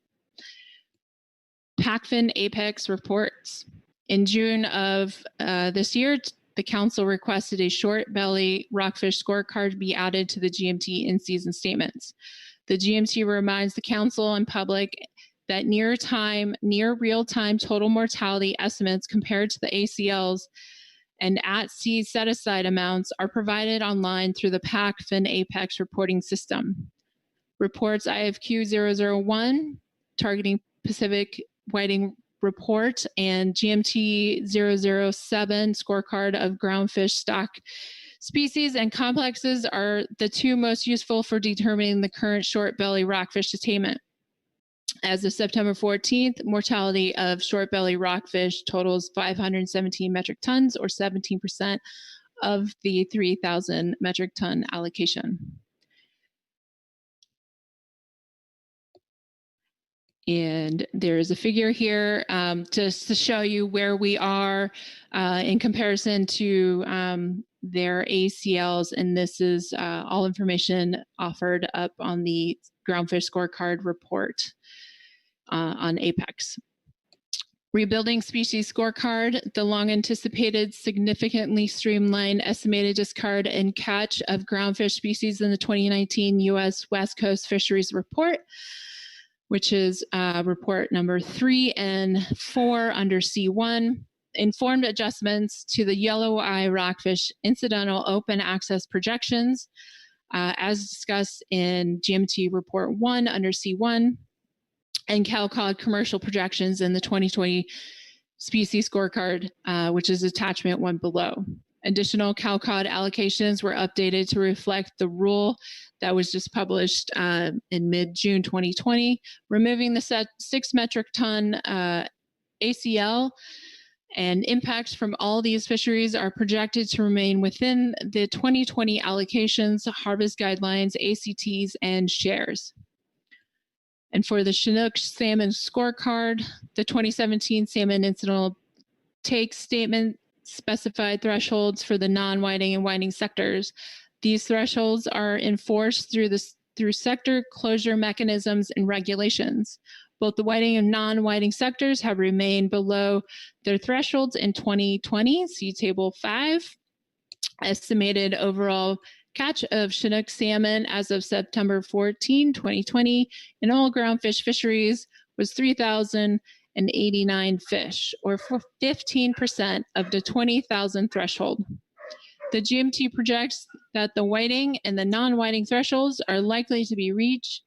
PACFIN Apex reports. In June of this year, the council requested a short belly rockfish scorecard be added to the GMT in-season statements. The GMT reminds the council and public that near real-time total mortality estimates compared to the ACLs and at-sea set-aside amounts are provided online through the PACFIN Apex reporting system. Reports IFQ 001, targeting Pacific whiting report, and GMT 007, scorecard of groundfish stock species and complexes are the two most useful for determining the current short belly rockfish attainment. As of September 14th, mortality of short belly rockfish totals 517 metric tons, or 17% of the 3,000 metric ton allocation. And there's a figure here just to show you where we are in comparison to their ACLs. And this is all information offered up on the Groundfish Scorecard report on Apex. Rebuilding species scorecard, the long anticipated significantly streamlined estimated discard and catch of groundfish species in the 2019 U.S. West Coast Fisheries Report, which is report number 3 and 4 under C1, informed adjustments to the yellow eye rockfish incidental open access projections as discussed in GMT Report 1 under C1, and CalCod commercial projections in the 2020 species scorecard, which is attachment 1 below. Additional CalCod allocations were updated to reflect the rule that was just published in mid-June 2020, removing the 6 metric ton ACL, and impacts from all these fisheries are projected to remain within the 2020 allocations, harvest guidelines, ACTs, and shares. And for the Chinook salmon scorecard, the 2017 salmon incidental take statement specified thresholds for the non-whiting and whiting sectors. These thresholds are enforced through sector closure mechanisms and regulations. Both the whiting and non-whiting sectors have remained below their thresholds in 2020. See Table 5. Estimated overall catch of Chinook salmon as of September 14, 2020 in all groundfish fisheries was 3,089 fish, or 15% of the 20,000 threshold. The GMT projects that the whiting and the non-whiting thresholds are unlikely to be reached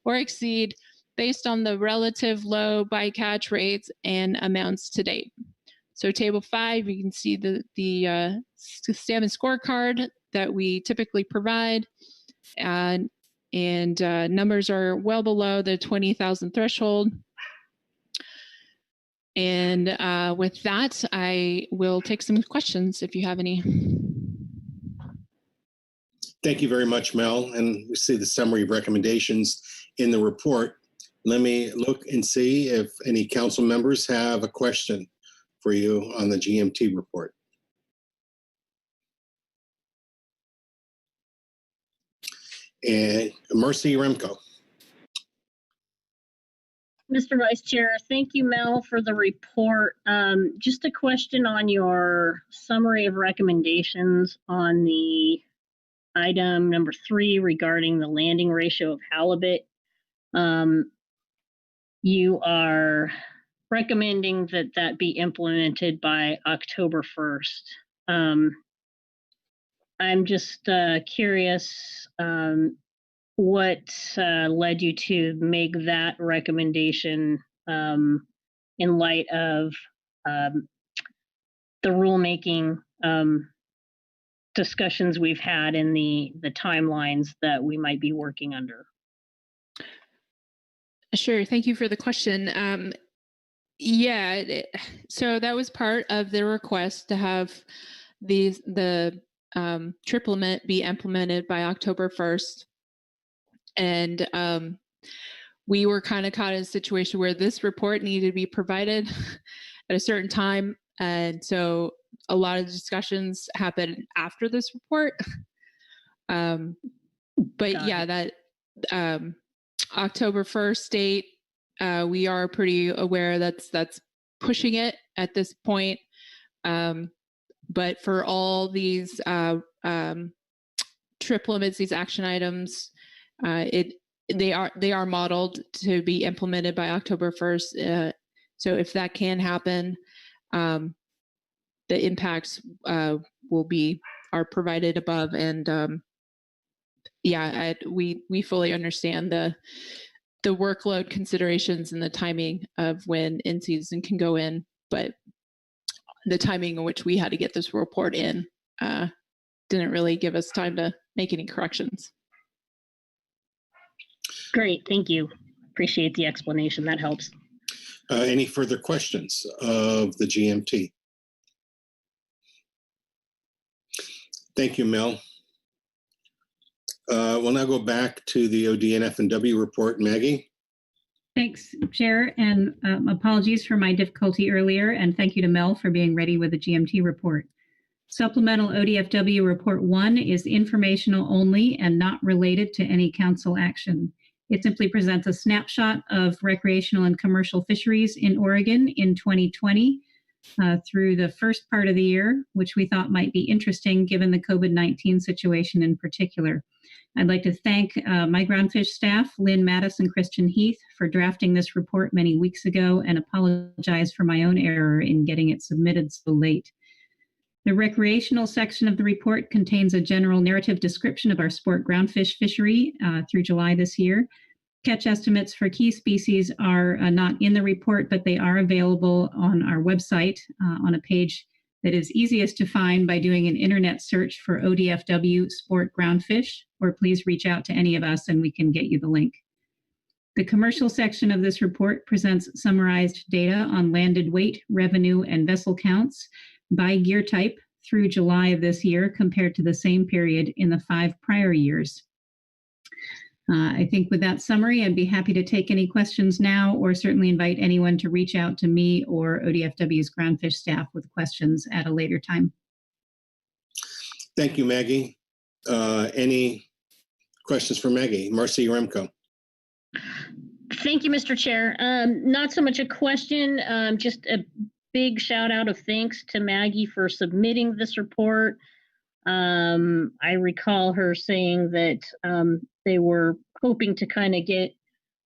or exceed based on the relative low bycatch rates and amounts to date. So Table 5, you can see the salmon scorecard that we typically provide, and numbers are well below the 20,000 threshold. And with that, I will take some questions if you have any. Thank you very much, Mel. And we see the summary of recommendations in the report. Let me look and see if any council members have a question for you on the GMT report. And Mercy Remco. Mr. Vice Chair, thank you, Mel, for the report. Just a question on your summary of recommendations on the item number 3 regarding the landing ratio of halibut. You are recommending that that be implemented by October 1st. I'm just curious what led you to make that recommendation in light of the rulemaking discussions we've had in the timelines that we might be working under. Sure, thank you for the question. So that was part of the request to have the trip limit be implemented by October 1st. And we were kind of caught in a situation where this report needed to be provided at a certain time. And so a lot of discussions happened after this report. That October 1st date, we are pretty aware that's pushing it at this point. But for all these trip limits, these action items, they are modeled to be implemented by October 1st. So if that can happen, the impacts are provided above, and we fully understand the workload considerations and the timing of when in-season can go in, but the timing in which we had to get this report in didn't really give us time to make any corrections. Great, thank you. Appreciate the explanation, that helps. Any further questions of the GMT? Thank you, Mel. We'll now go back to the ODNF&W report. Maggie? Thanks, Chair, and apologies for my difficulty earlier, and thank you to Mel for being ready with the GMT report. Supplemental ODFW Report 1 is informational only and not related to any council action. It simply presents a snapshot of recreational and commercial fisheries in Oregon in 2020 through the first part of the year, which we thought might be interesting given the COVID-19 situation in particular. I'd like to thank my Groundfish staff, Lynn Mattis and Christian Heath, for drafting this report many weeks ago, and apologize for my own error in getting it submitted so late. The recreational section of the report contains a general narrative description of our sport groundfish fishery through July this year. Catch estimates for key species are not in the report, but they are available on our website on a page that is easiest to find by doing an internet search for ODFW sport groundfish, or please reach out to any of us and we can get you the link. The commercial section of this report presents summarized data on landed weight, revenue, and vessel counts by gear type through July of this year compared to the same period in the 5 prior years. I think with that summary, I'd be happy to take any questions now, or certainly invite anyone to reach out to me or ODFW's groundfish staff with questions at a later time. Thank you, Maggie. Any questions for Maggie? Marcy Yaremko. Thank you, Mr. Chair. Not so much a question, just a big shout out of thanks to Maggie for submitting this report. I recall her saying that they were hoping to kind of get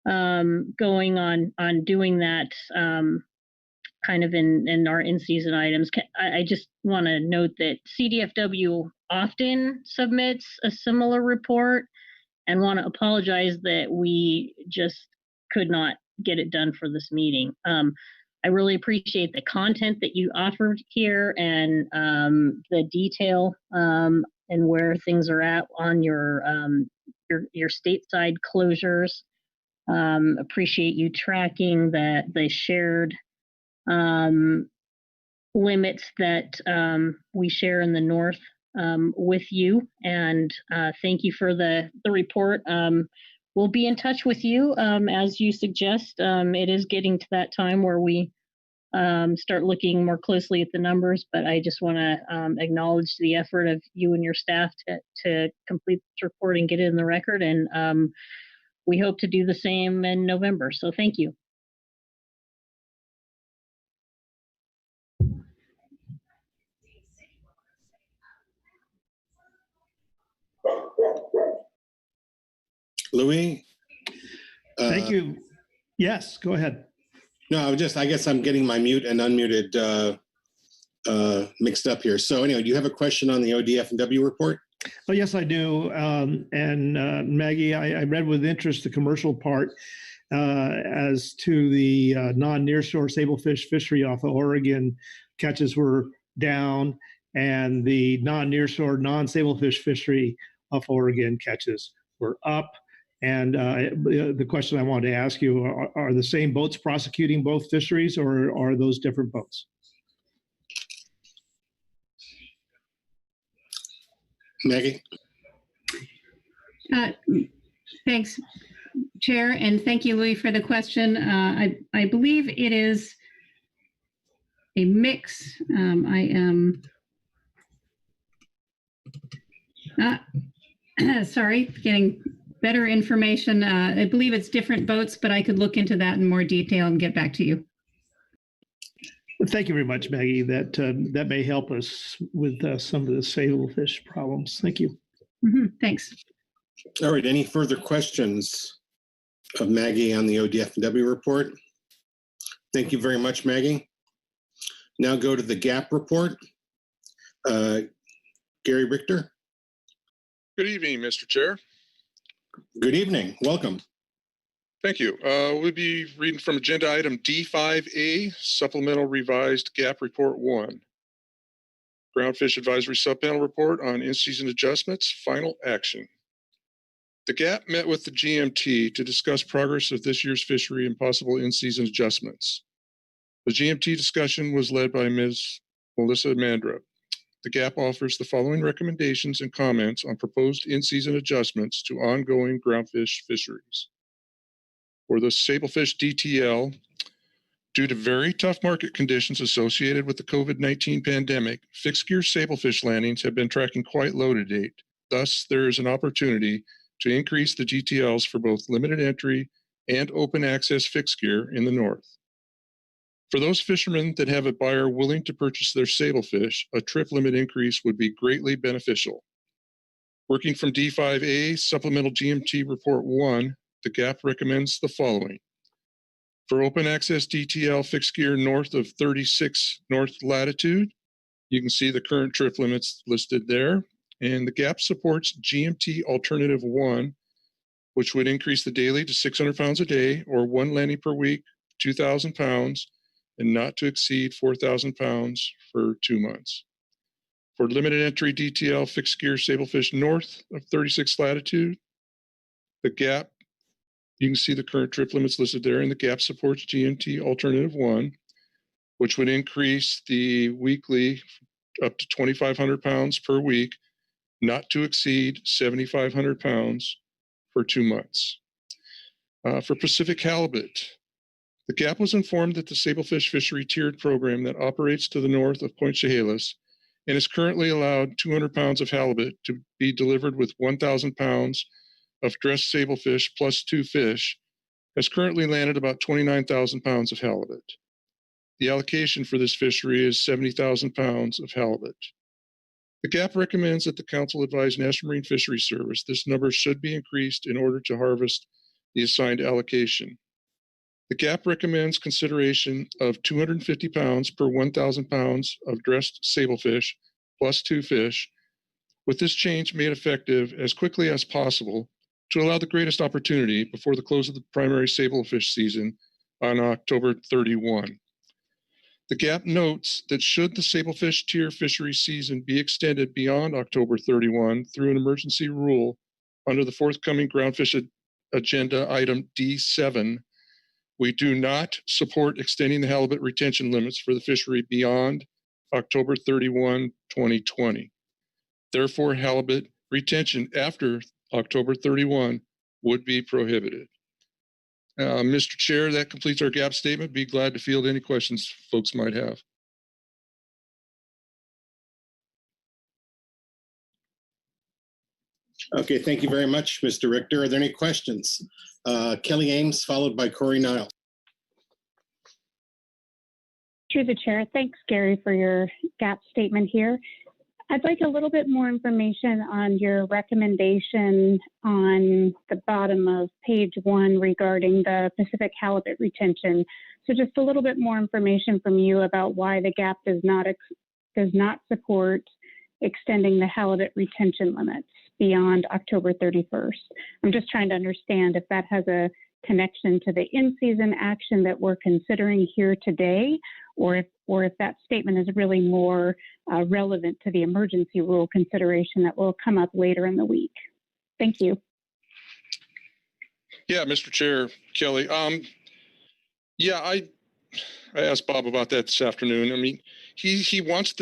going on doing that kind of in our in-season items. I just want to note that CDFW often submits a similar report, and want to apologize that we just could not get it done for this meeting. I really appreciate the content that you offered here and the detail and where things are at on your stateside closures. Appreciate you tracking the shared limits that we share in the north with you, and thank you for the report. We'll be in touch with you as you suggest. It is getting to that time where we start looking more closely at the numbers, but I just want to acknowledge the effort of you and your staff to complete this report and get it in the record, and we hope to do the same in November. So thank you. Louis? Thank you. Yes, go ahead. No, I guess I'm getting my mute and unmuted mixed up here. So anyway, do you have a question on the ODF&W report? Oh, yes, I do. Maggie, I read with interest the commercial part as to the non-nearshore sablefish fishery off of Oregon. Catches were down, and the non-nearshore non-sablefish fishery off Oregon catches were up. And the question I wanted to ask you, are the same boats prosecuting both fisheries, or are those different boats? Maggie? Thanks, Chair, and thank you, Louis, for the question. I believe it is a mix. I am sorry, getting better information. I believe it's different boats, but I could look into that in more detail and get back to you. Thank you very much, Maggie. That may help us with some of the sablefish problems. Thank you. Thanks. All right. Any further questions of Maggie on the ODF&W report? Thank you very much, Maggie. Now go to the GAP report. Gary Richter. Good evening, Mr. Chair. Good evening. Welcome. Thank you. We'll be reading from agenda item D5A, Supplemental Revised GAP Report 1. Groundfish Advisory Subpanel Report on In-Season Adjustments, Final Action. The GAP met with the GMT to discuss progress of this year's fishery and possible in-season adjustments. The GMT discussion was led by Ms. Melissa Mandrup. The GAP offers the following recommendations and comments on proposed in-season adjustments to ongoing groundfish fisheries. For the sablefish DTL, due to very tough market conditions associated with the COVID-19 pandemic, fixed gear sablefish landings have been tracking quite low to date. Thus, there is an opportunity to increase the DTLs for both limited entry and open access fixed gear in the north. For those fishermen that have a buyer willing to purchase their sablefish, a trip limit increase would be greatly beneficial. Working from D5A, Supplemental GMT Report 1, the GAP recommends the following. For open access DTL fixed gear north of 36 north latitude, You can see the current trip limits listed there. And the gap supports GMT Alternative 1, which would increase the daily to 600 pounds a day, or 1 landing per week, 2,000 pounds, and not to exceed 4,000 pounds for 2 months. For limited entry DTL fixed gear sablefish north of 36 latitude, the gap, you can see the current trip limits listed there, and the gap supports GMT Alternative 1, which would increase the weekly up to 2,500 pounds per week, not to exceed 7,500 pounds for 2 months. For Pacific halibut, the GAP was informed that the Sablefish Fishery tiered program that operates to the north of Point Chehalis and is currently allowed 200 pounds of halibut to be delivered with 1,000 pounds of dressed sablefish plus 2 fish, has currently landed about 29,000 pounds of halibut. The allocation for this fishery is 70,000 pounds of halibut. The GAP recommends that the Council advise National Marine Fisheries Service this number should be increased in order to harvest the assigned allocation. The GAP recommends consideration of 250 pounds per 1,000 pounds of dressed sablefish plus 2 fish, with this change made effective as quickly as possible to allow the greatest opportunity before the close of the primary sablefish season on October 31. The GAP notes that should the sablefish tier fishery season be extended beyond October 31 through an emergency rule under the forthcoming Groundfish Agenda Item D7, we do not support extending the halibut retention limits for the fishery beyond October 31, 2020. Therefore, halibut retention after October 31 would be prohibited. Mr. Chair, that completes our GAP statement. Be glad to field any questions folks might have. Okay, thank you very much, Mr. Richter. Are there any questions? Kelly Ames, followed by Corey Nile. Through the chair, thanks, Gary, for your GAP statement here. I'd like a little bit more information on your recommendation on the bottom of page 1 regarding the Pacific halibut retention. So just a little bit more information from you about why the GAP does not support extending the halibut retention limits beyond October 31st. I'm just trying to understand if that has a connection to the in-season action that we're considering here today, or if that statement is really more relevant to the emergency rule consideration that will come up later in the week. Thank you. Yeah, Mr. Chair, Kelly. Yeah, I asked Bob about that this afternoon. I mean, he wants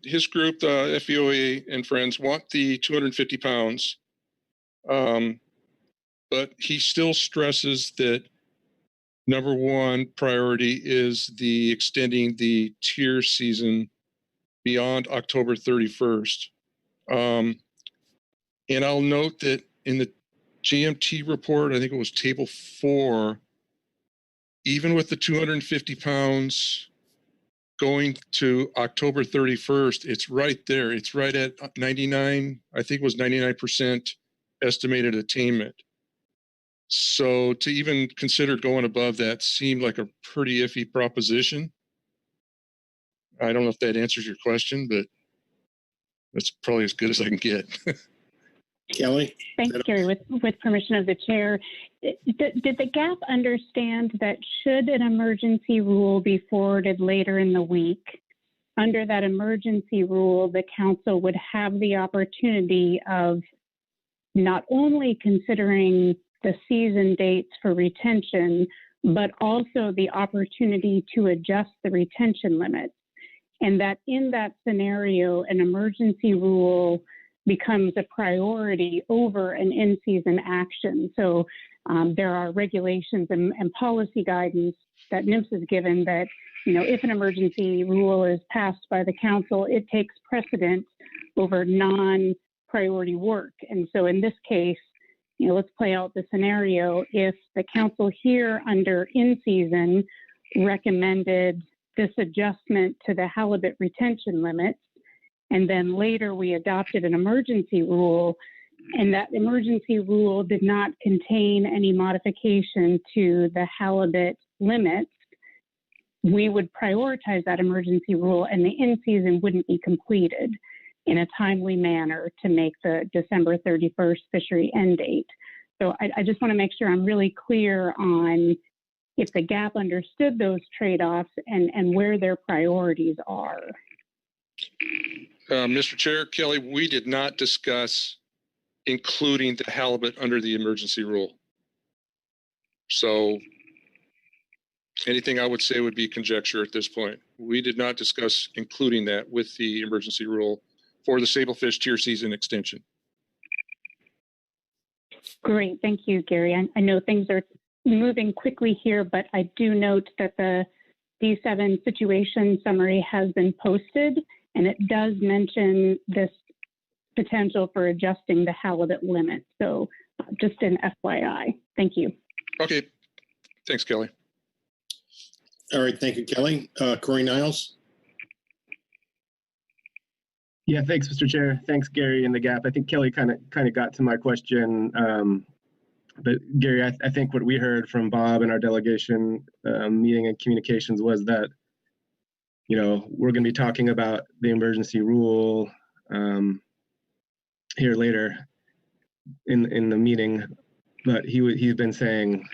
his group, the FEOA and friends, want the 250 pounds. But he still stresses that number one priority is the extending the tier season beyond October 31st. And I'll note that in the GMT report, I think it was table 4, even with the 250 pounds going to October 31st, it's right there. It's right at 99, I think it was 99% estimated attainment. So to even consider going above that seemed like a pretty iffy proposition. I don't know if that answers your question, but that's probably as good as I can get. Kelly? Thanks, Gary. With permission of the chair, did the GAP understand that should an emergency rule be forwarded later in the week, under that emergency rule, the council would have the opportunity of not only considering the season dates for retention, but also the opportunity to adjust the retention limits? And that in that scenario, an emergency rule becomes a priority over an in-season action. So there are regulations and policy guidance that NMFS has given that, if an emergency rule is passed by the council, it takes precedence over non-priority work. And so in this case, let's play out the scenario. If the council here under in-season recommended this adjustment to the halibut retention limits, and then later we adopted an emergency rule, and that emergency rule did not contain any modification to the halibut limits, we would prioritize that emergency rule and the in-season wouldn't be completed in a timely manner to make the December 31st fishery end date. So I just want to make sure I'm really clear on if the GAP understood those trade-offs and where their priorities are. Mr. Chair, Kelly, we did not discuss including the halibut under the emergency rule. So anything I would say would be conjecture at this point. We did not discuss including that with the emergency rule for the sablefish tier season extension. Great, thank you, Gary. I know things are moving quickly here, but I do note that the D7 situation summary has been posted, and it does mention this potential for adjusting the halibut limit. So just an FYI. Thank you. Okay, thanks, Kelly. All right, thank you, Kelly. Corey Niles. Yeah, thanks, Mr. Chair. Thanks, Gary and the GAP. I think Kelly kind of got to my question. But Gary, I think what we heard from Bob in our delegation meeting and communications was that, you know, we're going to be talking about the emergency rule here later in the meeting. But he's been saying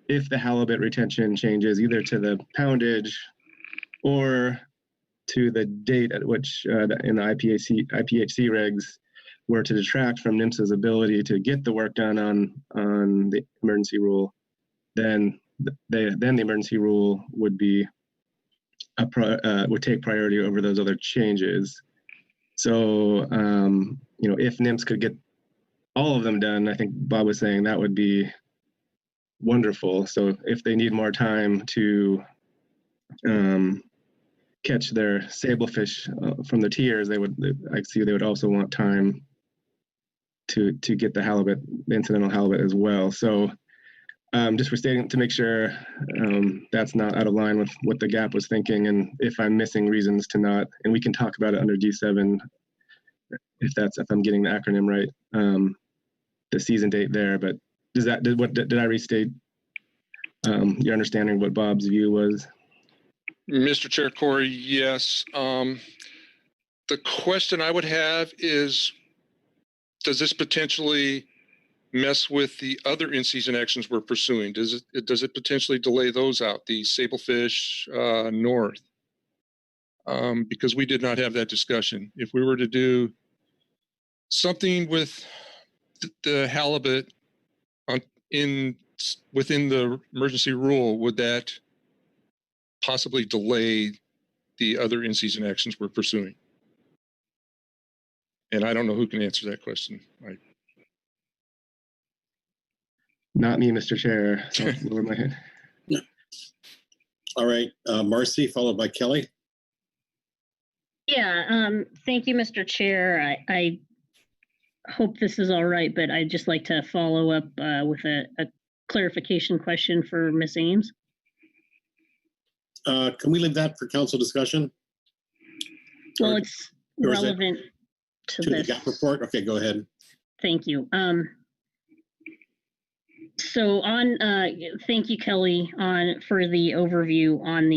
if the halibut retention changes either to the poundage or to the date at which in the IPHC regs were to detract from NMFS's ability to get the work done on the emergency rule, then the emergency rule would be would take priority over those other changes. So you know, if NMFS could get all of them done, I think Bob was saying that would be wonderful. So if they need more time to catch their sablefish from the tiers, they would also want time to get the halibut, the incidental halibut as well. So just for stating to make sure that's not out of line with what the GAP was thinking, and if I'm missing reasons to not, and we can talk about it under D7 if I'm getting the acronym right, the season date there. But did I restate your understanding of what Bob's view was? Mr. Chair, Corey, yes. The question I would have is, does this potentially mess with the other in-season actions we're pursuing? Does it potentially delay those out, the sablefish north? Because we did not have that discussion. If we were to do something with the halibut within the emergency rule, would that possibly delay the other in-season actions we're pursuing? And I don't know who can answer that question. Not me, Mr. Chair. I'll lower my head. All right, Marcy, followed by Kelly. Yeah, thank you, Mr. Chair. I hope this is all right, but I'd just like to follow up with a clarification question for Ms. Ames. Can we leave that for council discussion? Well, it's relevant to this. The GAP report? Okay, go ahead. Thank you. So on, thank you, Kelly, for the overview on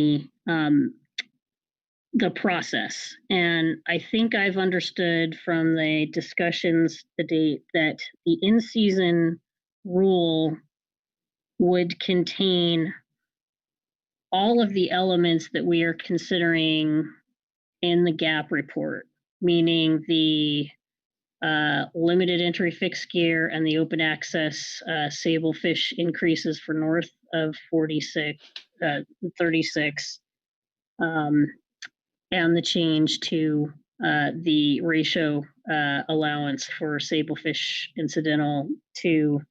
the process. And I think I've understood from the discussions to date that the in-season rule would contain all of the elements that we are considering in the GAP report, meaning the limited entry fixed gear and the open access sablefish increases for north of 36, and the change to the ratio allowance for sablefish incidental to,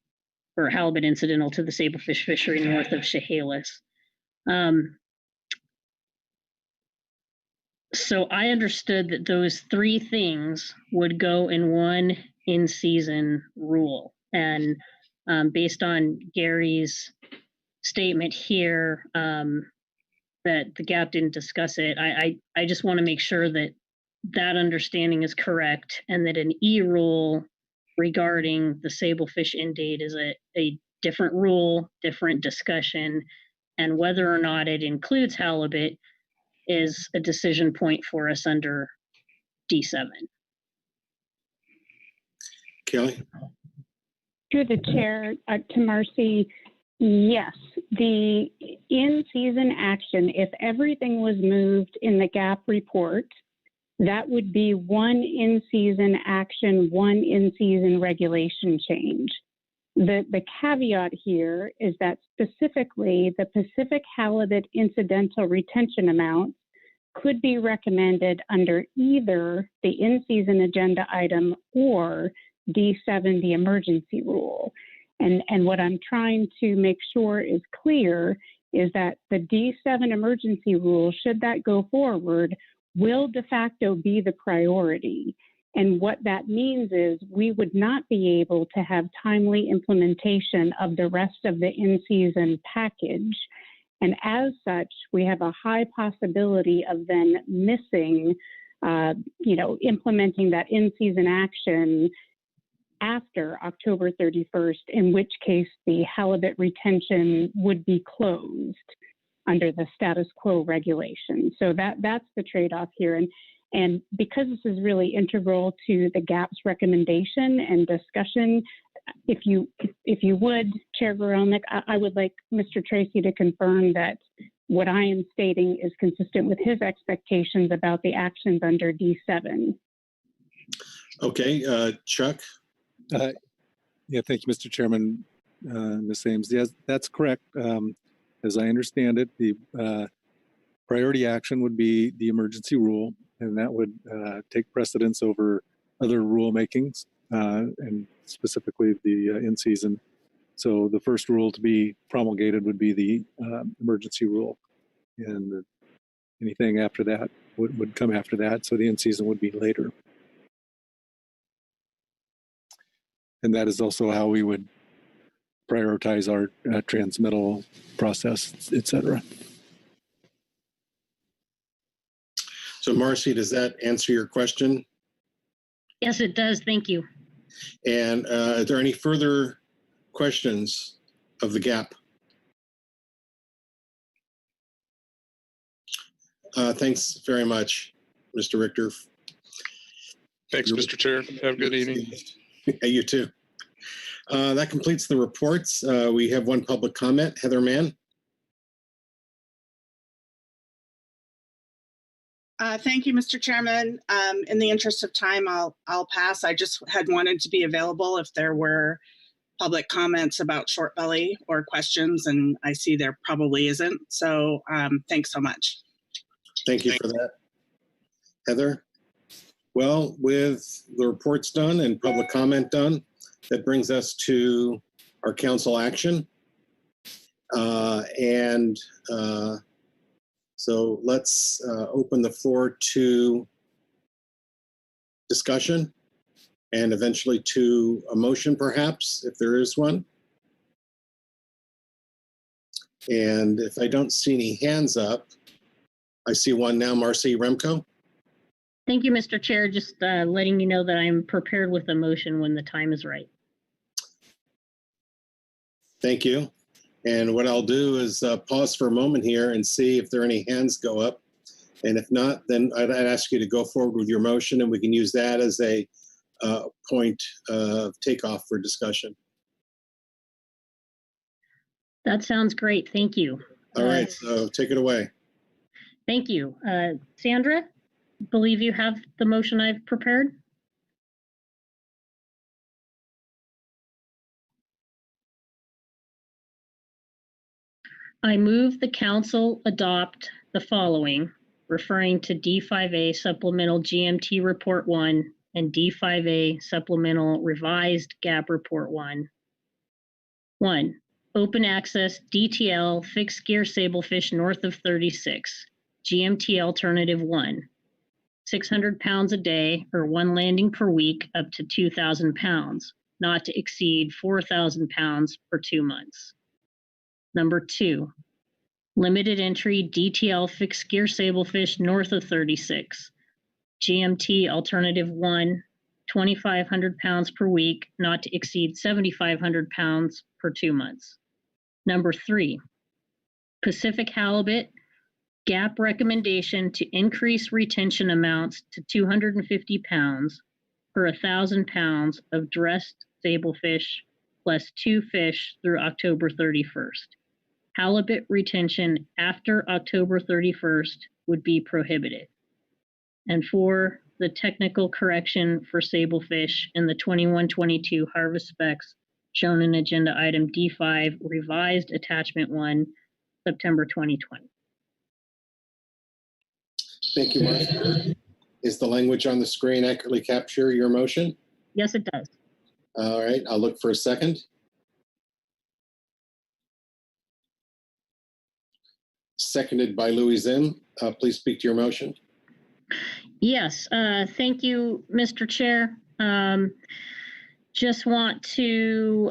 or halibut incidental to the sablefish fishery north of Chehalis. So I understood that those three things would go in one in-season rule. And based on Gary's statement here, that the GAP didn't discuss it, I just want to make sure that that understanding is correct, and that an E-rule regarding the sablefish end date is a different rule, different discussion, and whether or not it includes halibut is a decision point for us under D7. Kelly? Through the chair, to Marcy, yes, the in-season action, if everything was moved in the GAP report, that would be one in-season action, one in-season regulation change. The caveat here is that specifically the Pacific halibut incidental retention amounts could be recommended under either the in-season agenda item or D7, the emergency rule. And what I'm trying to make sure is clear is that the D7 emergency rule, should that go forward, will de facto be the priority. And what that means is we would not be able to have timely implementation of the rest of the in-season package. And as such, we have a high possibility of then missing, implementing that in-season action after October 31st, in which case the halibut retention would be closed under the status quo regulation. So that's the trade-off here. And because this is really integral to the GAP's recommendation and discussion, if you would, Chair Gorelnik, I would like Mr. Tracy to confirm that what I am stating is consistent with his expectations about the actions under D7. Okay, Chuck? Yeah, thank you, Mr. Chairman, Ms. Ames. Yes, that's correct. As I understand it, the priority action would be the emergency rule, and that would take precedence over other rulemakings, and specifically the in-season. So the first rule to be promulgated would be the emergency rule, and anything after that would come after that. So the in-season would be later. And that is also how we would prioritize our transmittal process, et cetera. So Marcy, does that answer your question? Yes, it does. Thank you. And are there any further questions of the GAP? Thanks very much, Mr. Richter. Thanks, Mr. Chair. Have a good evening. Yeah, you too. That completes the reports. We have one public comment. Heather Mann. Thank you, Mr. Chairman. In the interest of time, I'll pass. I just had wanted to be available if there were public comments about short belly or questions, and I see there probably isn't. So thanks so much. Thank you for that, Heather. Well, with the reports done and public comment done, that brings us to our council action. So let's open the floor to discussion and eventually to a motion, perhaps, if there is one. And if I don't see any hands up, I see one now, Marcy Remco. Thank you, Mr. Chair. Just letting you know that I'm prepared with a motion when the time is right. Thank you. And what I'll do is pause for a moment here and see if there are any hands go up. And if not, then I'd ask you to go forward with your motion, and we can use that as a point of takeoff for discussion. That sounds great. Thank you. All right, so take it away. Thank you. Sandra, believe you have the motion I've prepared? I move the council adopt the following, referring to D5A Supplemental GMT Report 1 and D5A Supplemental Revised GAP Report 1. 1. Open access DTL fixed gear sablefish north of 36, GMT Alternative 1. 600 pounds a day or one landing per week up to 2,000 pounds, not to exceed 4,000 pounds for 2 months. Number 2, limited entry DTL fixed gear sablefish north of 36, GMT Alternative 1, 2,500 pounds per week, not to exceed 7,500 pounds per 2 months. Number 3, Pacific halibut GAP recommendation to increase retention amounts to 250 pounds per 1,000 pounds of dressed sablefish plus 2 fish through October 31st. Halibut retention after October 31st would be prohibited. And 4, the technical correction for sablefish in the 21-22 harvest specs shown in agenda item D5, revised attachment 1, September 2020. Thank you, Martha. Is the language on the screen accurately capture your motion? Yes, it does. All right, I'll look for a second. Seconded by Louis Zim. Please speak to your motion. Yes, thank you, Mr. Chair. Just want to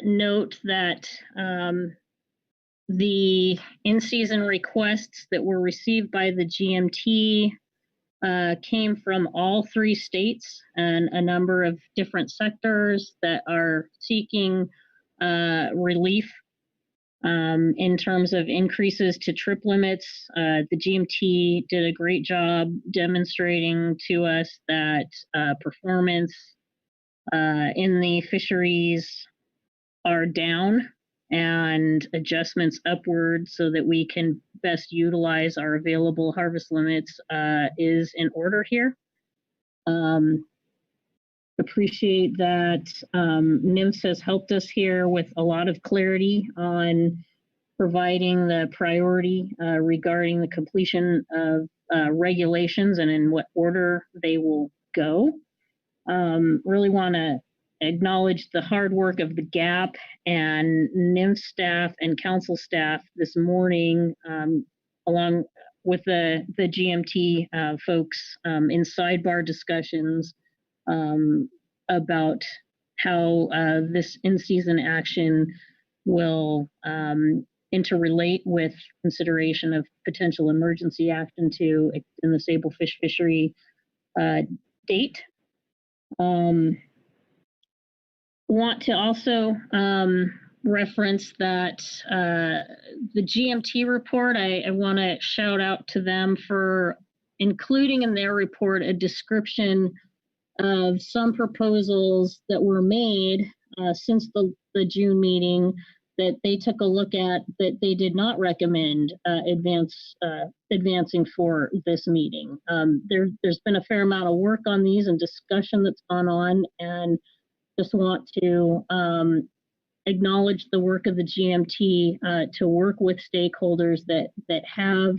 note that the in-season requests that were received by the GMT came from all 3 states and a number of different sectors that are seeking relief in terms of increases to trip limits. The GMT did a great job demonstrating to us that performance in the fisheries are down and adjustments upward so that we can best utilize our available harvest limits is in order here. Appreciate that NIMS has helped us here with a lot of clarity on providing the priority regarding the completion of regulations and in what order they will go. Really want to acknowledge the hard work of the GAP and NIMS staff and council staff this morning, along with the GMT folks in sidebar discussions about how this in-season action will interrelate with consideration of potential emergency action to extend the sablefish fishery date. Want to also reference that the GMT report, I want to shout out to them for including in their report a description of some proposals that were made since the June meeting that they took a look at that they did not recommend advancing for this meeting. There's been a fair amount of work on these and discussion that's gone on, and just want to acknowledge the work of the GMT to work with stakeholders that have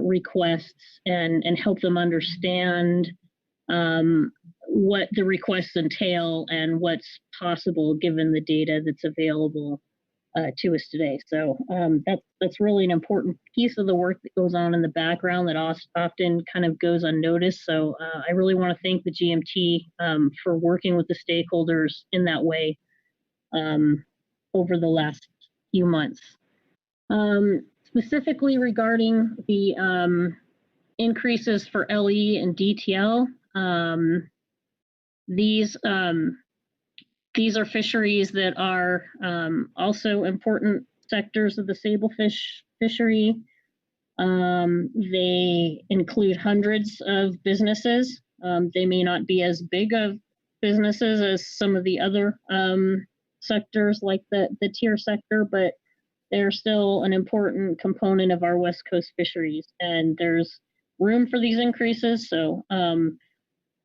requests and help them understand what the requests entail and what's possible given the data that's available to us today. So that's really an important piece of the work that goes on in the background that often kind of goes unnoticed. So I really want to thank the GMT for working with the stakeholders in that way over the last few months. Specifically regarding the increases for LE and DTL, these are fisheries that are also important sectors of the sablefish fishery. They include hundreds of businesses. They may not be as big of businesses as some of the other sectors like the tier sector, but they're still an important component of our West Coast fisheries. And there's room for these increases. So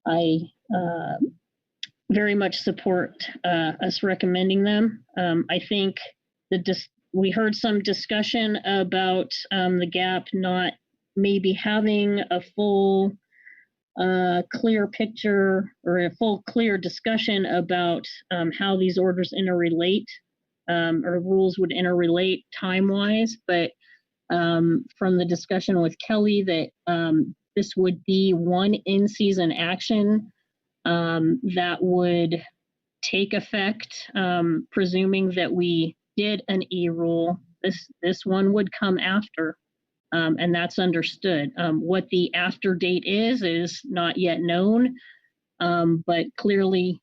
I very much support us recommending them. I think we heard some discussion about the GAP not maybe having a full clear picture or a full clear discussion about how these orders interrelate or rules would interrelate time-wise. But from the discussion with Kelly that this would be one in-season action that would take effect, presuming that we did an E-rule. This one would come after, and that's understood. What the after date is not yet known, but clearly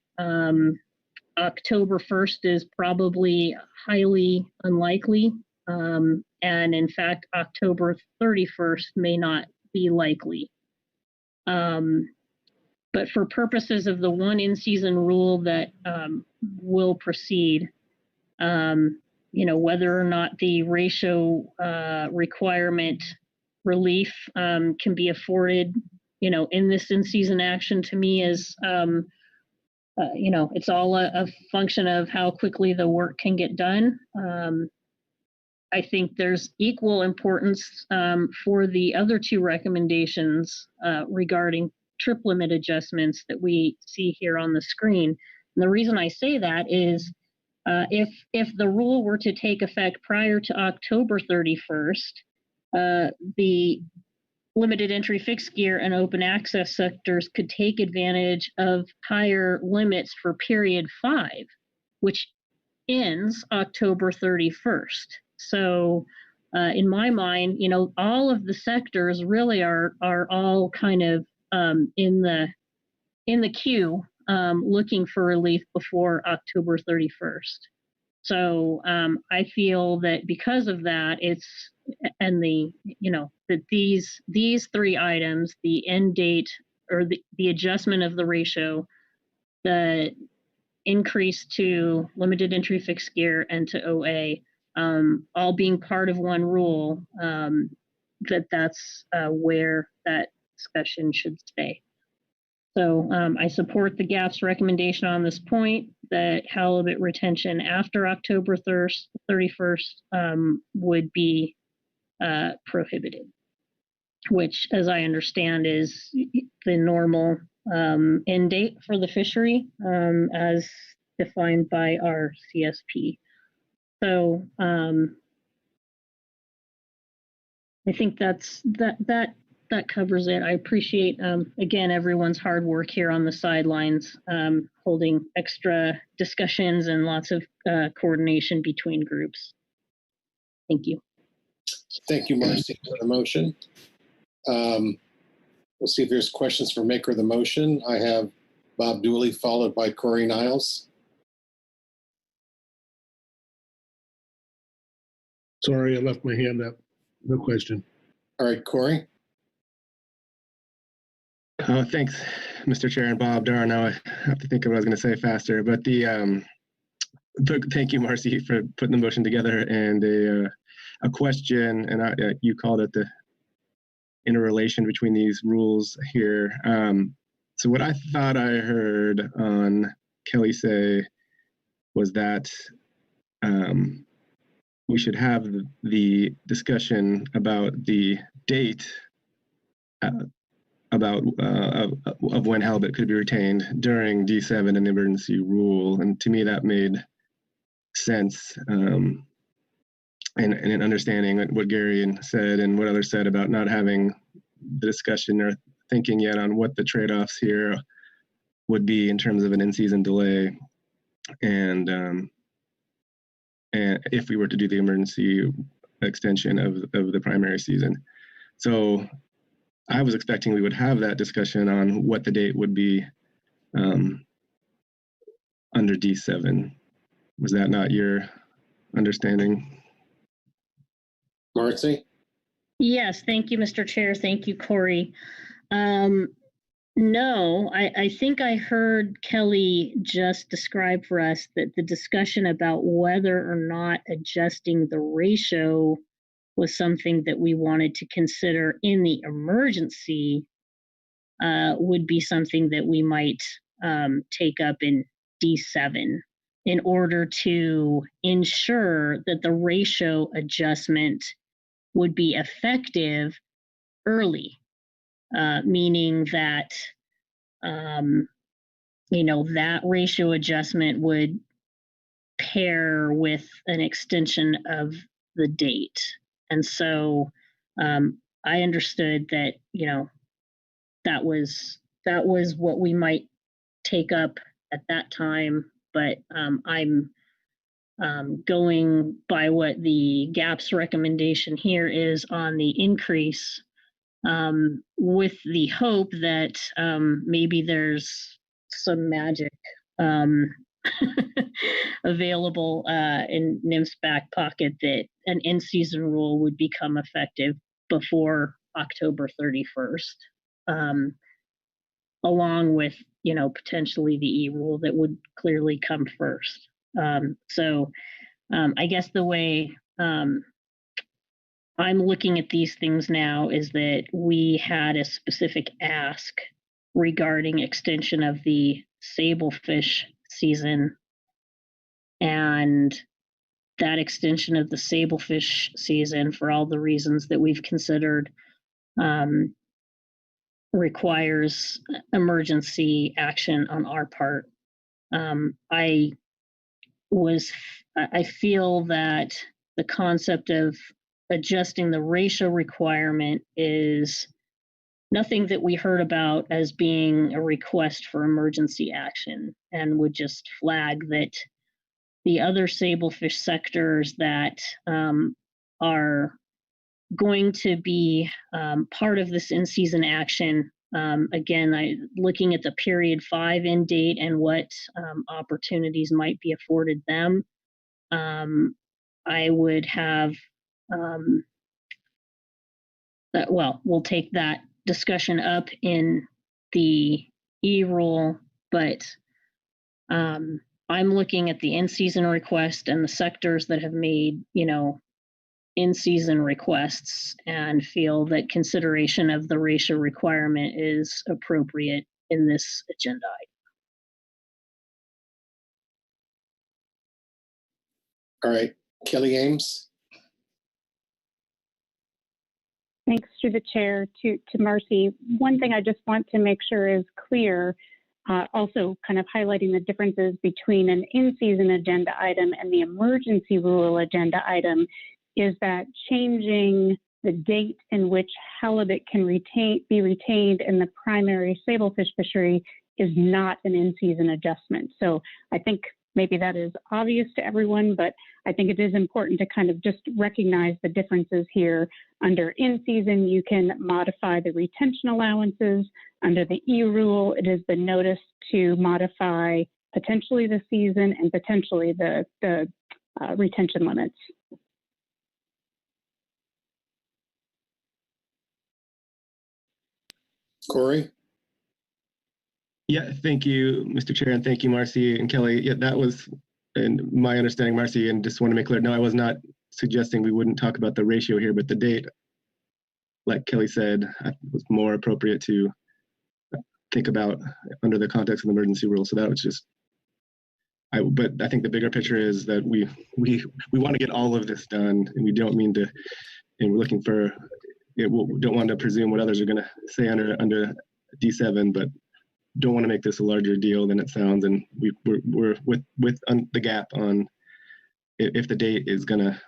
October 1st is probably highly unlikely And in fact, October 31st may not be likely. But for purposes of the one in-season rule that will proceed, whether or not the ratio requirement relief can be afforded, in this in-season action, to me is, it's all a function of how quickly the work can get done. I think there's equal importance for the other two recommendations regarding trip limit adjustments that we see here on the screen. And the reason I say that is if the rule were to take effect prior to October 31st, the limited entry fixed gear and open access sectors could take advantage of higher limits for period 5, which ends October 31st. So in my mind, all of the sectors really are all kind of in the queue looking for relief before October 31st. So I feel that because of that, that these three items, the end date or the adjustment of the ratio, the increase to limited entry fixed gear and to OA, all being part of one rule, that's where that discussion should stay. So I support the GAP's recommendation on this point that halibut retention after October 31st would be prohibited, which, as I understand, is the normal end date for the fishery as defined by our CSP. So I think that covers it. I appreciate, again, everyone's hard work here on the sidelines, holding extra discussions and lots of coordination between groups. Thank you. Thank you, Marcy, for the motion. We'll see if there's questions for maker of the motion. I have Bob Dooley followed by Corey Niles. Sorry, I left my hand up. No question. All right, Corey. Thanks, Mr. Chair and Bob. Darn, now I have to think of what I was going to say faster. But thank you, Marcy, for putting the motion together, and a question, and you called it the interrelation between these rules here. So what I thought I heard on Kelly say was that we should have the discussion about the date of when halibut could be retained during D7 and the emergency rule. And to me, that made sense. And in understanding what Gary said and what others said about not having the discussion or thinking yet on what the trade-offs here would be in terms of an in-season delay, and if we were to do the emergency extension of the primary season. So I was expecting we would have that discussion on what the date would be under D7. Was that not your understanding? Marcy? Yes, thank you, Mr. Chair. Thank you, Corey. No, I think I heard Kelly just describe for us that the discussion about whether or not adjusting the ratio was something that we wanted to consider in the emergency would be something that we might take up in D7 in order to ensure that the ratio adjustment would be effective early, meaning that, that ratio adjustment would pair with an extension of the date. And so I understood that, that was what we might take up at that time, but I'm going by what the GAP's recommendation here is on the increase, with the hope that maybe there's some magic available in NIMS back pocket that an in-season rule would become effective before October 31st, along with, potentially the E-rule that would clearly come first. I guess the way I'm looking at these things now is that we had a specific ask regarding extension of the sablefish season, and that extension of the sablefish season, for all the reasons that we've considered, requires emergency action on our part. I feel that the concept of adjusting the ratio requirement is nothing that we heard about as being a request for emergency action, and would just flag that the other sablefish sectors that are going to be part of this in-season action, again, looking at the period 5 end date and what opportunities might be afforded them, I would have we'll take that discussion up in the E-rule, but I'm looking at the in-season request and the sectors that have made, in-season requests, and feel that consideration of the ratio requirement is appropriate in this agenda item. All right, Kelly Ames. Thanks to the chair, to Marcy. One thing I just want to make sure is clear, also kind of highlighting the differences between an in-season agenda item and the emergency rule agenda item, is that changing the date in which halibut can be retained in the primary sablefish fishery is not an in-season adjustment. So I think maybe that is obvious to everyone, but I think it is important to kind of just recognize the differences here. Under in-season, you can modify the retention allowances. Under the E-rule, it is the notice to modify potentially the season and potentially the retention limits. Corey? Yeah, thank you, Mr. Chair, and thank you, Marcy and Kelly. Yeah, that was, in my understanding, Marcy, and just want to make clear, no, I was not suggesting we wouldn't talk about the ratio here, but the date, like Kelly said, was more appropriate to think about under the context of the emergency rule. So that was just, but I think the bigger picture is that we want to get all of this done, and we don't mean to, and we're looking for, we don't want to presume what others are going to say under D7, but don't want to make this a larger deal than it sounds. And we're with the gap on if the date is going to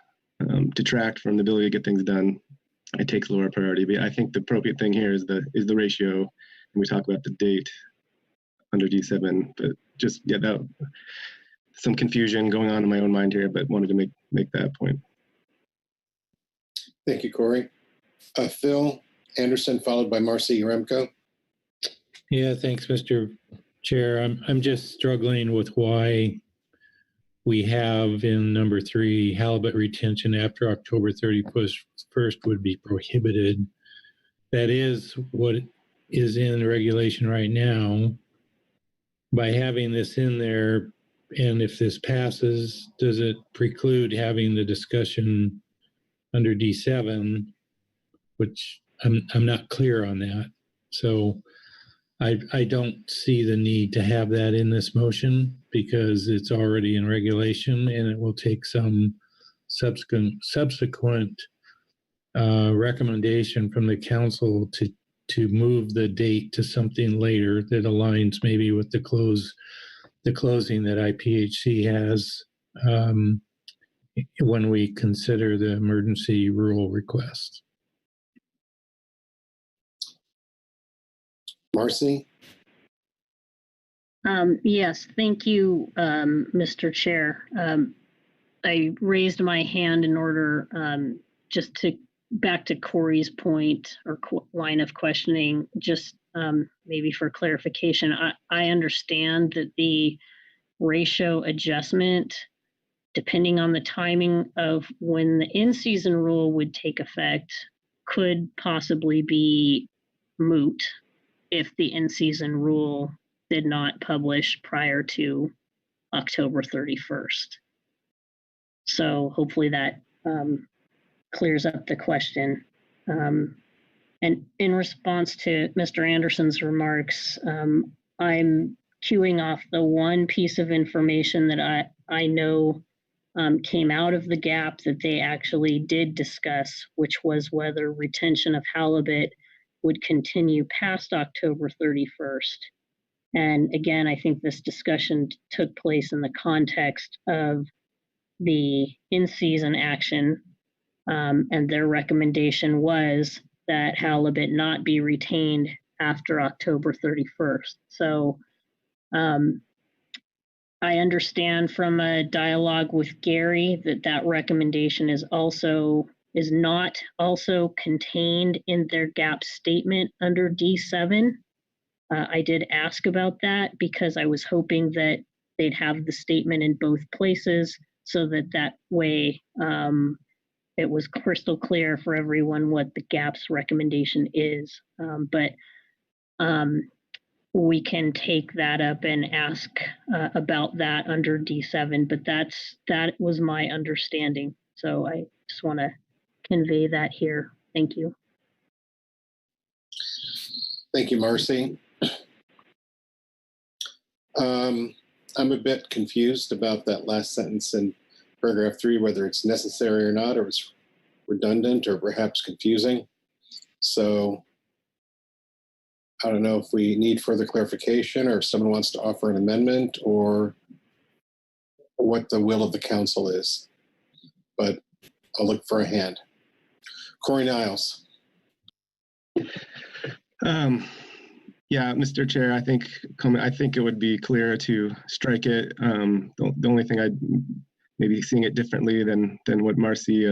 detract from the ability to get things done, it takes lower priority. But I think the appropriate thing here is the ratio, and we talk about the date under D7. But just that some confusion going on in my own mind here, but wanted to make that point. Thank you, Corey. Phil Anderson, followed by Marcy Yaremko. Yeah, thanks, Mr. Chair. I'm just struggling with why we have in number 3, halibut retention after October 31st would be prohibited. That is what is in regulation right now. By having this in there, and if this passes, does it preclude having the discussion under D7, which I'm not clear on that. So I don't see the need to have that in this motion because it's already in regulation, and it will take some subsequent recommendation from the council to move the date to something later that aligns maybe with the closing that IPHC has when we consider the emergency rule request. Marcy? Yes, thank you, Mr. Chair. I raised my hand in order just to back to Corey's point or line of questioning, just maybe for clarification. I understand that the ratio adjustment, depending on the timing of when the in-season rule would take effect, could possibly be moot if the in-season rule did not publish prior to October 31st. So hopefully that clears up the question. And in response to Mr. Anderson's remarks, I'm queuing off the one piece of information that I know came out of the gap that they actually did discuss, which was whether retention of halibut would continue past October 31st. And again, I think this discussion took place in the context of the in-season action, and their recommendation was that halibut not be retained after October 31st. So I understand from a dialogue with Gary that recommendation is not also contained in their gap statement under D7. I did ask about that because I was hoping that they'd have the statement in both places so that way it was crystal clear for everyone what the GAP's recommendation is. But we can take that up and ask about that under D7, but that was my understanding. So I just want to convey that here. Thank you. Thank you, Marcy. I'm a bit confused about that last sentence in paragraph 3, whether it's necessary or not, or it's redundant or perhaps confusing. So I don't know if we need further clarification or if someone wants to offer an amendment or what the will of the council is, but I'll look for a hand. Corey Niles. Yeah, Mr. Chair, I think it would be clear to strike it. The only thing I'd maybe seeing it differently than what Marcy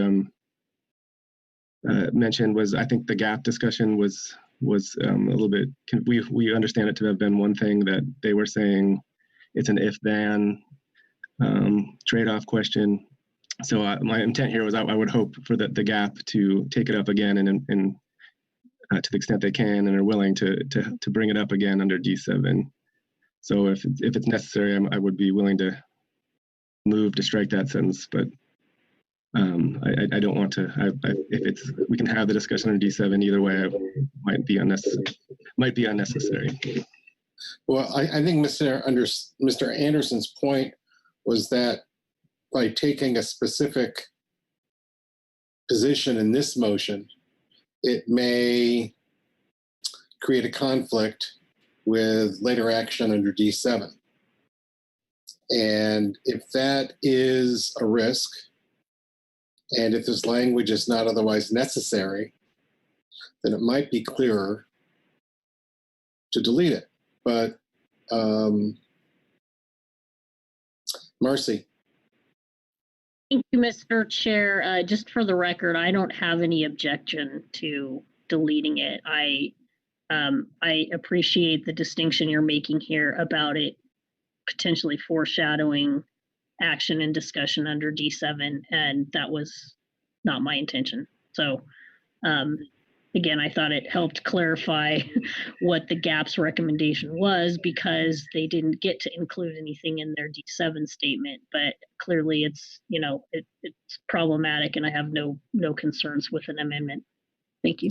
mentioned was I think the gap discussion was a little bit. We understand it to have been one thing that they were saying it's an if-then trade-off question. So my intent here was I would hope for the gap to take it up again and to the extent they can and are willing to bring it up again under D7. So if it's necessary, I would be willing to move to strike that sentence, but I don't want to. We can have the discussion under D7 either way. It might be unnecessary. Well, I think Mr. Anderson's point was that by taking a specific position in this motion, it may create a conflict with later action under D7. And if that is a risk, and if this language is not otherwise necessary, then it might be clearer to delete it. But Marcy. Thank you, Mr. Chair. Just for the record, I don't have any objection to deleting it. I appreciate the distinction you're making here about it potentially foreshadowing action and discussion under D7, and that was not my intention. So again, I thought it helped clarify what the GAP's recommendation was because they didn't get to include anything in their D7 statement, but clearly it's problematic and I have no concerns with an amendment. Thank you.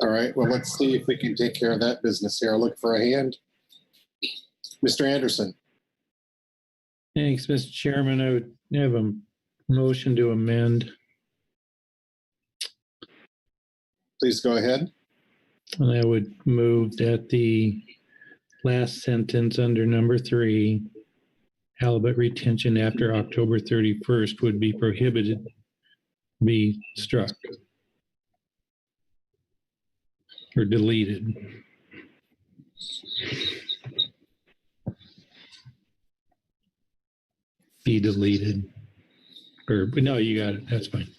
All right, well, let's see if we can take care of that business here. I'll look for a hand. Mr. Anderson. Thanks, Mr. Chairman. I would have a motion to amend. Please go ahead. And I would move that the last sentence under number 3, halibut retention after October 31st would be prohibited, be struck or deleted. Be deleted. Or no, you got it. That's fine.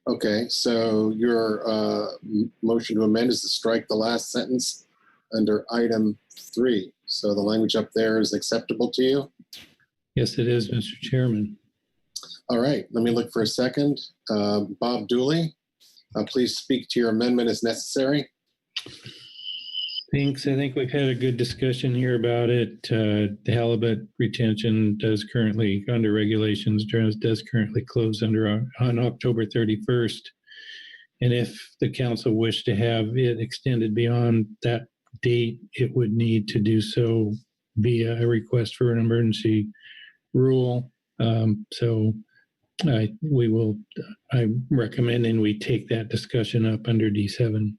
Okay, so your motion to amend is to strike the last sentence under item 3. Is So the language up there is acceptable to you? Yes, it is, Mr. Chairman. All right, let me look for a second. Bob Dooley, please speak to your amendment as necessary. Thanks. I think we've had a good discussion here about it. The halibut retention does currently, under regulations, does currently close on October 31st. And if the council wished to have it extended beyond that date, it would need to do so via a request for an emergency rule. I'm recommending we take that discussion up under D7.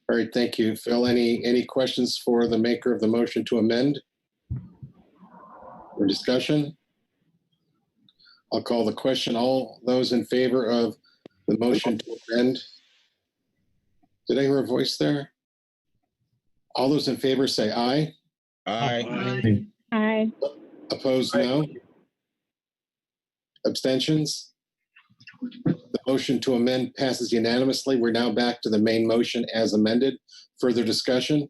All right, thank you. Phil, any questions for the maker of the motion to amend or discussion? I'll call the question. All those in favor of the motion to amend? Did I hear a voice there? All those in favor say aye. Aye. Aye. Opposed, no. Abstentions? The motion to amend passes unanimously. We're now back to the main motion as amended. Further discussion?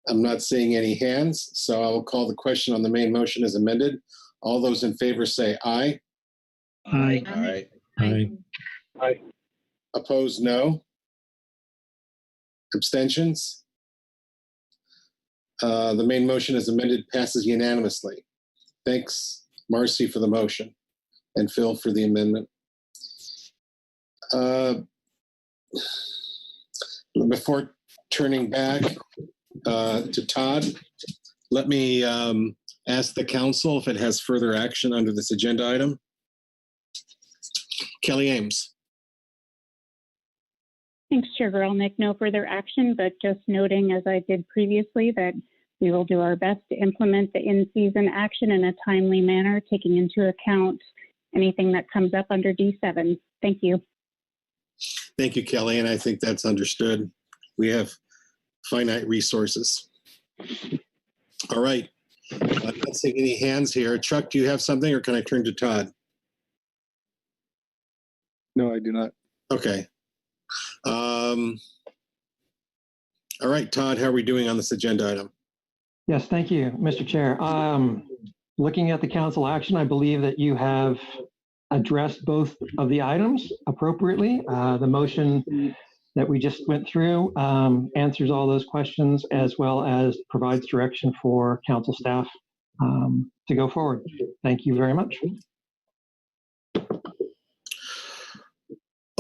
I'm not seeing any hands, so I will call the question on the main motion as amended. All those in favor say aye. Aye. Aye. Aye. Aye. Opposed, no. Abstentions? The main motion as amended passes unanimously. Thanks, Marcy, for the motion and Phil for the amendment. Before turning back to Todd, let me ask the council if it has further action under this agenda item. Kelly Ames. Thanks, Chair Grelnick. No further action, but just noting, as I did previously, that we will do our best to implement the in-season action in a timely manner, taking into account anything that comes up under D7. Thank you. Thank you, Kelly, and I think that's understood. We have finite resources. All right. I'm not seeing any hands here. Chuck, do you have something, or can I turn to Todd? No, I do not. Okay. All right, Todd, how are we doing on this agenda item? Yes, thank you, Mr. Chair. Looking at the council action, I believe that you have addressed both of the items appropriately. The motion that we just went through answers all those questions, as well as provides direction for council staff to go forward. Thank you very much.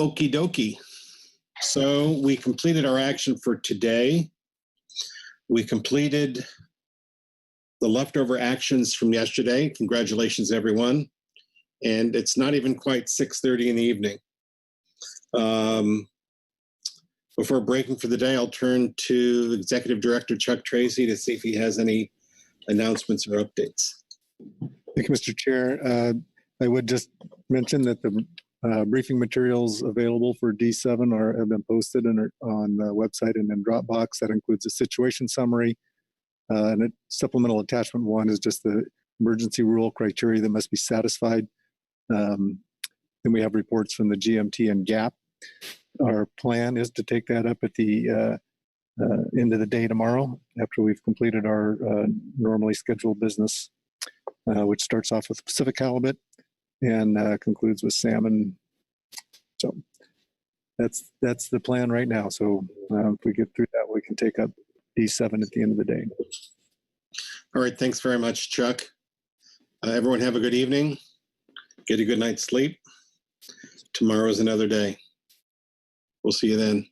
Okie dokie. So we completed our action for today. We completed the leftover actions from yesterday. Congratulations, everyone. And it's not even quite 6:30 in the evening. Before breaking for the day, I'll turn to Executive Director Chuck Tracy to see if he has any announcements or updates. Thank you, Mr. Chair. I would just mention that the briefing materials available for D7 have been posted and are on the website and in Dropbox. That includes a situation summary. And a supplemental attachment 1 is just the emergency rule criteria that must be satisfied. Then we have reports from the GMT and GAP. Our plan is to take that up at the end of the day tomorrow after we've completed our normally scheduled business, which starts off with Pacific halibut and concludes with salmon. So that's the plan right now. So if we get through that, we can take up D7 at the end of the day. All right, thanks very much, Chuck. Everyone have a good evening. Get a good night's sleep. Tomorrow is another day. We'll see you then.